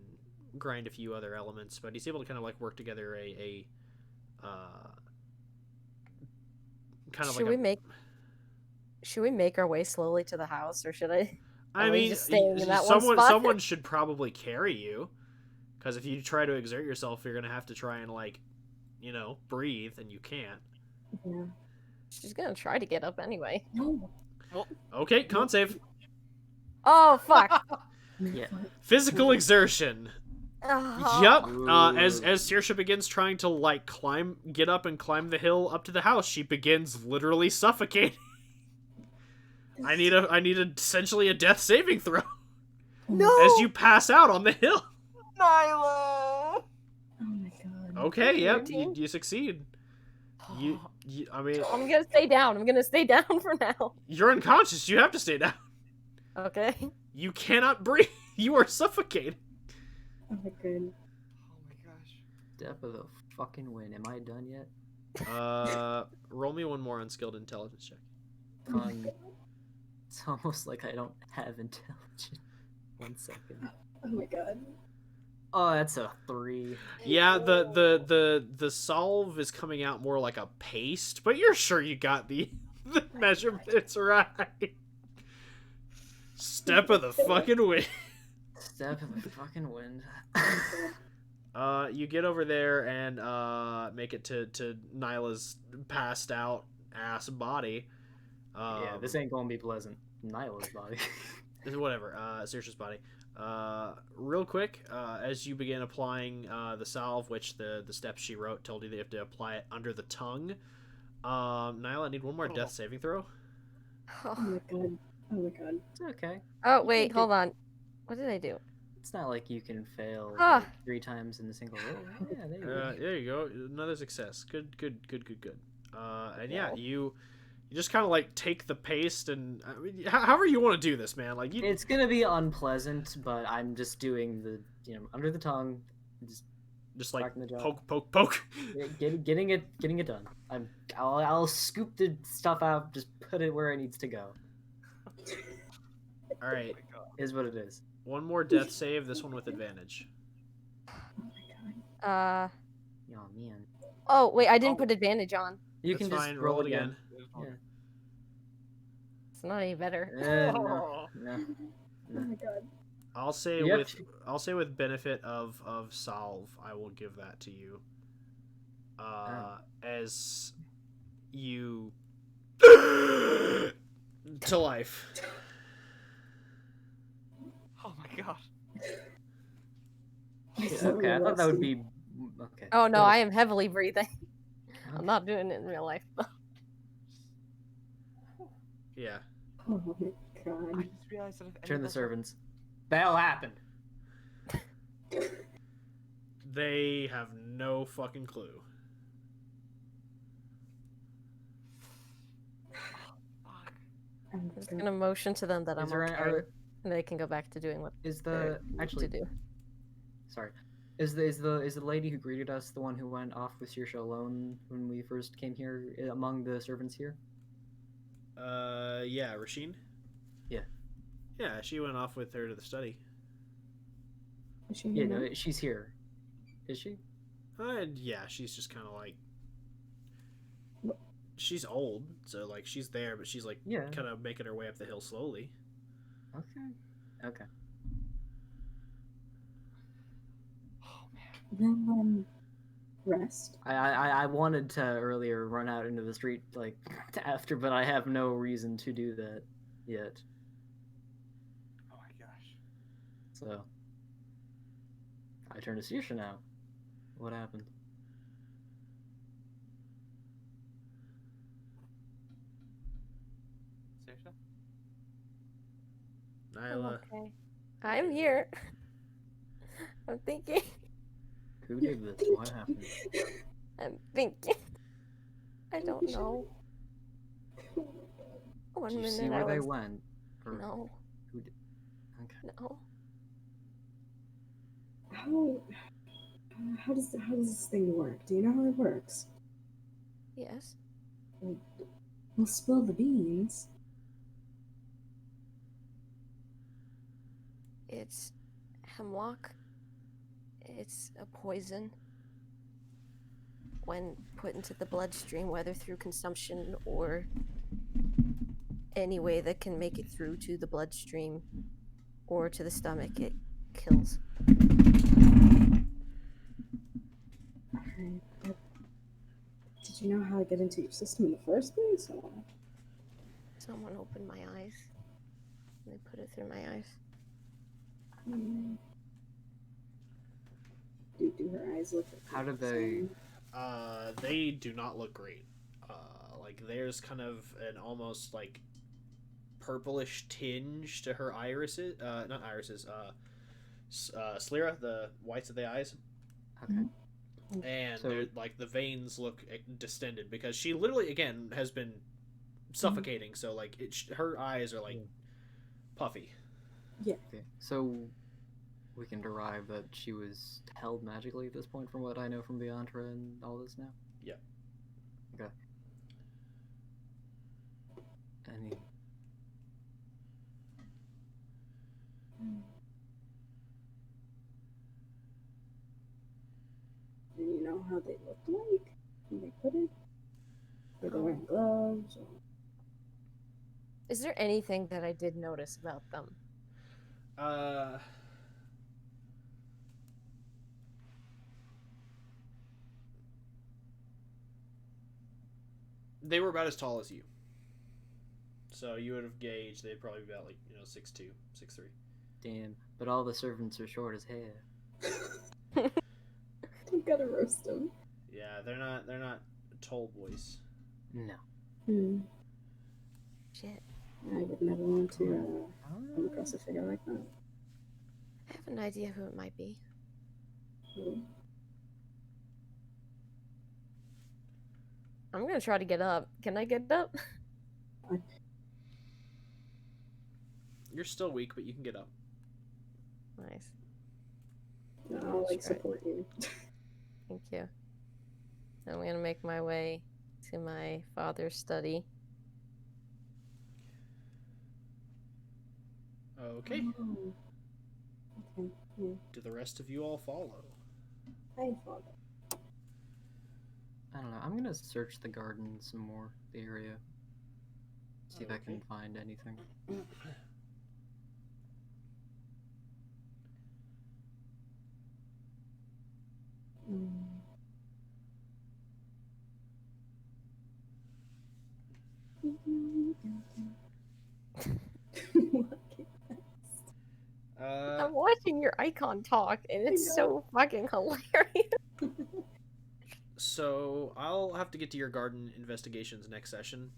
Speaker 1: grind a few other elements. But he's able to kind of like work together a kind of
Speaker 2: Should
Speaker 1: like
Speaker 2: we make? Should we make our way slowly to the house, or should I?
Speaker 1: I
Speaker 2: Are we
Speaker 1: mean,
Speaker 2: just staying in that one
Speaker 1: someone
Speaker 2: spot?
Speaker 1: someone should probably carry you, because if you try to exert yourself, you're gonna have to try and like, breathe, and you can't.
Speaker 5: Yeah.
Speaker 2: She's gonna try to get up anyway.
Speaker 5: No.
Speaker 1: Okay, con save.
Speaker 2: Oh fuck!
Speaker 3: Yeah.
Speaker 1: Physical exertion.
Speaker 2: Oh.
Speaker 1: Yup.
Speaker 3: Ooh.
Speaker 1: As Saoirse begins trying to like get up and climb the hill up to the house, she begins literally suffocating. I need essentially a death saving throw
Speaker 2: No.
Speaker 1: as you pass out on the hill.
Speaker 4: Nyla!
Speaker 5: Oh my god.
Speaker 1: Okay, yep,
Speaker 2: 13?
Speaker 1: you succeed. You, I mean,
Speaker 2: I'm gonna stay down. I'm gonna stay down for now.
Speaker 1: you're unconscious. You have to stay down.
Speaker 2: Okay.
Speaker 1: You cannot breathe. You are suffocating.
Speaker 5: Oh my god.
Speaker 6: Oh my gosh.
Speaker 3: Step of the fucking win. Am I done yet?
Speaker 1: Roll me one more unskilled intelligence check.
Speaker 3: It's almost like I don't have intelligence. 1 second.
Speaker 5: Oh my god.
Speaker 3: Oh, that's a 3.
Speaker 1: Yeah, the solve is coming out more like a paste, but you're sure you got the measurements right. Step of the fucking wind.
Speaker 3: Step of the fucking wind.
Speaker 1: You get over there and make it to Nyla's passed out ass body.
Speaker 3: Yeah, this ain't gonna be pleasant. Nyla's body.
Speaker 1: Whatever. Saoirse's body. Real quick, as you begin applying the salve, which the steps she wrote told you that you have to apply it under the tongue. Nyla, I need one more death saving throw.
Speaker 5: Oh my god. Oh my god.
Speaker 3: It's okay.
Speaker 2: Oh wait, hold on. What did I do?
Speaker 3: It's not like you can fail
Speaker 2: Ah.
Speaker 3: 3 times in a single roll. Yeah, there you go.
Speaker 1: There you go. Another success. Good. And yeah, you just kind of like take the paste and however you want to do this, man. Like
Speaker 3: It's gonna be unpleasant, but I'm just doing the under the tongue,
Speaker 1: just like
Speaker 3: cracking the jaw.
Speaker 1: poke.
Speaker 3: getting it done. I'll scoop the stuff out, just put it where it needs to go.
Speaker 1: All right,
Speaker 3: Is what it is.
Speaker 1: one more death save. This one with advantage.
Speaker 5: Oh my god.
Speaker 3: Oh man.
Speaker 2: Oh wait, I didn't put advantage on.
Speaker 3: You
Speaker 1: That's
Speaker 3: can just
Speaker 1: fine. Roll it again.
Speaker 3: Yeah.
Speaker 2: It's not any better.
Speaker 3: No.
Speaker 5: Oh my god.
Speaker 1: I'll say
Speaker 3: Yep.
Speaker 1: with benefit of salve, I will give that to you. As you to life.
Speaker 4: Oh my god.
Speaker 3: Okay, I thought that would be okay.
Speaker 2: Oh no, I am heavily breathing. I'm not doing it in real life.
Speaker 1: Yeah.
Speaker 5: Oh my
Speaker 4: I
Speaker 5: god.
Speaker 4: just realized that if any
Speaker 3: Turn
Speaker 4: of
Speaker 3: the
Speaker 4: us
Speaker 3: servants. That'll happen.
Speaker 1: They have no fucking clue.
Speaker 4: Fuck.
Speaker 5: Oh
Speaker 2: I'm
Speaker 5: my
Speaker 2: just
Speaker 5: god.
Speaker 2: gonna motion to them that
Speaker 3: Is
Speaker 2: I'm
Speaker 3: there
Speaker 2: okay, and they can go back to doing what
Speaker 3: Is
Speaker 2: they
Speaker 3: the
Speaker 2: need
Speaker 3: actually
Speaker 2: to do.
Speaker 3: sorry. Is the lady who greeted us the one who went off with Saoirse alone when we first came here among the servants here?
Speaker 1: Yeah, Rasheen?
Speaker 3: Yeah.
Speaker 1: Yeah, she went off with her to the study.
Speaker 5: Is she
Speaker 3: Yeah,
Speaker 5: here now?
Speaker 3: no, she's here. Is she?
Speaker 1: Yeah, she's just kind of like... She's old, so, like, she's there, but she's, like,
Speaker 3: Yeah.
Speaker 1: kind of making her way up the hill slowly.
Speaker 3: Okay. Okay.
Speaker 4: Oh man.
Speaker 5: Then rest.
Speaker 3: I wanted to earlier run out into the street like after, but I have no reason to do that yet.
Speaker 4: Oh my gosh.
Speaker 3: So I turn to Saoirse now. What happened?
Speaker 4: Saoirse?
Speaker 1: Nyla.
Speaker 2: Okay. I'm here. I'm thinking.
Speaker 3: Who did this? What happened?
Speaker 2: I'm thinking. I don't know. One
Speaker 3: Did you
Speaker 2: minute
Speaker 3: see
Speaker 2: I
Speaker 3: where they
Speaker 2: was...
Speaker 3: went? Or
Speaker 2: No,
Speaker 3: who did? Okay.
Speaker 2: no.
Speaker 5: How does this thing work? Do you know how it works?
Speaker 2: Yes.
Speaker 5: We'll spill the beans.
Speaker 2: It's hemlock. It's a poison. When put into the bloodstream, whether through consumption or any way that can make it through to the bloodstream or to the stomach, it kills.
Speaker 5: Alright, but did you know how to get into your system in the first place? Or?
Speaker 2: Someone opened my eyes. And they put it through my eyes.
Speaker 5: Do her eyes look like
Speaker 3: How do they?
Speaker 1: They do not look great. Like there's kind of an almost like purplish tinge to her irises. Not irises. Sclera, the whites of the eyes.
Speaker 3: Okay.
Speaker 1: And
Speaker 3: So-
Speaker 1: they're like the veins look distended because she literally again has been suffocating. So like her eyes are like puffy.
Speaker 3: Okay. So we can derive that she was held magically at this point, from what I know from Beyondra and all this now.
Speaker 1: Yeah.
Speaker 3: Okay. Any?
Speaker 5: Do you know how they look like when they put it? Were they wearing gloves? Or...
Speaker 2: Is there anything that I did notice about them?
Speaker 1: They were about as tall as you. So you would have gauged they'd probably be about like 6'2", 6'3".
Speaker 3: Damn. But all the servants are short as hair.
Speaker 5: You gotta roast them.
Speaker 1: Yeah, they're not tall boys.
Speaker 3: No.
Speaker 2: Shit.
Speaker 5: I would never want to come across a figure like that.
Speaker 2: I have an idea who it might be. I'm gonna try to get up. Can I get up?
Speaker 1: You're still weak, but you can get up.
Speaker 2: Nice.
Speaker 5: No, I'll like support you.
Speaker 2: Thank you. I'm gonna make my way to my father's study.
Speaker 1: Okay.
Speaker 5: Oh. Okay. Yeah.
Speaker 1: Do the rest of you all follow?
Speaker 5: I follow.
Speaker 3: I don't know. I'm gonna search the garden some more, the area. See if I can
Speaker 1: Okay.
Speaker 3: find anything.
Speaker 2: I'm watching your icon talk, and it's so fucking hilarious.
Speaker 1: So I'll have to get to your garden investigations next session.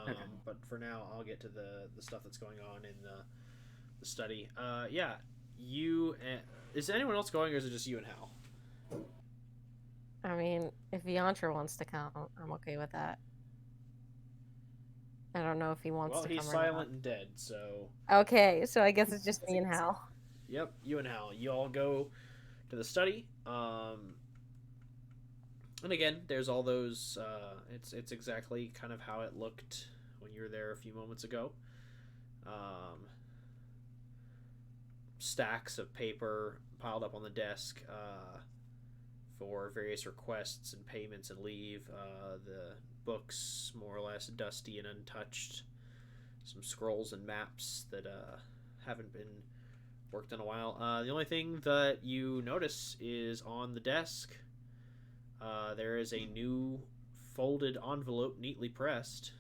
Speaker 3: Okay.
Speaker 1: But for now, I'll get to the stuff that's going on in the study. Yeah, you. Is anyone else going, or is it just you and Hal?
Speaker 2: I mean, if Yantra wants to come, I'm okay with that. I don't know if he wants
Speaker 1: Well,
Speaker 2: to
Speaker 1: he's
Speaker 2: come
Speaker 1: silent and dead, so.
Speaker 2: or not. Okay, so I guess it's just me and Hal.
Speaker 1: Yep, you and Hal. You all go to the study. And again, there's all those. It's exactly kind of how it looked when you were there a few moments ago. Stacks of paper piled up on the desk for various requests and payments and leave. The books more or less dusty and untouched. Some scrolls and maps that haven't been worked in a while. The only thing that you notice is on the desk. There is a new folded envelope, neatly pressed,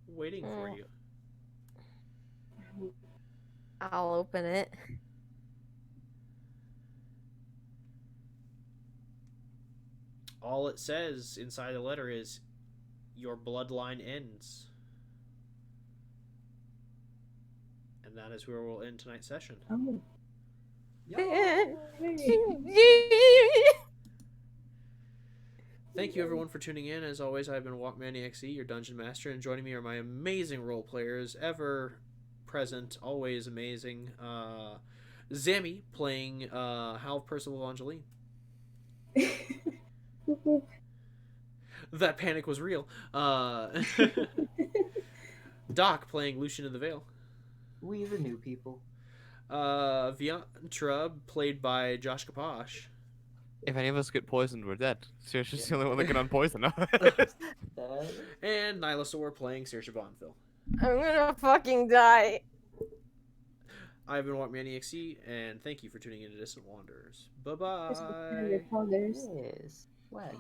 Speaker 1: waiting for you.
Speaker 2: I'll open it.
Speaker 1: All it says inside the letter is, "Your bloodline ends." And that is where we'll end tonight's session.
Speaker 5: Oh.
Speaker 1: Thank you everyone for tuning in. As always, I've been Walkman EXE, your dungeon master, and joining me are my amazing role players, ever present, always amazing. Zammy playing Hal Percival Angeline. That panic was real. Doc playing Lucian of the Vale.
Speaker 3: We the new people.
Speaker 1: Viantra, played by Josh Kaposh.
Speaker 8: If any of us get poisoned, we're dead. Saoirse's the only one that can unpoison us.
Speaker 7: That-
Speaker 1: And Nylasaur playing Saoirse Bonville.
Speaker 2: I'm gonna fucking die.
Speaker 1: I've been WalkManiac, and thank you for tuning in to Distant Wanderers.
Speaker 5: Just
Speaker 1: Bye-bye.
Speaker 5: pretend your colors.
Speaker 7: Yes. What?